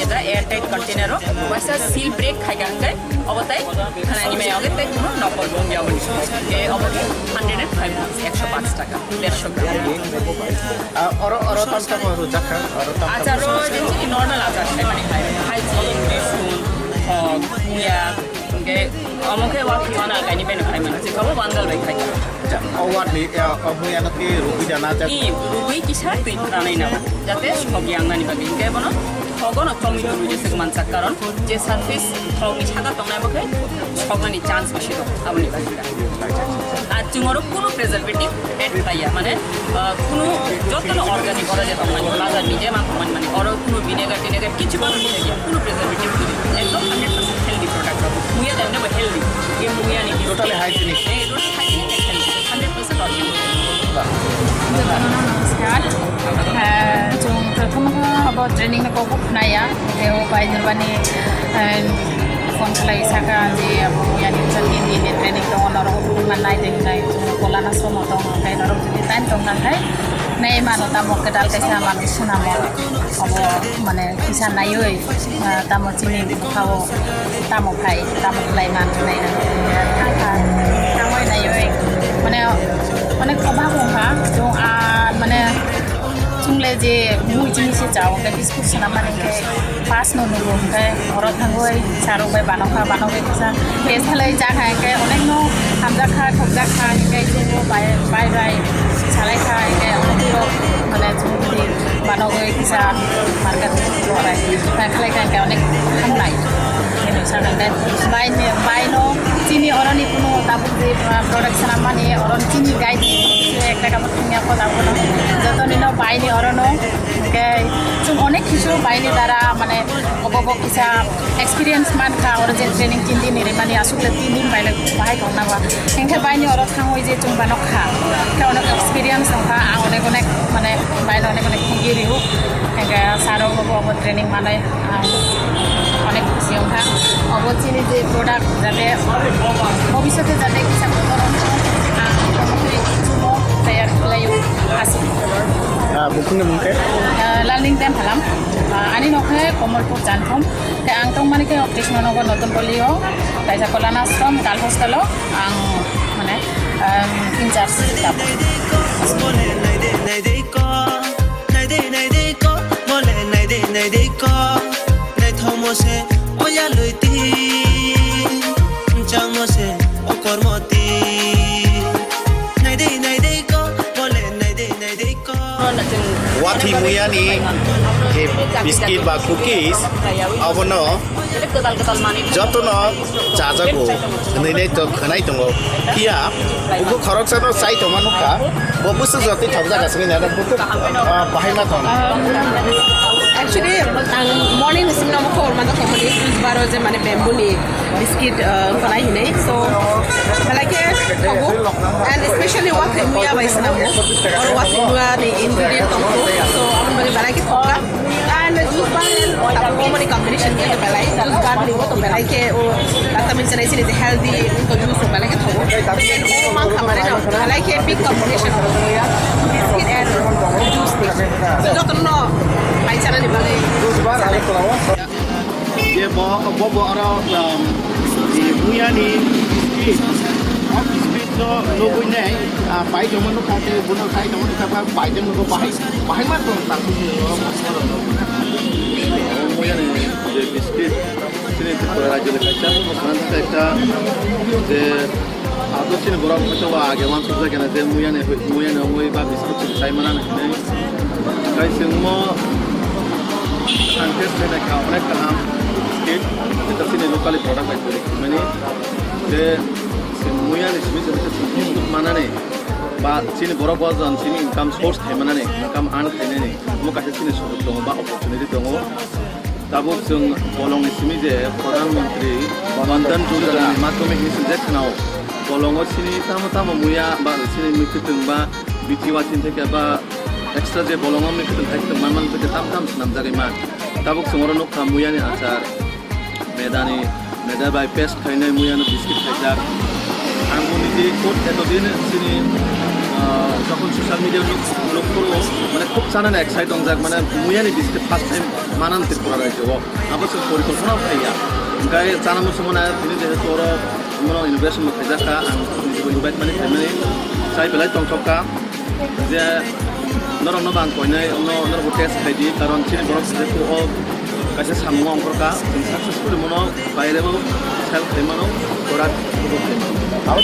package air tight container waisa seal break khai gangai obotai khana ni me age tai kono nokol bongya boni ke obote 105 105 টাকা 150 গ্রাম oro tam tam oro jakha oro tam acharo jeni normal achar khai mane khai besun muya ke amokhe wa khana kai ni bene khai mane se kabo bangal bai khai awat ni muya na ke rubi jana ja i rubi kisar tui pranai na jate shogi angani bagi ke bono সগন টমি টমি যে সেগমান কারণ যে surface সগনি ছাকা তংনাই বকে সগনি chance বেশি তো আপনি বাকিরা আর চুমরো কোনো preservative add পাইয়া মানে কোনো যতন অর্গানিক করা যেত মানে বাজার নিজে মানে মানে অর কোনো ভিনেগার টিনেগার কিছু কোনো নিয়ে কোনো প্রিজারভেটিভ দিই একদম 100% হেলদি প্রোডাক্ট মুইয়া দেন না হেলদি এই মুইয়া নি টোটালি হাইজিনিক এই টোটালি হাইজিনিক হেলদি 100% অর্গানিক नमस्कार जों प्रथमः अब ट्रेनिंग को बुकनाया बेव बायजरबानि फोन खालाय साका जे अब यानि जनि नि ट्रेनिंग दङ नरम माननाय देंनाय कलाना सम दङ ओमफ्राय नरम जुदि टाइम दं नाथाय नै मानो तामो केदाल कैसा मानो सुनाम अब माने किसा नायै तामो चिनि खाओ तामो फाय तामो लाय मान नाय थांबाय नायै माने अनेक अभाब दंहा जों माने चुंले जे मुइ जिनिस जाओ के डिस्कशन माने के पास न नुगो के हर थांगय सारो बाय बानोखा किसा टेस्ट हलै जाखा के अनेक न हामजाखा ठगजाखा के जो बाय सालाय खा के अनेक माने जुदि बानोगय किसा मार्केट होराय खालाय के अनेक हामलाय বাইনো চিনি অরনি কোনো তাবুক যে প্রোডাকশন মানে অরন চিনি গাইড একটা কামত কিনে কথা বলো যতনি ন বাইনি অরনো কে जों अनेक কিছু বাইনি দ্বারা মানে অবব কিসা এক্সপেরিয়েন্স মান খা অর যে ট্রেনিং 3 দিন রে মানে আসলে 3 দিন বাইলে বাহাই গনা বা হেনকে বাইনি অর থাঙ্গই যে जों বানক খা কে অনেক এক্সপেরিয়েন্স খা অনেক মানে বাইলে অনেক গিরিও হেনকে সারো অবব ট্রেনিং মানে অনেক খুশি হা অবচিনি যে প্রোডাক্ট যাতে ভবিষ্যতে যাতে কিছু তৈয়ার খালাইও আছে bukunnya mungkin laling tem halam ani nokhe komolpur janthom te ang tong mane ke operation nogo notun bolio taisa kolana astrom gal hostelo ang mane in charge tap mole nai de ko mole nai de ko nai thomo se oya loiti chamo se o kormoti nai de ko mole nai de ko Wati muya ni biscuit ba cookies abono jotono jajago nene to khanai tongo kia ugo khoroksano sai to manuka bobusu joti thobja gasini na buku bahai ma ton actually morning simna mo khor ma to company baro je mane bamboo ni biscuit banai hine so like and especially what muya ba isna mo or what muya ni ingredient to so amun bagi banai ki thoka and juice ban ta common combination ke balai juice ban ni to balai ke o lata min chana is healthy to juice balai ke thobo o man khamare na balai ke big combination muya biscuit and juice ni so jotono bai chana ni balai ye bo ara di muya ni biscuit to logo nei pai jo manu ka te buno khai jo manu ka pai jo manu bahai ma ton ta muya ni je biscuit sini te pora je kacha sananta ekta je ado sini bora ko wa age wan so jagana je muya ne moi ba biscuit sai mana ne kai simo santes ne ka onek kalam biscuit এটা sini locally product baik মানে যে muya ni sini se manane ba sini bora bajan sini income source the manane income earn thene ne mo ka sini sujuk dong ba opportunity dong tabuk jung bolong sini je pradhan mantri bandan jojana ni matome ni se khnao bolong sini tamo muya ba sini mikitung ba bitiwa tin theke ba extra je bolong mikitung thake man theke tam nam jagai ma tabuk sumoro nok muya ni achar meda by pest khainai muya no biscuit khaijak angoni je kot eto din sini যখন social media লোক করলো মানে খুব জানেন excite অংজাক মানে মুয়ানি biscuit first time মানান Tripura রাজ্য আবশ্য পরিকল্পনা ফাইয়া ओमफ्राय जानांगौ समावनो दिनै जिहेतु उनाव इनभेस्ट खायजाखा आं इनभाइट माने फैमाने जाय बेलाय दंथ'खा जे नरम बां कयनाय नरम टेस्ट खायदि कारन चिनि बरफ जिहेतु गासै सामुआ अंकरखा साक्सेसफुल मनो बायरेबो सेल खायमानो प्रडाक्ट आरो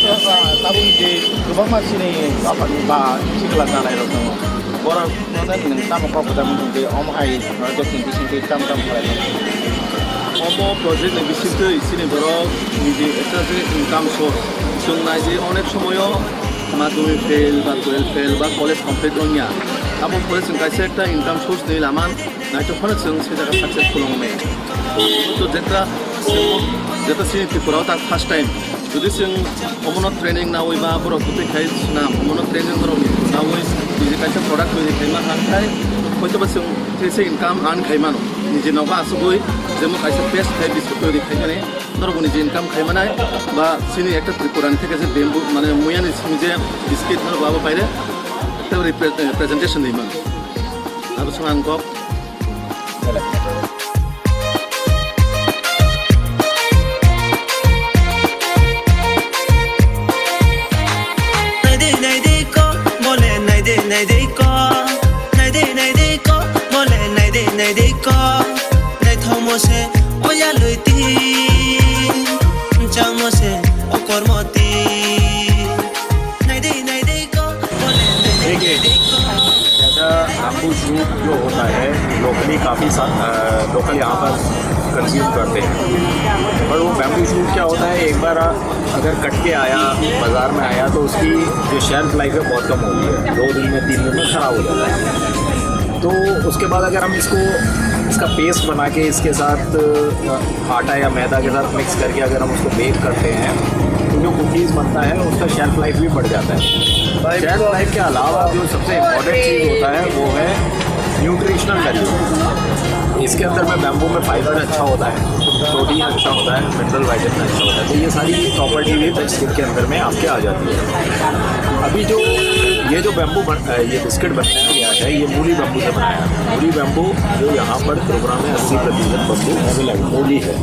ताबुं जे गोबां मानसिनि बा सिंगला जानाय दङ बरफ नोंथाङा मख'दों जे अमहाय दक्षिण बिसिंखै दाम खालामदों अमो प्रजेक्ट बिसिंखै इसिनि बरफ निजे একটা যে ইনকাম সোর্স जों नायजे अनेक समायाव माध्यमिक फेल बा 12 फेल बा कलेज कमप्लिट होनिया अब फरे जों गायसे একটা ইনকাম সোর্স नै लामान नायथ' फरे जों से जायगा साक्सेसफुल होमे तो जेता सिनि त्रिपुरायाव दा फार्स्ट टाइम जुदि जों अमनो ट्रेनिं नावैबा बरफ फैखाय ना अमनो ट्रेनिं नावै निजे गायसे प्रडाक्ट होयै खायमा हांखाय हयतोबा जों एसे इनकाम आर्न खायमानो निजे नावबा आसुगै जेमो गायसे बेस्ट खाय बिस्कुट होयै खायमाने नरगो निजे इनकाम खायमानाय बा सिनि একটা त्रिपुरानि থেকে যে বেম্বু মানে মুয়ানি যে বিস্কিট নরবাবো বাইরে একটা প্রেজেন্টেশন দিমান আবো সমান কক बैम्बू शूट जो होता है लोकली काफ़ी लोकल यहाँ पर कंज्यूम करते हैं पर वो बैम्बू शूट क्या होता है एक बार अगर कट के आया बाज़ार में आया तो उसकी जो शेल्फ लाइफ है बहुत कम होती है 2 दिन में 3 दिन में ख़राब हो जाता है तो उसके बाद अगर हम इसका पेस्ट बना के इसके साथ आटा या मैदा के साथ मिक्स करके अगर हम उसको बेक करते हैं तो जो कुकीज़ बनता है उसका शेल्फ लाइफ भी बढ़ जाता है शेल्फ लाइफ के अलावा जो सबसे इम्पॉर्टेंट चीज़ होता है वो है न्यूट्रिशनल वैल्यू इसके अंदर में बैम्बू में फाइबर अच्छा होता है प्रोटीन अच्छा होता है मिनरल वाइटामिन अच्छा होता है तो ये सारी प्रॉपर्टी भी बिस्किट के अंदर में आपके आ जाती है अभी जो ये जो बैम्बू ये बिस्किट बनाया गया है ये मूली बैम्बू से बनाया है मूली बैम्बू जो यहाँ पर त्रिपुरा में 80% बैम्बू मूली है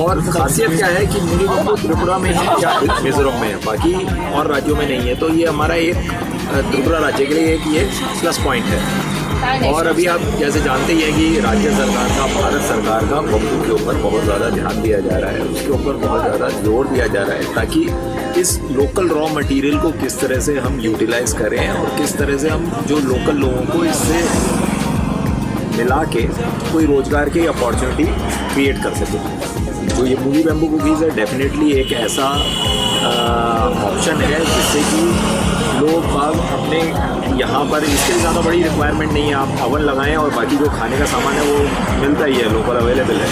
और खासियत क्या है कि मूली बैम्बू त्रिपुरा में है या मिजोरम में है बाकी और राज्यों में नहीं है तो ये हमारा एक त्रिपुरा राज्य के लिए एक ये प्लस पॉइंट है और अभी आप जैसे जानते ही हैं कि राज्य सरकार का भारत सरकार का बम्बू के ऊपर बहुत ज़्यादा ध्यान दिया जा रहा है उसके ऊपर बहुत ज़्यादा जोर दिया जा रहा है ताकि इस लोकल रॉ मटेरियल को किस तरह से हम यूटिलाइज करें और किस तरह से हम जो लोकल लोगों को इससे मिला के कोई रोज़गार की अपॉर्चुनिटी क्रिएट कर सकें जो ये मूली बैम्बू कुकीज़ है डेफिनेटली एक ऐसा ऑप्शन है जिससे कि लोग बाग अपने यहाँ पर इसके ज़्यादा बड़ी रिक्वायरमेंट नहीं है आप अवन लगाएं और बाकी जो खाने का सामान है वो मिलता ही है लोकल अवेलेबल है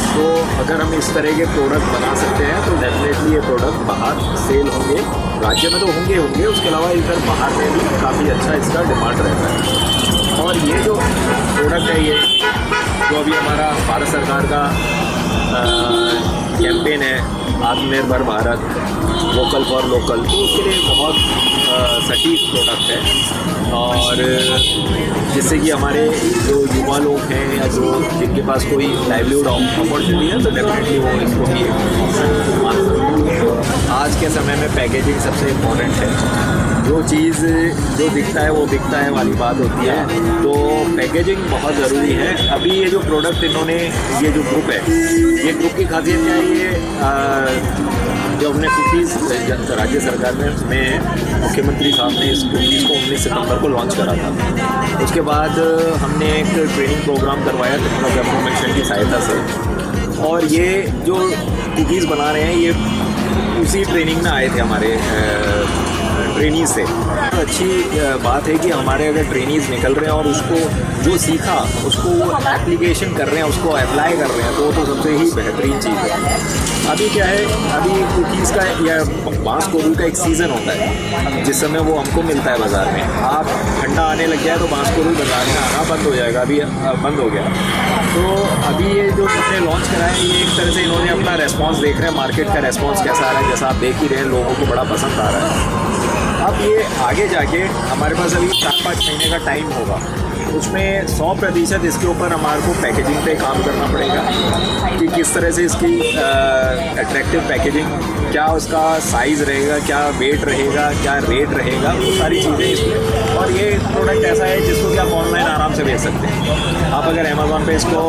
तो अगर हम इस तरह के प्रोडक्ट बना सकते हैं तो डेफिनेटली ये प्रोडक्ट बाहर सेल होंगे राज्य में तो होंगे उसके अलावा इधर बाहर में भी काफ़ी अच्छा इसका डिमांड रहता है और ये जो प्रोडक्ट है ये जो अभी हमारा भारत सरकार का कैंपेन है आत्मनिर्भर भारत वोकल फॉर लोकल तो उसके लिए बहुत सटीक प्रोडक्ट है और जिससे कि हमारे जो युवा लोग हैं या जो जिनके पास कोई लाइवलीहुड अपॉर्चुनिटी है तो डेफिनेटली वो इसको भी मान सकते हैं आज के समय में पैकेजिंग सबसे इम्पोर्टेंट है जो चीज़ जो दिखता है वो बिकता है वाली बात होती है तो पैकेजिंग बहुत ज़रूरी है अभी ये जो प्रोडक्ट इन्होंने ये जो ग्रुप है ये ग्रुप की खासियत क्या है ये जो हमने कुकीज़ राज्य सरकार में मुख्यमंत्री साहब ने इस कुकीज़ को 19 सितंबर को लॉन्च करा था उसके बाद हमने एक ट्रेनिंग प्रोग्राम करवाया त्रिपुरा बैम्बू मिशन की सहायता से और ये जो कुकीज़ बना रहे हैं ये उसी ट्रेनिंग में आए थे हमारे ट्रेनीज से अच्छी बात है कि हमारे अगर ट्रेनीज निकल रहे हैं और उसको जो सीखा उसको एप्लीकेशन कर रहे हैं उसको अप्लाई कर रहे हैं तो वो तो सबसे ही बेहतरीन चीज़ है अभी क्या है अभी कुकीज़ का या बांस कोबू का एक सीज़न होता है जिस समय वो हमको मिलता है बाज़ार में आप ठंडा आने लग जाए तो बांस कोबू बाज़ार में आना बंद हो जाएगा अभी बंद हो गया तो अभी ये जो हमने लॉन्च करा है ये एक तरह से इन्होंने अपना रेस्पॉन्स देख रहे हैं मार्केट का रेस्पॉन्स कैसा आ रहा है जैसा आप देख ही रहे हैं लोगों को बड़ा पसंद आ रहा है अब ये आगे जाके हमारे पास अभी 4-5 महीने का टाइम होगा, उसमें 100% इसके ऊपर हमारे को पैकेजिंग पे काम करना पड़ेगा कि किस तरह से इसकी अट्रैक्टिव पैकेजिंग, क्या उसका साइज़ रहेगा, क्या वेट रहेगा, क्या रेट रहेगा, वो सारी चीज़ें इसमें। और ये प्रोडक्ट ऐसा है जिसको कि आप ऑनलाइन आराम से बेच सकते हैं। आप अगर अमेज़ॉन पे इसको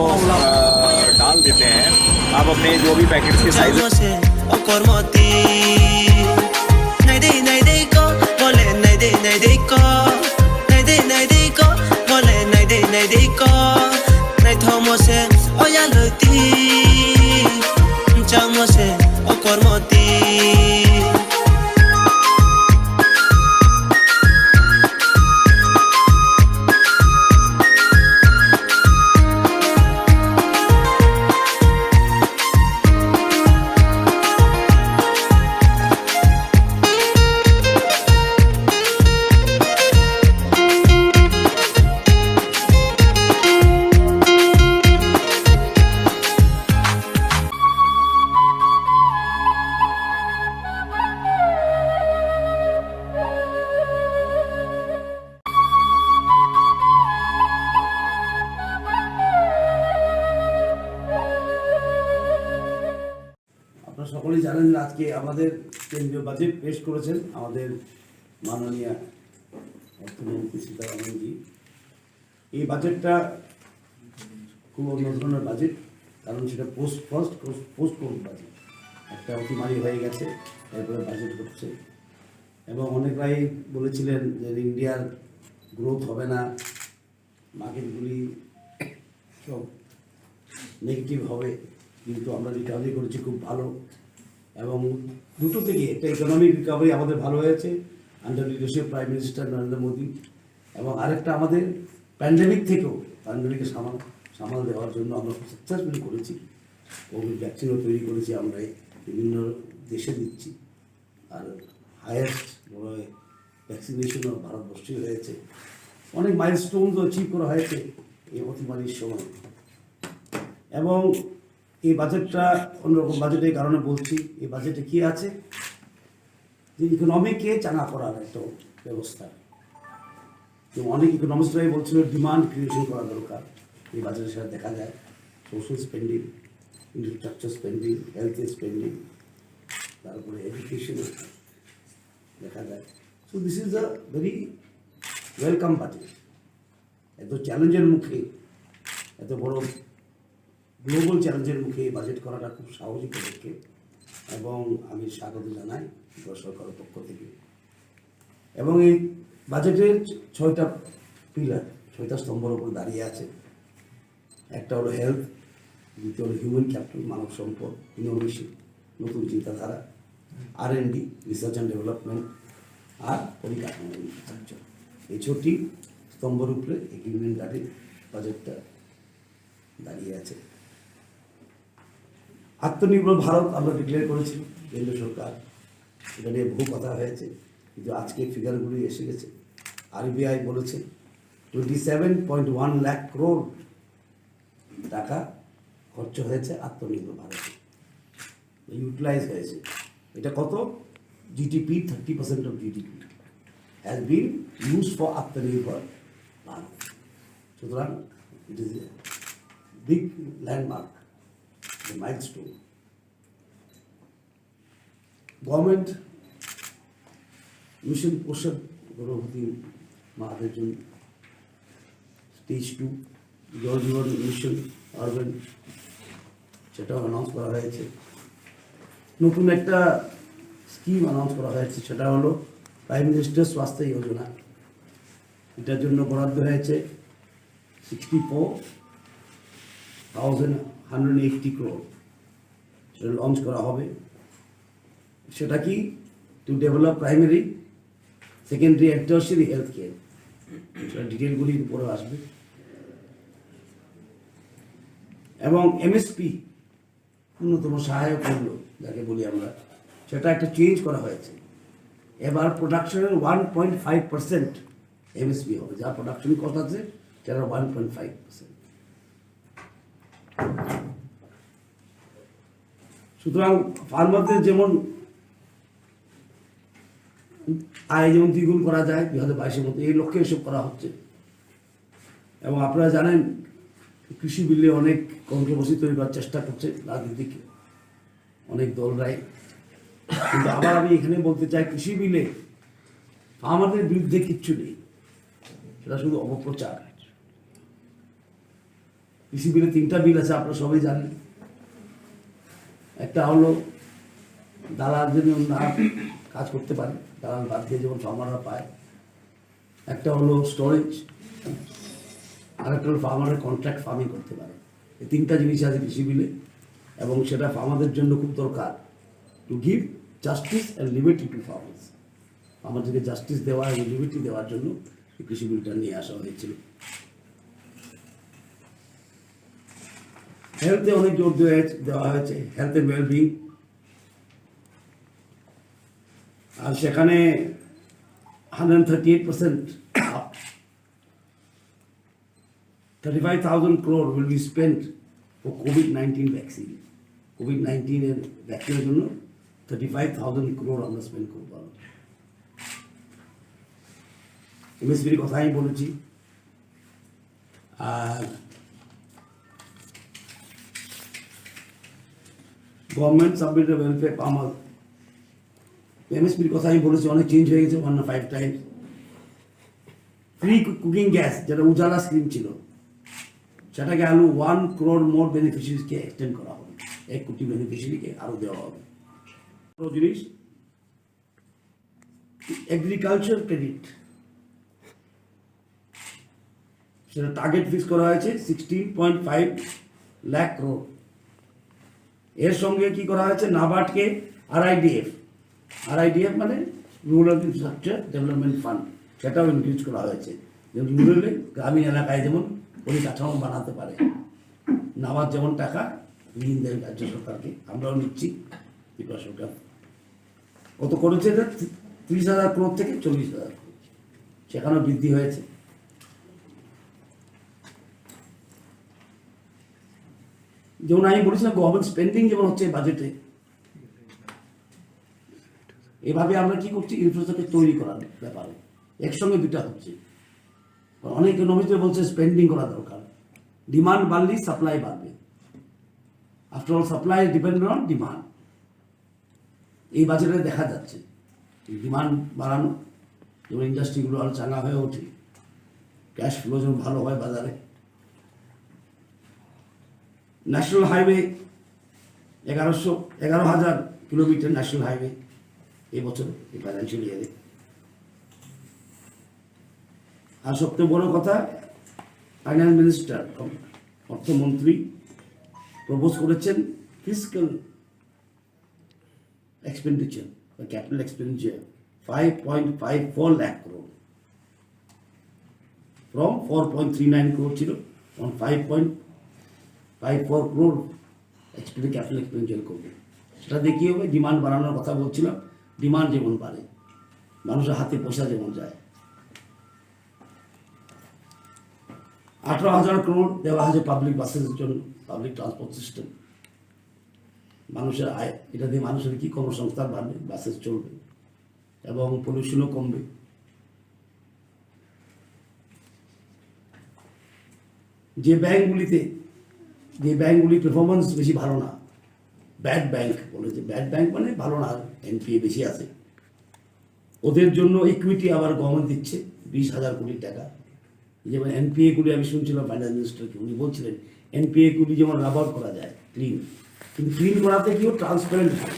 डाल देते हैं, आप अपने जो भी पैकेट्स के साइज আপনারা সকলেই জানেন যে আজকে আমাদের কেন্দ্রীয় বাজেট পেশ করেছেন আমাদের মাননীয় অর্থমন্ত্রী সীতারামনজি। এই বাজেটটা খুব অন্য ধরনের বাজেট, কারণ সেটা পোস্ট কোভিড বাজেট। একটা অতিমারি হয়ে গেছে, এরপরে বাজেট হচ্ছে, এবং অনেকরাই বলেছিলেন যে ইন্ডিয়ার গ্রোথ হবে না, মার্কেটগুলি সব নেগেটিভ হবে, কিন্তু আমরা রিকভারি করেছি খুব ভালো। এবং দুটো থেকে একটা ইকোনমিক রিকভারি আমাদের ভালো হয়েছে under leadership prime minister Narendra Modi, এবং আরেকটা আমাদের প্যান্ডেমিক থেকেও প্যান্ডেমিকে সামাল দেওয়ার জন্য আমরা সাকসেসফুলি করেছি। কোভিড ভ্যাকসিনও তৈরি করেছি, আমরা বিভিন্ন দেশে দিচ্ছি, আর হায়েস্ট বড় ভ্যাকসিনেশনও ভারতবর্ষেই হয়েছে। অনেক মাইলস্টোনও অ্যাচিভ করা হয়েছে এই অতিমারির সময়। এবং এই বাজেটটা অন্যরকম বাজেট, এই কারণে বলছি, এই বাজেটে কি আছে যে ইকোনমিকে চাঙা করার একটা ব্যবস্থা। তো অনেক ইকোনমিস্টরাই বলছিল ডিমান্ড ক্রিয়েশন করা দরকার। এই বাজেটের সাথে দেখা যায় social spending, infrastructure spending, health spending, তারপরে এডুকেশন দেখা যায়। So this is a very welcome budget. এত চ্যালেঞ্জের মুখে, এত বড় গ্লোবাল চ্যালেঞ্জের মুখে এই বাজেট করাটা খুব সাহসী পদক্ষেপ, এবং আমি স্বাগত জানাই সরকারের পক্ষ থেকে। এবং এই বাজেটের 6টা পিলার, 6টা স্তম্ভের উপর দাঁড়িয়ে আছে। একটা হলো হেলথ, দ্বিতীয় হলো হিউম্যান ক্যাপিটাল, মানব সম্পদ, ইনোভেশন, নতুন চিন্তাধারা, R&D, রিসার্চ অ্যান্ড ডেভেলপমেন্ট, আর পরিকাঠামো ইনফ্রাস্ট্রাকচার। এই 6টি স্তম্ভের উপরে এই ইউনিয়ন বাজেটটা দাঁড়িয়ে আছে। আত্মনির্ভর ভারত আমরা ডিক্লেয়ার করেছি কেন্দ্র সরকার, এটা নিয়ে বহু কথা হয়েছে, কিন্তু আজকে ফিগারগুলি এসে গেছে। RBI বলেছে 27.1 লাখ crore টাকা খরচ হয়েছে আত্মনির্ভর ভারতে, ইউটিলাইজ হয়েছে। এটা কত? GDP, 30% of GDP has been used for আত্মনির্ভর ভারত। সুতরাং it is a big landmark, milestone. Government mission পোষণ গর্ভবতী মাদের জন্য স্টেজ 2 জল জীবন মিশন আরবান, সেটাও অ্যানাউন্স করা হয়েছে। নতুন একটা স্কিম অ্যানাউন্স করা হয়েছে, সেটা হলো প্রাইম মিনিস্টার স্বাস্থ্য যোজনা। এটার জন্য বরাদ্দ হয়েছে 64,180 crore, সেটা লঞ্চ করা হবে। সেটা কি? To develop primary, secondary and tertiary health care. সেটা ডিটেলগুলির উপরে আসবে। এবং MSP, ন্যূনতম সহায়ক মূল্য যাকে বলি আমরা, সেটা একটা চেঞ্জ করা হয়েছে। এবার প্রোডাকশনের 1.5% MSP হবে, যা প্রোডাকশন কস্ট আছে সেটা 1.5%। সুতরাং ফার্মারদের যেমন আয় যেমন দ্বিগুণ করা যায় 2022-এর মধ্যে, এই লক্ষ্যে এসব করা হচ্ছে। এবং আপনারা জানেন কৃষি বিলে অনেক কন্ট্রোভার্সি তৈরি করার চেষ্টা করছে রাজনীতিক অনেক দলরাই, কিন্তু আবার আমি এখানে বলতে চাই কৃষি বিলে আমাদের বিরুদ্ধে কিচ্ছু নেই, সেটা শুধু অপপ্রচার। কৃষি বিলে 3টা বিল আছে, আপনারা সবাই জানেন। একটা হলো দালাল যেন না কাজ করতে পারে, দালাল বাদ দিয়ে যেমন ফার্মাররা পায়। একটা হলো স্টোরেজ, আর একটা হলো ফার্মাররা কন্ট্রাক্ট ফার্মিং করতে পারে। এই 3টা জিনিস আছে কৃষি বিলে, এবং সেটা ফার্মারদের জন্য খুব দরকার, to give justice and liberty two farmers. আমাদেরকে জাস্টিস দেওয়া এবং লিবার্টি দেওয়ার জন্য এই কৃষি বিলটা নিয়ে আসা হয়েছিল। হেলথে অনেক জোর দেওয়া হয়েছে, হেলথ এন্ড ওয়েলবিং, আর সেখানে 138% up. 35,000 crore will be spent for COVID-19 vaccine. COVID-19 এর ভ্যাকসিনের জন্য 35,000 crore আমরা স্পেন্ড করব। এমএসপির কথা আমি বলেছি। আর গভর্নমেন্ট সাবমিট ওয়েলফেয়ার ফার্মার, এমএসপির কথা আমি বলেছি, অনেক চেঞ্জ হয়ে গেছে 1 or 5 Times. Free cooking gas যেটা উজালা স্কিম ছিল, সেটাকে আরো 1 crore মোর বেনিফিশিয়ারিজকে এক্সটেন্ড করা হবে, 1 কোটি বেনিফিশিয়ারিকে আরো দেওয়া হবে। জিনিস এগ্রিকালচার ক্রেডিট, সেটা টার্গেট ফিক্স করা হয়েছে 16.5 লাখ crore। এর সঙ্গে কি করা হয়েছে, নাবার্ডকে আরআইডিএফ মানে রুরাল ইনফ্রাস্ট্রাকচার ডেভেলপমেন্ট ফান্ড, সেটাও ইনক্রিজ করা হয়েছে, যেমন রুরালে গ্রামীণ এলাকায় যেমন পরিকাঠামো বানাতে পারে। নাবার্ড যেমন টাকা ঋণ দেয় রাজ্য সরকারকে, আমরাও নিচ্ছি। ত্রিপুরা সরকার কত করেছে, 30,000 crore থেকে 40,000 crore, সেখানেও বৃদ্ধি হয়েছে। যেমন আমি বলেছিলাম গভর্নমেন্ট স্পেন্ডিং যেমন হচ্ছে বাজেটে, এভাবে আমরা কি করছি, ইনফ্রাস্ট্রাকচার তৈরি করার ব্যাপারে একসঙ্গে দুটা হচ্ছে। অনেক ইকোনমিস্টরা বলছে স্পেন্ডিং করা দরকার, ডিমান্ড বাড়লেই সাপ্লাই বাড়বে। After all supply depend on demand. এই বাজেটে দেখা যাচ্ছে ডিমান্ড বাড়ানো, যেমন ইন্ডাস্ট্রিগুলো আরো চাঙ্গা হয়ে ওঠে, ক্যাশ ফ্লো যেমন ভালো হয় বাজারে। National highway 11,000 kilometre national highway এবছর এই ফাইন্যান্সিয়াল ইয়ারে। আর সবচেয়ে বড় কথা, ফাইন্যান্স মিনিস্টার অর্থমন্ত্রী প্রপোজ করেছেন ফিসক্যাল এক্সপেন্ডিচার বা capital expenditure 5.54 lakh crore from 4.39 crore ছিল, on 5.54 crore ক্যাপিটাল এক্সপেন্ডিচার করবে। সেটা দিয়ে কী হবে, ডিমান্ড বাড়ানোর কথা বলছিলাম, ডিমান্ড যেমন বাড়ে, মানুষের হাতে পয়সা যেমন যায়। 18,000 crore দেওয়া হয়েছে পাবলিক বাসের জন্য, পাবলিক ট্রান্সপোর্ট সিস্টেম, মানুষের আয়, এটা দিয়ে মানুষের কি কর্মসংস্থান বাড়বে, বাসেস চলবে এবং পলিউশনও কমবে। যে ব্যাংকগুলির পারফরমেন্স বেশি ভালো না, ব্যাড ব্যাংক বলেছে, ব্যাড ব্যাংক মানে ভালো না, এনপিএ বেশি আছে, ওদের জন্য ইকুইটি আবার গভর্নমেন্ট দিচ্ছে 20,000 কোটি টাকা। যেমন এনপিএগুলি আমি শুনছিলাম ফাইন্যান্স মিনিস্টারকে, উনি বলছিলেন এনপিএগুলি যেমন রাবার করা যায় ক্লিন, কিন্তু ক্লিন করাতে কেউ ট্রান্সপারেন্ট হয়,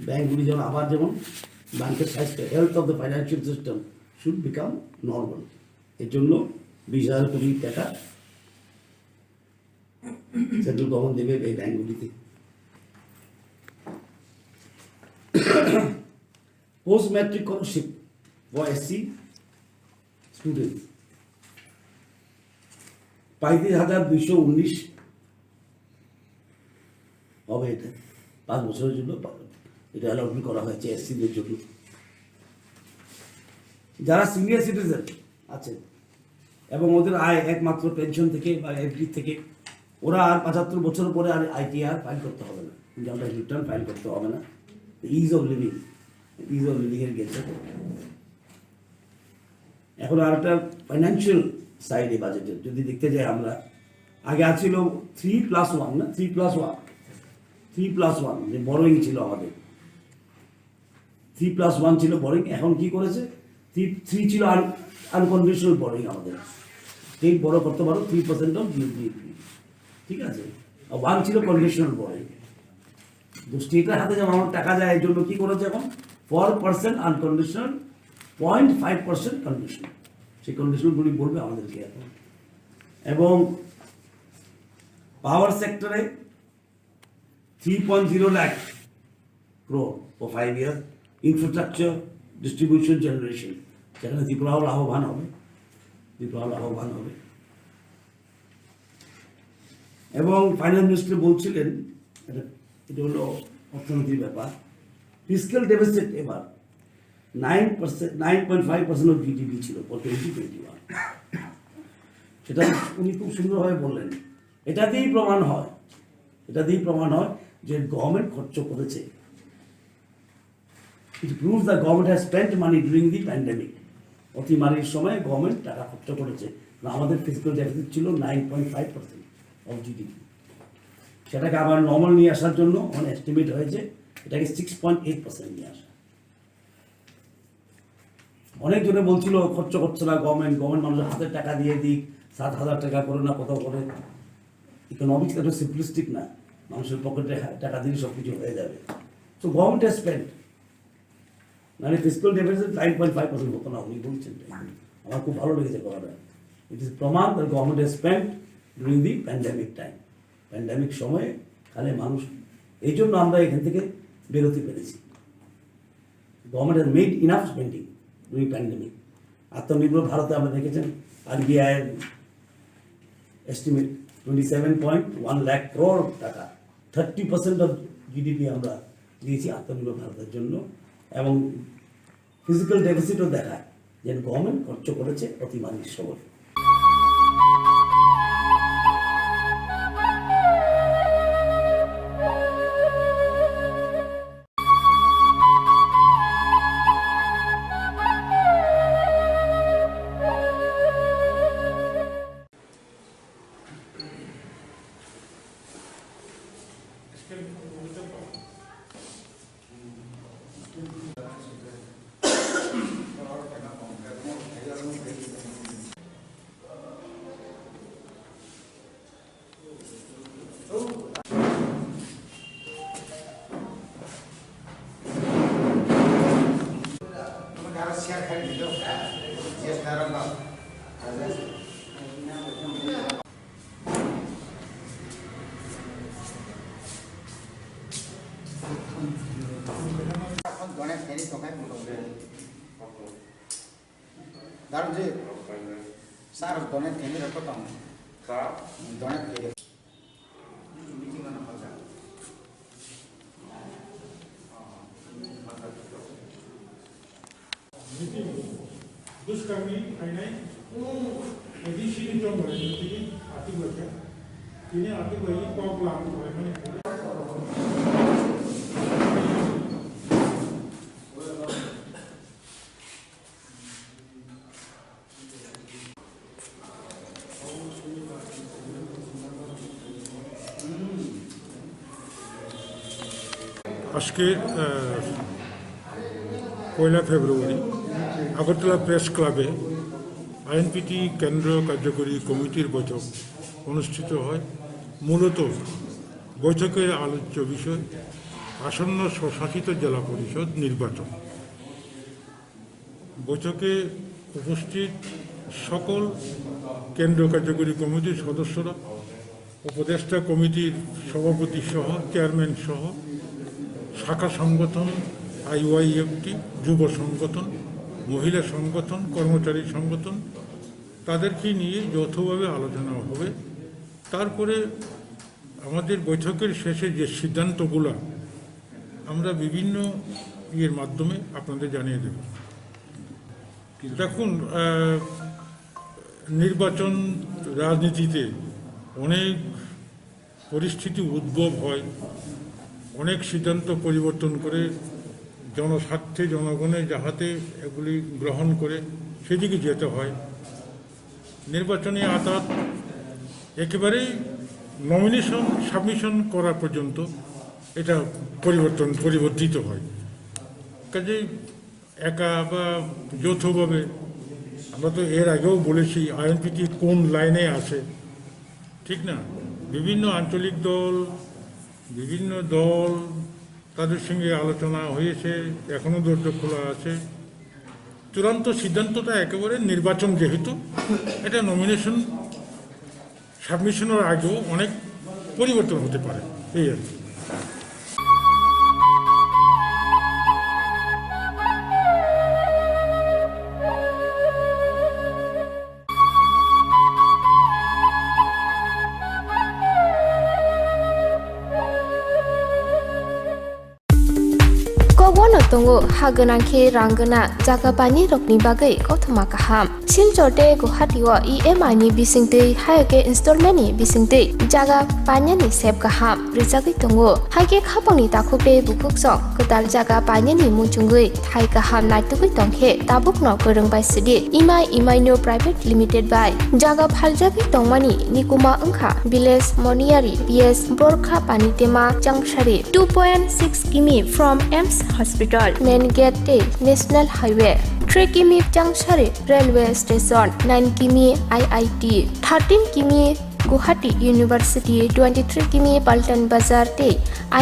ব্যাংকগুলি যেমন আবার যেমন ব্যাংকের সাইজটা, health of the financial system should become normal. এর জন্য 20,000 কোটি টাকা সেন্ট্রাল গভর্নমেন্ট দেবে এই ব্যাংকগুলিতে। Post matric scholarship for SC student 35,219 হবে, এটা 5 বছরের জন্য এটা অ্যালটমেন্ট করা হয়েছে এসসিদের জন্য। যারা সিনিয়র সিটিজেন আছে এবং ওদের আয় একমাত্র পেনশন থেকে বা এফডি থেকে, ওরা আর 75 বছর পরে আর আইটিআর ফাইল করতে হবে না, ইনকাম ট্যাক্স রিটার্ন ফাইল করতে হবে না। Is of living is already হয়ে গেছে। এখন আর একটা ফাইন্যান্সিয়াল সাইডে বাজেটের যদি দেখতে যাই আমরা, আগে ছিল 3+1 না, 3+1 যে বড়োইং ছিল আমাদের, 3+1 ছিল বড়োইং। এখন কি করেছে, 3 ছিল আনকন্ডিশনাল বড়োইং আমাদের, স্টেট বড় করতে পারো 3% অফ জিডিপি, ঠিক আছে, আর 1 ছিল কন্ডিশনাল বড়োইং। তো স্টেটের হাতে যেমন আমার টাকা যায়, এই জন্য কি করেছে এখন 4% আনকন্ডিশনাল, 0.5% কন্ডিশনাল, সেই কন্ডিশনগুলি বলবে আমাদেরকে এখন। এবং পাওয়ার সেক্টরে 3.0 lakh crore for 5 years, infrastructure, distribution, generation, সেখানে ত্রিপুরাও লাভবান হবে, এবং ফাইন্যান্স মিনিস্টার বলছিলেন, এটা হলো অর্থনীতির ব্যাপার, ফিসক্যাল ডেফিসিট এবার 9.5% অফ জিডিপি ছিল ফর 2021। সেটা উনি খুব সুন্দরভাবে বললেন। এটাতেই প্রমাণ হয় যে গভর্নমেন্ট খরচ করেছে। It proves the government has spent money during the pandemic. অতিমারির সময় গভর্নমেন্ট টাকা খরচ করেছে। আমাদের ফিসক্যাল ডেফিসিট ছিল 9.5% অফ জিডিপি। সেটাকে আবার নর্মাল নিয়ে আসার জন্য আমার এস্টিমেট হয়েছে এটাকে 6.8% নিয়ে আসা। অনেকজনে বলছিল খরচ করছে না গভর্নমেন্ট মানুষের হাতে টাকা দিয়ে দিক, 7,000 টাকা করে না কত করে। ইকোনমিক্স এত সিম্পলিস্টিক না, মানুষের পকেটে টাকা দিলে সব কিছু হয়ে যাবে। সো গভর্নমেন্ট হ্যাজ স্পেন্ট, মানে ফিসক্যাল ডেফিসিট 9.5% হতো না, উনি বলছেন। আমার খুব ভালো লেগেছে কথাটা। ইট ইজ প্রমাণ the government has spent during the pandemic time. Pandemic সময়ে তাহলে মানুষ, এই জন্য আমরা এখান থেকে বেরোতে পেরেছি। Government has made enough spending during pandemic. আত্মনির্ভর ভারতে আমরা দেখেছেন আরবিআইয়ের এস্টিমেট 27.1 লাখ crore টাকা, 30% অফ জিডিপি আমরা দিয়েছি আত্মনির্ভর ভারতের জন্য। এবং ফিজিক্যাল ডেফিসিটও দেখায় যে গভর্নমেন্ট খরচ করেছে অতিমারির সময়। 다른 집 쌀을 돈에 대미를 껐다 돈에 대미 미팅 하나 하자. दुष्कर्मी यदि शील जो आती बच्चा तिने आती वही पॉप लागू है আজকে 1 ফেব্রুয়ারি আগরতলা প্রেস ক্লাবে আইএনপিটি কেন্দ্র কার্যকরী কমিটির বৈঠক অনুষ্ঠিত হয়। মূলত বৈঠকের আলোচ্য বিষয় আসন্ন স্বশাসিত জেলা পরিষদ নির্বাচন। বৈঠকে উপস্থিত সকল কেন্দ্র কার্যকরী কমিটির সদস্যরা, উপদেষ্টা কমিটির সভাপতি সহ চেয়ারম্যান সহ শাখা সংগঠন, আইওয়াইএফটি, যুব সংগঠন, মহিলা সংগঠন, কর্মচারী সংগঠন, তাদেরকে নিয়ে যৌথভাবে আলোচনা হবে। তারপরে আমাদের বৈঠকের শেষে যে সিদ্ধান্তগুলো আমরা বিভিন্ন ইয়ের মাধ্যমে আপনাদের জানিয়ে দেব। দেখুন, নির্বাচন রাজনীতিতে অনেক পরিস্থিতি উদ্ভব হয়, অনেক সিদ্ধান্ত পরিবর্তন করে জনস্বার্থে জনগণে যাহাতে এগুলি গ্রহণ করে সেদিকে যেতে হয়। নির্বাচনী আদালত একেবারেই নমিনেশন সাবমিশন করা পর্যন্ত এটা পরিবর্তিত হয়। কাজেই একা বা যৌথভাবে, আমরা তো এর আগেও বলেছি আইএনপিটি কোন লাইনে আছে, ঠিক না? বিভিন্ন আঞ্চলিক দল, বিভিন্ন দল, তাদের সঙ্গে আলোচনা হয়েছে, এখনও দরজা খোলা আছে। চূড়ান্ত সিদ্ধান্তটা একেবারে নির্বাচন, যেহেতু এটা নমিনেশন সাবমিশনের আগেও অনেক পরিবর্তন হতে পারে, এই আর কি। tongo haganangke rangana jagapani rokni bagai kothoma kaham siljote guhatiwa EMI ni bisingtei hayake installment ni bisingtei jaga panya ni sep kaham rijagi tongo haike khapangni takhupe bukuksok kedal jaga panya ni mungchungui thai kaham naitugui tongkhe tabukno korongbai sidi EMI no private limited by jaga phaljagi tongmani nikuma angkha village moniari PS borkha panitema changshari 2.6 km from EMS hospital main gate national highway 3 km Changshari railway station 9 km IIT 13 km Guwahati University 23 km Paltan Bazar te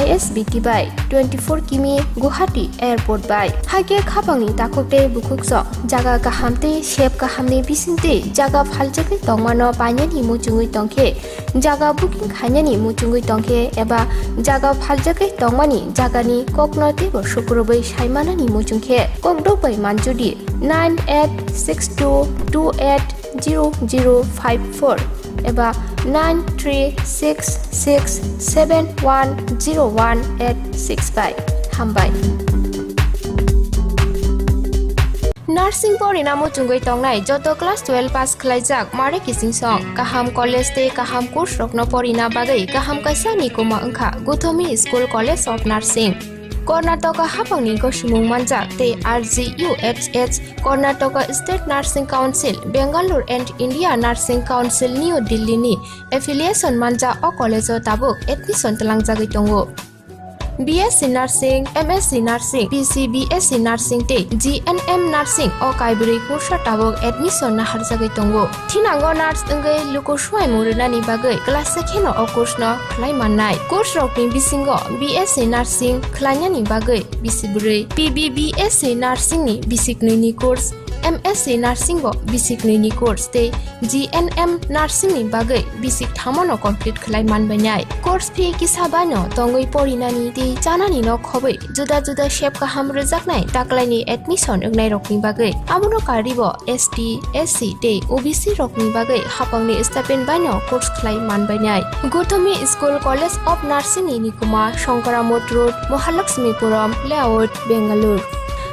ISBT by 24 km Guwahati airport by hage khapangni takokte bukukso jaga kahamte shep kahamni bisingte jaga phaljake tongmano panyani muchungui tongkhe jaga booking khainani muchungui tongkhe eba jaga phaljake tongmani jagani koknote bo sukrobai saimanani muchungkhe kokdobai manjudi 9862280054 eba 9366710185 hambai Nursing porina muchungoi tongnai joto class 12 pass khlaijak mare kising song kaham college te kaham course rokno porina bagai kaham kaisa nikoma angkha Guthomi School College of Nursing Karnataka hapangni gosimung manjak te RGUHH Karnataka State Nursing Council Bangalore and India Nursing Council New Delhi ni affiliation manja o college tabuk admission talangjagoi tongo BSc Nursing, MSc Nursing, BSc Nursing te GNM Nursing o kaibri kursa tabok admission na harjagai tongo thinango nurse engai lukosuai murinani bagai class sekheno o course no khlai mannai course rokni bisingo BSc Nursing khlainani bagai bisiburi PBBSc Nursing ni bisikni ni course MSc Nursing bo bisikni ni course te GNM Nursing ni bagai bisik thamono complete khlai manbainai course fee kisabano tongoi porinani ti janani no khobai juda juda shape kaham rejaknai taklaini admission engnai rokni bagai amono karibo ST SC te OBC rokni bagai hapangni stipend baino course khlai manbainai Guthomi School College of Nursing ni nikuma Shankaramot Road Mahalakshmipuram Layout Bangalore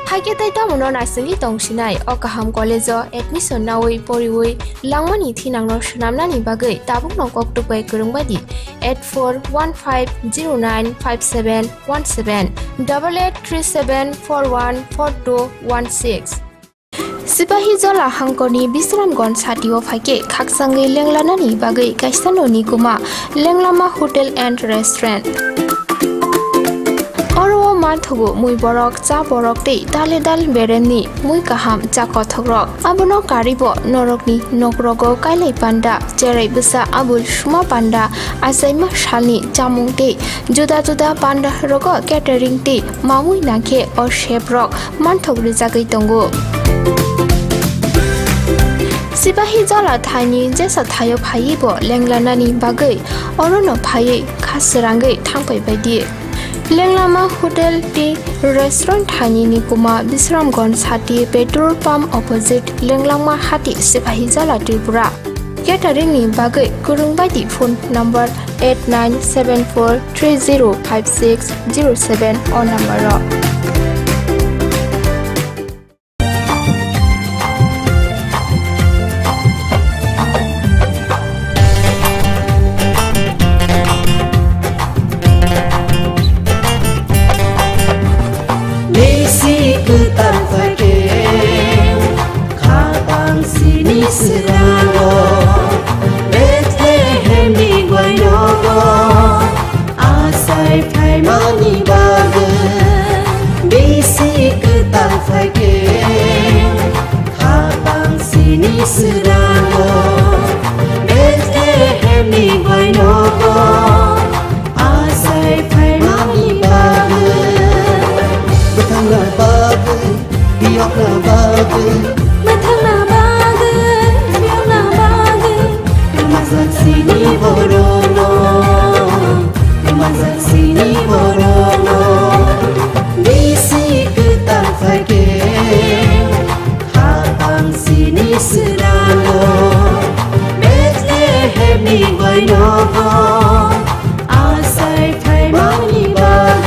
Haike taita mono nasili tongsinai o kaham college admission nawoi poriwoi langmani thinangno shnamnani bagai tabukno koktukai kurungbadi 8415095717 8837414216 Sipahi Jola Hangkoni Bisramganj Satio Phake Khaksangai Lenglanani bagai kaisano nikuma Lenglama Hotel and Restaurant Oro manthugo mui borok cha borok te dale dal bereni mui kaham cha kothogrok abono karibo norokni nokrogo kailai panda cherai busa abul shuma panda asaima shalni chamung te juda juda panda rogo catering te mamui nakhe or sheprok manthogri jagai tongo Sipahi Jola Thani jesa thayo phaibo lenglanani bagai orono phai khasrangai thangpai baidi Lenglama Hotel Tea Restaurant Thani Nikuma Bisramganj Hati Petrol Pump opposite Lenglama Hati Sipahi Jola Tripura Catering ni bagai kurungbaidi phone number 8974305607 or number hemni goino go asai phaimani bag Mathangna bag Biyokna bag Mathangna bag Biyokna bag Mazak sini borono Mazak sini borono Bisik tarfake Khapang sini serano Bethlehem ni goino go Asai phaimani bag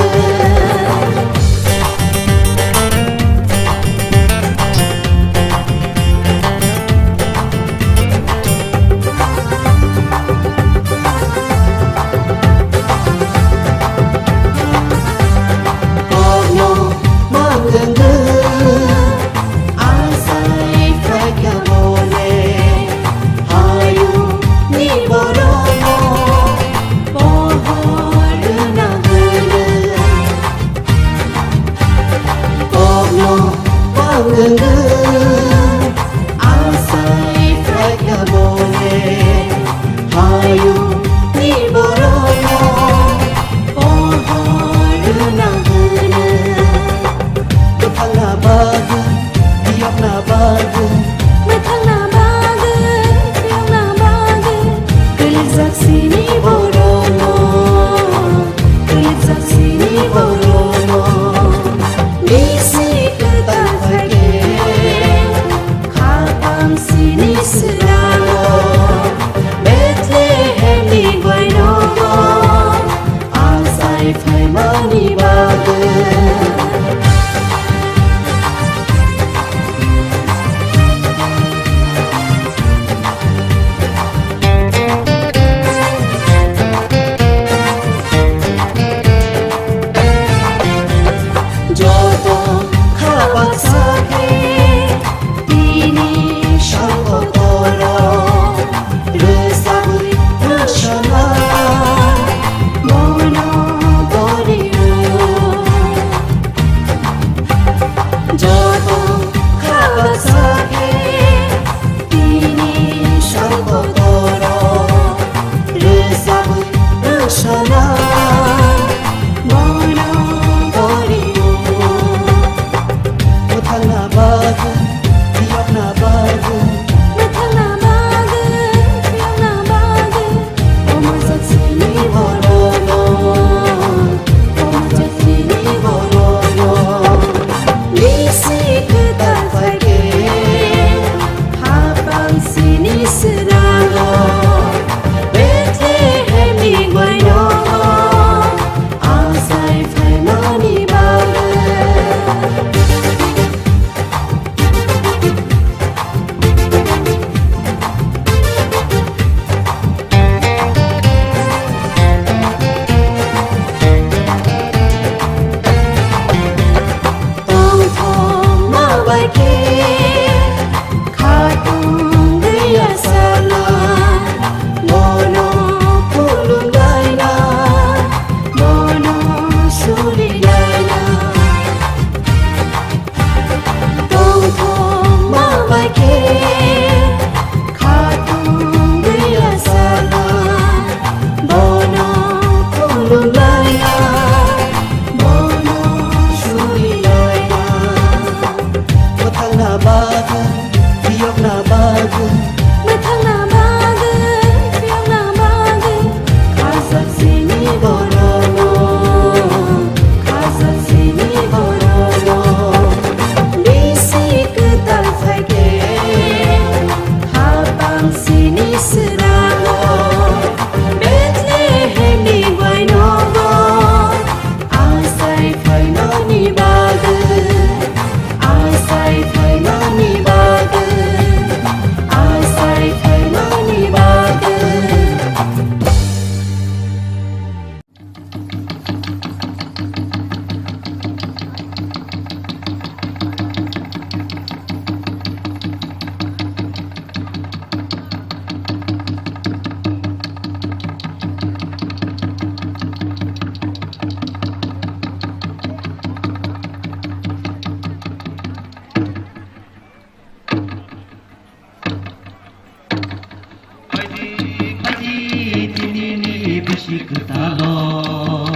bisik talo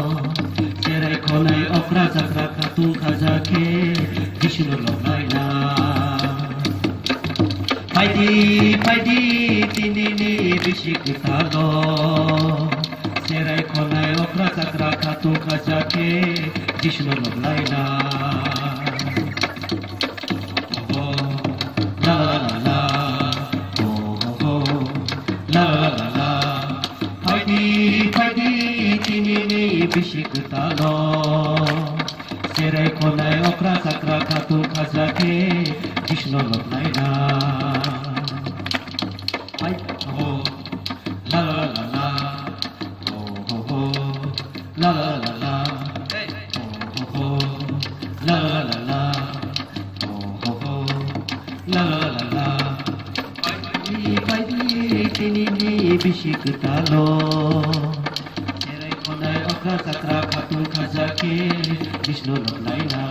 Serai konai okra zakra katung kazake Vishnu lokaina Paidi tinini bisik talo Serai konai okra zakra katung kazake Vishnu lokaina La la la la La la la la Paidi tinini bisik talo Serai konai okra sakra katung kazake Vishnu lokaina La la la la La la la la La la la la La la la la Paidi tinini bisik talo Serai konai okra sakra katung kazake Vishnu lokaina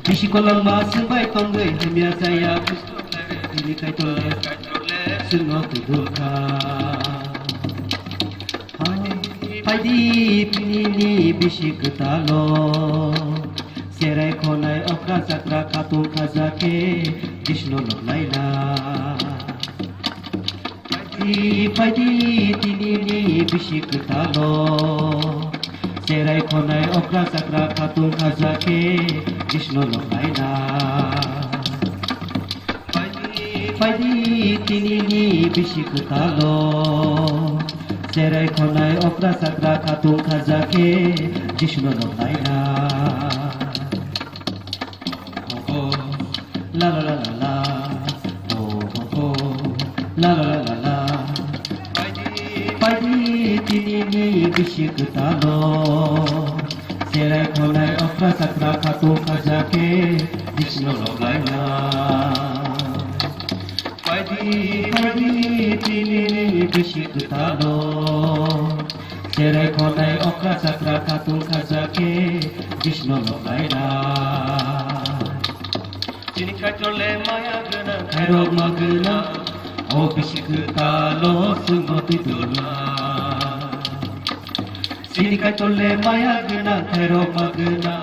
Bishikolang masubay tonggay hamya saya ini kay tole sungo tudulka Paidi pinini bisik talo Serai konai okra sakra katung kazake Vishnu lokaina Paidi tinini bisik talo Serai konai okra sakra katung kazake Vishnu lokaina Paidi tinini bisik talo Serai konai okra sakra katung kazake Vishnu lokaina La la la la la La la la la Paidi tinini bisik talo Serai konai okra sakra katung kazake Vishnu lokaina Paidi tinini bisik talo Serai konai okra sakra katung kazake Vishnu lokaina Jini kachole maya gana khairo magna O bisik talo sungo tidula Jini kachole maya gana khairo magna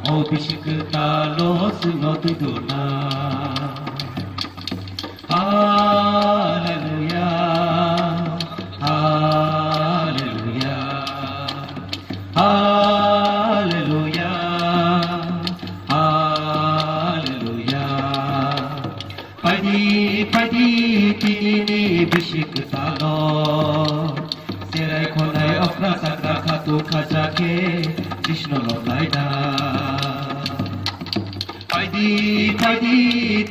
O bisik talo sungo tidula Hallelujah Hallelujah Hallelujah Paidi tinini bisik talo Serai konai okra sakra katung kazake Vishnu lokaina Paidi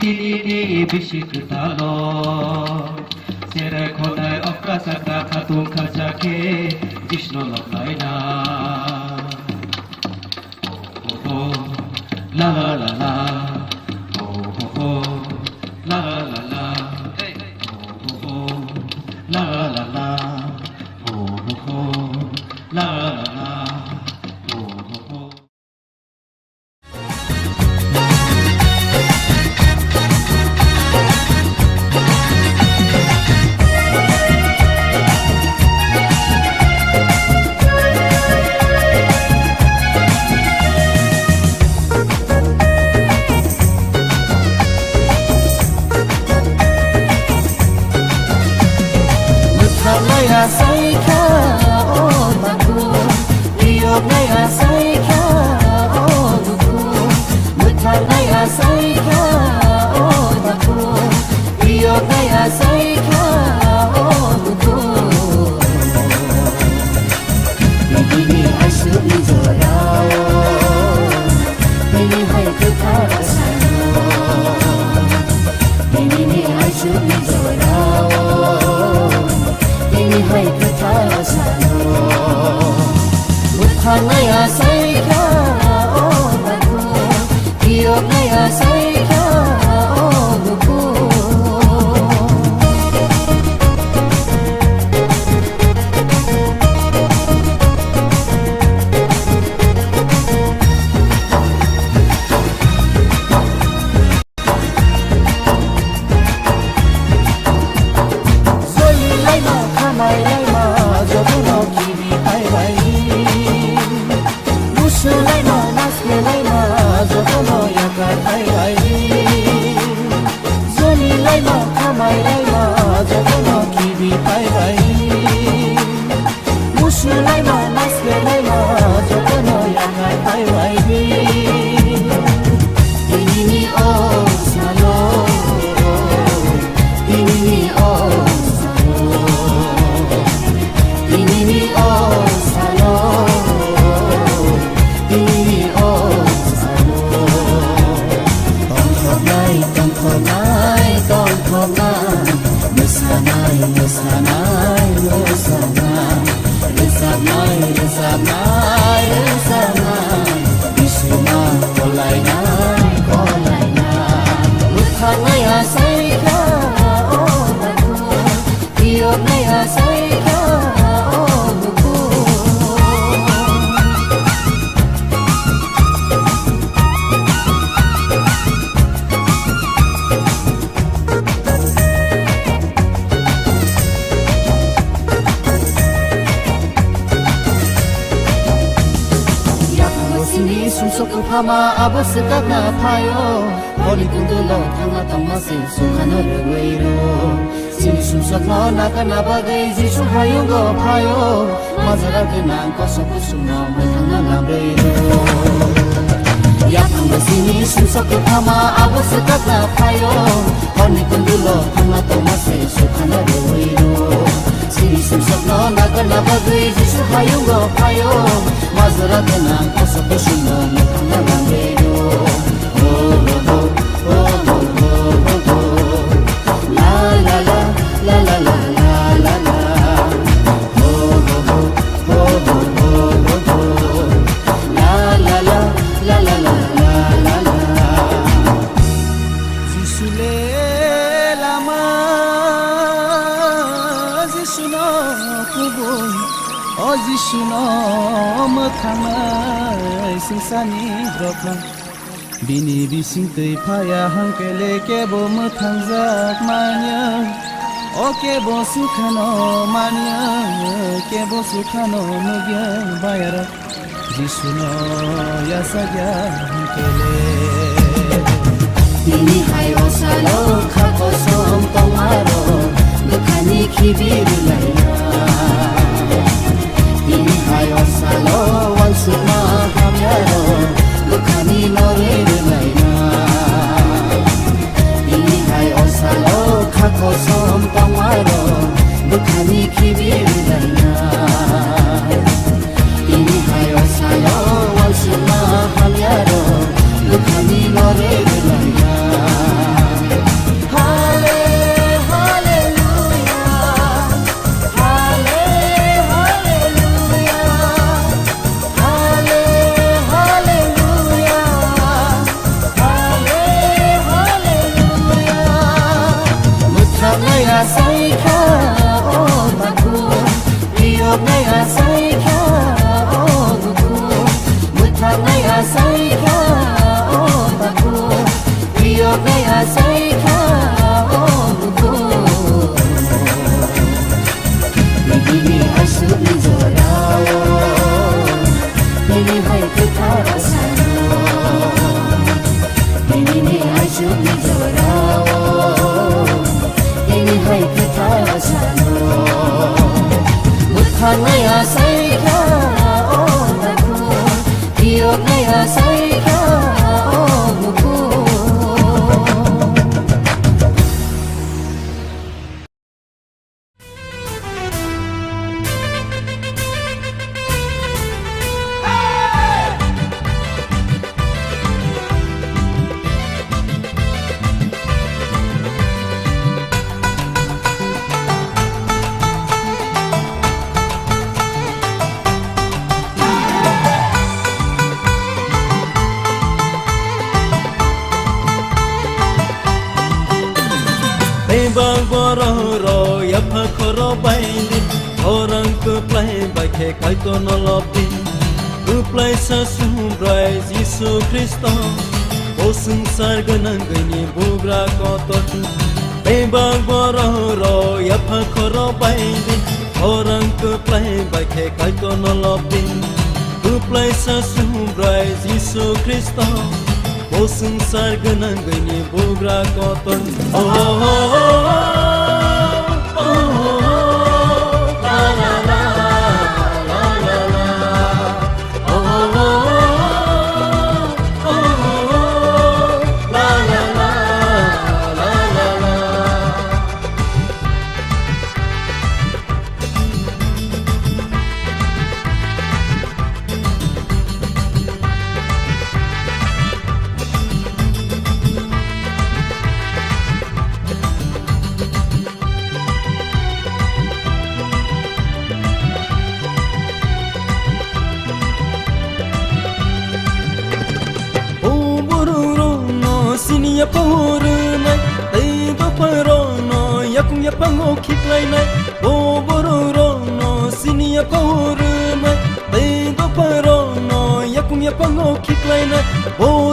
tinini bisik talo Serai konai okra sakra katung kazake Vishnu lokaina La la la la La la la la La la la la La la la la sumsok phama abos kakna phayo Oli kundulo thanga tamase sukhana rewairo Sini sumsok no nakana bagai jisu hayungo phayo Mazara kenang kosoku sumno methana lamreiro Yakanga sini sumsok phama abos kakna phayo Oli kundulo thanga tamase sukhana rewairo Sini sumsok no nakana bagai jisu hayungo phayo Mazara kenang kosoku sumno methana lamreiro Bini bising tei phaya hangkele kebo mathangzak manya O kebo sukhano manya kebo sukhano nugya bayara jisuno yasagya hangkele Bini hayo salo khako som tomaro dukhani khibir laina Bini hayo salo wansuma hamyaro Dukhani norer laina Ini hai osalo khako som tamaro Dukhani khibir laina Ini hai osalo walsuma hamyaro Dukhani norer laina Yesus Kristus, o sungsar ganangani bugra kotot, bebang bororo ya phakoro baini, orang ke play baike kai kono lopin, ku play sasumbrai Yesus Kristus, o sungsar ganangani bugra kotot,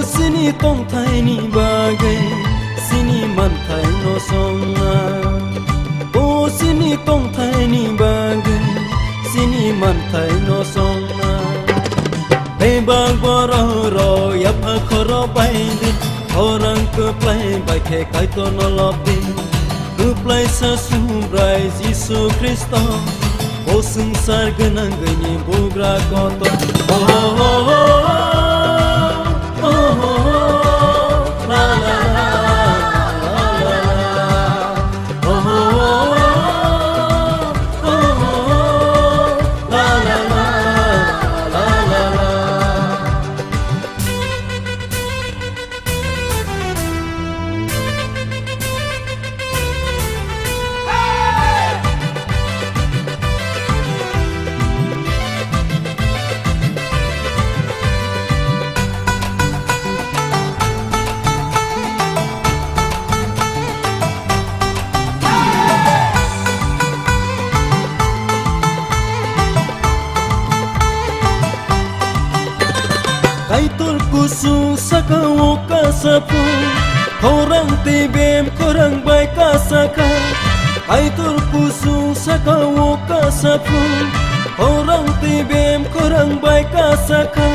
Sini tong thai ni bagai sini man thai no songa o sini tong thai ni bagai sini man thai no songa Bang boro ya pakoro baini orang ke play baike kaito nolopin ke play sasumbrai Yesus Kristus bosung sargenang gini bugra koto oh oh oh oh oh la la la la la oh oh oh la la la la la la. Kaitul kusu sakawo kasapu Korang tibem korang baik kasaka Kaitul kusu sakawo kasapu Korang tibem korang baik kasaka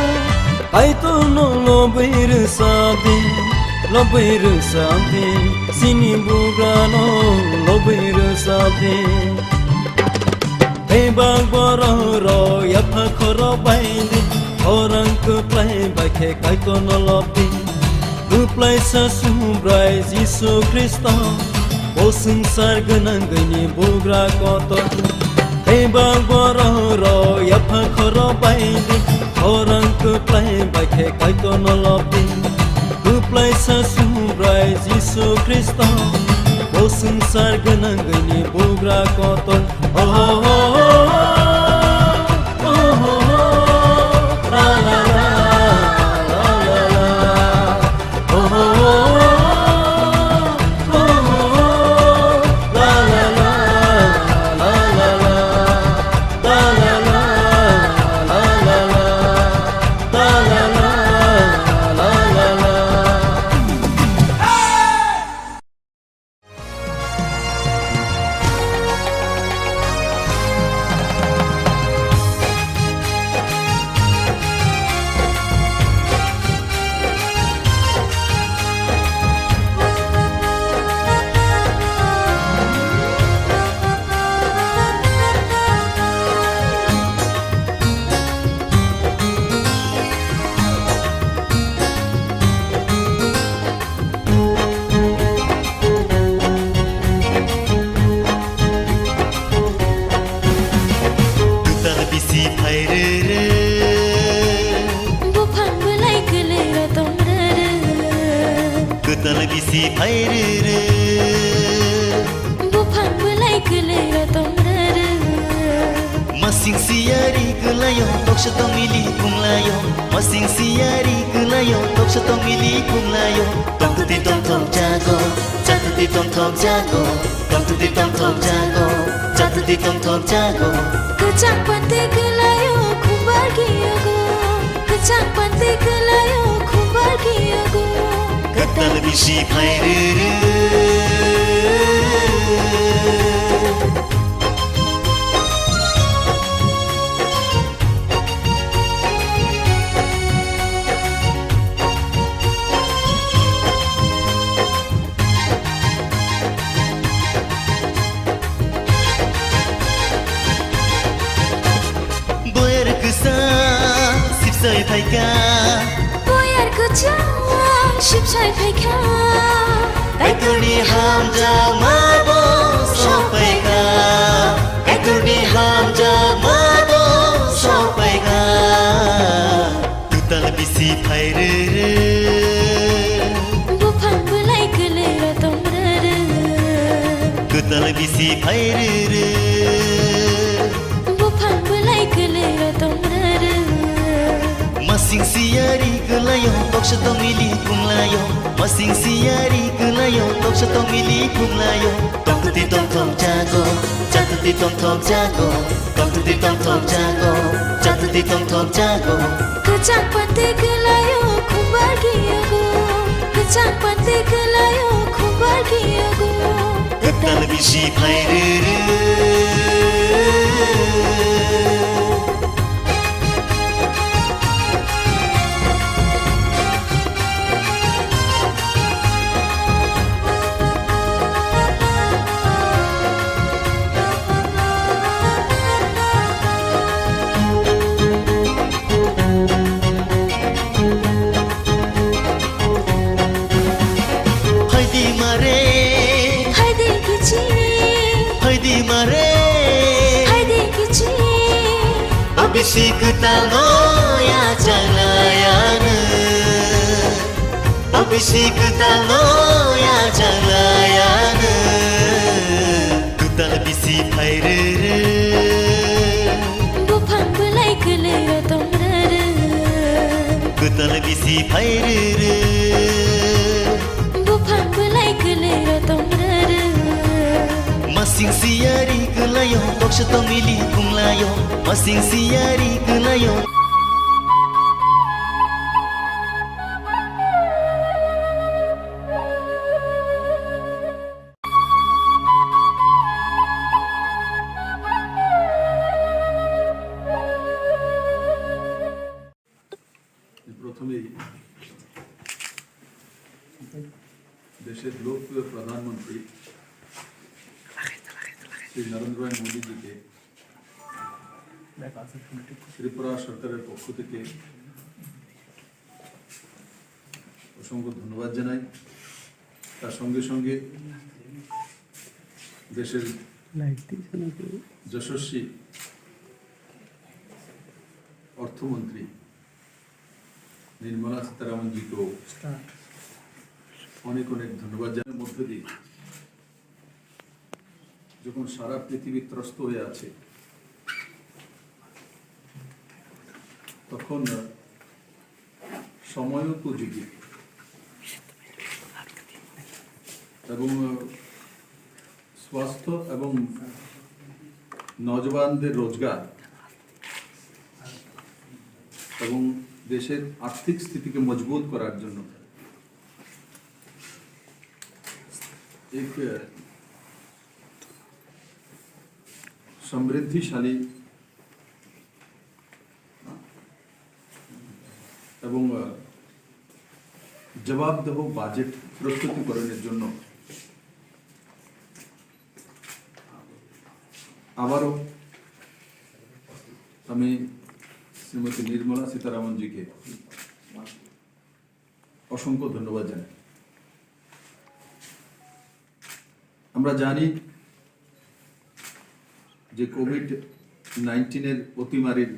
Kaitul no lobir sabi Sini bugrano lobir sabi Bebang bororo ya pakoro baini orang ke play baike kaito nolopin ke play sasumbrai Yesus Kristus bosung sargenang gini bugra koto bebang bororo ya pakoro baini orang ke play baike kaito nolopin ke play sasumbrai Yesus Kristus bosung sargenang gini bugra koto oh oh oh Ketal bisi pairere Bukan belai kelera tomrere Masing siari kelayo tok setong mili kumlayo Masing siari kelayo tok setong mili kumlayo Tong tuti tong tong jago Jatuti tong tong jago Tong tuti tong tong jago Jatuti tong tong jago Kecak pantai kelayo kumbar kiago Kecak pantai kelayo kumbar kiago Ketal bisi pairere Boyar kesa sipsai thaika Boyar kesa sipsai thaika Ekuni hamja mabo sopaika Ekuni hamja mabo sopaika Tutal bisi pairere Bukan belai kelera tomrere Tutal bisi pairere Bukan belai kelera tomrere Masing siari kelayo tok setong mili kumlayo Masing siari kelayo tok setong mili kumlayo Tong tuti tong tong jago Jatuti tong tong jago Tong tuti tong tong jago Jatuti tong tong jago Kecak pantai kelayo kumbar kiago Kecak pantai kelayo kumbar kiago Ketal bisi pairere Abhishek तलोया चलायान Abhishek तलोया चलायान कुतल BC फाइरे बुफां बुलाई कलेरो तोमरा कुतल BC फाइरे बुफां बुलाई कलेरो तोमरा Masing siari kelayo tok setomili kumlayo Masing siari kelayo প্রথমেই দেশের লোকপ্রিয় প্রধানমন্ত্রী শ্রী নরেন্দ্র ভাই মোদীজিকে ত্রিপুরা সরকারের পক্ষ থেকে অসংখ্য ধন্যবাদ জানাই তার সঙ্গে সঙ্গে দেশের যশস্বী অর্থমন্ত্রী নির্মলা সীতারামনজিকেও অনেক অনেক ধন্যবাদ জানার মধ্য দিয়ে যখন সারা পৃথিবী ত্রস্ত হয়ে আছে তখন সময়োপযোগী এবং স্বাস্থ্য এবং নওজওয়ানদের রোজগার এবং দেশের আর্থিক স্থিতিকে মজবুত করার জন্য এক সমৃদ্ধিশালী এবং জবাবদেহ বাজেট প্রস্তুতিকরণের জন্য আবারও আমি শ্রীমতী নির্মলা সীতারামনজিকে অসংখ্য ধন্যবাদ জানাই। আমরা জানি যে কোভিড-19 অতিমারির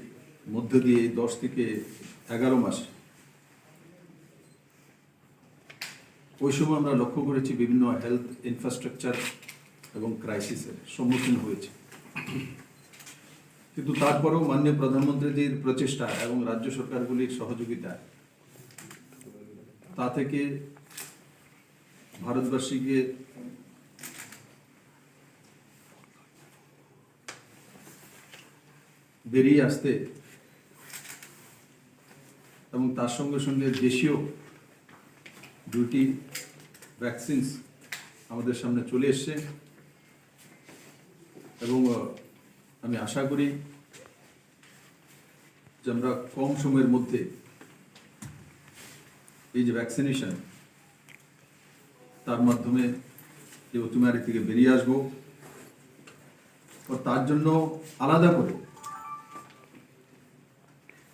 মধ্য দিয়ে 10 থেকে 11 মাস ওই সময় আমরা লক্ষ্য করেছি বিভিন্ন হেলথ ইনফ্রাস্ট্রাকচার এবং ক্রাইসিসের সম্মুখীন হয়েছে, কিন্তু তারপরেও মাননীয় প্রধানমন্ত্রীজির প্রচেষ্টা এবং রাজ্য সরকারগুলির সহযোগিতা তা থেকে ভারতবাসীকে বেরিয়ে আসতে এবং তার সঙ্গে সঙ্গে দেশীয় দুটি ভ্যাকসিনস আমাদের সামনে চলে এসছে এবং আমি আশা করি যে আমরা কম সময়ের মধ্যে এই যে ভ্যাকসিনেশন তার মাধ্যমে এই অতিমারি থেকে বেরিয়ে আসবো। তার জন্য আলাদা করে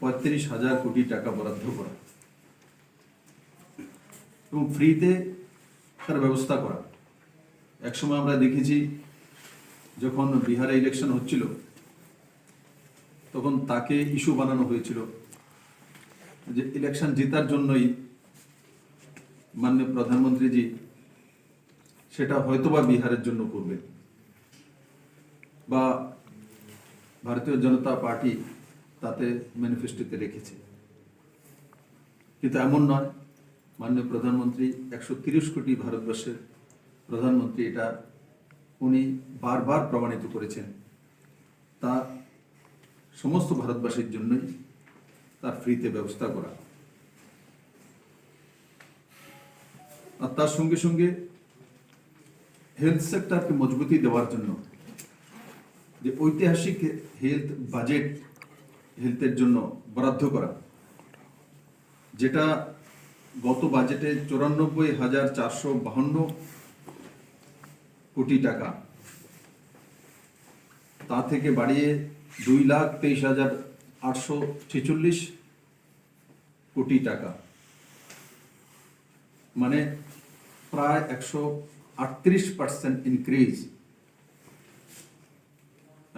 35,000 কোটি টাকা বরাদ্দ করা এবং ফ্রিতে তার ব্যবস্থা করা। একসময় আমরা দেখেছি যখন বিহারে ইলেকশন হচ্ছিল তখন তাকে ইস্যু বানানো হয়েছিল যে ইলেকশন জেতার জন্যই মাননীয় প্রধানমন্ত্রীজি সেটা হয়তোবা বিহারের জন্য করবেন বা ভারতীয় জনতা পার্টি তাতে ম্যানিফেস্টোতে রেখেছে, কিন্তু এমন নয়। মাননীয় প্রধানমন্ত্রী 130 কোটি ভারতবর্ষের প্রধানমন্ত্রী, এটা উনি বারবার প্রমাণিত করেছেন। তা সমস্ত ভারতবাসীর জন্যই তার ফ্রিতে ব্যবস্থা করা, আর তার সঙ্গে সঙ্গে হেলথ সেক্টরকে মজবুতি দেওয়ার জন্য যে ঐতিহাসিক হেলথ বাজেট হেলথের জন্য বরাদ্দ করা, যেটা গত বাজেটে 94,452 কোটি টাকা, তা থেকে বাড়িয়ে 2,23,846 কোটি টাকা, মানে প্রায় 138% ইনক্রিজ।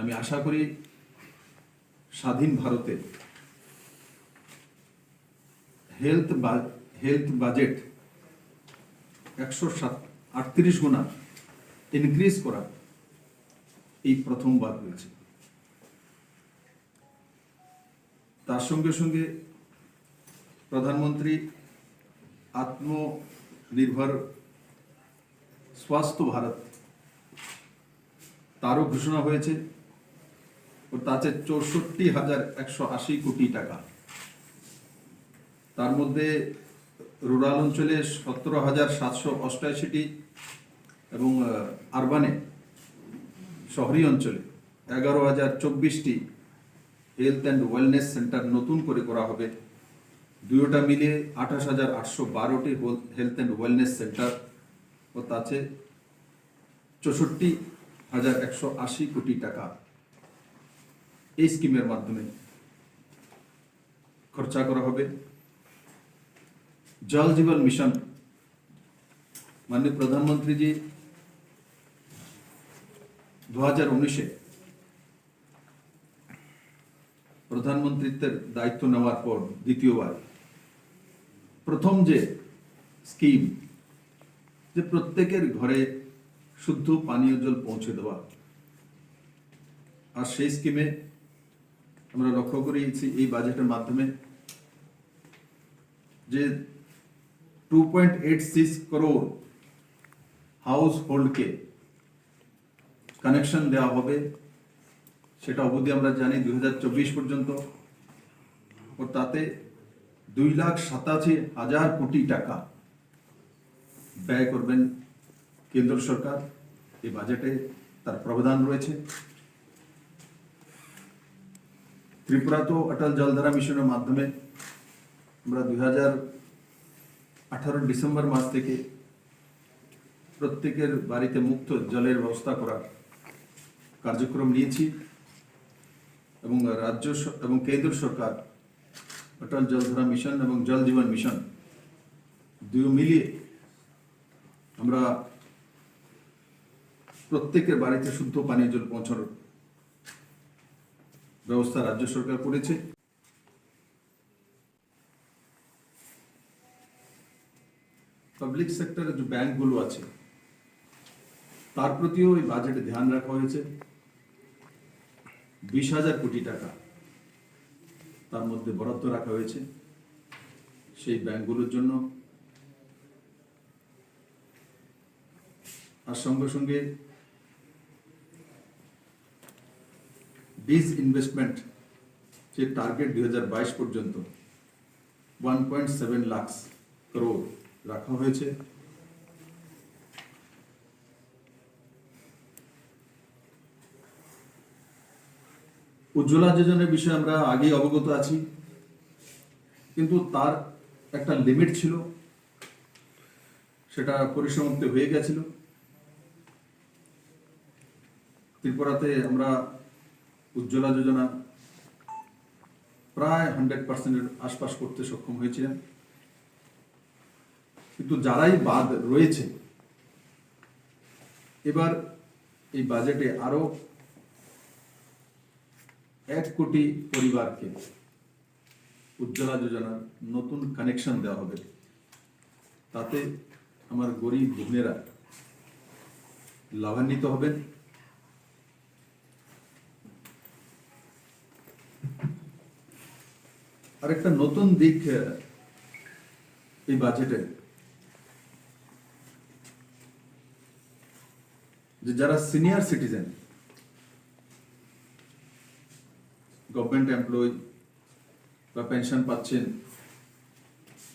আমি আশা করি স্বাধীন ভারতে হেলথ বাজেট 138 গুণা ইনক্রিজ করা এই প্রথমবার হয়েছে। তার সঙ্গে সঙ্গে প্রধানমন্ত্রী আত্মনির্ভর স্বাস্থ্য ভারত তারও ঘোষণা হয়েছে, ও তাতে 64,180 কোটি টাকা। তার মধ্যে রুরাল অঞ্চলে 17,788টি এবং আরবানে শহরী অঞ্চলে 11,024টি হেলথ অ্যান্ড ওয়েলনেস সেন্টার নতুন করে করা হবে। দুয়োটা মিলিয়ে 28,812টি হেলথ অ্যান্ড ওয়েলনেস সেন্টার ও তাতে 64,180 কোটি টাকা এই স্কিমের মাধ্যমে খরচা করা হবে। জল জীবন মিশন মাননীয় প্রধানমন্ত্রীজি 2019-এ প্রধানমন্ত্রীত্বের দায়িত্ব নেওয়ার পর দ্বিতীয়বার প্রথম যে স্কিম, যে প্রত্যেকের ঘরে শুদ্ধ পানীয় জল পৌঁছে দেওয়া, আর সেই স্কিমে আমরা লক্ষ্য করেছি এই বাজেটের মাধ্যমে যে 2.86 করোড় হাউস হোল্ডকে কানেকশন দেওয়া হবে। সেটা অবধি আমরা জানি 2024 পর্যন্ত, ও তাতে 2,87,000 কোটি টাকা ব্যয় করবেন কেন্দ্র সরকার। এই বাজেটে তার প্রাবধান রয়েছে। ত্রিপুরা তো অটল জলধারা মিশনের মাধ্যমে আমরা 2018 ডিসেম্বর মাস থেকে প্রত্যেকের বাড়িতে মুক্ত জলের ব্যবস্থা করার কার্যক্রম নিয়েছি, এবং রাজ্য এবং কেন্দ্র সরকার অটল জলধারা মিশন এবং জল জীবন মিশন দুই মিলিয়ে আমরা প্রত্যেকের বাড়িতে শুদ্ধ পানীয় জল পৌঁছানোর ব্যবস্থা রাজ্য সরকার করেছে। পাবলিক সেক্টরের যে ব্যাংকগুলো আছে তার প্রতিও এই বাজেটে ধ্যান রাখা হয়েছে। 20,000 কোটি টাকা তার মধ্যে বরাদ্দ রাখা হয়েছে সেই ব্যাংকগুলোর জন্য। আর সঙ্গে সঙ্গে ডিসইনভেস্টমেন্ট যে টার্গেট 2022 পর্যন্ত 1.7 লাখ করোড় রাখা হয়েছে। উজ্জ্বলা যোজনার বিষয়ে আমরা আগেই অবগত আছি, কিন্তু তার একটা লিমিট ছিল, সেটা পরিসমাপ্তি হয়ে গেছিল। ত্রিপুরাতে আমরা উজ্জ্বলা যোজনা প্রায় 100%-এর আশপাশ করতে সক্ষম হয়েছিলেন, কিন্তু যারাই বাদ রয়েছে এবার এই বাজেটে আরো 1 কোটি পরিবারকে উজ্জ্বলা যোজনার নতুন কানেকশন দেওয়া হবে। তাতে আমার গরিব বোনেরা লাভান্বিত হবেন। আর একটা নতুন দিক এই বাজেটে, যে যারা সিনিয়র সিটিজেন, গভর্নমেন্ট এমপ্লয়ি বা পেনশন পাচ্ছেন,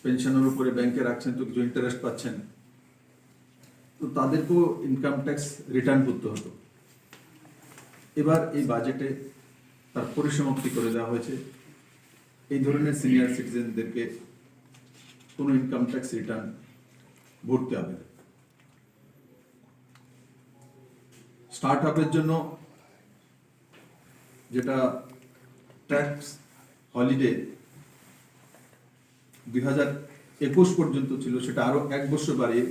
পেনশনের উপরে ব্যাংকে রাখছেন তো কিছু ইন্টারেস্ট পাচ্ছেন, তো তাদেরকেও ইনকাম ট্যাক্স রিটার্ন করতে হতো। এবার এই বাজেটে তার পরিসমাপ্তি করে দেওয়া হয়েছে। এই ধরনের সিনিয়র সিটিজেনদেরকে কোনো ইনকাম ট্যাক্স রিটার্ন ভরতে হবে। স্টার্ট আপের জন্য যেটা ট্যাক্স হলিডে 2021 পর্যন্ত ছিল, সেটা আরো 1 বছর বাড়িয়ে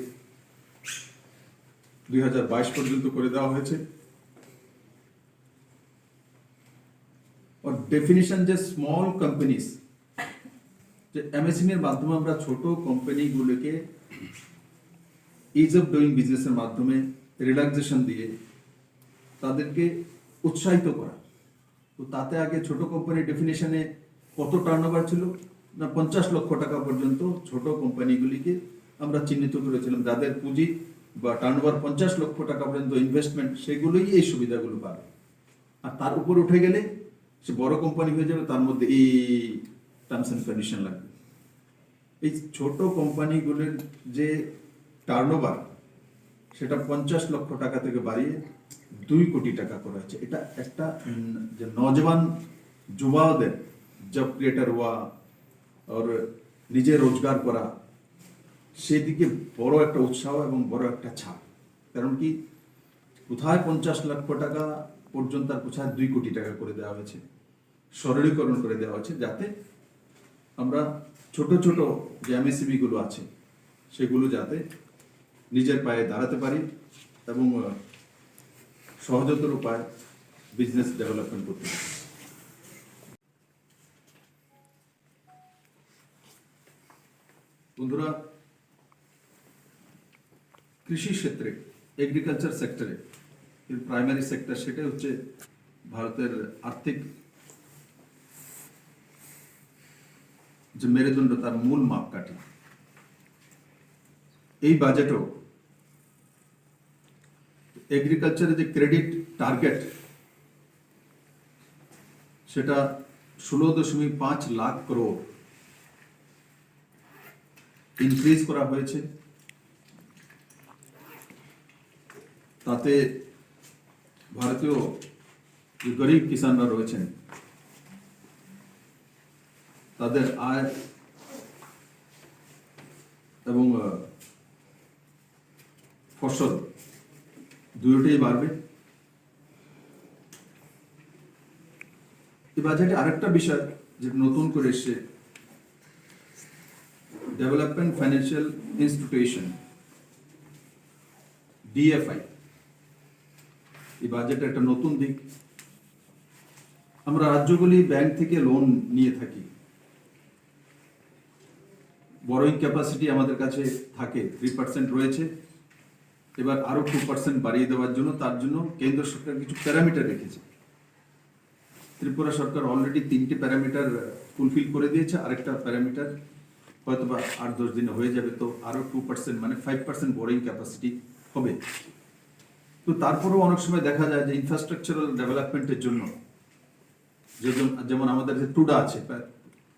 2022 পর্যন্ত করে দেওয়া হয়েছে। और ডেফিনিশন যে স্মল কোম্পানিজ, যে এমএসএমই এর মাধ্যমে আমরা ছোট কোম্পানিগুলোকে ইজ অফ ডুইং বিজনেসের মাধ্যমে রিল্যাক্সেশন দিয়ে তাদেরকে উৎসাহিত করা। তো তাতে আগে ছোট কোম্পানির ডেফিনিশনে কত টার্নওভার ছিল না 50 লক্ষ টাকা পর্যন্ত ছোট কোম্পানিগুলিকে আমরা চিহ্নিত করেছিলাম, যাদের পুঁজি বা টার্নওভার 50 লক্ষ টাকা পর্যন্ত ইনভেস্টমেন্ট, সেগুলোই এই সুবিধাগুলো পাবে। আর তার উপর উঠে গেলে সে বড় কোম্পানি হয়ে যাবে, তার মধ্যে এই টার্মস অ্যান্ড কন্ডিশন লাগবে। এই ছোট কোম্পানিগুলির যে টার্নওভার সেটা 50 লক্ষ টাকা থেকে বাড়িয়ে 2 কোটি টাকা করা হয়েছে। এটা একটা যে নজওয়ান যুবাদের জব ক্রিয়েটার হওয়া আর নিজে রোজগার করা, সেদিকে বড় একটা উৎসাহ এবং বড় একটা ছাপ। কারণ কি, কোথায় 50 লক্ষ টাকা পর্যন্ত আর কোথায় 2 কোটি টাকা করে দেওয়া হয়েছে, সরলীকরণ করে দেওয়া হয়েছে, যাতে আমরা ছোট ছোট যে এমএসএমই গুলো আছে সেগুলো যাতে নিজের পায়ে দাঁড়াতে পারি এবং সহজতর উপায় বিজনেস ডেভেলপমেন্ট করতে পারি। বন্ধুরা, কৃষি ক্ষেত্রে, এগ্রিকালচার সেক্টরে, প্রাইমারি সেক্টর, সেটাই হচ্ছে ভারতের আর্থিক যে মেরুদণ্ড, তার মূল মাপকাঠি। এই বাজেটও এগ্রিকালচারের যে ক্রেডিট টার্গেট সেটা 16.5 লাখ করোড় ইনক্রিজ করা হয়েছে। তাতে ভারতীয় যে গরিব কিষানরা রয়েছেন তাদের আয় এবং ফসল দুটোই বাড়বে। এই বাজেটে আরেকটা বিষয় যেটা নতুন করে এসছে, ডেভেলপমেন্ট ফাইন্যান্সিয়াল ইনস্টিটিউশন, ডিএফআই। এই বাজেটে একটা নতুন দিক। আমরা রাজ্যগুলি ব্যাংক থেকে লোন নিয়ে থাকি, বরোইং ক্যাপাসিটি আমাদের কাছে থাকে 3% রয়েছে। এবার আরো 2% বাড়িয়ে দেওয়ার জন্য, তার জন্য কেন্দ্র সরকার কিছু প্যারামিটার রেখেছে। ত্রিপুরা সরকার অলরেডি 3টে প্যারামিটার ফুলফিল করে দিয়েছে, আরেকটা প্যারামিটার হয়তো বা 8-10 দিনে হয়ে যাবে। তো আরো 2% মানে 5% বোরিং ক্যাপাসিটি হবে। তো তারপরেও অনেক সময় দেখা যায় যে ইনফ্রাস্ট্রাকচারাল ডেভেলপমেন্টের জন্য, যেমন আমাদের যে টুডা আছে,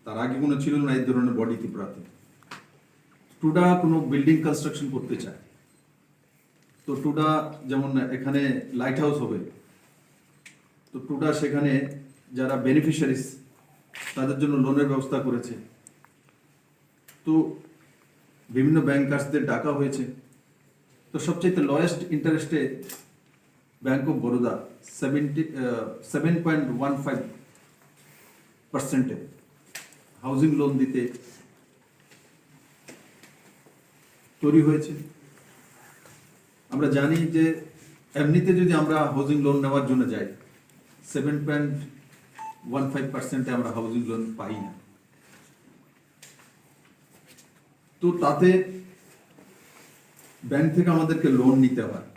তার আগে কোনো ছিল না এই ধরনের বডি ত্রিপুরাতে। টুডা কোনো বিল্ডিং কনস্ট্রাকশন করতে চায়, তো টুডা যেমন এখানে লাইট হাউস হবে, তো টুডা সেখানে যারা বেনিফিশিয়ারিজ তাদের জন্য লোনের ব্যবস্থা করেছে। তো বিভিন্ন ব্যাংকার্সদের ডাকা হয়েছে। তো সবচেয়ে লোয়েস্ট ইন্টারেস্টে bank of Baroda 7.15% housing loan দিতে তৈরি হয়েছে। আমরা জানি যে এমনিতে যদি আমরা হাউজিং লোন নেওয়ার জন্য যাই 7.15% আমরা হাউজিং লোন পাই না। তো তাতে ব্যাংক থেকে আমাদেরকে লোন নিতে হয়,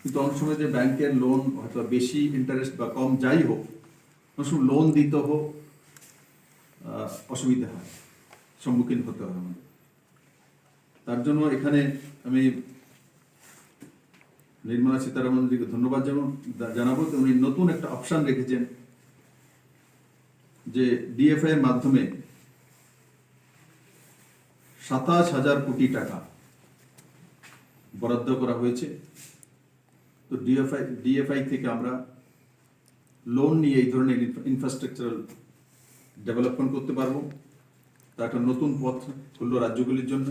কিন্তু অনেক সময় যে ব্যাংকের লোন হয়তো বেশি ইন্টারেস্ট বা কম যাই হোক, অনেক সময় লোন দিতে হোক অসুবিধা হয়, সম্মুখীন হতে হয় আমাদের। তার জন্য এখানে আমি নির্মলা সীতারামনজিকে ধন্যবাদ জানাবো। উনি নতুন একটা অপশন রেখেছেন যে ডিএফআই এর মাধ্যমে 27,000 কোটি টাকা বরাদ্দ করা হয়েছে। তো ডিএফআই থেকে আমরা লোন নিয়ে এই ধরনের ইনফ্রাস্ট্রাকচারাল ডেভেলপমেন্ট করতে পারবো। তা একটা নতুন পথ খুলল রাজ্যগুলির জন্য।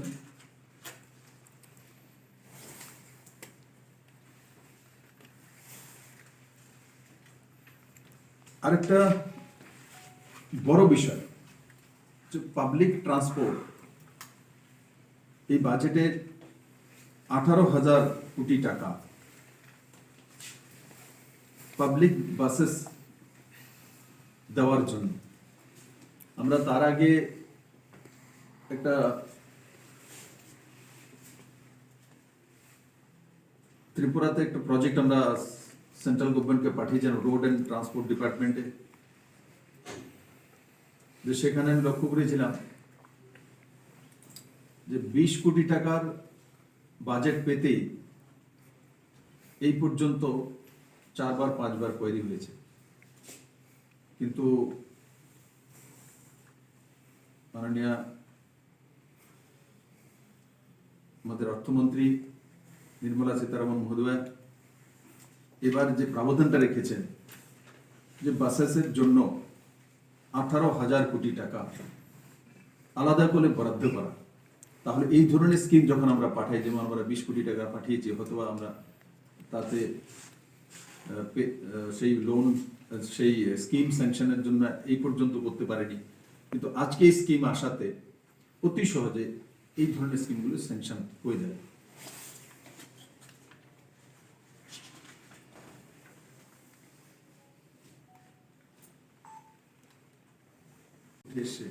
আরেকটা বড় বিষয় যে পাবলিক ট্রান্সপোর্ট, এই বাজেটে 18,000 কোটি টাকা পাবলিক বাসেস দেওয়ার জন্য। আমরা তার আগে একটা ত্রিপুরাতে একটা প্রজেক্ট আমরা সেন্ট্রাল গভর্নমেন্টকে পাঠিয়েছিলাম রোড অ্যান্ড ট্রান্সপোর্ট ডিপার্টমেন্টে, যে সেখানে আমি লক্ষ্য করেছিলাম যে 20 কোটি টাকার বাজেট পেতেই এই পর্যন্ত 4-5 কোয়েরি হয়েছে। কিন্তু মাননীয় আমাদের অর্থমন্ত্রী নির্মলা সীতারামন মহোদয় এবার যে প্রাবধানটা রেখেছেন যে বাসেসের জন্য 18,000 কোটি টাকা আলাদা করে বরাদ্দ করা, তাহলে এই ধরনের স্কিম যখন আমরা পাঠাই, যেমন আমরা 20 কোটি টাকা পাঠিয়েছি, হয়তো আমরা তাতে সেই লোন সেই স্কিম স্যাংশনের জন্য এই পর্যন্ত করতে পারেনি, কিন্তু আজকে এই স্কিম আসাতে অতি সহজে এই ধরনের স্কিমগুলো স্যাংশন হয়ে যাবে। দেশে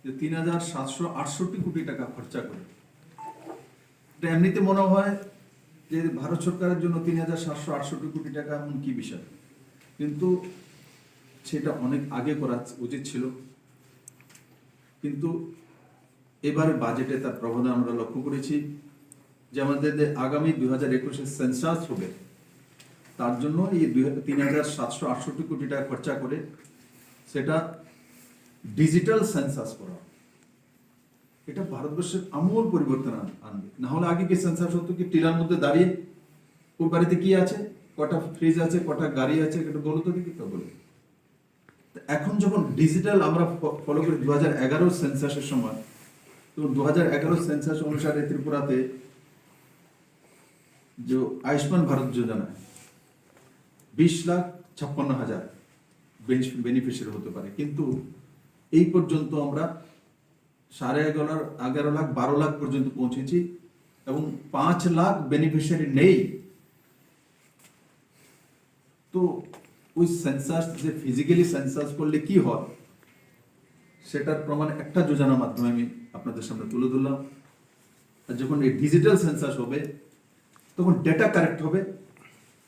যে 3,768 কোটি টাকা খরচা করে, এটা এমনিতে মনে হয় যে ভারত সরকারের জন্য 3,768 কোটি টাকা এমন কি বিষয়, কিন্তু সেটা অনেক আগে করা উচিত ছিল। কিন্তু এবারে বাজেটে তার প্রবণতা আমরা লক্ষ্য করেছি যে আমাদের আগামী 2021-এর সেন্সাস হবে, তার জন্য এই 3,768 কোটি টাকা খরচা করে সেটা ডিজিটাল সেন্সাস করা। এটা ভারতবর্ষের আমূল পরিবর্তন আনবে। না হলে আগে কি সেন্সাস হতো কি টিলার মধ্যে দাঁড়িয়ে ওই বাড়িতে কি আছে, কটা ফ্রিজ আছে, কটা গাড়ি আছে, এটা বলো তো দেখি, তো বলো। এখন যখন ডিজিটাল আমরা ফলো করি 2011 সেন্সাসের সময়, তো 2011 সেন্সাস অনুসারে ত্রিপুরাতে যে আয়ুষ্মান ভারত যোজনা 20,56,000 বেনিফিশিয়ারি হতে পারে, কিন্তু এই পর্যন্ত আমরা 11.5 লাখ 12 লাখ পর্যন্ত পৌঁছেছি এবং 5 লাখ বেনিফিশিয়ারি নেই। তো ওই সেন্সাস যে ফিজিক্যালি সেন্সাস করলে কি হয় সেটার প্রমাণ একটা যোজনার মাধ্যমে আমি আপনাদের সামনে তুলে ধরলাম। আর যখন এই ডিজিটাল সেন্সাস হবে তখন ডেটা কারেক্ট হবে,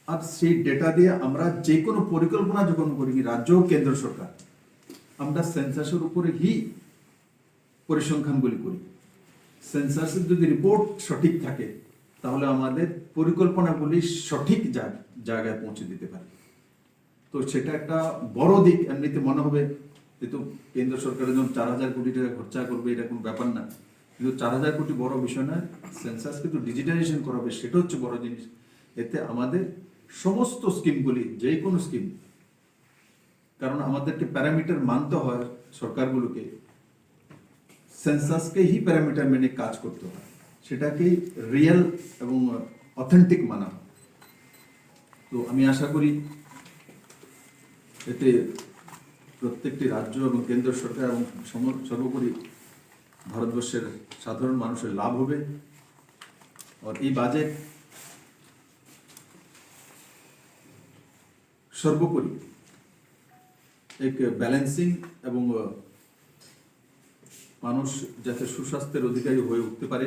আর সেই ডেটা দিয়ে আমরা যে কোনো পরিকল্পনা যখন করি রাজ্য ও কেন্দ্র সরকার, আমরা সেন্সাসের উপরে হি পরিসংখ্যানগুলি করি। সেন্সাসের যদি রিপোর্ট সঠিক থাকে তাহলে আমাদের পরিকল্পনাগুলি সঠিক জায়গায় পৌঁছে দিতে পারে। তো সেটা একটা বড় দিক। এমনিতে মনে হবে যেহেতু কেন্দ্র সরকারের জন্য 4,000 কোটি টাকা খরচা করবে, এটা কোনো ব্যাপার না, কিন্তু 4,000 কোটি বড় বিষয় না। সেন্সাস কিন্তু ডিজিটালাইজেশন করা হবে, সেটা হচ্ছে বড় জিনিস। এতে আমাদের সমস্ত স্কিমগুলি, যে কোনো স্কিম, কারণ আমাদেরকে প্যারামিটার মানতে হয় সরকারগুলোকে, সেন্সাসকে হি প্যারামিটার মেনে কাজ করতে হয়, সেটাকেই রিয়েল এবং অথেন্টিক মানা হয়। তো আমি আশা করি এতে প্রত্যেকটি রাজ্য এবং কেন্দ্র সরকার এবং সর্বোপরি ভারতবর্ষের সাধারণ মানুষের লাভ হবে। আর এই বাজেট সর্বোপরি এক ব্যালেন্সিং এবং মানুষ যাতে সুস্বাস্থ্যের অধিকারী হয়ে উঠতে পারে,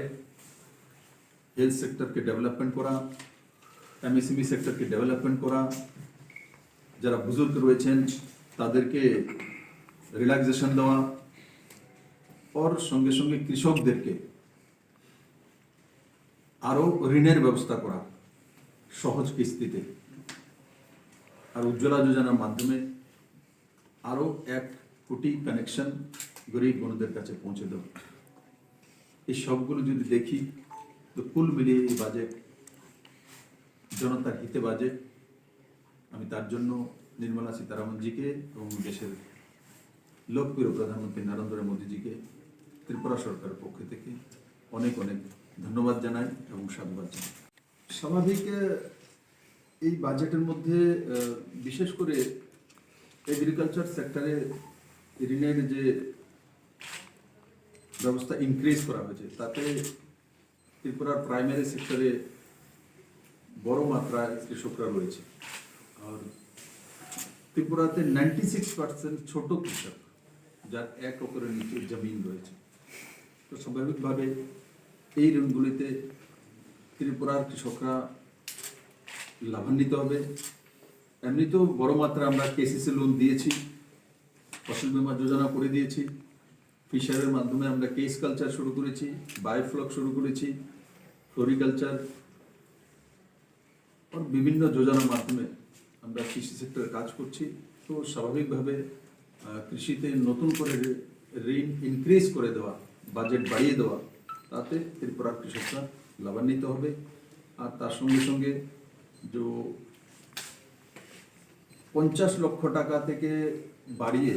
হেলথ সেক্টরকে ডেভেলপমেন্ট করা, এমএসএমই সেক্টরকে ডেভেলপমেন্ট করা, যারা বুজুর্গ রয়েছেন তাদেরকে রিল্যাক্সেশন দেওয়া, ওর সঙ্গে সঙ্গে কৃষকদেরকে আরো ঋণের ব্যবস্থা করা সহজ কিস্তিতে, আর উজ্জ্বলা যোজনার মাধ্যমে আরো 1 কোটি কানেকশন গরিব বন্ধুদের কাছে পৌঁছে দেওয়া। এই সবগুলো যদি দেখি তো কুল মিলিয়ে এই বাজেট জনতার হিতে বাজেট। আমি তার জন্য নির্মলা সীতারামনজিকে এবং দেশের লোকপ্রিয় প্রধানমন্ত্রী নরেন্দ্র মোদীজিকে ত্রিপুরা সরকারের পক্ষ থেকে অনেক অনেক ধন্যবাদ জানাই এবং সাধুবাদ জানাই। স্বাভাবিক এই বাজেটের মধ্যে বিশেষ করে এগ্রিকালচার সেক্টরে ঋণের যে ব্যবস্থা ইনক্রিজ করা হয়েছে, তাতে ত্রিপুরার প্রাইমারি সেক্টরে বড় মাত্রায় কৃষকরা রয়েছে। আর ত্রিপুরাতে 96% ছোট কৃষক, যার 1 একরের নিচে জমিন রয়েছে। তো স্বাভাবিকভাবে এই ঋণগুলিতে ত্রিপুরার কৃষকরা লাভান্বিত হবে। এমনিতেও বড় মাত্রা আমরা কেসিসি লোন দিয়েছি, ফসল বীমা যোজনা করে দিয়েছি, ফিশারের মাধ্যমে আমরা কেস কালচার শুরু করেছি, বায়োফ্লক শুরু করেছি, ফ্লোরিকালচার আর বিভিন্ন যোজনার মাধ্যমে আমরা কৃষি সেক্টরে কাজ করছি। তো স্বাভাবিকভাবে কৃষিতে নতুন করে ঋণ ইনক্রিজ করে দেওয়া, বাজেট বাড়িয়ে দেওয়া, তাতে ত্রিপুরার কৃষকরা লাভান্বিত হবে। আর তার সঙ্গে সঙ্গে যে 50 লক্ষ টাকা থেকে বাড়িয়ে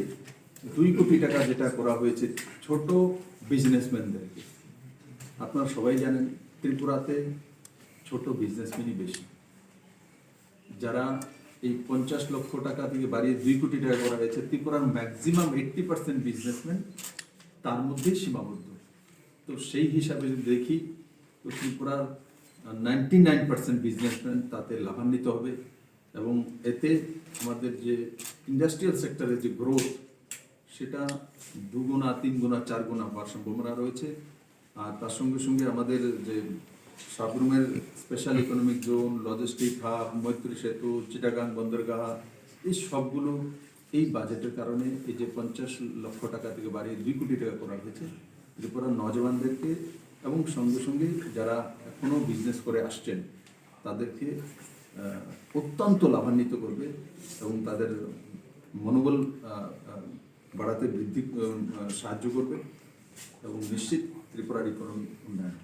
2 কোটি টাকা যেটা করা হয়েছে ছোট বিজনেসম্যানদেরকে, আপনারা সবাই জানেন ত্রিপুরাতে ছোট বিজনেসম্যানই বেশি। যারা এই 50 লক্ষ টাকা থেকে বাড়িয়ে 2 কোটি টাকা করা হয়েছে, ত্রিপুরার ম্যাক্সিমাম 80% বিজনেসম্যান তার মধ্যেই সীমাবদ্ধ। তো সেই হিসাবে যদি দেখি, তো ত্রিপুরার 99% বিজনেসম্যান তাতে লাভান্বিত হবে এবং এতে আমাদের যে ইন্ডাস্ট্রিয়াল সেক্টরের যে গ্রোথ, সেটা 2 গুণা 3 গুণা 4 গুণা হওয়ার সম্ভাবনা রয়েছে। আর তার সঙ্গে সঙ্গে আমাদের যে সাবরুমের special economic zone, logistic hub, Maitri Setu, Chittagong বন্দরগাহ, এই সবগুলো এই বাজেটের কারণে এই যে 50 লক্ষ টাকা থেকে বাড়িয়ে 2 কোটি টাকা করা হয়েছে, ত্রিপুরার নজওয়ানদেরকে এবং সঙ্গে সঙ্গে যারা এখনও বিজনেস করে আসছেন তাদেরকে অত্যন্ত লাভান্বিত করবে এবং তাদের মনোবল বাড়াতে বৃদ্ধি সাহায্য করবে এবং নিশ্চিত ত্রিপুরার ইকোনমি উন্নয়ন।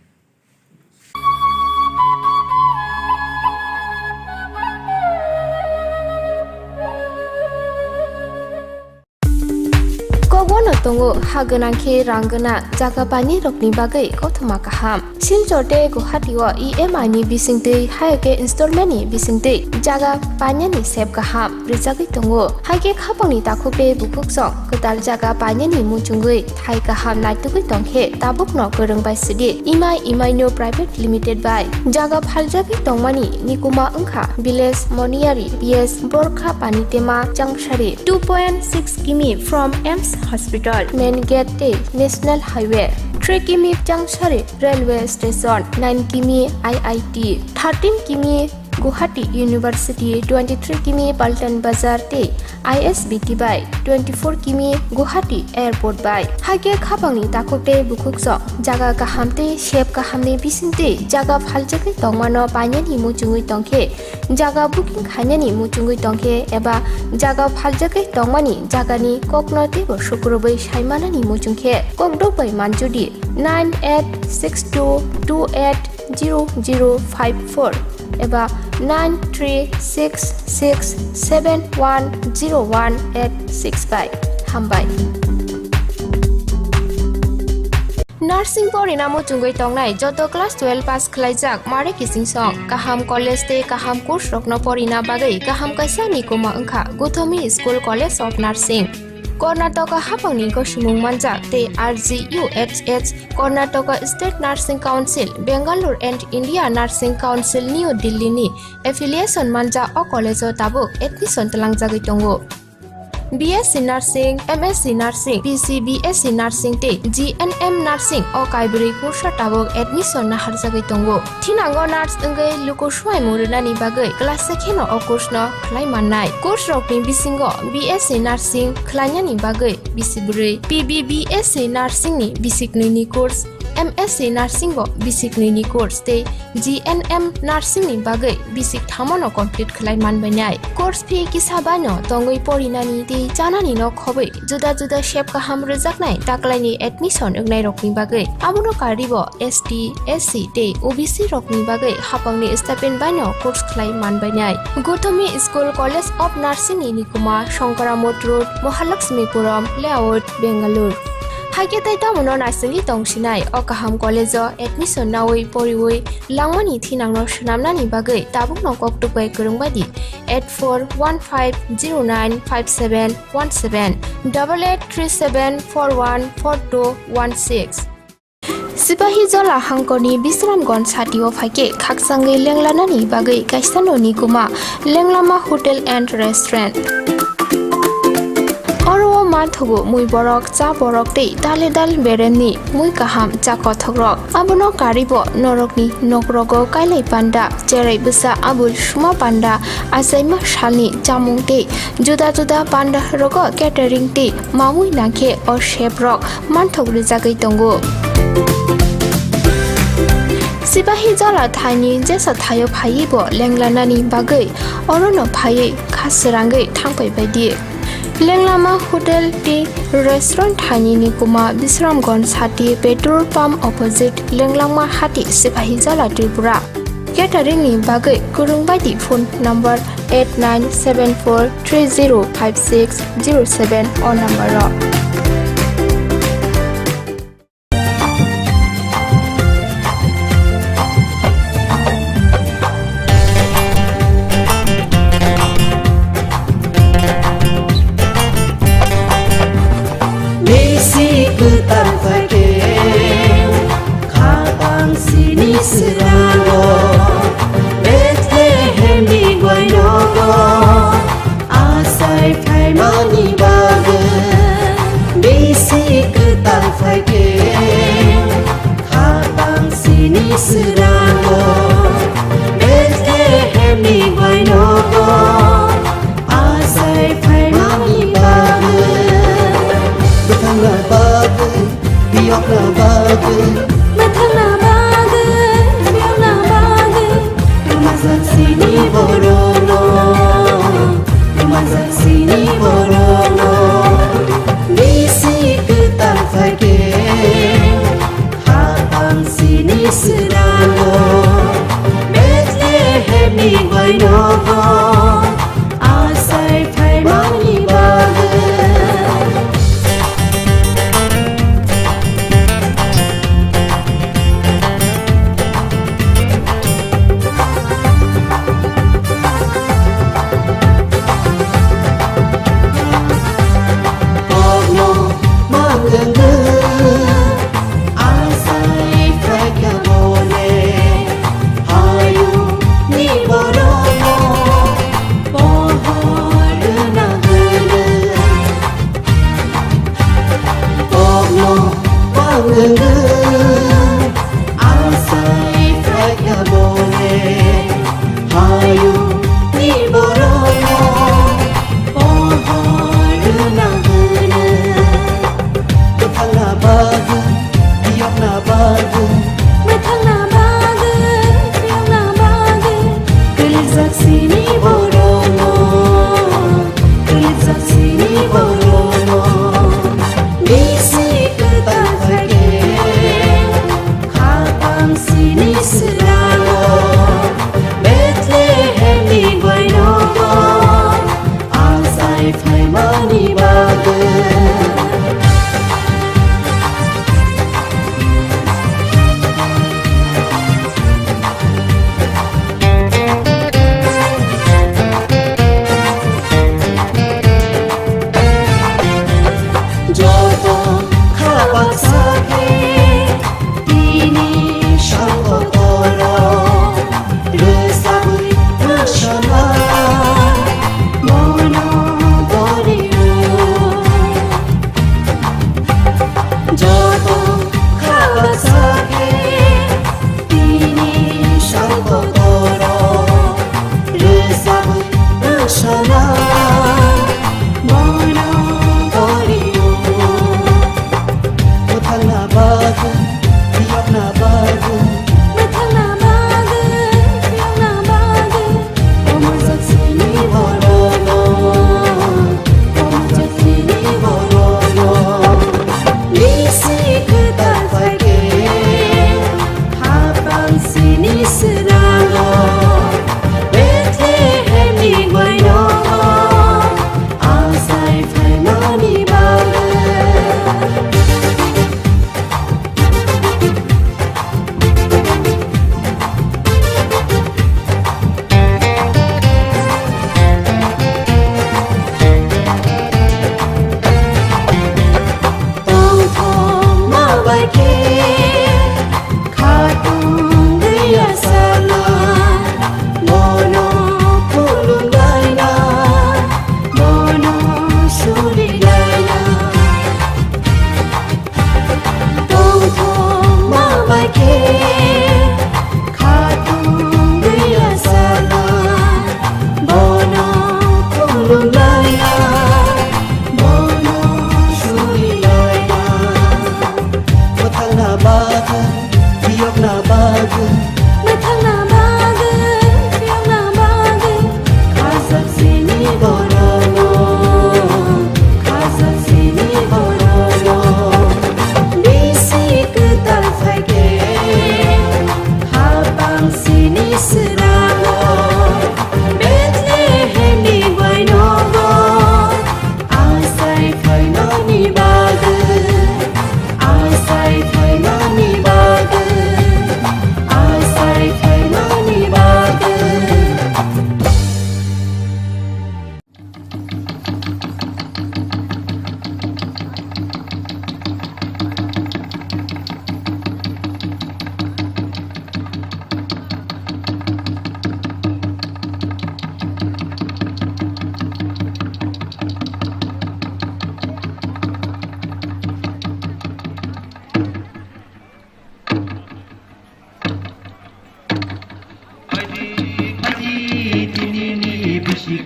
Kogono tongo haganangke ranggana jaga bani rokni bagai kothoma kaham. Silchorte Guwahati o EMI ni bisingte haike installment ni bisingte jaga bani ni sep kaham. Rijagi tongo haike khapangni takhope bukuksong ketal jaga bani ni muchungui thai kaham naitugui tongkhe tabukno gorongbai sidi EMI no private limited by jaga phaljagi tongmani nikuma ongkha village moniari PS Borkha Panitema Jangshari 2.6 km from EMS Hospital, Main Gate, National Highway, 3 km Jangshari Railway Station, 9 km IIT, 13 km Guwahati University, 23 km Paltan Bazar Te, ISBT by 24 km Guwahati Airport by. Hage khapangni takote bukukso jaga kahamte shep kahamni bisinte jaga phaljagi tongmano painani muchungui tongkhe jaga booking khainani muchungui tongkhe eba jaga phaljagi tongmani jagani koknote bo sukrobai saimanani muchungkhe kokdobai manjudi 9862280054 eba 9366710185 hambai. Nursing por inamo chungoi tongnai joto class 12 pass khlaijak mare kising song kaham college te kaham course rokno porina bagai kaham kaisa ni koma ongkha Gothomi School College of Nursing. Karnataka hapangni ko sumung manjak te RGUHH Karnataka State Nursing Council Bangalore and India Nursing Council New Delhi ni affiliation manja o college o tabuk admission talangjagoi tongo. BSc Nursing, MSc Nursing, BSc Nursing te GNM Nursing o kaibri kursa tabuk admission na harjagoi tongo. Thinango nurse engai luko swai muruna ni bagai class sekheno o course no khlai mannai. Course rokni bisingo BSc Nursing khlaina ni bagai bisibri, PBBSc Nursing ni bisikni ni course, MSc Nursing bo bisikni ni course te GNM Nursing ni bagai bisik thamano complete khlai manbai nai. Course fee kisabano tongoi porinani te janani no khobai juda juda shape kaham rejaknai taklaini admission engnai rokni bagai amono karibo ST SC te OBC rokni bagai hapangni stipend bano course khlai manbai nai. Gothomi School College of Nursing ni nikuma Shankaramot Road, Mahalakshmipuram Layout, Bangalore. Hage tai tamono nasingi tongsinai o kaham college o admission nawai poriwai langmani thinangno sunamnani bagai tabukno koktupai kurungbadi 8415095717 8837414216. Sipahi Jola Hangkoni Bisramgon Satio Fake Kaksangi Lenglanani Bagai Kaisano Nikuma Lenglama Hotel and Restaurant. माथुगु मुई borok cha borok tei dale dal beremni mui kaham cha kothogrok abono karibo norokni nokrogo kailai panda jerai busa abul suma panda asaima shalni chamung tei juda juda panda rogo catering tei mamui nakhe or shebrok manthogri jagai tongo Sipahi jala thani jesa thayo phai bo lenglanani bagai orono phai khasrangai thangpai baidi Lenglama Hotel ti restaurant thani ni kuma Bisramganj hati petrol pump opposite Lenglama hati Sipahi jala Tripura catering ni bagai kurung baidi phone number 8974305607 or number ro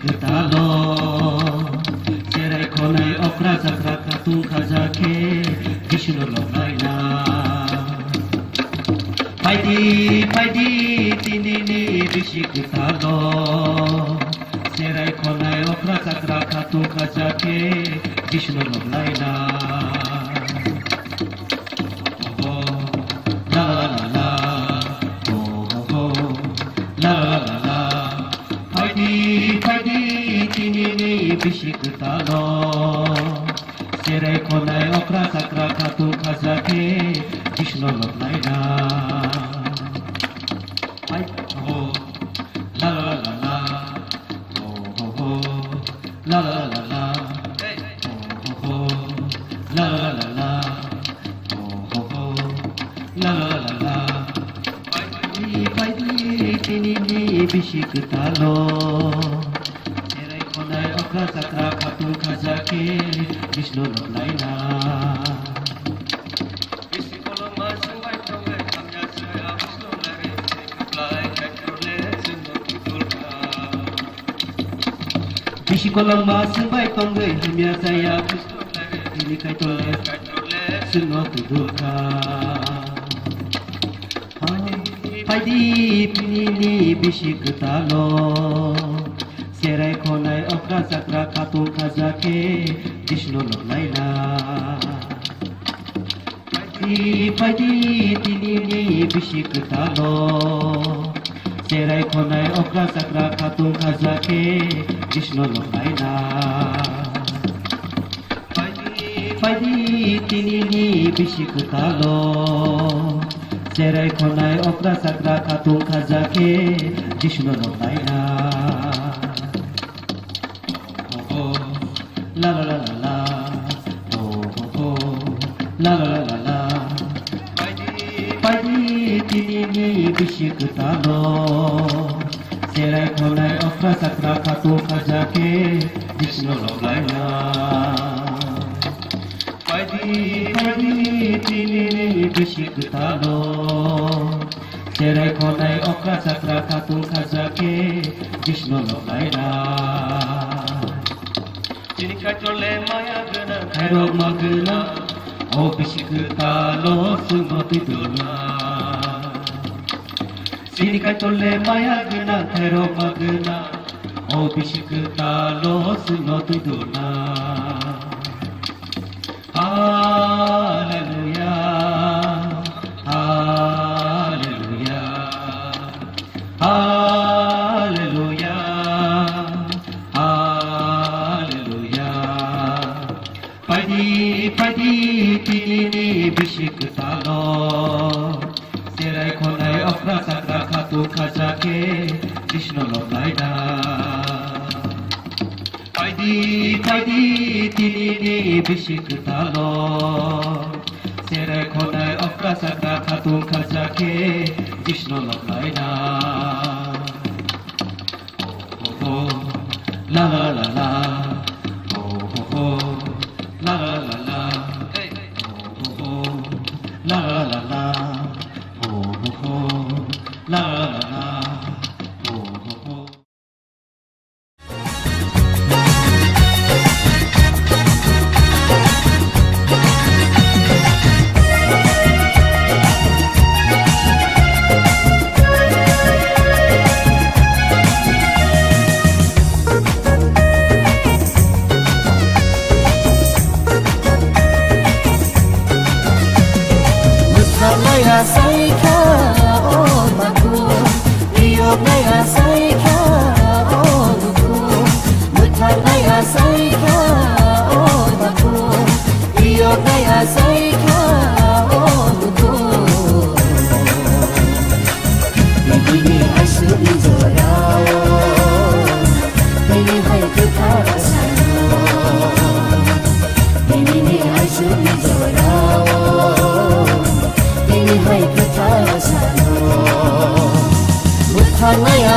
बिसिकतालो जेरै खनाय अख्रा जाख्रा खातुं खाजाके कृष्ण लफायना फायदि फायदि दिनैनि बिसिकतालो जेरै खनाय अख्रा जाख्रा खातुं खाजाके Krishna लफायना la la la la oh oh la la la la Paidi paidi tinini bisikutalo Serai konai okra sakra katu kazake Krishna lopnaina oh la la la la oh oh la la la la oh oh la la la la la la la la paidi tinini bisikutalo Serai konai okra sakra katu kazake Krishna lopnaina Bisikolang masubay tonggay hamya saya ini kai tole sunno tudurka Paidi pinini bisikutalo Serai konai okra sakra katu kazake Krishna lopnaina Paidi tinini bisikutalo Serai konai okra sakra katu kazake Krishna lopnaina Paidi tinini bisikutalo Serai konai okra sakra katu kazake Krishna lopnaina la la la la la oh oh la la la la paidi tinini bisikutalo Serai konai okra sakra katu kazake Krishna lopnaina paidi tinini bisikutalo Serai konai okra sakra katu kazake Krishna lopnaina Cinika chole maya gana Khairo magna O bisikutalo sungo tidurna Cinika chole maya gana Khairo magna O bisikutalo sungo tidurna Hallelujah Hallelujah Hallelujah Paidi tinini bisikutalo Serai konai okra sakra katu kazake Krishna lopnaina Paidi tinini bisikutalo Serai konai okra sakra katu kazake Krishna lopnaina oh la la la la oh la la la la oh la la la la oh la la la la Saika oh maku Iyog naya saika oh luku Mutar naya saika oh maku Iyog naya saika oh luku Nagini asu izorao Nini hai kutara sano Nini asu izorao Hai kata sano Mutar naya